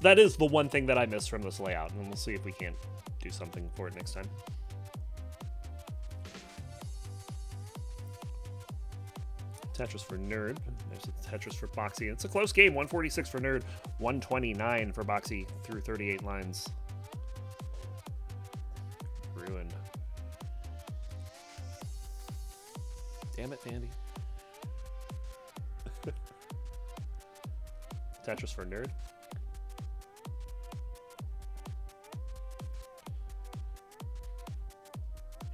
That is the one thing that I missed from this layout, and we'll see if we can't do something for it next time. Tetris for Nerd. There's a Tetris for Boxy. It's a close game. 146 for Nerd, 129 for Boxy through 38 lines. Ruined. Damn it, Vandy. Tetris for Nerd.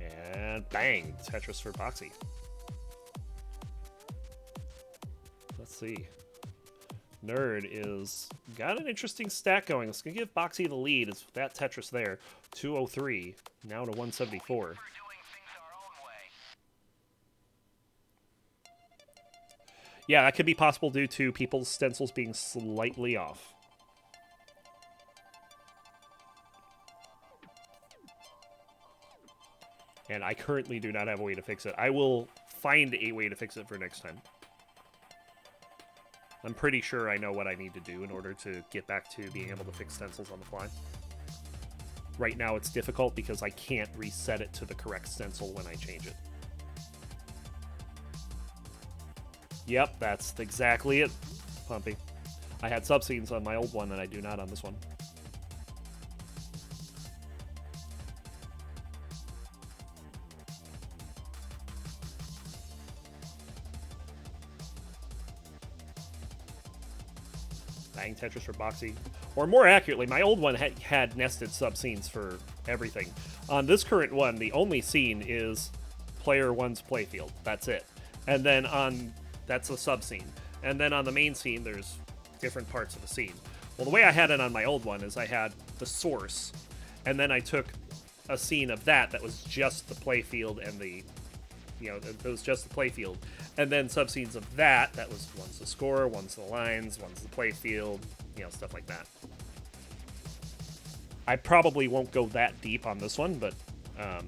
And bang, Tetris for Boxy. Let's see. Nerd is got an interesting stack going. It's going to give Boxy the lead. It's that Tetris there. 203, now to 174. Yeah, that could be possible due to people's stencils being slightly off. And I currently do not have a way to fix it. I will find a way to fix it for next time. I'm pretty sure I know what I need to do in order to get back to being able to fix stencils on the fly. Right now it's difficult because I can't reset it to the correct stencil when I change it. Yep, that's exactly it, Pumpy. I had subscenes on my old one and I do not on this one. Bang Tetris for Boxy. Or more accurately, my old one had nested subscenes for everything. On this current one, the only scene is player one's playfield. That's it. And then that's a subscene. And then on the main scene, there's different parts of the scene. Well, the way I had it on my old one is I had the source, and then I took a scene of that was just the playfield and the, it was just the playfield. And then subscenes of that was one's the score, one's the lines, one's the playfield, stuff like that. I probably won't go that deep on this one, but I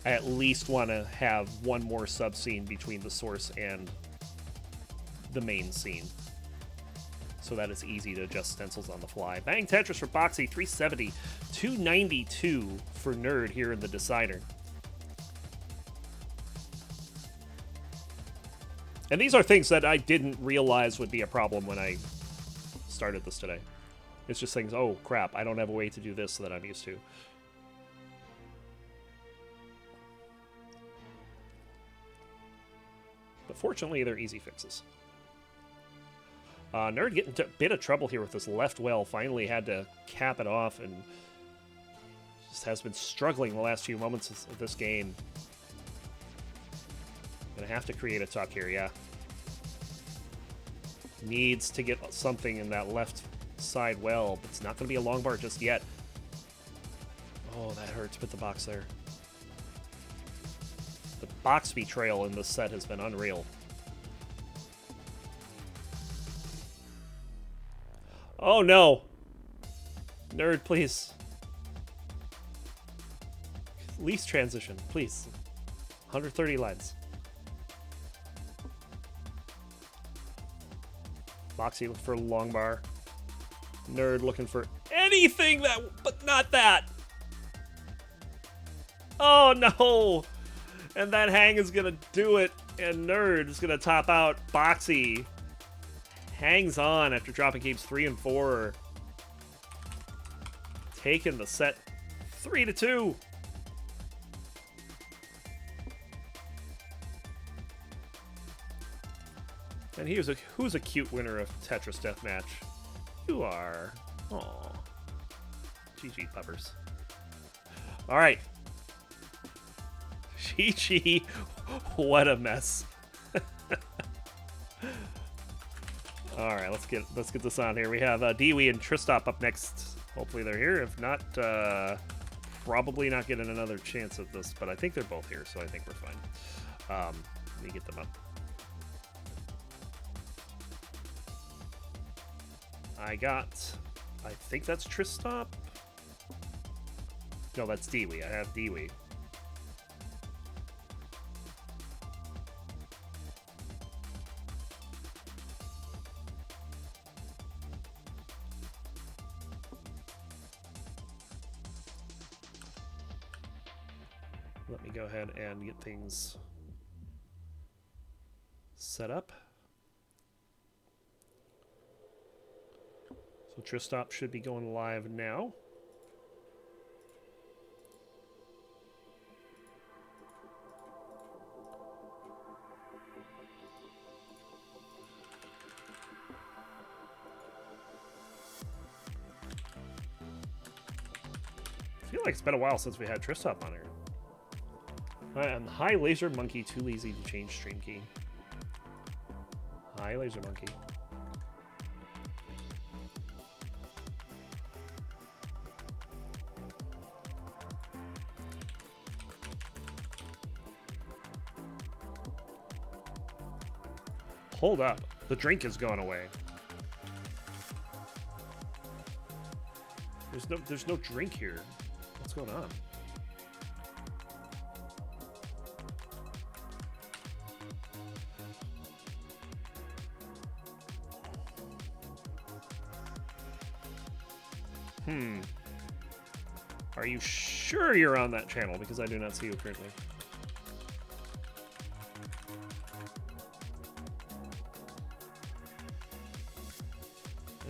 at least want to have one more subscene between the source and the main scene, so that it's easy to adjust stencils on the fly. Bang Tetris for Boxy, 370, 292 for Nerd here in the decider. And these are things that I didn't realize would be a problem when I started this today. It's just things, oh crap, I don't have a way to do this that I'm used to. But fortunately, they're easy fixes. Nerd getting into a bit of trouble here with this left well. Finally had to cap it off and just has been struggling the last few moments of this game. Gonna have to create a tuck here, yeah. Needs to get something in that left side well, but it's not going to be a long bar just yet. Oh, that hurts with the box there. The box betrayal in this set has been unreal. Oh, no. Nerd, please. Least transition, please. 130 lines. Moxie looking for a long bar. Nerd looking for anything that, but not that. Oh, no. And that hang is going to do it. And Nerd is going to top out. Boxy hangs on after dropping games 3 and 4. Taking the set 3-2. And who's a cute winner of Tetris Deathmatch? You are. Aw. GG puppers. Alright. GG. What a mess. Alright, let's get this on here. We have Dewey and Tristop up next. Hopefully they're here. If not, probably not getting another chance at this, but I think they're both here, so I think we're fine. Let me get them up. I think that's Tristop. No, that's Dewey. I have Dewey. Let me go ahead and get things set up. So Tristop should be going live now. I feel like it's been a while since we had Tristop on here. And hi, Laser Monkey. Too lazy to change stream key. Hi, Laser Monkey. Hold up. The drink is going away. There's no drink here. What's going on? Are you sure you're on that channel? Because I do not see you currently.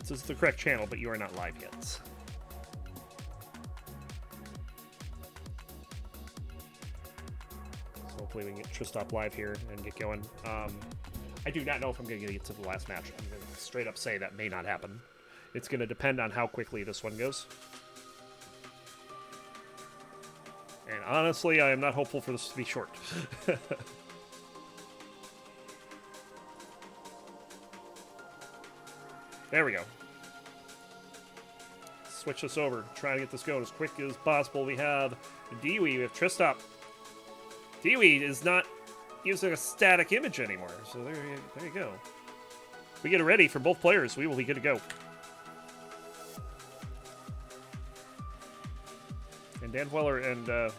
This is the correct channel, but you are not live yet. So hopefully we can get Tristop live here and get going. I do not know if I'm going to get to the last match. I'm going to straight up say that may not happen. It's going to depend on how quickly this one goes. And honestly, I am not hopeful for this to be short. There we go. Switch this over. Try to get this going as quick as possible. We have Dewey. We have Tristop. Dewey is not using a static image anymore. So there you go. We get it ready for both players. We will be good to go. And vandweller and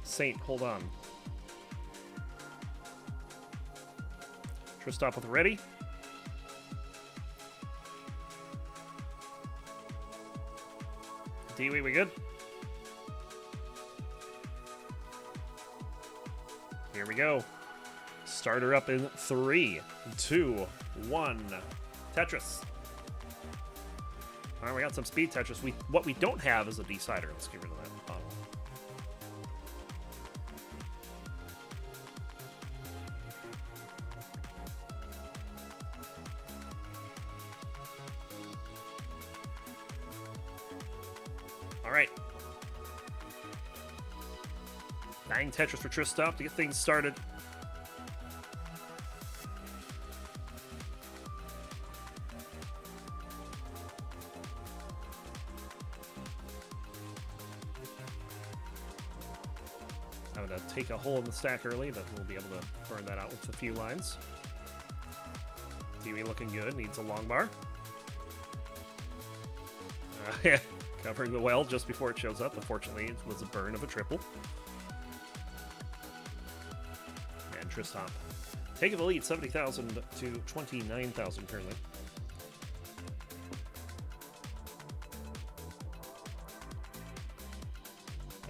Saint, hold on. Tristop with ready. Dewey, we good? Here we go. Starter up in 3, 2, 1. Tetris. All right, we got some speed Tetris. What we don't have is a decider. Let's get rid of that bottle. All right. Bang Tetris for Tristop to get things started. Having to take a hole in the stack early, but we'll be able to burn that out with a few lines. Dewey looking good, needs a long bar. Covering the well just before it shows up. Unfortunately, it was a burn of a triple. And Tristomp taking the lead, 70,000 to 29,000 currently.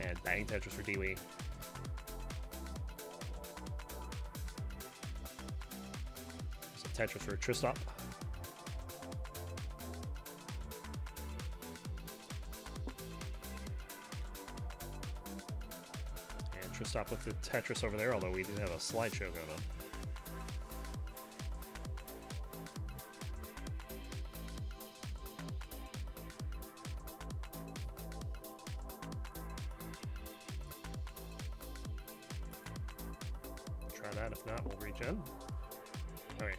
And bang Tetris for Dewey. So Tetris for Tristomp. And Tristomp with the Tetris over there, although we do have a slideshow going on. Try that. If not, we'll regen. All right,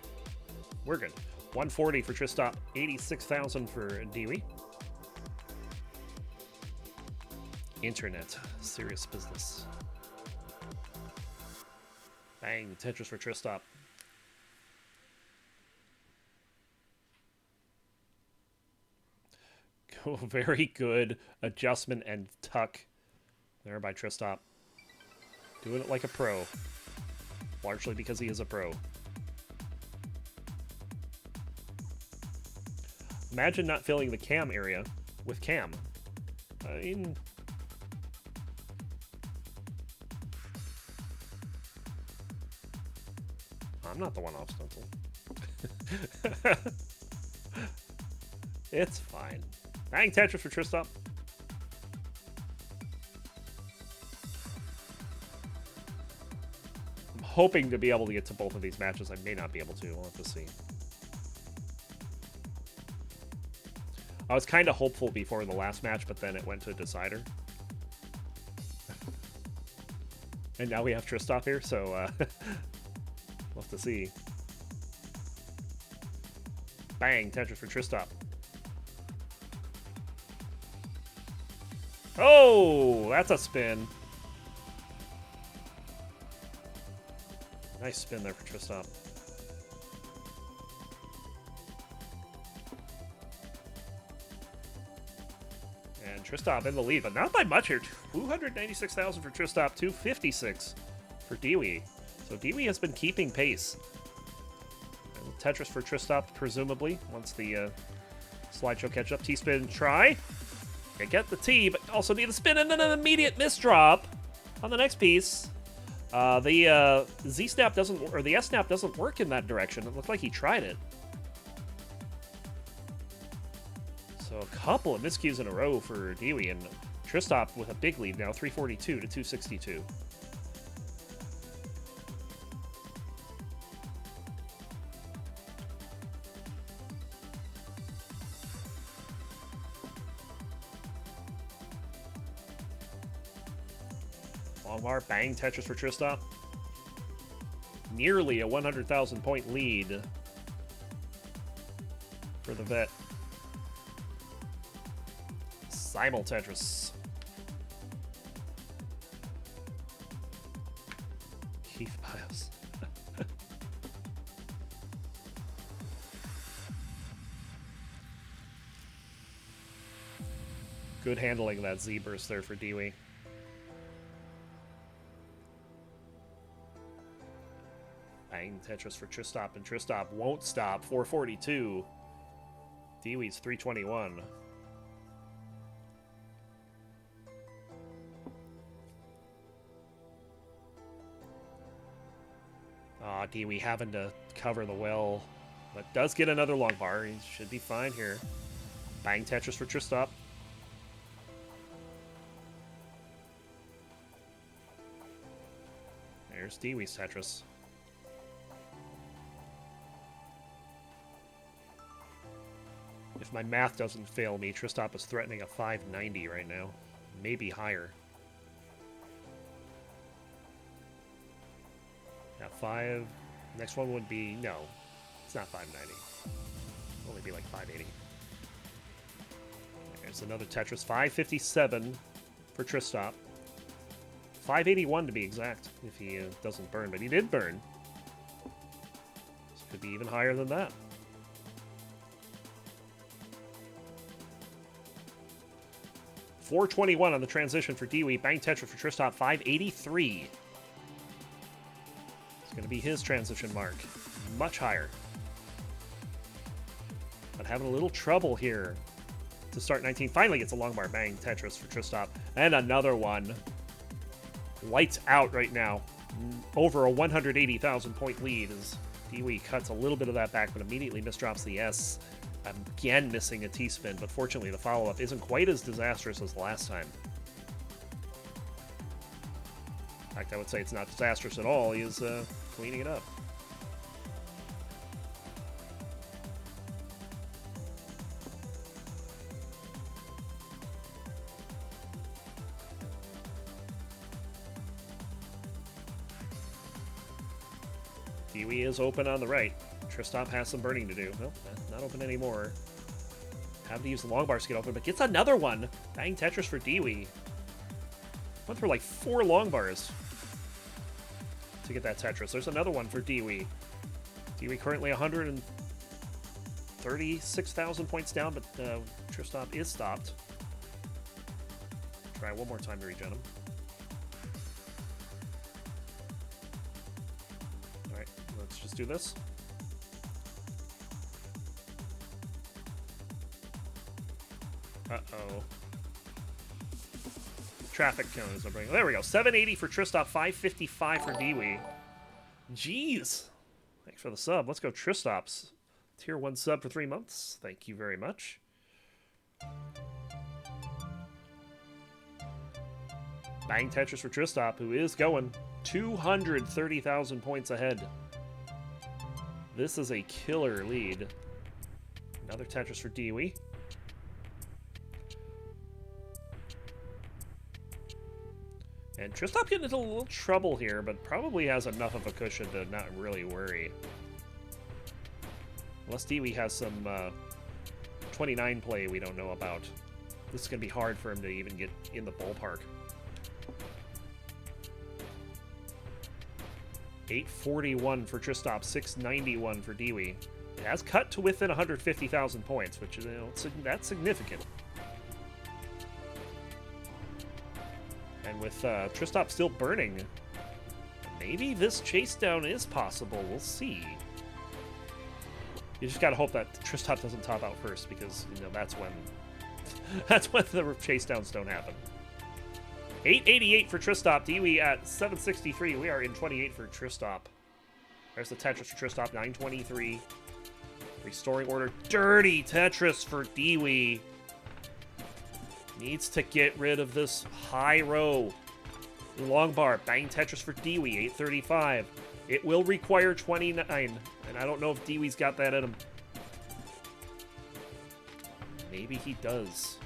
we're good. 140 for Tristomp, 86,000 for Dewey. Internet, serious business. Bang, Tetris for Tristomp. Oh, very good adjustment and tuck there by Tristomp. Doing it like a pro. Largely because he is a pro. Imagine not filling the cam area with cam. I mean... I'm not the one off stencil. It's fine. Bang Tetris for Tristomp. I'm hoping to be able to get to both of these matches. I may not be able to. We'll have to see. I was kind of hopeful before the last match, but then it went to a decider. And now we have Tristomp here, so we'll have to see. Bang, Tetris for Tristomp. Oh, that's a spin. Nice spin there for Tristomp. And Tristomp in the lead, but not by much here. 296,000 for Tristomp, 256 for Dewey. So Dewey has been keeping pace. And Tetris for Tristomp, presumably, once the slideshow catch up. T-spin try. I get the T, but also need a spin and then an immediate misdrop on the next piece. The Z-snap doesn't, or the S-snap doesn't work in that direction. It looked like he tried it. So a couple of miscues in a row for Dewey, and Tristomp with a big lead now, 342 to 262. Longbar, bang, Tetris for Tristomp. Nearly a 100,000 point lead for the vet. Simul Tetris. Keith Bios. Good handling of that Z burst there for Dewey. Bang, Tetris for Tristomp, and Tristomp won't stop. 442. Dewey's 321. Dewey having to cover the well, but does get another long bar. He should be fine here. Bang, Tetris for Tristomp. There's Dewey's Tetris. If my math doesn't fail me, Tristomp is threatening a 590 right now. Maybe higher. Yeah, 5. Next one would be... No, it's not 590. It'll only be like 580. There's another Tetris. 557 for Tristomp. 581 to be exact, if he doesn't burn. But he did burn. This could be even higher than that. $421 on the transition for Dewey. Bang Tetris for Tristop, 583. It's going to be his transition mark. Much higher. But having a little trouble here to start 19. Finally gets a long bar. Bang Tetris for Tristop. And another one. Lights out right now. Over a 180,000 point lead as Dewey cuts a little bit of that back, but immediately misdrops the S. Again missing a T-spin, but fortunately the follow-up isn't quite as disastrous as the last time. In fact, I would say it's not disastrous at all. He is cleaning it up. Dewey is open on the right. Tristop has some burning to do. Nope, not open anymore. Have to use the long bars to get open, but gets another one. Bang Tetris for Dewey. Went through like 4 long bars to get that Tetris. There's another one for Dewey. Dewey currently 136,000 points down, but Tristop is stopped. Try one more time to regen him. Alright, let's just do this. Uh-oh. Traffic cones. There we go. 780 for Tristop, 555 for Dewey. Jeez. Thanks for the sub. Let's go Tristops. Tier 1 sub for 3 months. Thank you very much. Bang Tetris for Tristop, who is going 230,000 points ahead. This is a killer lead. Another Tetris for Dewey. And Tristop getting into a little trouble here, but probably has enough of a cushion to not really worry. Unless Dewey has some 29 play we don't know about. This is going to be hard for him to even get in the ballpark. 841 for Tristop, 691 for Dewey. It has cut to within 150,000 points, which is, that's significant. And with Tristop still burning, maybe this Chasedown is possible. We'll see. You just gotta hope that Tristop doesn't top out first, because that's when the Chasedowns don't happen. 888 for Tristop. Dewey at 763. We are in 28 for Tristop. There's the Tetris for Tristop, 923. Restoring order. Dirty Tetris for Dewey. Needs to get rid of this high row. Long bar. Bang Tetris for Dewey, 835. It will require 29, and I don't know if Dewey's got that in him. Maybe he does.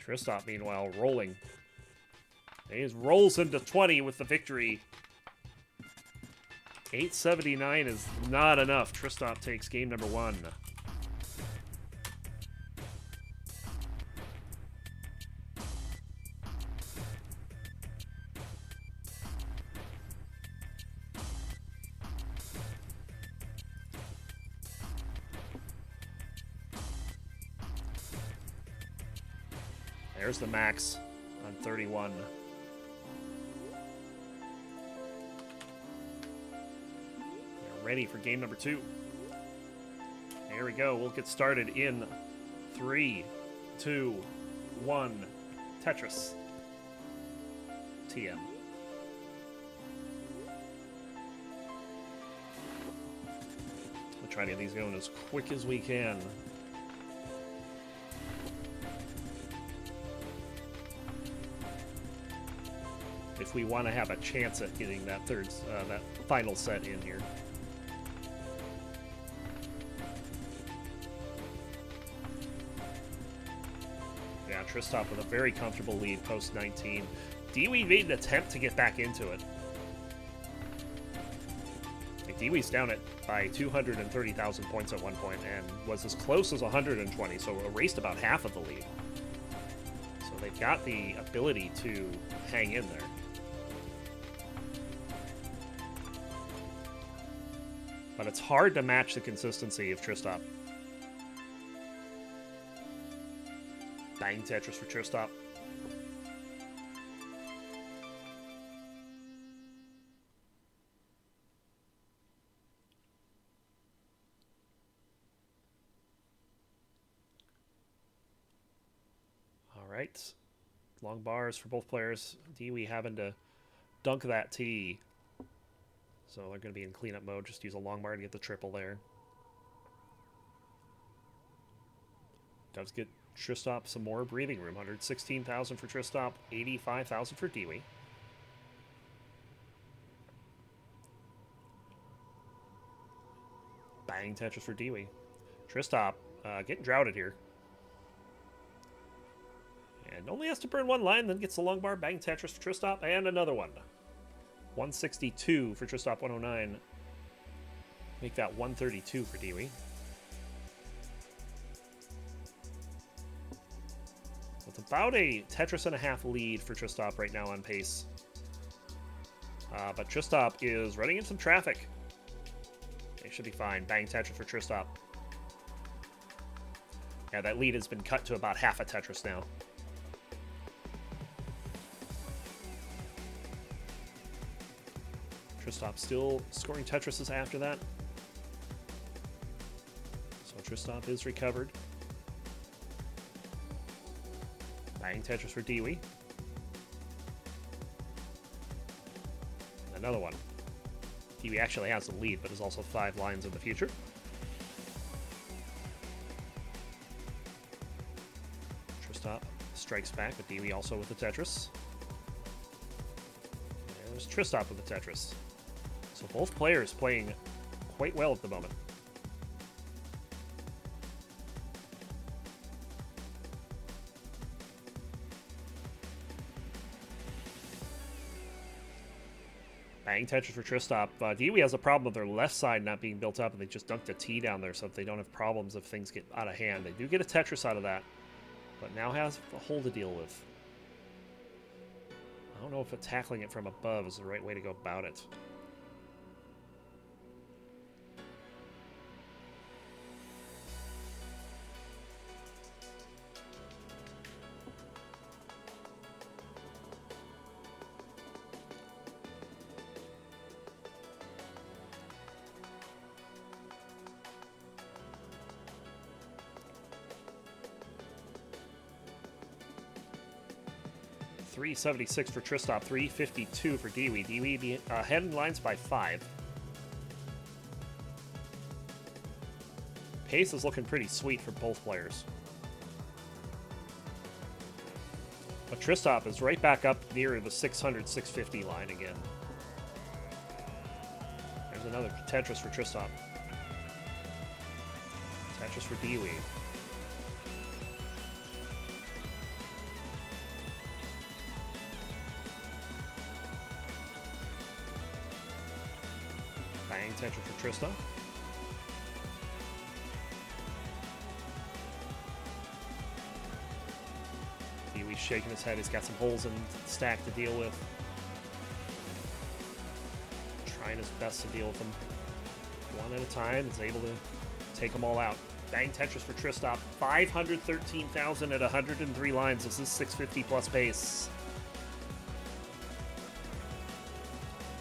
Tristop, meanwhile, rolling. He rolls into 20 with the victory. 879 is not enough. Tristop takes game number 1. There's the max on 31. We're ready for game number 2. Here we go. We'll get started in 3, 2, 1. Tetris. TM. We'll try to get these going as quick as we can. If we want to have a chance at getting that that final set in here. Yeah, Tristop with a very comfortable lead post 19. Dewey made an attempt to get back into it. Dewey's down it by 230,000 points at one point and was as close as 120, so erased about half of the lead. they've got the ability to hang in there. But it's hard to match the consistency of Tristop. Bang Tetris for Tristop. Alright. Long bars for both players. Dewey having to dunk that T. So they're going to be in cleanup mode. Just use a long bar to get the triple there. Does get Tristop some more breathing room. 116,000 for Tristop, 85,000 for Dewey. Bang Tetris for Dewey. Tristop getting droughted here. And only has to burn one line, then gets the long bar. Bang Tetris for Tristop, and another one. 162 for Tristop, 109. Make that 132 for Dewey. It's about a Tetris and a half lead for Tristop right now on pace. But Tristop is running into some traffic. It should be fine. Bang Tetris for Tristop. Yeah, that lead has been cut to about half a Tetris now. Tristop still scoring Tetrises after that. So Tristop is recovered. Bang Tetris for Dewey. Another one. Dewey actually has the lead, but is also 5 lines in the future. Tristop strikes back, but Dewey also with the Tetris. And there's Tristop with the Tetris. So both players playing quite well at the moment. Bang Tetris for Tristop. Dewey has a problem with their left side not being built up, and they just dunked a T down there so that they don't have problems if things get out of hand. They do get a Tetris out of that, but now has a hole to deal with. I don't know if tackling it from above is the right way to go about it. .376 for Tristop, 352 for Dewey. Dewey ahead in lines by 5. Pace is looking pretty sweet for both players. But Tristop is right back up near the 600, 650 line again. There's another Tetris for Tristop. Tetris for Dewey. Bang Tetris for Tristop. Dewey's shaking his head. He's got some holes in the stack to deal with. Trying his best to deal with them one at a time. He's able to take them all out. Bang Tetris for Tristop. 513,000 at 103 lines. This is 650 plus pace.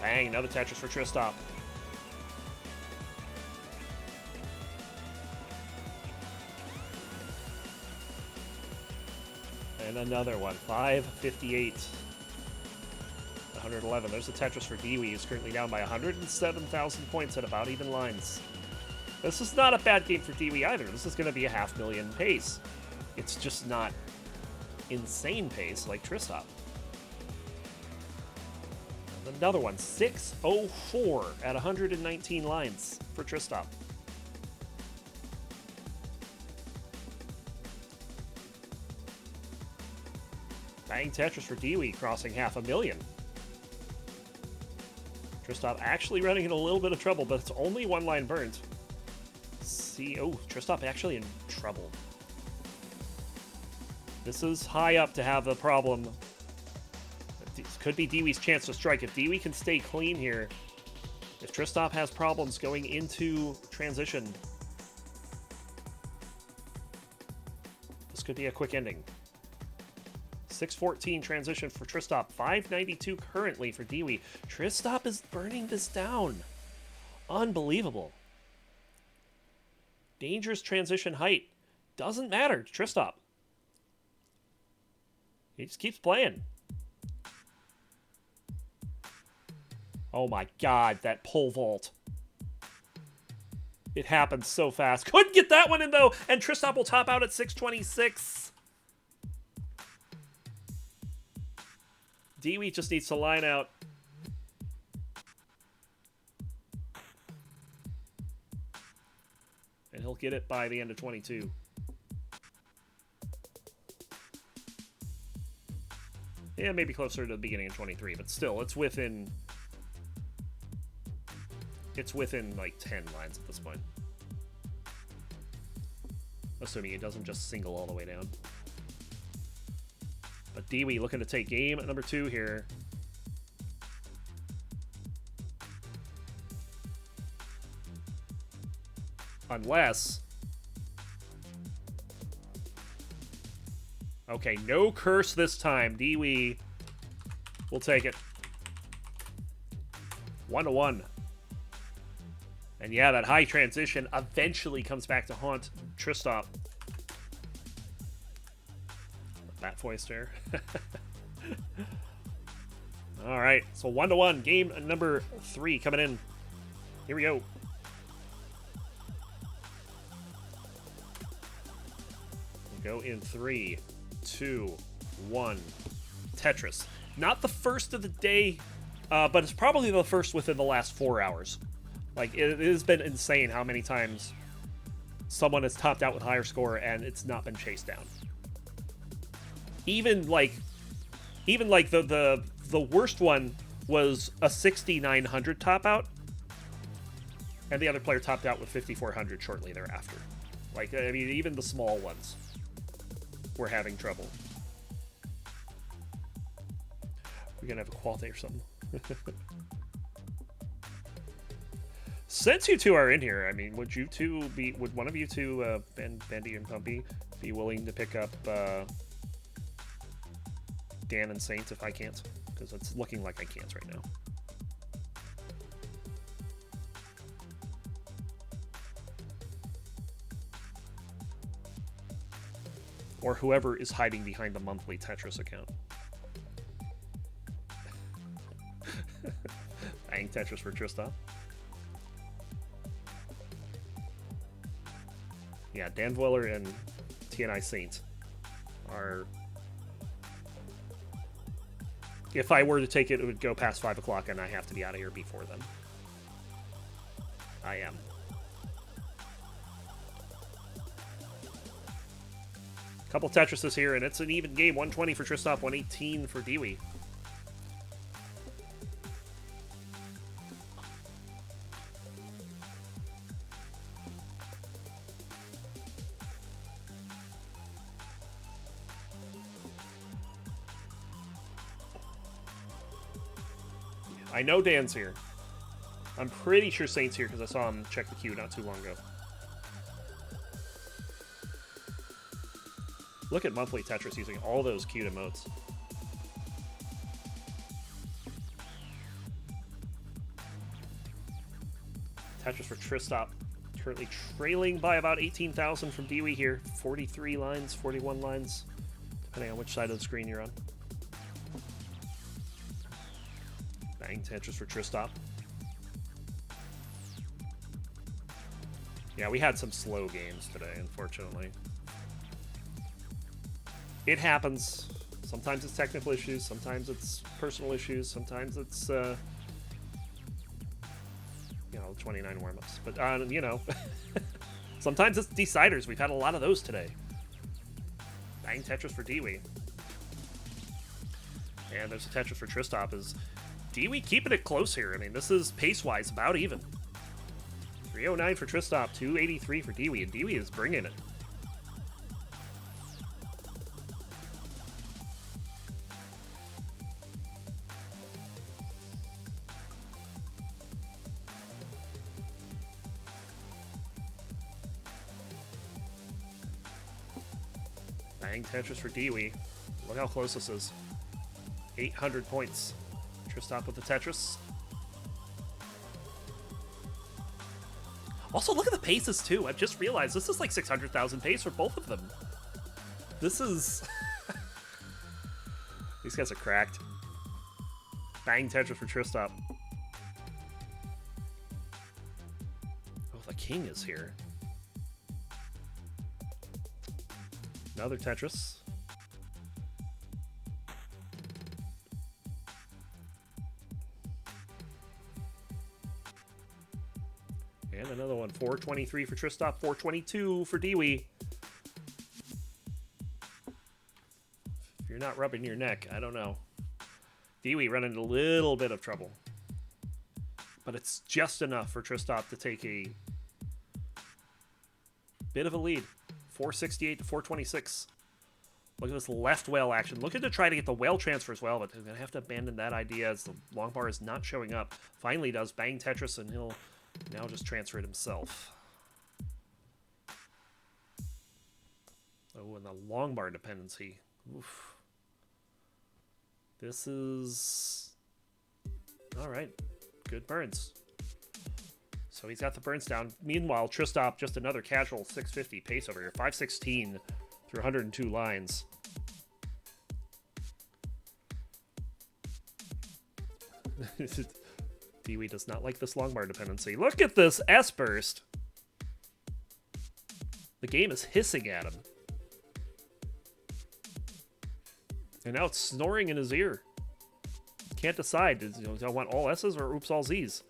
Bang, another Tetris for Tristop. And another one, 558. 111. There's a Tetris for Dewey, who's currently down by 107,000 points at about even lines. This is not a bad game for Dewey either. This is going to be a 500,000 pace. It's just not insane pace like Tristop. Another one, 604 at 119 lines for Tristop. Bang Tetris for Dewey, crossing 500,000. Tristop actually running in a little bit of trouble, but it's only one line burnt. See, oh, Tristop actually in trouble. This is high up to have a problem. This could be Dewey's chance to strike. If Dewey can stay clean here, if Tristop has problems going into transition, this could be a quick ending. 6:14 transition for Tristop. 5:92 currently for Dewey. Tristop is burning this down. Unbelievable. Dangerous transition height. Doesn't matter. Tristop. He just keeps playing. Oh my god, that pole vault. It happened so fast. Couldn't get that one in, though. And Tristop will top out at 6:26. Dewey just needs to line out. And he'll get it by the end of 22. Yeah, maybe closer to the beginning of 23, but still, it's within... It's within, like, 10 lines at this point. Assuming it doesn't just single all the way down. But Dewey looking to take game at number 2 here. Unless... Okay, no curse this time. Dewey will take it. 1-1. And yeah, that high transition eventually comes back to haunt Tristop. Bat voice there. All right, so 1-1. Game number 3 coming in. Here we go. We'll go in 3, 2, 1. Tetris. Not the first of the day, but it's probably the first within the last 4 hours. Like, it has been insane how many times someone has topped out with higher score and it's not been chased down. Even like the worst one was a 6,900 top out, and the other player topped out with 5,400 shortly thereafter. Like, I mean, even the small ones were having trouble. We're gonna have a quality or something. Since you two are in here, I mean, would one of you two, Bendy and Pumpy, be willing to pick up Dan and Saint if I can't? Because it's looking like I can't right now. Or whoever is hiding behind the monthly Tetris account. Bang Tetris for Tristop. Yeah, Vandweller and TNI Saint are... If I were to take it, it would go past 5 o'clock, and I have to be out of here before then. I am. Couple Tetrises here, and it's an even game. 120 for Tristop, 118 for Dewey. I know Dan's here. I'm pretty sure Saint's here because I saw him check the queue not too long ago. Look at monthly Tetris using all those cute emotes. Tetris for Tristop. Currently trailing by about 18,000 from Dewey here. 43 lines, 41 lines, depending on which side of the screen you're on. Bang Tetris for Tristop. Yeah, we had some slow games today, unfortunately. It happens. Sometimes it's technical issues, sometimes it's personal issues, sometimes it's, 29 warm-ups. But, sometimes it's deciders. We've had a lot of those today. Bang Tetris for Dewey. And there's a Tetris for Tristop. Is Dewey keeping it close here? I mean, this is pace-wise about even. 309 for Tristop, 283 for Dewey, and Dewey is bringing it. Bang Tetris for Dewey. Look how close this is. 800 points. Tristop with the Tetris. Also, look at the paces, too. I've just realized this is like 600,000 pace for both of them. This is... These guys are cracked. Bang Tetris for Tristop. Oh, the king is here. Another Tetris. And another one. 423 for Tristop, 422 for Dewey. If you're not rubbing your neck, I don't know. Dewey running into a little bit of trouble. But it's just enough for Tristop to take a bit of a lead. 468 to 426. Look at this left whale action. Looking to try to get the whale transfer as well, but they're going to have to abandon that idea as the long bar is not showing up. Finally does Bang Tetris, and he'll now just transfer it himself. Oh, and the long bar dependency. Oof. This is... Alright. Good burns. So he's got the burns down. Meanwhile, Tristop, just another casual 650 pace over here. 516 through 102 lines. Dewey does not like this long bar dependency. Look at this S-burst. The game is hissing at him. And now it's snoring in his ear. Can't decide. Do I want all S's or oops, all Z's?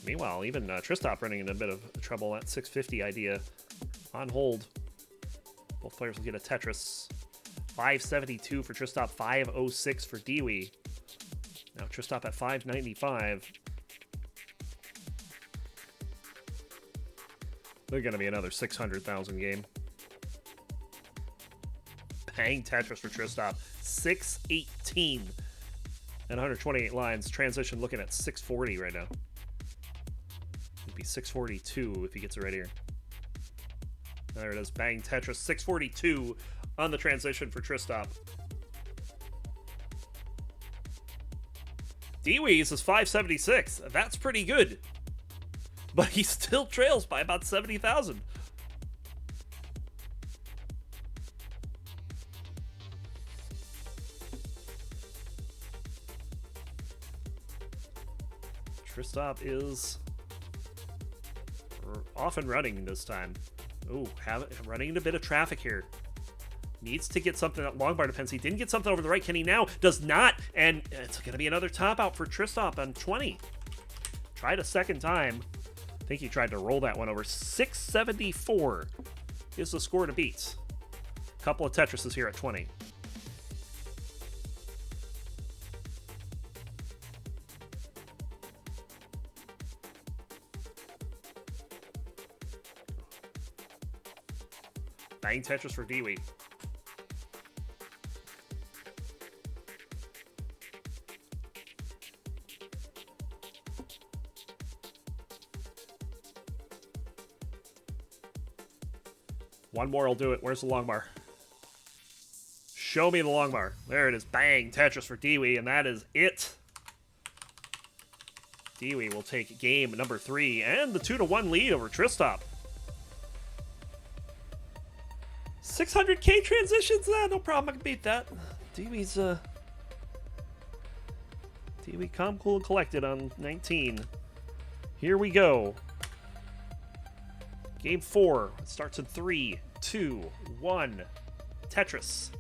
Meanwhile, even Tristop running in a bit of trouble. That 650 idea on hold. Both players will get a Tetris. 572 for Tristop, 506 for Dewey. Now Tristop at 595. They're going to be another 600,000 game. Bang Tetris for Tristop. 618 and 128 lines. Transition looking at 640 right now. It'd be 642 if he gets it right here. There it is. Bang Tetris. 642 on the transition for Tristop. Dewey's is 576. That's pretty good. But he still trails by about 70,000. Tristop is off and running this time. Ooh, running into a bit of traffic here. Needs to get something at long bar dependency. Didn't get something over the right. Can he now? Does not. And it's going to be another top out for Tristop on 20. Tried a second time. I think he tried to roll that one over. 674 is the score to beat. Couple of Tetrises here at 20. Bang Tetris for Dewey. One more will do it. Where's the long bar? Show me the long bar. There it is. Bang Tetris for Dewey, and that is it. Dewey will take game number 3 and the 2-1 lead over Tristop. 600k transitions? No problem. I can beat that. Dewey's Dewey calm, cool, and collected on 19. Here we go. Game 4. It starts in 3, 2, 1. Tetris.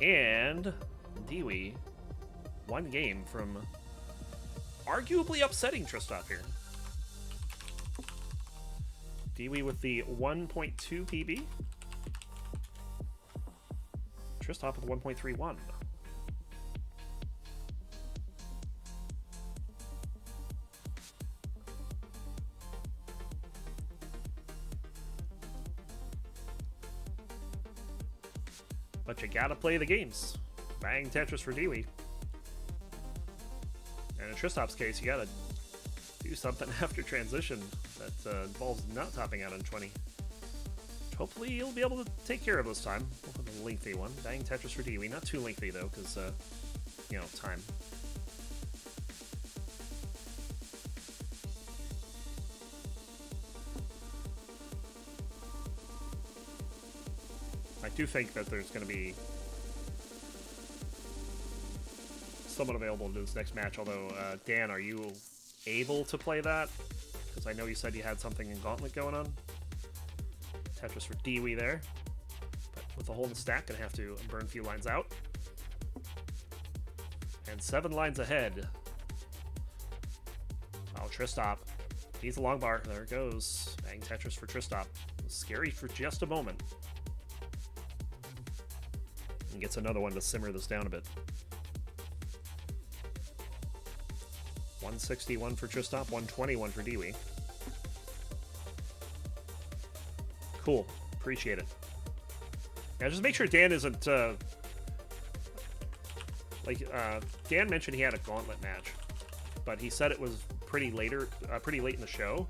And Dewey, one game from arguably upsetting Tristop here. Dewey with the 1.2 PB. Tristop with 1.31. But you gotta play the games. Bang Tetris for Dewey. And in Tristop's case, you Do something after transition that involves not topping out on 20. Hopefully you'll be able to take care of this time. We'll have a lengthy one. Bang Tetris for Dewey. Not too lengthy though, because, you know, time. I do think that there's going to be someone available to this next match, although, Dan, are you able to play that? Because I know you said you had something in Gauntlet going on. Tetris for Dewey there. But with a hole in the stack, gonna have to burn a few lines out. And 7 lines ahead. Oh, Tristop. He's a long bar. There it goes. Bang Tetris for Tristop. Scary for just a moment. And gets another one to simmer this down a bit. 161 for Tristop, 121 for Dewey. Cool. Appreciate it. Now, just make sure Dan isn't, Dan mentioned he had a gauntlet match, but he said it was pretty late in the show,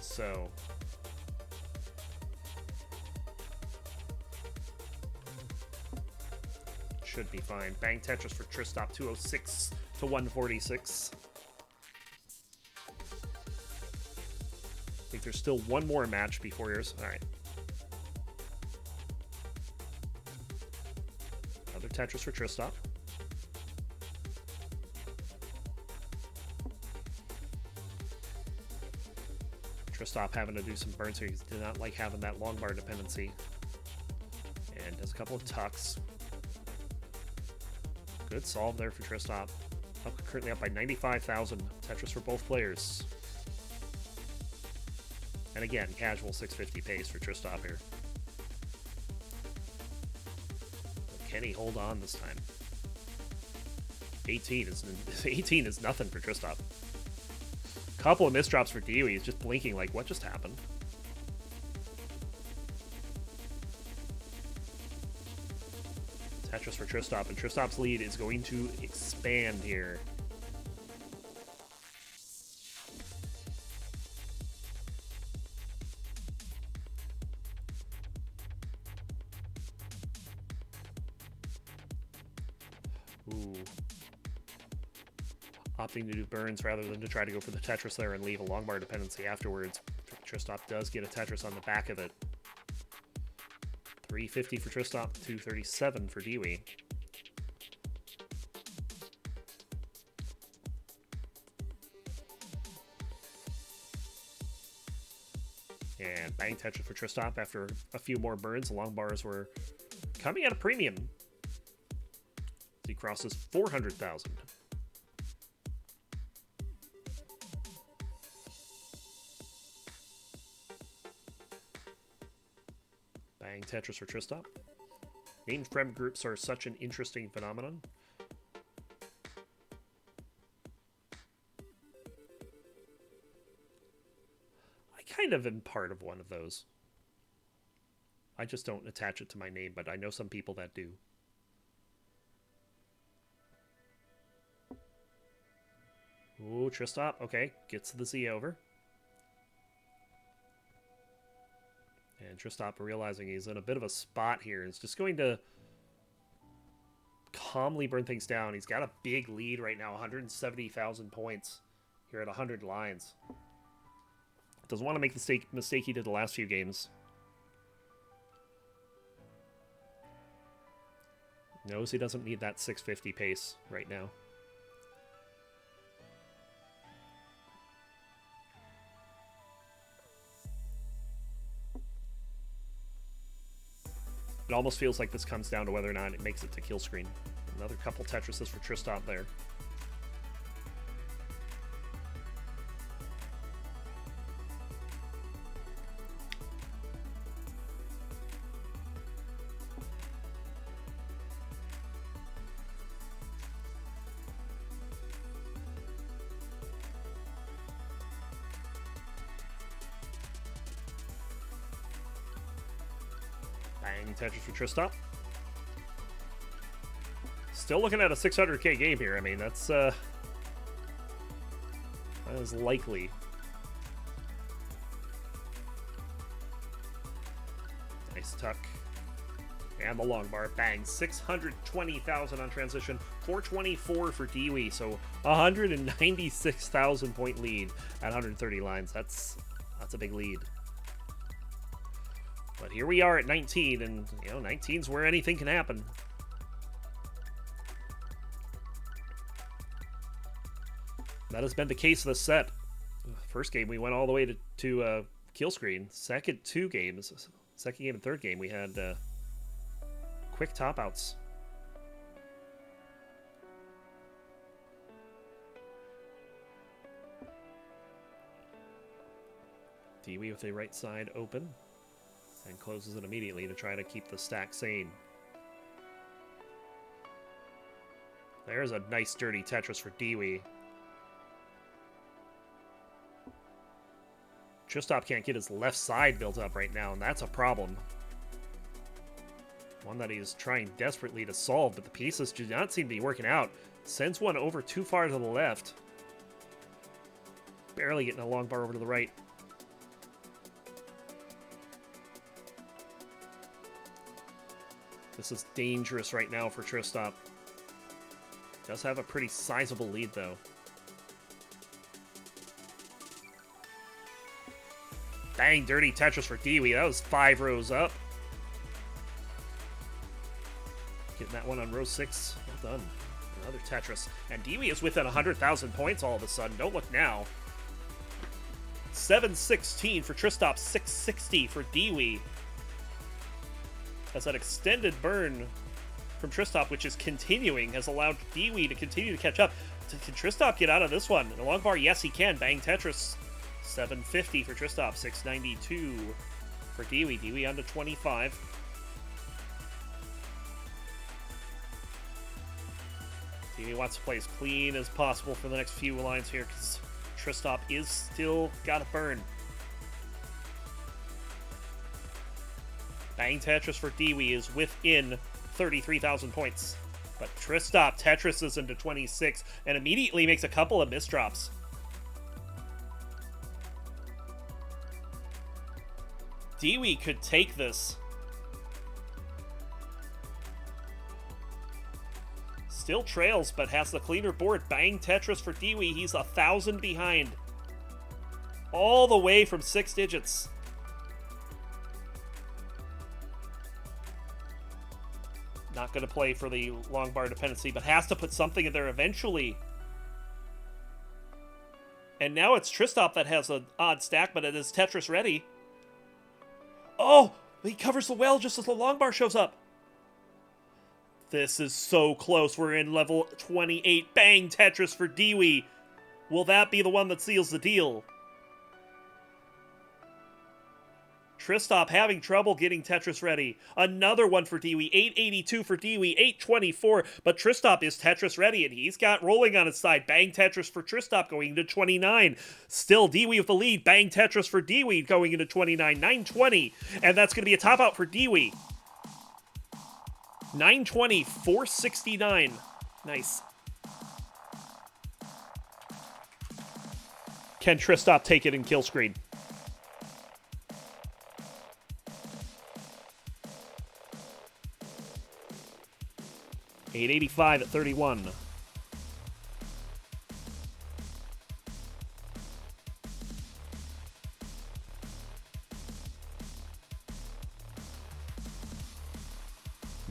so... should be fine. Bang Tetris for Tristop, 206 to 146. I think there's still one more match before yours. All right. Another Tetris for Tristop. Tristop having to do some burns here. He did not like having that long bar dependency. And does a couple of tucks. Good solve there for Tristop. Currently up by 95,000. Tetris for both players. And again, casual 650 pace for Tristop here. Can he hold on this time? 18 is nothing for Tristop. Couple of misdrops for Dewey. He's just blinking like, what just happened? Tetris for Tristop, and Tristop's lead is going to expand here. Ooh. Opting to do burns rather than to try to go for the Tetris there and leave a long bar dependency afterwards. Tristop does get a Tetris on the back of it. 350 for Tristop, 237 for Dewey. And bang Tetris for Tristop after a few more burns. The long bars were coming at a premium. He crosses 400,000. Bang Tetris for Tristop. Named friend groups are such an interesting phenomenon. I kind of am part of one of those. I just don't attach it to my name, but I know some people that do. Ooh, Tristop. Okay, gets the Z over. And Tristop, realizing he's in a bit of a spot here, is just going to calmly burn things down. He's got a big lead right now, 170,000 points here at 100 lines. Doesn't want to make the mistake he did the last few games. Knows he doesn't need that 650 pace right now. It almost feels like this comes down to whether or not it makes it to kill screen. Another couple Tetrises for Tristop there. Bang Tetris for Tristop. Still looking at a 600k game here. I mean, that is likely. Nice tuck. And the long bar, bang. 620,000 on transition. 424 for Dewey, so 196,000 point lead at 130 lines. That's a big lead. But here we are at 19, and 19's where anything can happen. That has been the case of the set. First game, we went all the way to kill screen. Second game and third game, we had quick top outs. Dewey with a right side open and closes it immediately to try to keep the stack sane. There's a nice dirty Tetris for Dewey. Tristop can't get his left side built up right now, and that's a problem. One that he's trying desperately to solve, but the pieces do not seem to be working out. Sends one over too far to the left. Barely getting a long bar over to the right. This is dangerous right now for Tristop. Does have a pretty sizable lead, though. Dang, dirty Tetris for Dewey. That was 5 rows up. Getting that one on row 6. Well done. Another Tetris. And Dewey is within 100,000 points all of a sudden. Don't look now. 716 for Tristop. 660 for Dewey. As that extended burn from Tristop, which is continuing, has allowed Dewey to continue to catch up. Can Tristop get out of this one? In a long bar, yes, he can. Bang Tetris. 750 for Tristop, 692 for Dewey. Dewey on to 25. Dewey wants to play as clean as possible for the next few lines here because Tristop is still got a burn. Bang Tetris for Dewey is within 33,000 points. But Tristop Tetris is into 26 and immediately makes a couple of misdrops. Dewey could take this. Still trails, but has the cleaner board. Bang Tetris for Dewey. He's 1,000 behind. All the way from 6 digits. Not going to play for the long bar dependency, but has to put something in there eventually. And now it's Tristop that has an odd stack, but it is Tetris ready. Oh, he covers the well just as the long bar shows up. This is so close. We're in level 28. Bang Tetris for Dewey. Will that be the one that seals the deal? Tristop having trouble getting Tetris ready. Another one for Dewey. 882 for Dewey. 824. But Tristop is Tetris ready, and he's got rolling on his side. Bang Tetris for Tristop going into 29. Still Dewey with the lead. Bang Tetris for Dewey going into 29. 920. And that's going to be a top out for Dewey. 920. 469. Nice. Can Tristop take it in kill screen? $885 at 31.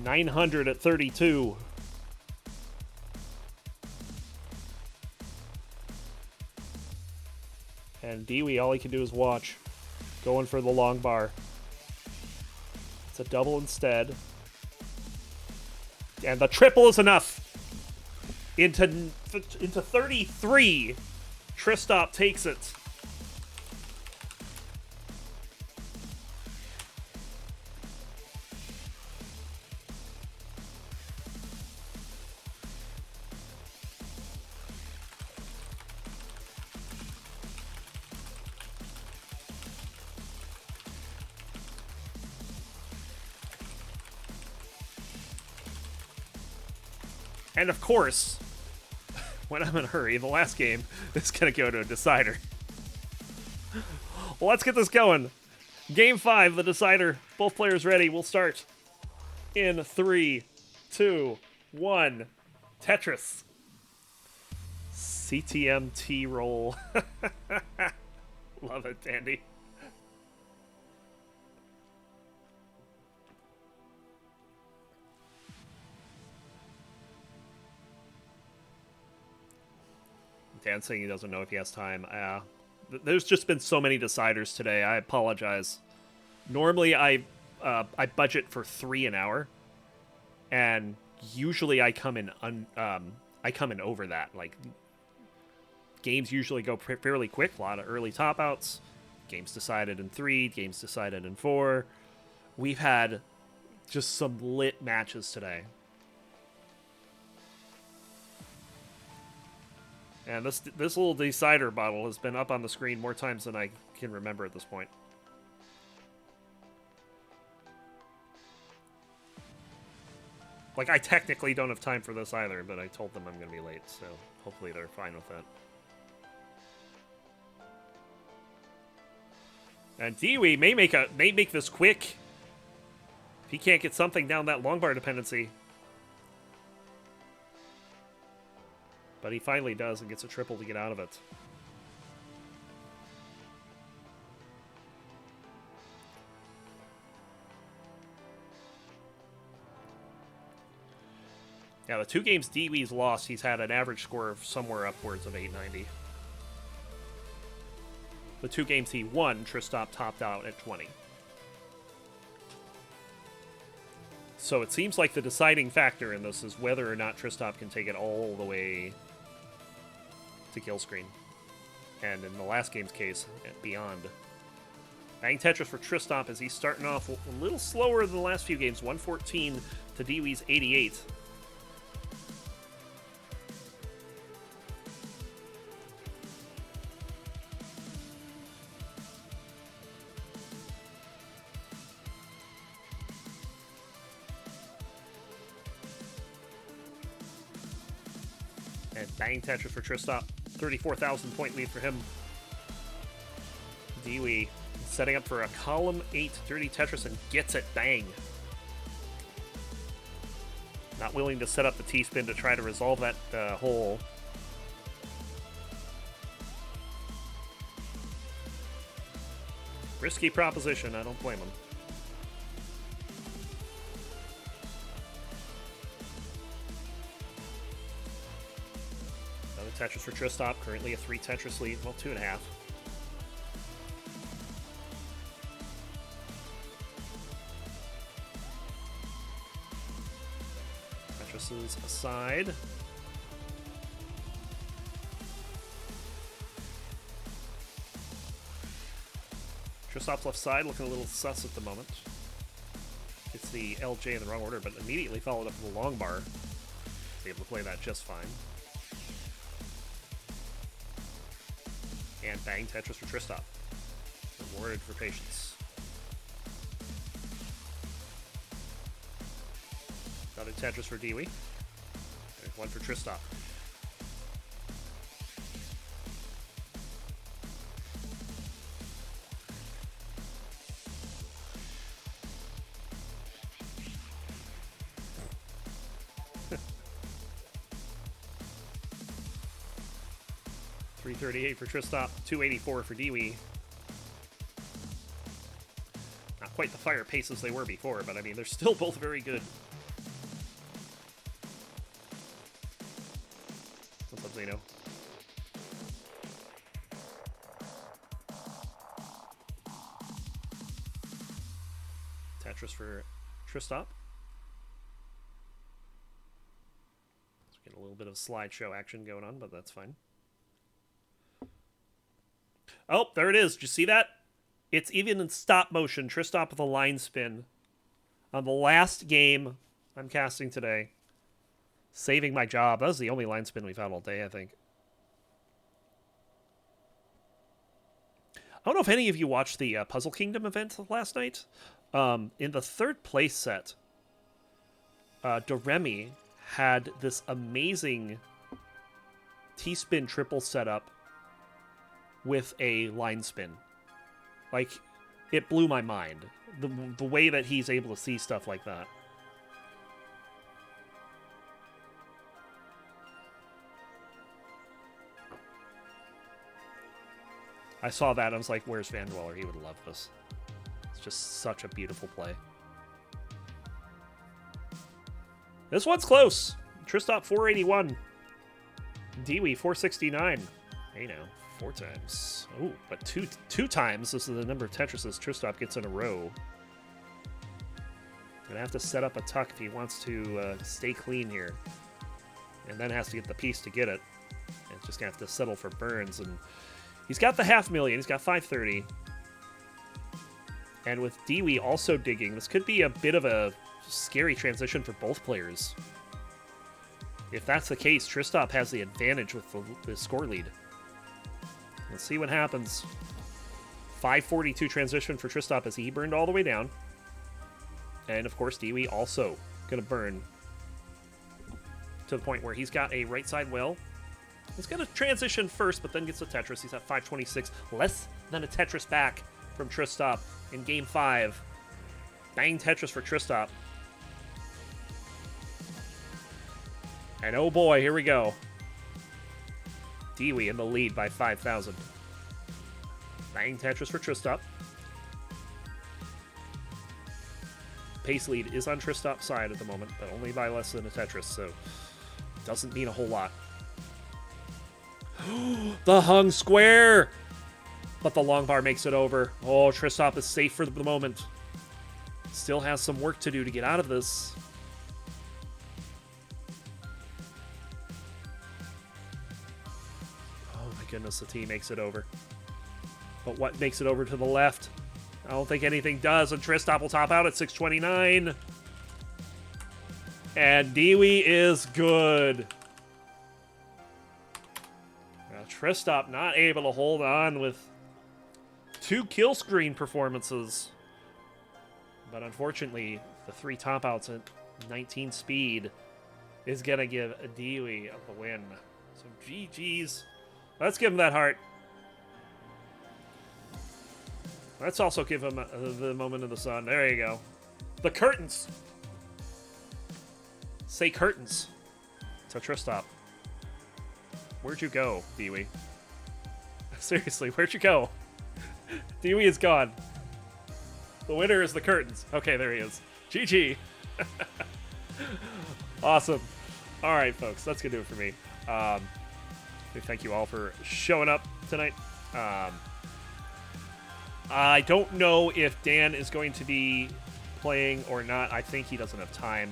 $900 at 32. And Dewey, all he can do is watch. Going for the long bar. It's a double instead. And the triple is enough. Into 33. Tristop takes it. And of course, when I'm in a hurry, the last game is going to go to a decider. Well, let's get this going. Game 5, the decider. Both players ready. We'll start in 3, 2, 1. Tetris. CTMT roll. Love it, Dandy. Dan saying he doesn't know if he has time. There's just been so many deciders today. I apologize. Normally, I budget for 3 an hour, and usually I come in over that. Like, games usually go fairly quick. A lot of early top outs. Games decided in 3. Games decided in 4. We've had just some lit matches today. And this little decider bottle has been up on the screen more times than I can remember at this point. Like, I technically don't have time for this either, but I told them I'm going to be late, so hopefully they're fine with that. And Dewey may make this quick. If he can't get something down that long bar dependency. But he finally does and gets a triple to get out of it. Yeah, the 2 games Dewey's lost, he's had an average score of somewhere upwards of 890. The 2 games he won, Tristop topped out at 20. So it seems like the deciding factor in this is whether or not Tristop can take it all the way to kill screen. And in the last game's case, beyond. Bang Tetris for Tristop as he's starting off a little slower than the last few games. 114 to Dewey's 88. And Bang Tetris for Tristop. 34,000 point lead for him. Dewey setting up for a column 8 Dirty Tetris and gets it. Bang. Not willing to set up the T-spin to try to resolve that hole. Risky proposition. I don't blame him. Tetris for Tristop, currently a 3 Tetris lead, well, 2.5. Tetris is aside. Tristop's left side looking a little sus at the moment. Gets the LJ in the wrong order, but immediately followed up with a long bar. Able to play that just fine. And Bang Tetris for Tristop. Rewarded for patience. Another Tetris for Dewey. There's one for Tristop. $338 for Tristop, $284 for Dewey. Not quite the fire pace as they were before, but I mean, they're still both very good. What's up, Zeno? Tetris for Tristop. Let's get a little bit of slideshow action going on, but that's fine. Oh, there it is. Did you see that? It's even in stop motion. Tristop with a line spin. On the last game I'm casting today. Saving my job. That was the only line spin we've had all day, I think. I don't know if any of you watched the Puzzle Kingdom event last night. In the 3rd place set, Doremi had this amazing T-spin triple setup with a line spin. Like, it blew my mind. The way that he's able to see stuff like that. I saw that, and I was like, where's Vandweller? He would love this. It's just such a beautiful play. This one's close. Tristop 481. Dewey 469. Hey now, 4 times. Oh, but two times. This is the number of Tetrises Tristop gets in a row. Gonna have to set up a tuck if he wants to stay clean here. And then has to get the piece to get it. And just gonna have to settle for burns. And he's got the 500,000. He's got 530. And with Dewey also digging, this could be a bit of a scary transition for both players. If that's the case, Tristop has the advantage with the score lead. Let's see what happens. 542 transition for Tristop as he burned all the way down. And of course, Dewey also going to burn to the point where he's got a right side well. He's going to transition first, but then gets a Tetris. He's at 526, less than a Tetris back from Tristop in Game 5. Bang Tetris for Tristop. And oh boy, here we go. Dewey in the lead by 5,000. Bang Tetris for Tristop. Pace lead is on Tristop's side at the moment, but only by less than a Tetris, so doesn't mean a whole lot. The hung square! But the long bar makes it over. Oh, Tristop is safe for the moment. Still has some work to do to get out of this. Oh my goodness, the T makes it over. But what makes it over to the left? I don't think anything does, and Tristop will top out at 629. And Dewey is good. Now, Tristop not able to hold on with 2 kill screen performances. But unfortunately, the 3 top outs at 19 speed is going to give Dewey the win. So GG's. Let's give him that heart. Let's also give him the moment of the sun. There you go. The curtains. Say curtains to Tristop. Where'd you go, Dewey? Seriously, where'd you go? Dewey is gone. The winner is the curtains. Okay, there he is. GG. Awesome. All right, folks, that's going to do it for me. We thank you all for showing up tonight. I don't know if Dan is going to be playing or not. I think he doesn't have time.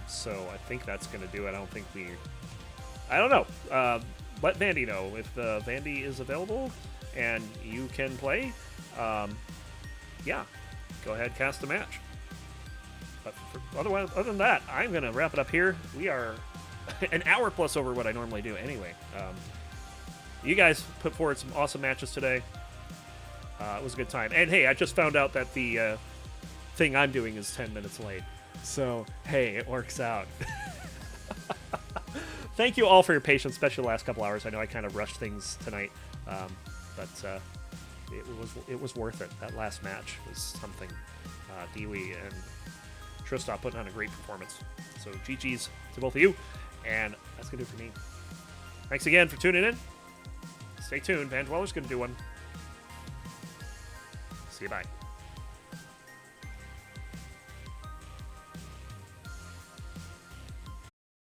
So I think that's going to do it. I don't know. Let Vandy know if Vandy is available and you can play. Yeah, go ahead, cast a match. But other than that, I'm going to wrap it up here. We are an hour plus over what I normally do anyway. You guys put forward some awesome matches today. It was a good time. And hey, I just found out that the thing I'm doing is 10 minutes late. So, hey, it works out. Thank you all for your patience, especially the last couple hours. I know I kind of rushed things tonight, but it was worth it. That last match was something. Dewey and Tristop putting on a great performance. So GG's to both of you, and that's going to do it for me. Thanks again for tuning in. Stay tuned. Vandweller's going to do one. See you, bye.